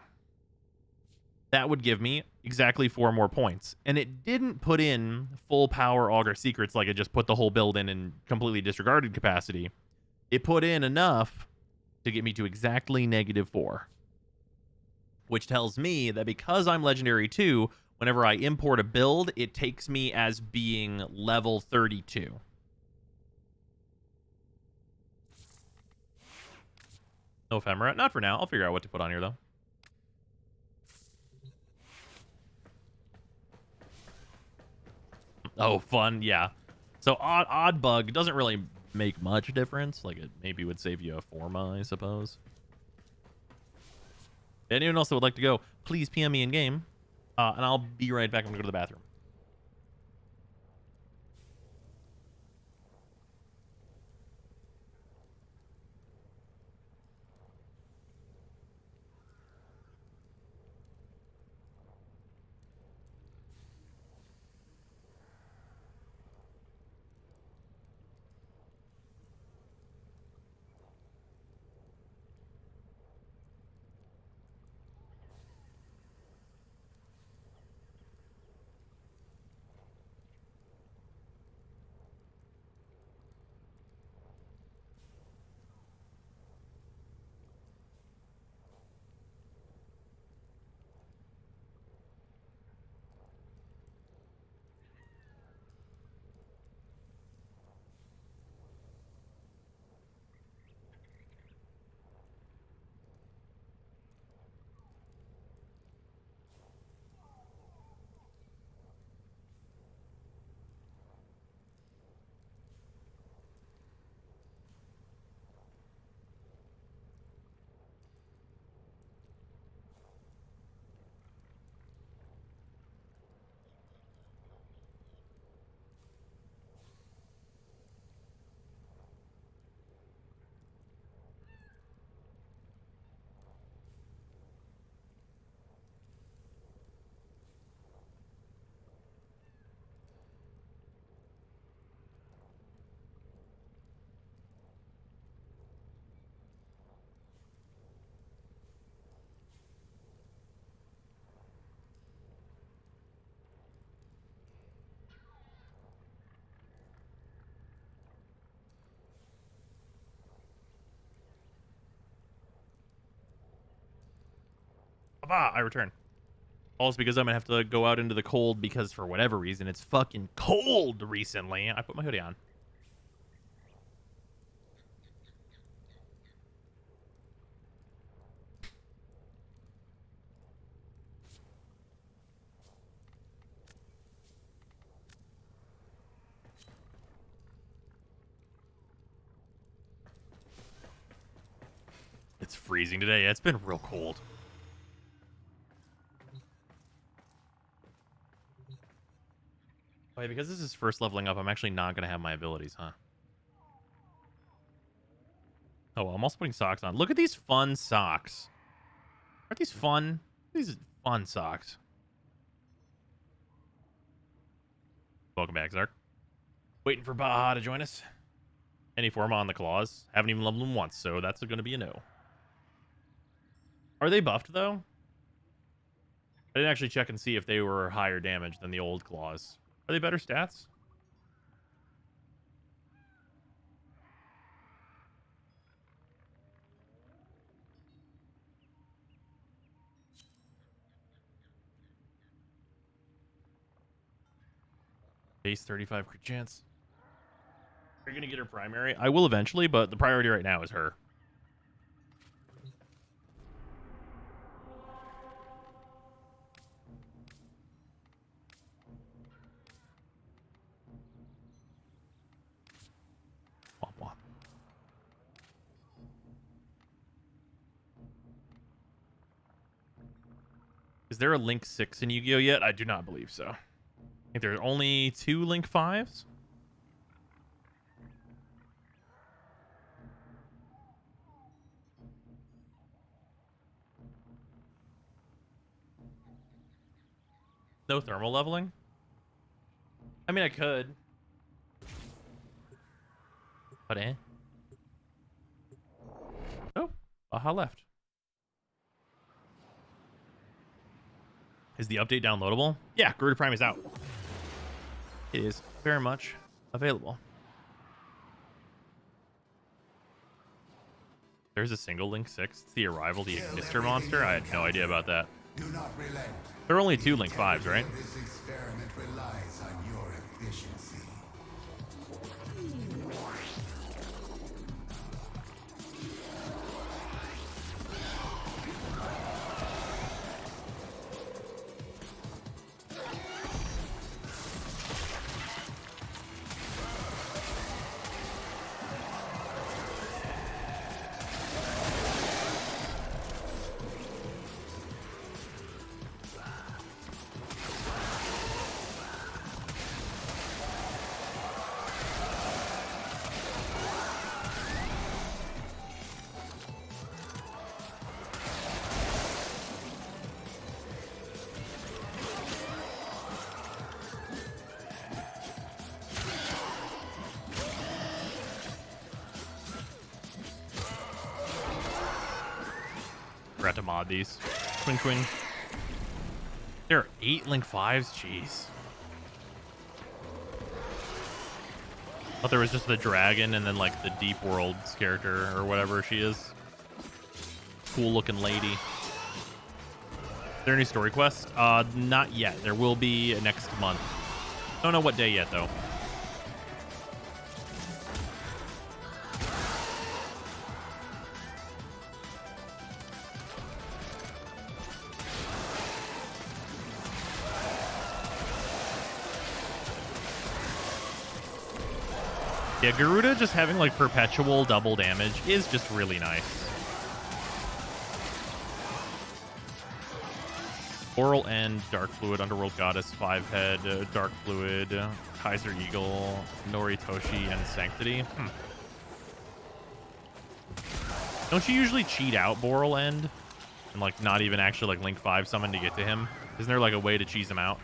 That would give me exactly 4 more points. And it didn't put in full power Augur Secrets like it just put the whole build in and completely disregarded capacity. It put in enough to get me to exactly -4. Which tells me that because I'm legendary 2, whenever I import a build, it takes me as being level 32. No ephemera? Not for now. I'll figure out what to put on here, though. Oh, fun. Yeah. So odd bug doesn't really make much difference. It maybe would save you a forma, I suppose. Anyone else that would like to go, please PM me in game. And I'll be right back. I'm going to go to the bathroom. I return. Also because I'm gonna have to go out into the cold because for whatever reason it's fucking cold recently. I put my hoodie on. It's freezing today. It's been real cold. Wait, because this is first leveling up, I'm actually not going to have my abilities, huh? Oh, well, I'm also putting socks on. Look at these fun socks. Aren't these fun? These are fun socks. Welcome back, Zark. Waiting for Baja to join us. Any form on the claws. Haven't even leveled them once, so that's going to be a no. Are they buffed, though? I didn't actually check and see if they were higher damage than the old claws. Are they better stats? Base 35 crit chance. Are you going to get her primary? I will eventually, but the priority right now is her. Womp womp. Is there a Link 6 in Yu-Gi-Oh yet? I do not believe so. I think there's only 2 Link 5s. No thermal leveling? I mean, I could. But eh. Oh, Baja left. Is the update downloadable? Yeah, Garuda Prime is out. It is very much available. There's a single Link 6. It's the Arrival, the Ignister monster. I had no idea about that. Do not relent. There are only 2 Link 5s, right? This experiment relies on your efficiency. Forgot to mod these. Twing twing. There are 8 Link 5s? Jeez. Thought there was just the dragon and then like the Deep World's character or whatever she is. Cool looking lady. Is there any story quests? Not yet. There will be next month. Don't know what day yet though. Yeah, Garuda just having like perpetual double damage is just really nice. Oral End, Dark Fluid, Underworld Goddess, 5-head, Dark Fluid, Kaiser Eagle, Noritoshi, and Sanctity. Don't you usually cheat out Boral End? And like not even actually like Link 5 summon to get to him? Isn't there like a way to cheese him out?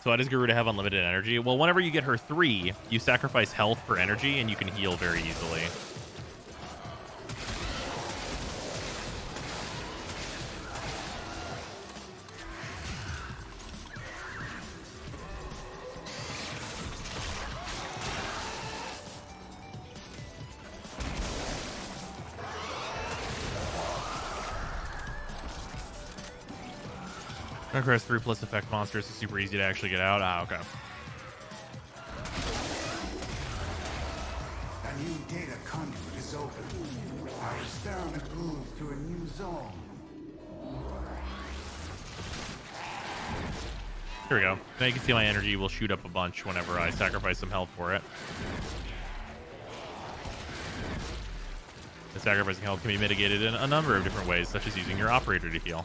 So why does Garuda have unlimited energy? Well, whenever you get her 3, you sacrifice health for energy, and you can heal very easily. Requires 3+ effect monsters. It's super easy to actually get out. Ah, okay. A new data conduit is open. Our experiment moves to a new zone. Here we go. Now you can see my energy will shoot up a bunch whenever I sacrifice some health for it. The sacrificing health can be mitigated in a number of different ways, such as using your operator to heal.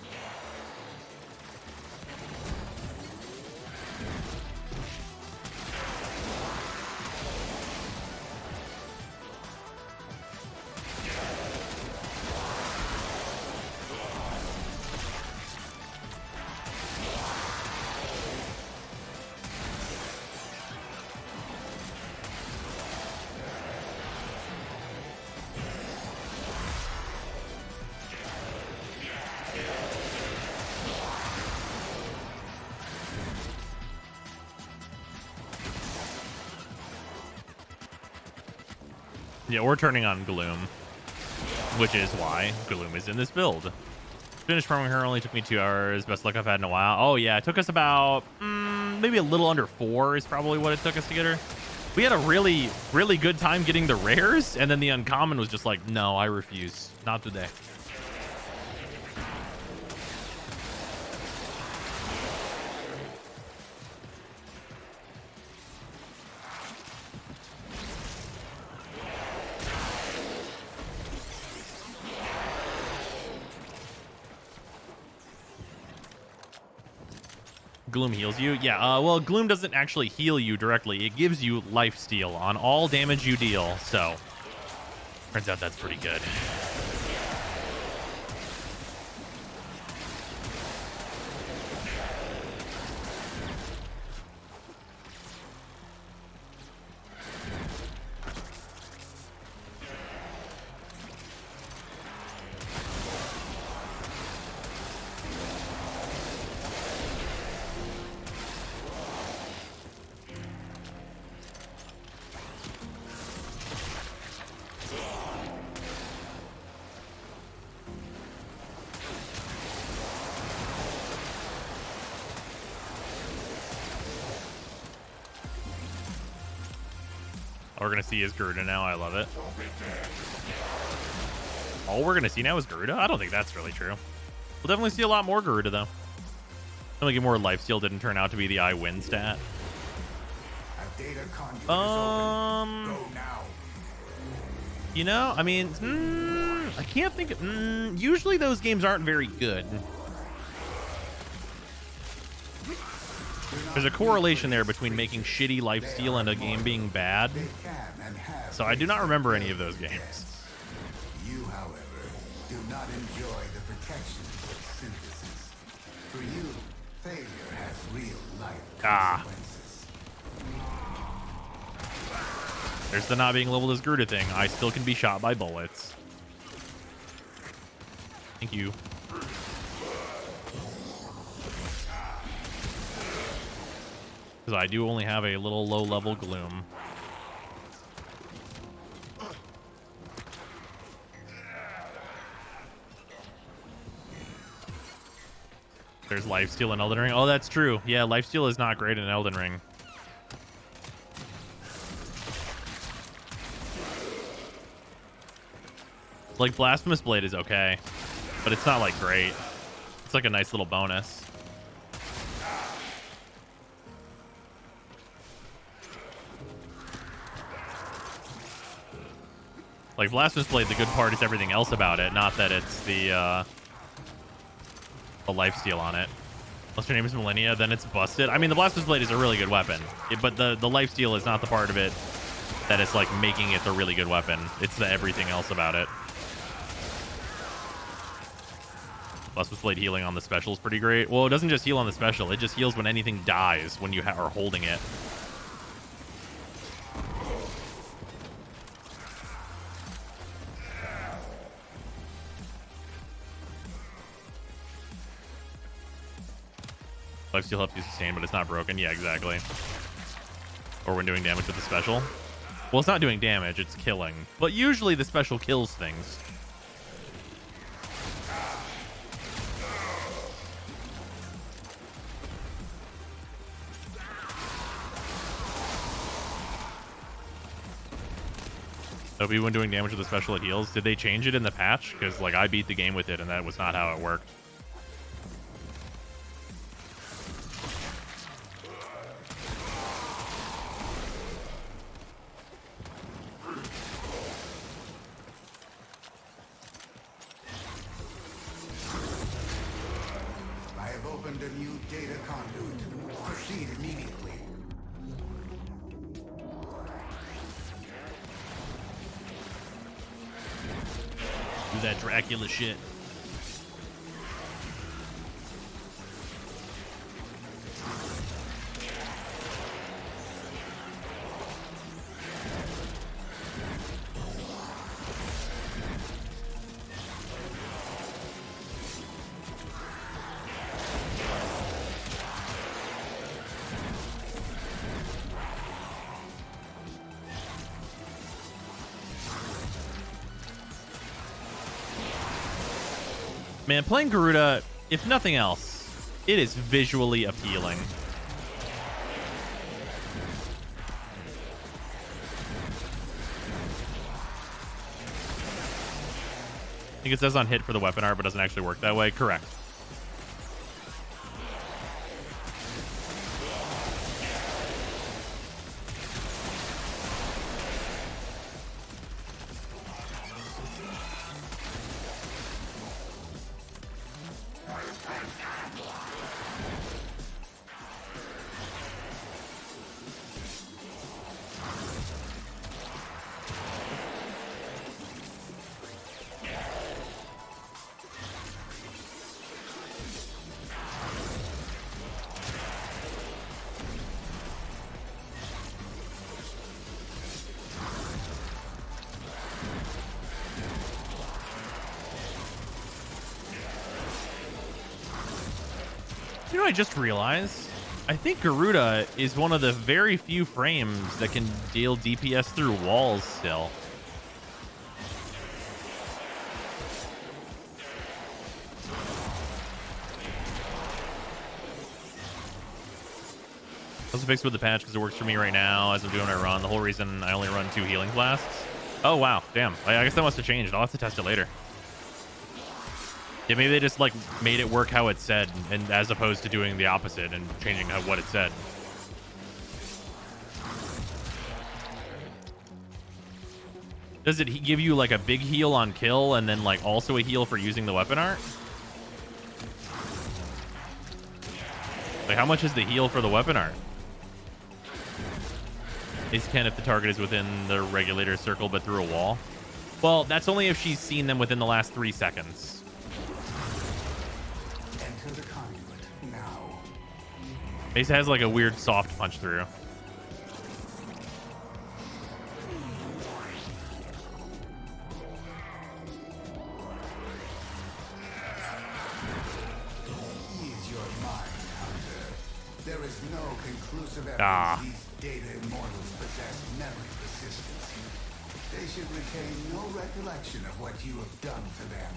Yeah, we're turning on Gloom, which is why Gloom is in this build. Finished farming her only took me 2 hours. Best luck I've had in a while. Oh yeah, it took us about maybe a little under 4 is probably what it took us to get her. We had a really, really good time getting the rares, and then the uncommon was just like, no, I refuse. Not today. Gloom heals you. Yeah, well, Gloom doesn't actually heal you directly. It gives you lifesteal on all damage you deal. So, turns out that's pretty good. All we're going to see is Garuda now. I love it. All we're going to see now is Garuda? I don't think that's really true. We'll definitely see a lot more Garuda, though. Only get more lifesteal didn't turn out to be the I win stat. You know, I mean, I can't think of... usually those games aren't very good. There's a correlation there between making shitty lifesteal and a game being bad. So I do not remember any of those games. You, however, do not enjoy the protections of synthesis. For you, failure has real life consequences. There's the not being leveled as Garuda thing. I still can be shot by bullets. Thank you. Because I do only have a little low-level Gloom. There's lifesteal in Elden Ring. Oh, that's true. Yeah, lifesteal is not great in Elden Ring. Like, Blasphemous Blade is okay, but it's not, like, great. It's like a nice little bonus. Like, Blasphemous Blade, the good part is everything else about it, not that it's the lifesteal on it. Unless your name is Millennia, then it's busted. I mean, the Blasphemous Blade is a really good weapon, but the lifesteal is not the part of it that is, like, making it a really good weapon. It's the everything else about it. Blasphemous Blade healing on the special is pretty great. Well, it doesn't just heal on the special. It just heals when anything dies when you are holding it. Lifesteal helps you sustain, but it's not broken. Yeah, exactly. Or when doing damage with the special. Well, it's not doing damage, it's killing. But usually the special kills things. So even when doing damage with the special, it heals. Did they change it in the patch? Because like I beat the game with it, and that was not how it worked. I have opened a new data conduit. Proceed immediately. Do that Dracula shit. Man, playing Garuda, if nothing else, it is visually appealing. I think it says on hit for the weapon art, but doesn't actually work that way. Correct. You know what I just realized? I think Garuda is one of the very few frames that can deal DPS through walls still. I was fixed with the patch because it works for me right now as I'm doing my run. The whole reason I only run 2 healing blasts. Oh, wow. Damn. I guess that must have changed. I'll have to test it later. Yeah, maybe they just like made it work how it said, and as opposed to doing the opposite and changing what it said. Does it give you like a big heal on kill and then like also a heal for using the weapon art? Like how much is the heal for the weapon art? Ace can if the target is within the regulator circle but through a wall. Well, that's only if she's seen them within the last 3 seconds. Enter the conduit now. Ace has like a weird soft punch through. Ease your mind, Hunter. There is no conclusive evidence these data immortals possess memory persistence. They should retain no recollection of what you have done to them.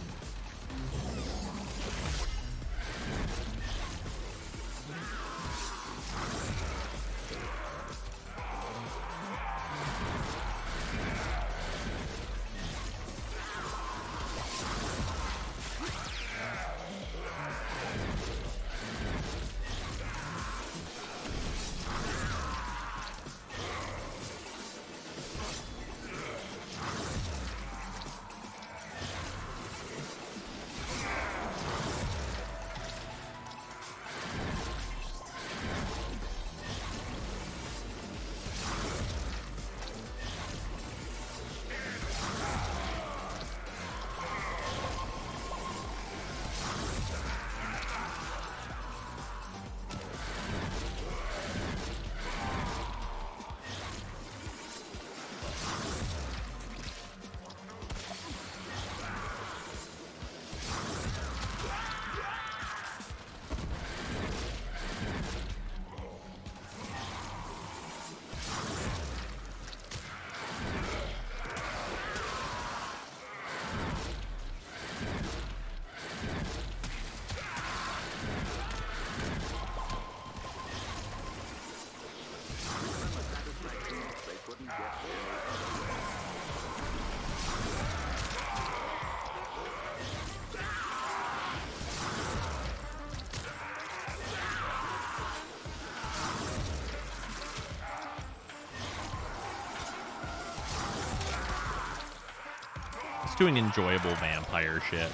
Just doing enjoyable vampire shit.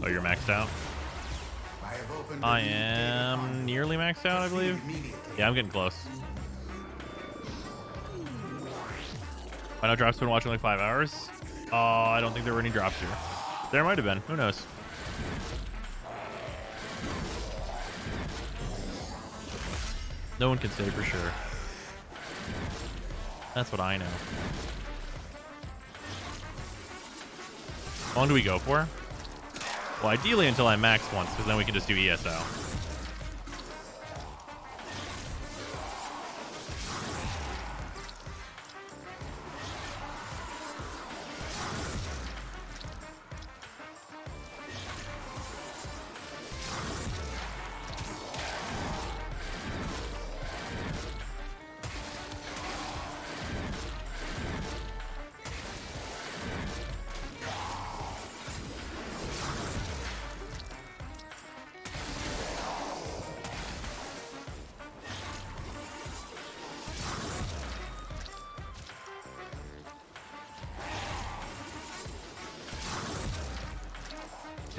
Oh, you're maxed out? I am nearly maxed out, I believe. Yeah, I'm getting close. Why not drops been watching like 5 hours? I don't think there were any drops here. There might have been. Who knows? No one can say for sure. That's what I know. How long do we go for? Well, ideally until I max once, because then we can just do ESO.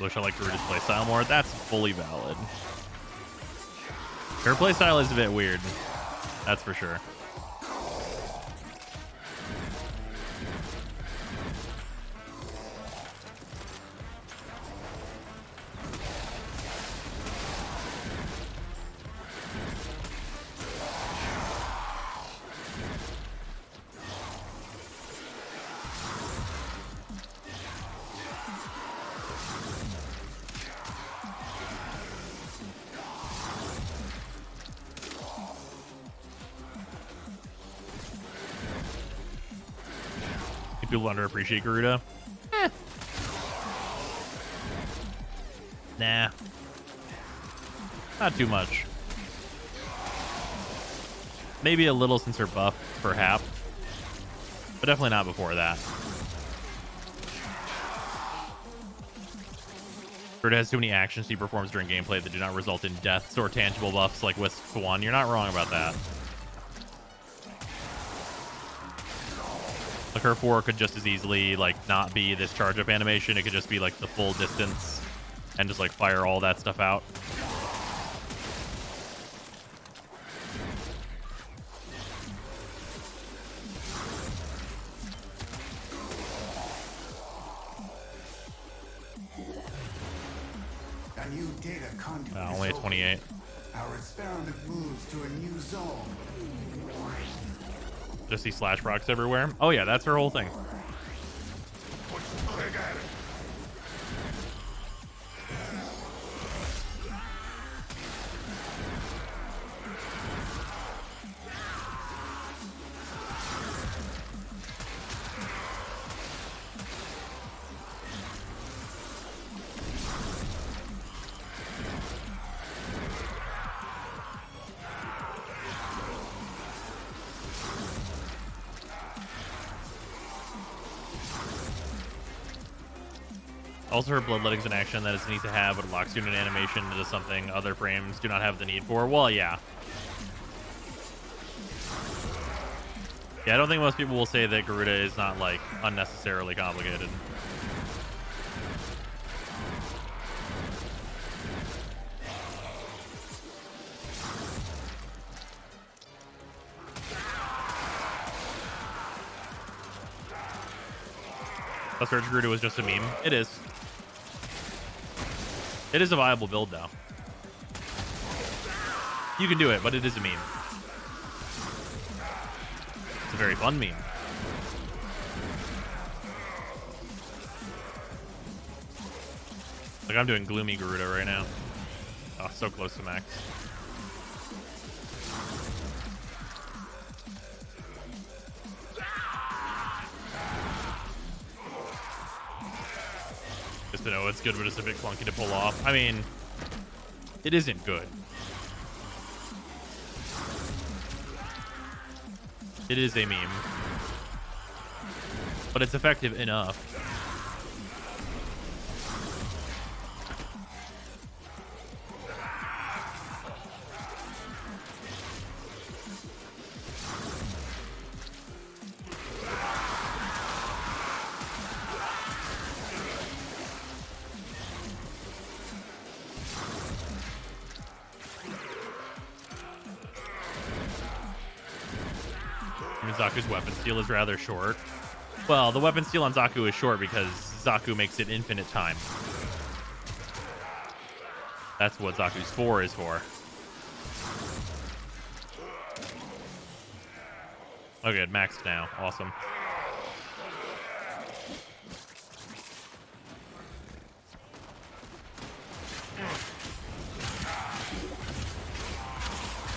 Wish I liked Garuda's playstyle more. That's fully valid. Her playstyle is a bit weird. That's for sure. People underappreciate Garuda. Nah. Not too much. Maybe a little since her buff, perhaps. But definitely not before that. Garuda has too many actions she performs during gameplay that do not result in deaths or tangible buffs like Wisp 1. You're not wrong about that. Like her 4 could just as easily like not be this charge up animation. It could just be like the full distance and just like fire all that stuff out. A new data conduit. Only at 28. Our experiment moves to a new zone. Just see slash rocks everywhere. Oh yeah, that's her whole thing. Also, her bloodletting's an action that is neat to have, but it locks you in an animation into something other frames do not have the need for. Well, yeah. Yeah, I don't think most people will say that Garuda is not, like, unnecessarily complicated. Plus, Surge Garuda was just a meme. It is. It is a viable build, though. You can do it, but it is a meme. It's a very fun meme. Like, I'm doing Gloomy Garuda right now. Oh, so close to max. Just to know it's good, but it's a bit clunky to pull off. I mean, it isn't good. It is a meme. But it's effective enough. Zaku's weapon steal is rather short. Well, the weapon steal on Zaku is short because Zaku makes it infinite time. That's what Zaku's 4 is for. Okay, it maxed now. Awesome.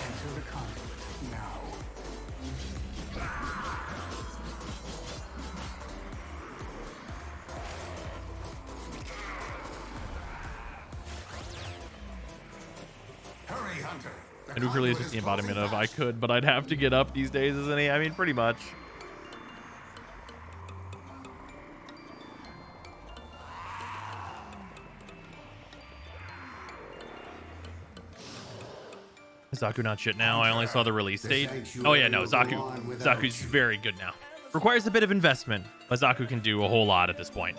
Enter the conflict now. Hurry, Hunter. And Ukulele is just the embodiment of I could, but I'd have to get up these days, isn't he? I mean, pretty much. Is Zaku not shit now? I only saw the release date. Oh yeah, no, Zaku's very good now. Requires a bit of investment, but Zaku can do a whole lot at this point.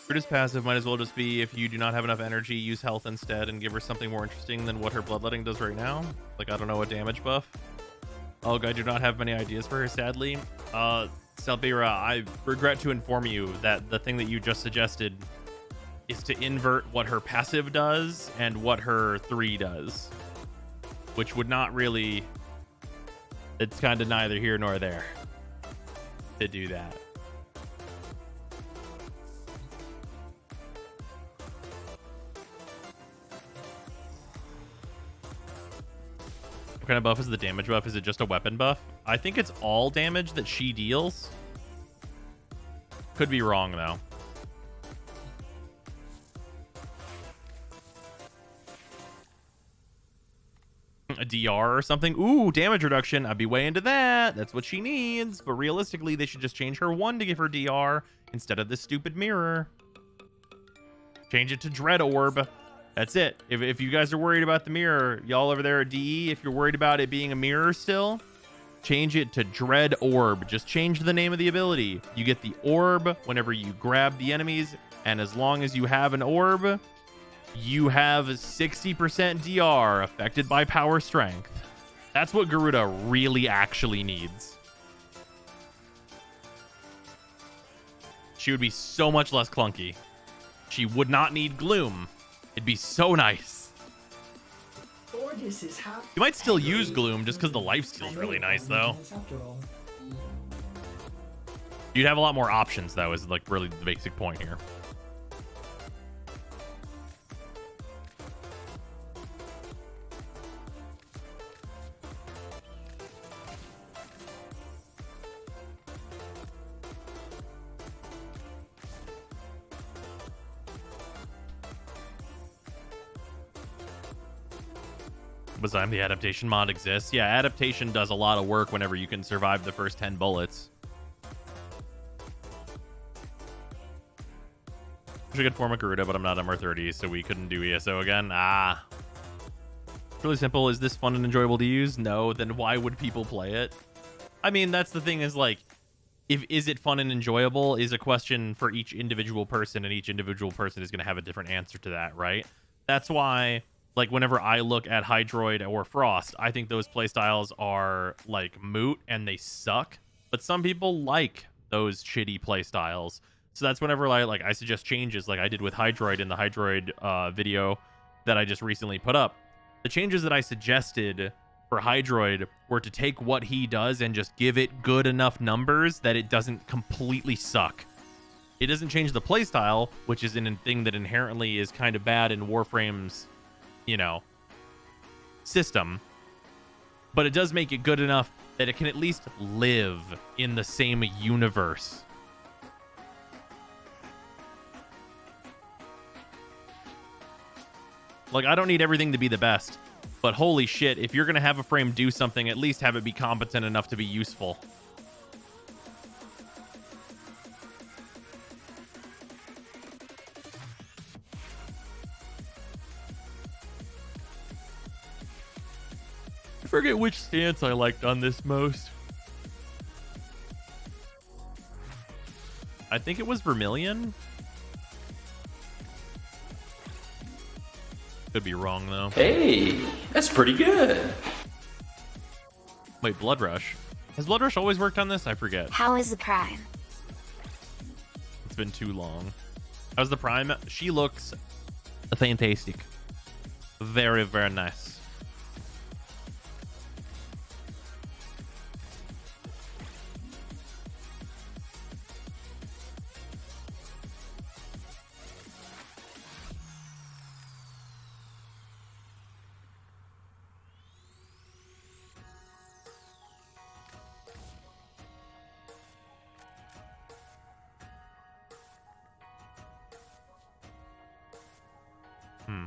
Garuda's passive might as well just be if you do not have enough energy, use health instead and give her something more interesting than what her bloodletting does right now. Like, I don't know, a damage buff. Oh, I do not have many ideas for her, sadly. Selbira, I regret to inform you that the thing that you just suggested is to invert what her passive does and what her 3 does. Which would not really... It's kind of neither here nor there to do that. What kind of buff is the damage buff? Is it just a weapon buff? I think it's all damage that she deals. Could be wrong, though. A DR or something? Ooh, damage reduction. I'd be way into that. That's what she needs. But realistically, they should just change her 1 to give her DR instead of this stupid mirror. Change it to Dread Orb. That's it. If you guys are worried about the mirror, y'all over there at DE, if you're worried about it being a mirror still, change it to Dread Orb. Just change the name of the ability. You get the orb whenever you grab the enemies, and as long as you have an orb, you have 60% DR affected by power strength. That's what Garuda really actually needs. She would be so much less clunky. She would not need Gloom. It'd be so nice. You might still use Gloom just because the lifesteal's really nice, though. You'd have a lot more options, though, is like really the basic point here. Time the adaptation mod exists. Yeah, adaptation does a lot of work whenever you can survive the first 10 bullets. Wish I could form a Garuda, but I'm not MR30, so we couldn't do ESO again. Ah. It's really simple. Is this fun and enjoyable to use? No. Then why would people play it? I mean, that's the thing is like, is it fun and enjoyable is a question for each individual person, and each individual person is going to have a different answer to that, right? That's why... Like, whenever I look at Hydroid or Frost, I think those playstyles are, like, moot and they suck. But some people like those shitty playstyles. So that's whenever, I suggest changes, like I did with Hydroid in the Hydroid video that I just recently put up. The changes that I suggested for Hydroid were to take what he does and just give it good enough numbers that it doesn't completely suck. It doesn't change the playstyle, which is a thing that inherently is kind of bad in Warframe's, you know, system, but it does make it good enough that it can at least live in the same universe. Like, I don't need everything to be the best, but holy shit, if you're gonna have a frame do something, at least have it be competent enough to be useful. I forget which stance I liked on this most. I think it was Vermilion. Could be wrong though. Hey, that's pretty good. Wait, Blood Rush. Has Blood Rush always worked on this? I forget. How is the Prime? It's been too long. How's the Prime? She looks fantastic. Very, very nice.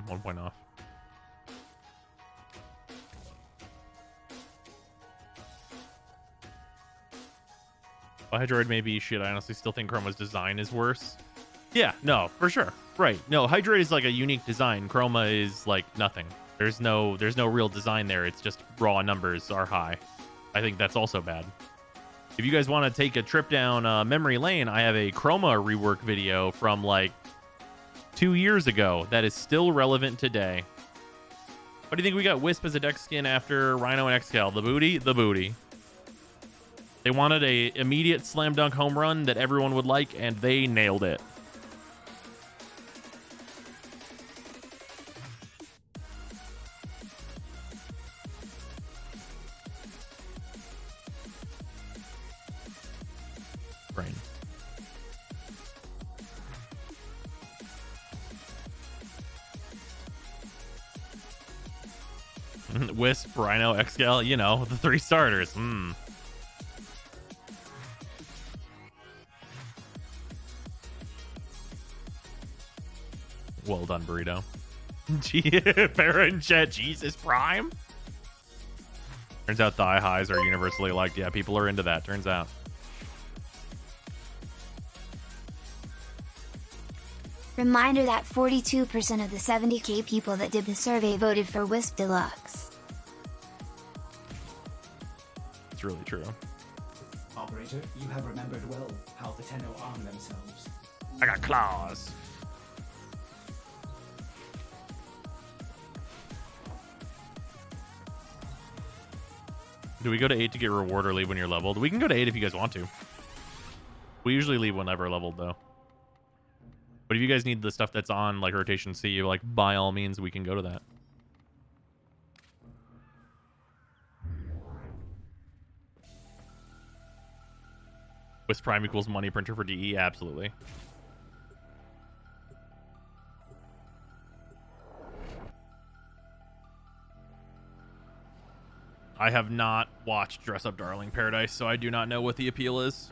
One point off. Well, Hydroid may be shit. I honestly still think Chroma's design is worse. Yeah, no, for sure. Right. No, Hydroid is like a unique design. Chroma is like nothing. There's no real design there. It's just raw numbers are high. I think that's also bad. If you guys want to take a trip down memory lane, I have a Chroma rework video from like 2 years ago that is still relevant today. What do you think? We got Wisp as a deck skin after Rhino and Excal. The booty, the booty. They wanted a immediate slam dunk home run that everyone would like, and they nailed it. Brain. Wisp, Rhino, Excal, you know, the 3 starters. Well done, Burrito. Baron Jet, Jesus Prime. Turns out thigh highs are universally liked. Yeah, people are into that, turns out. Reminder that 42% of the 70k people that did the survey voted for Wisp Deluxe. It's really true. Operator, you have remembered well how the Tenno arm themselves. I got claws. Do we go to 8 to get reward or leave when you're leveled? We can go to 8 if you guys want to. We usually leave whenever leveled, though. But if you guys need the stuff that's on, like, Rotation C, like, by all means, we can go to that. Wisp Prime equals money printer for DE? Absolutely. I have not watched Dress Up Darling Paradise, so I do not know what the appeal is.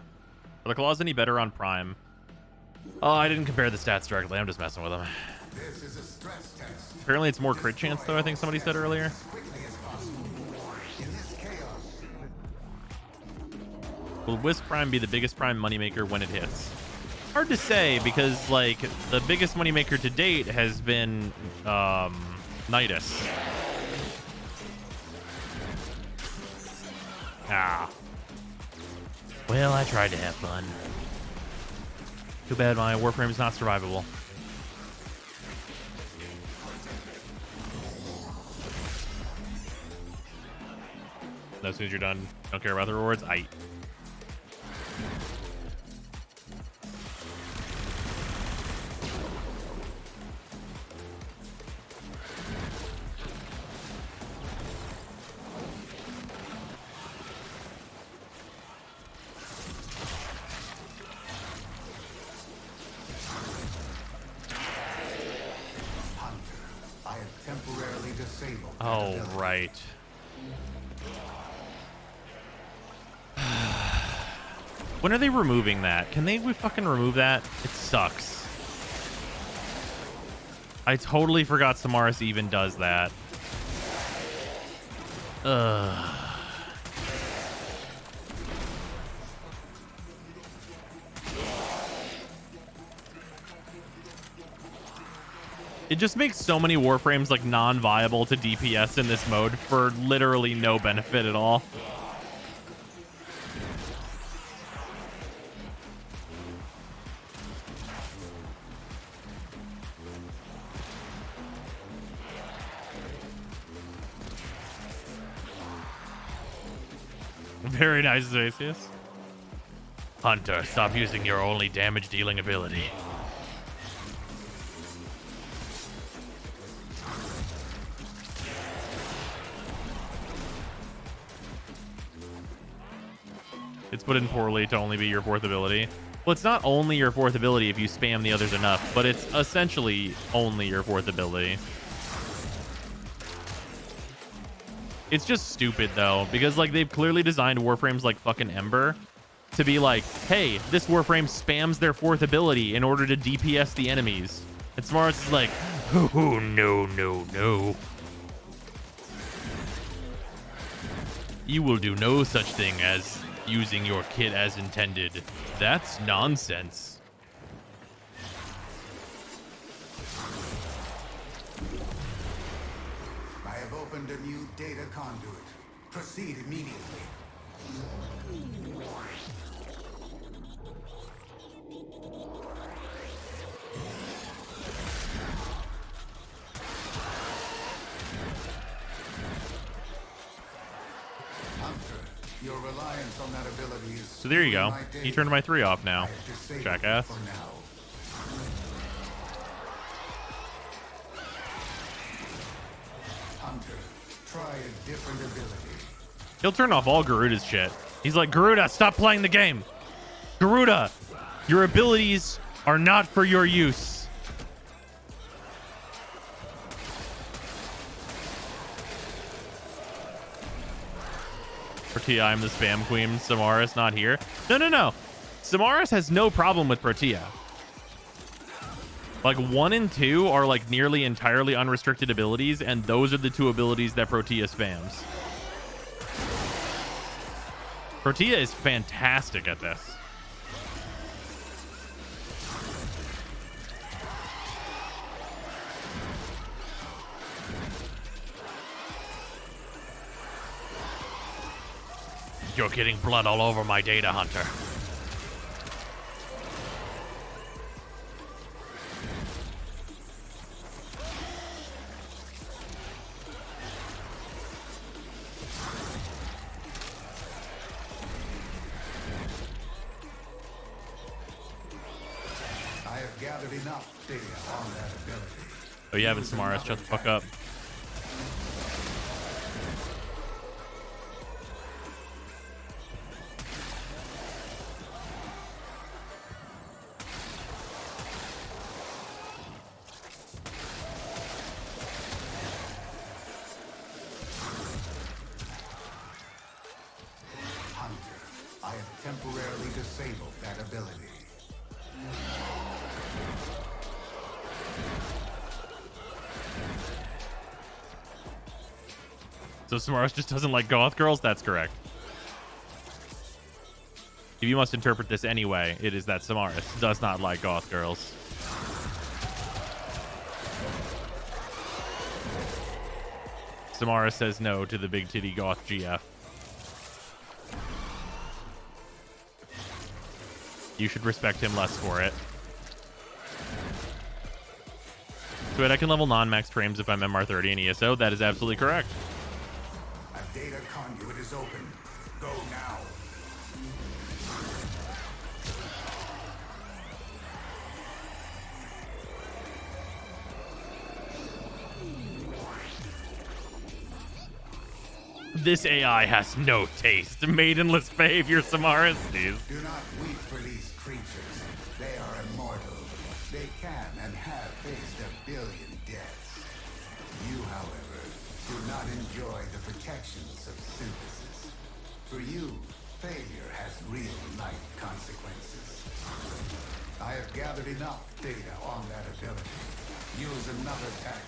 Are the claws any better on Prime? Oh, I didn't compare the stats directly. I'm just messing with them. This is a stress test. Apparently it's more crit chance, though, I think somebody said earlier. Will Wisp Prime be the biggest Prime moneymaker when it hits? Hard to say, because, like, the biggest moneymaker to date has been Nidus. Ah. Well, I tried to have fun. Too bad my Warframe is not survivable. As soon as you're done, don't care about the rewards. Temporarily disabled. Oh, right. When are they removing that? Can they fucking remove that? It sucks. I totally forgot Samaras even does that. Ugh. It just makes so many Warframes like non-viable to DPS in this mode for literally no benefit at all. Very nice, Zacius. Hunter, stop using your only damage-dealing ability. It's put in poorly to only be your fourth ability. Well, it's not only your fourth ability if you spam the others enough, but it's essentially only your fourth ability. It's just stupid, though, because, like, they've clearly designed Warframes like fucking Ember to be like, hey, this Warframe spams their fourth ability in order to DPS the enemies. And Smarts is like, oh, no, no, no. You will do no such thing as using your kit as intended. That's nonsense. I have opened a new data conduit. Proceed immediately. Your reliance on that ability is So there you go. He turned my 3 off now. Jackass. Hunter, try a different ability. He'll turn off all Garuda's shit. He's like, Garuda, stop playing the game. Garuda, your abilities are not for your use. Protea, I'm the spam queen. Samaras not here. No, no, no. Samaras has no problem with Protea. Like 1 and 2 are like nearly entirely unrestricted abilities, and those are the 2 abilities that Protea spams. Protea is fantastic at this. You're getting blood all over my data, Hunter. I have gathered enough data on that ability. Oh, you haven't, Samaras. Shut the fuck up. I have temporarily disabled that ability. So Samaras just doesn't like goth girls? That's correct. If you must interpret this anyway, it is that Samaras does not like goth girls. Samaras says no to the big titty goth GF. You should respect him less for it. So wait, I can level non-max frames if I'm MR30 and ESO. That is absolutely correct. A data conduit is open. Go now. This AI has no taste. Maidenless behavior, Samaras. Jeez. Do not weep for these creatures. They are immortal. They can and have faced 1 billion deaths. You, however, do not enjoy the protections of synthesis. For you, Failure has real life consequences. I have gathered enough data on that ability. Use another tactic.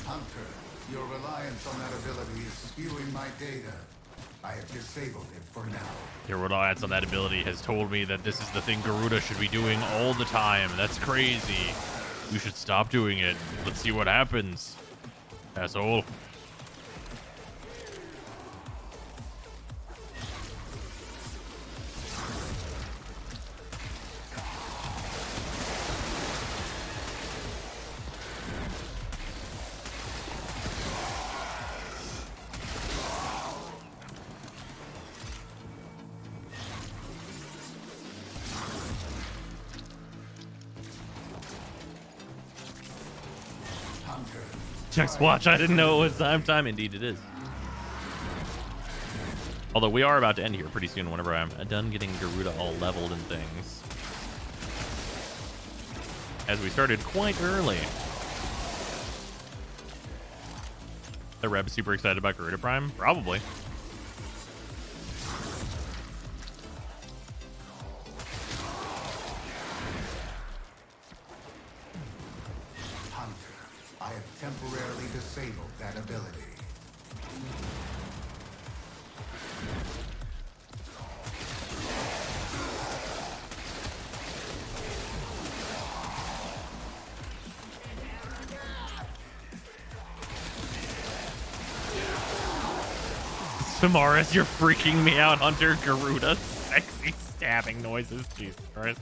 Hunter, your reliance on that ability is skewing my data. I have disabled it for now. Your reliance on that ability has told me that this is the thing Garuda should be doing all the time. That's crazy. You should stop doing it. Let's see what happens, asshole. Checks watch. I didn't know it was time. Indeed, it is. Although we are about to end here pretty soon whenever I'm done getting Garuda all leveled and things. As we started quite early. The Reb super excited about Garuda Prime? Probably. I have temporarily disabled that ability. Samaras, you're freaking me out, Hunter. Garuda, sexy stabbing noises. Jesus Christ.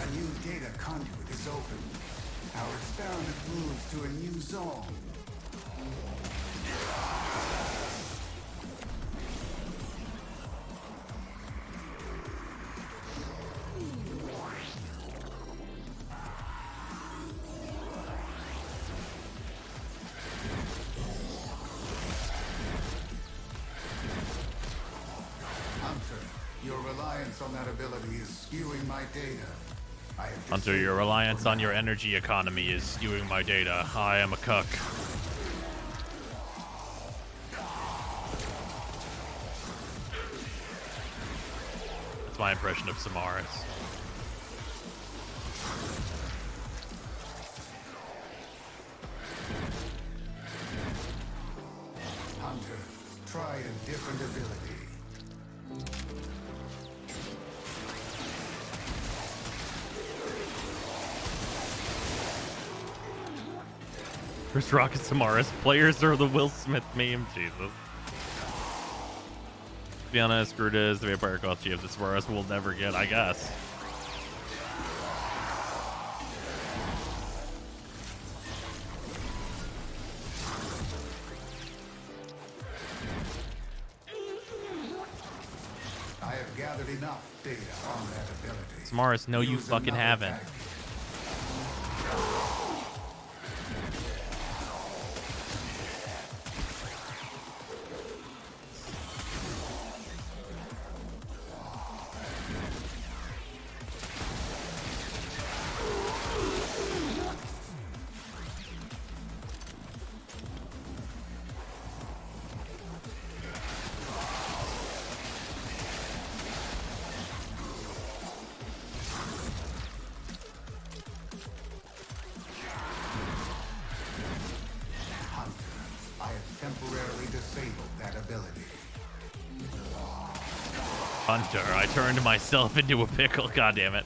A new data conduit is open. Our experiment moves to a new zone. Hunter, your reliance on that ability is skewing my data. Hunter, your reliance on your energy economy is skewing my data. I am a cuck. That's my impression of Samaras. Hunter, try a different ability. First Rocket Samaras. Players are the Will Smith meme. Jesus. To be honest, Garuda is the vampire costume that Samaras will never get, I guess. I have gathered enough data on that ability. Samaras, no, you fucking haven't. Temporarily disabled that ability. Hunter, I turned myself into a pickle. God damn it.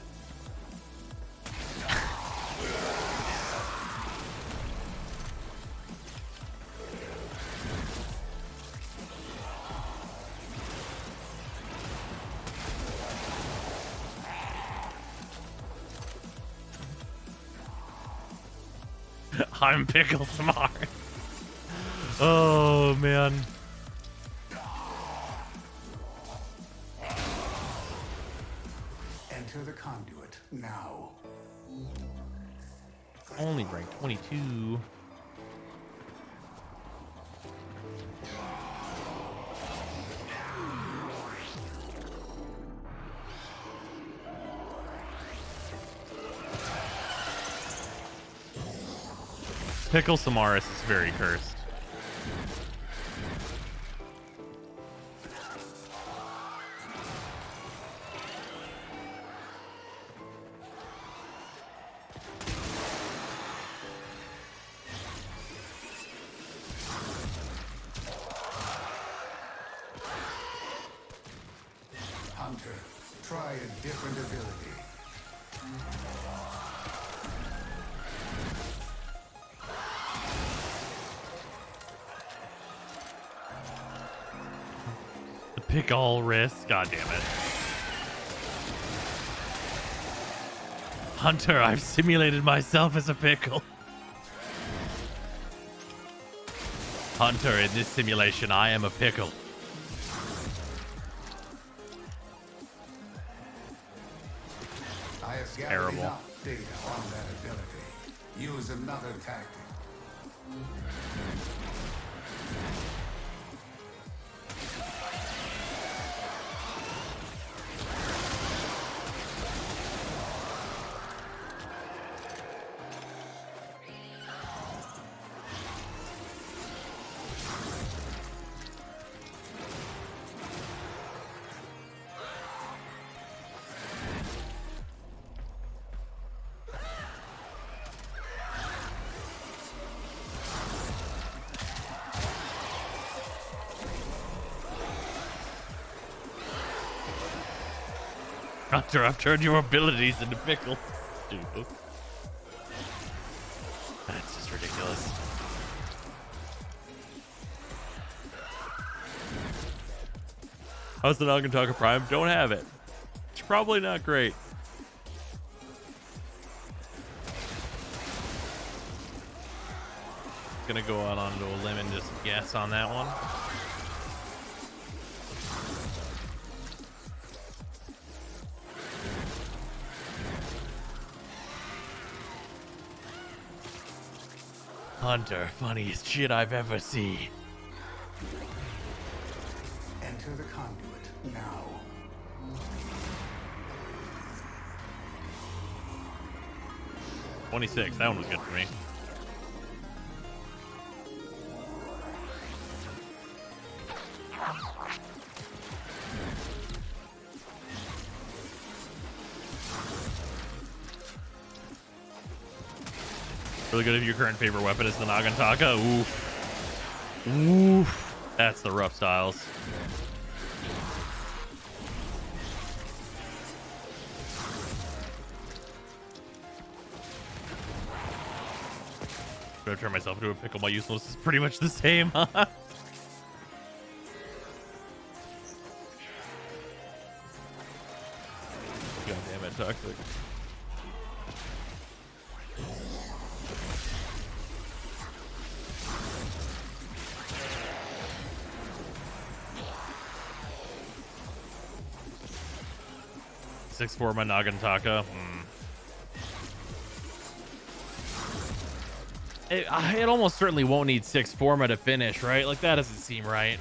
I'm Pickle Smart. Oh, man. Enter the conduit now. Only rank 22. Pickle Samaris is very cursed. Hunter, try a different ability. The pick all wrist. God damn it. Hunter, I've simulated myself as a pickle. Hunter, in this simulation, I am a pickle. I have gathered Terrible. enough data on that ability. Use another tactic. Hunter, I've turned your abilities into pickle. Dude. That's just ridiculous. How's the Nagataka Prime? Don't have it. It's probably not great. Gonna go out onto a limb and just guess on that one. Hunter, funniest shit I've ever seen. Enter the conduit now. $26. That one was good for me. Really good if your current favorite weapon is the Nagataka. Oof. Oof. That's the rough styles. I'm gonna turn myself into a pickle. My useless is pretty much the same. God damn it, Toxic. For my Nagataka. It almost certainly won't need 6 forma to finish, right? Like, that doesn't seem right.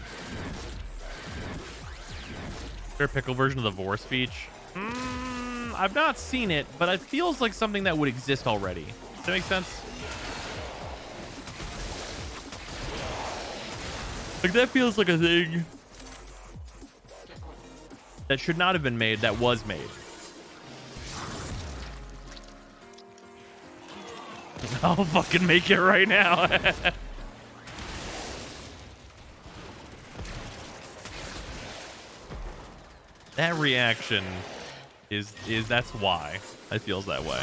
Is there a pickle version of the Vor speech? I've not seen it, but it feels like something that would exist already. Does that make sense? Like, that feels like a thing that should not have been made, that was made. I'll fucking make it right now. That reaction is that's why it feels that way.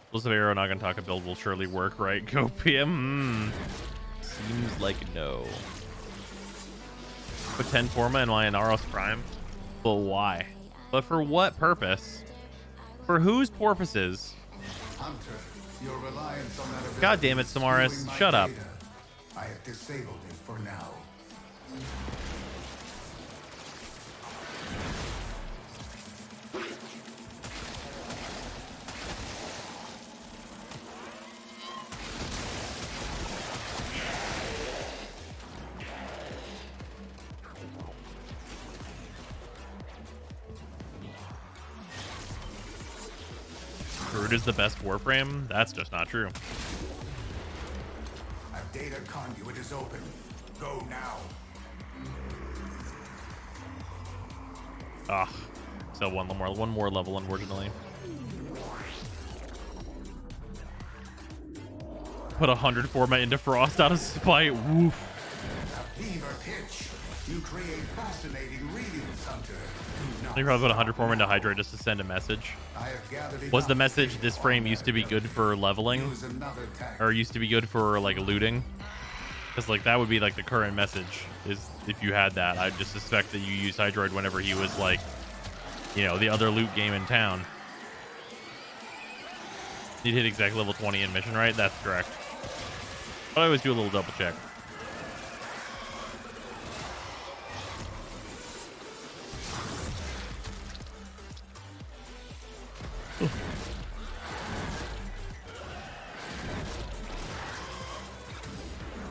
Explosive Arrow Nagataka build will surely work, right? Go PM. Seems like no. Put 10 Forma in my Inaros Prime. But why? But for what purpose? For whose purposes? Hunter, your reliance on that ability. God damn it, Samaris. Shut up. Data. I have disabled it for now. Garuda's the best Warframe? That's just not true. A data conduit is open. Go now. Ah, so one more level, unfortunately. Put 100 format into Frost out of spite. Woof. A fever pitch. You create fascinating readings, Hunter. You probably put 100 format into Hydra just to send a message. Was the message this frame used to be good for leveling? Or used to be good for like looting? Because like that would be like the current message is if you had that. I'd just suspect that you used Hydroid whenever he was like, you know, the other loot game in town. You'd hit exact level 20 in mission, right? That's correct. But I always do a little double check.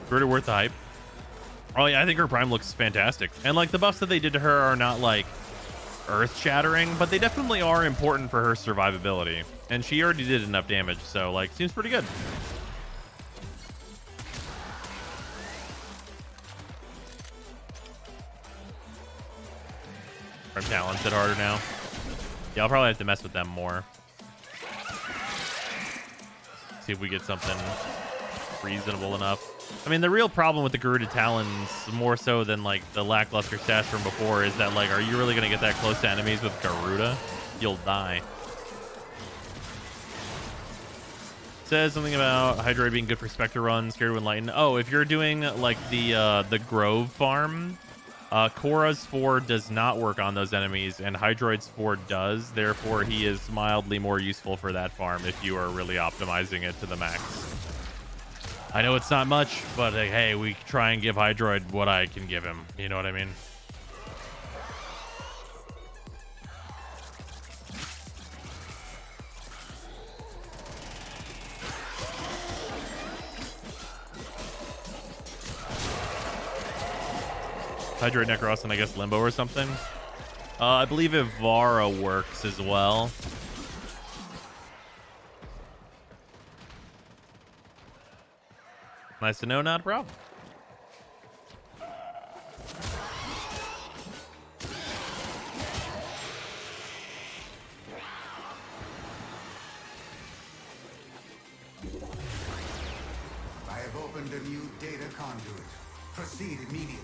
Garuda worth the hype. Oh yeah, I think her prime looks fantastic. And like the buffs that they did to her are not like earth-shattering, but they definitely are important for her survivability. And she already did enough damage, so like seems pretty good. Prime Talons hit harder now. Yeah, I'll probably have to mess with them more. See if we get something reasonable enough. I mean, the real problem with the Garuda Talons, more so than like the lackluster stats from before, is that like, are you really gonna get that close to enemies with Garuda? You'll die. Says something about Hydroid being good for Spectre runs, scared to enlighten. Oh, if you're doing like the Grove farm, Korra's 4 does not work on those enemies, and Hydroid's 4 does. Therefore, he is mildly more useful for that farm if you are really optimizing it to the max. I know it's not much, but hey, we try and give Hydroid what I can give him. You know what I mean? Hydroid Necros and I guess Limbo or something. I believe Ivara works as well. Nice to know, not a problem. I have opened a new data conduit. Proceed immediately.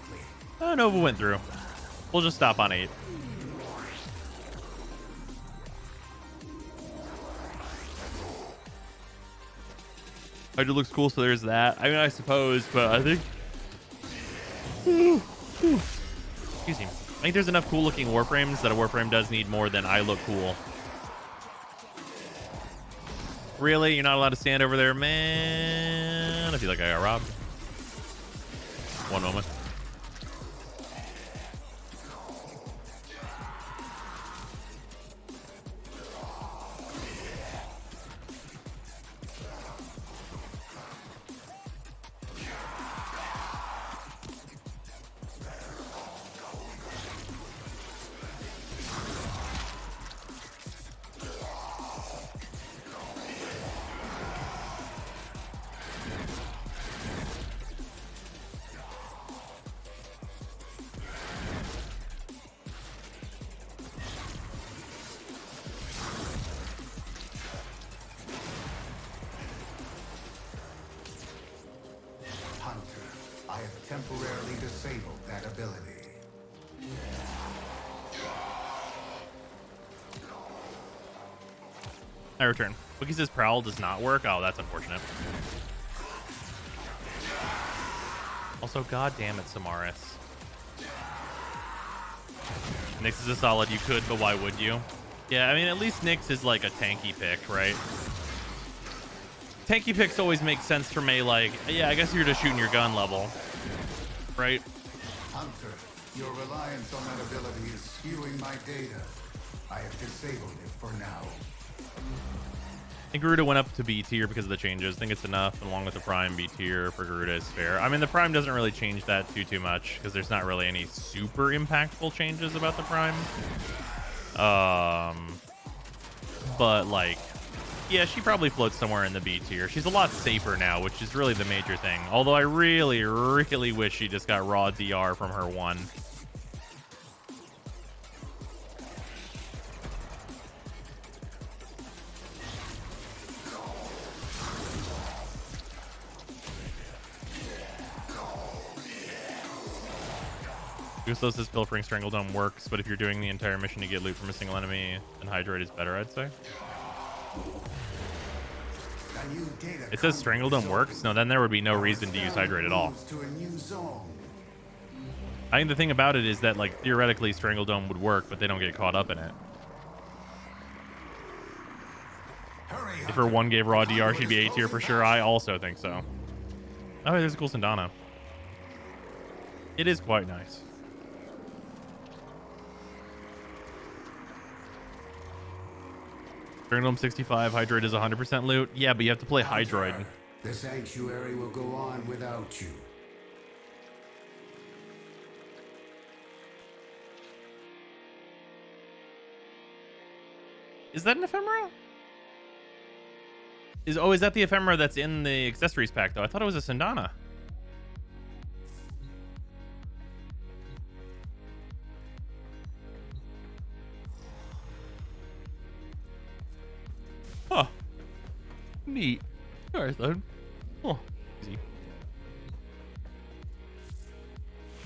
Nova went through. We'll just stop on 8. Hydra looks cool, so there's that. I mean, I suppose, but I think... Excuse me. I think there's enough cool-looking Warframes that a Warframe does need more than I look cool. Really? You're not allowed to stand over there? Man, I feel like I got robbed. One moment. I have temporarily disabled that ability. I return. Wiki says Prowl does not work. Oh, that's unfortunate. Also, god damn it, Samaris. Nyx is a solid. You could, but why would you? Yeah, I mean, at least Nyx is like a tanky pick, right? Tanky picks always make sense for me. Like, yeah, I guess you're just shooting your gun level, right? Hunter, your reliance on that ability is skewing my data. I have disabled it for now. I think Garuda went up to B tier because of the changes. I think it's enough, and along with the Prime, B tier for Garuda is fair. I mean, the Prime doesn't really change that too much because there's not really any super impactful changes about the Prime. But like, Yeah, she probably floats somewhere in the B tier. She's a lot safer now, which is really the major thing. Although I really, really wish she just got raw DR from her 1. Gusto says pilfering Strangledome works, but if you're doing the entire mission to get loot from a single enemy, then Hydroid is better, I'd say. It says Strangledome works? No, then there would be no reason to use Hydroid at all. I think the thing about it is that, like, theoretically Strangledome would work, but they don't get caught up in it. If her 1 gave raw DR, she'd be A tier for sure. I also think so. Oh, there's a cool Sindana. It is quite nice. Strangledome 65, Hydroid is 100% loot. Yeah, but you have to play Hydroid. The sanctuary will go on without you. Is that an ephemera? Is that the ephemera that's in the accessories pack though? I thought it was a Sindana. Huh. Neat. Alright then. Oh, easy.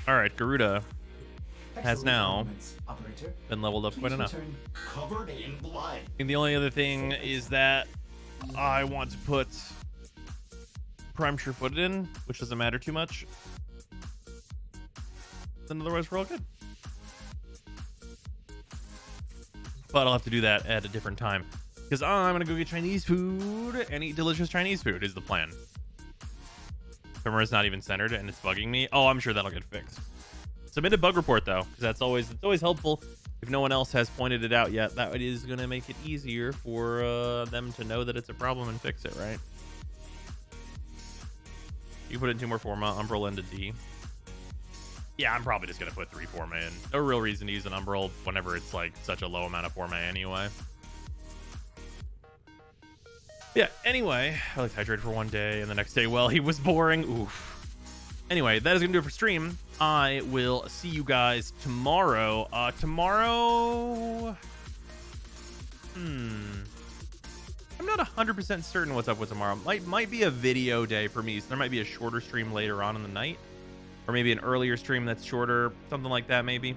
Alright, Garuda has now been leveled up quite enough. Covered in blood. And the only other thing is that I want to put Prime Sure-Footed in, which doesn't matter too much. Then otherwise we're all good. But I'll have to do that at a different time. Because I'm going to go get Chinese food and eat delicious Chinese food is the plan. Camera's not even centered and it's bugging me. Oh, I'm sure that'll get fixed. Submit a bug report though, because it's always helpful. If no one else has pointed it out yet, that is going to make it easier for them to know that it's a problem and fix it, right? You put in 2 more Forma, Umbral into D. Yeah, I'm probably just going to put 3 Forma in. No real reason to use an Umbral whenever it's like such a low amount of Forma anyway. Yeah, anyway, I like Hydrate for 1 day and the next day, well, he was boring. Oof. Anyway, that is going to do it for stream. I will see you guys tomorrow. Tomorrow... I'm not 100% certain what's up with tomorrow. Might be a video day for me, so there might be a shorter stream later on in the night. Or maybe an earlier stream that's shorter, something like that maybe.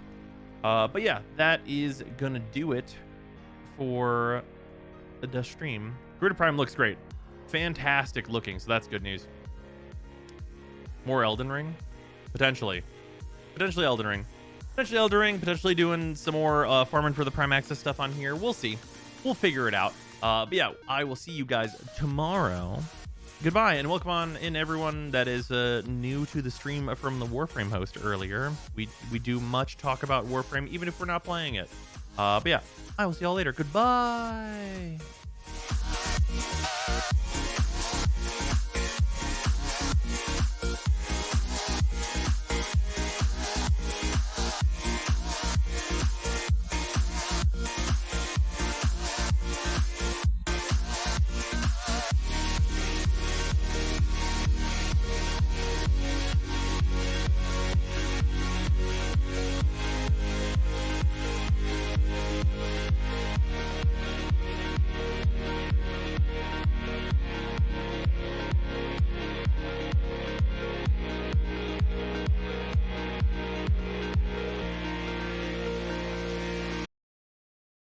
But yeah, that is going to do it for the stream. Garuda Prime looks great. Fantastic looking, so that's good news. More Elden Ring? Potentially. Potentially Elden Ring. Potentially Elden Ring. Potentially doing some more farming for the Prime Access stuff on here. We'll see. We'll figure it out. But yeah, I will see you guys tomorrow. Goodbye, and welcome on in everyone that is new to the stream from the Warframe host earlier. We do much talk about Warframe, even if we're not playing it. But yeah, I will see y'all later. Goodbye.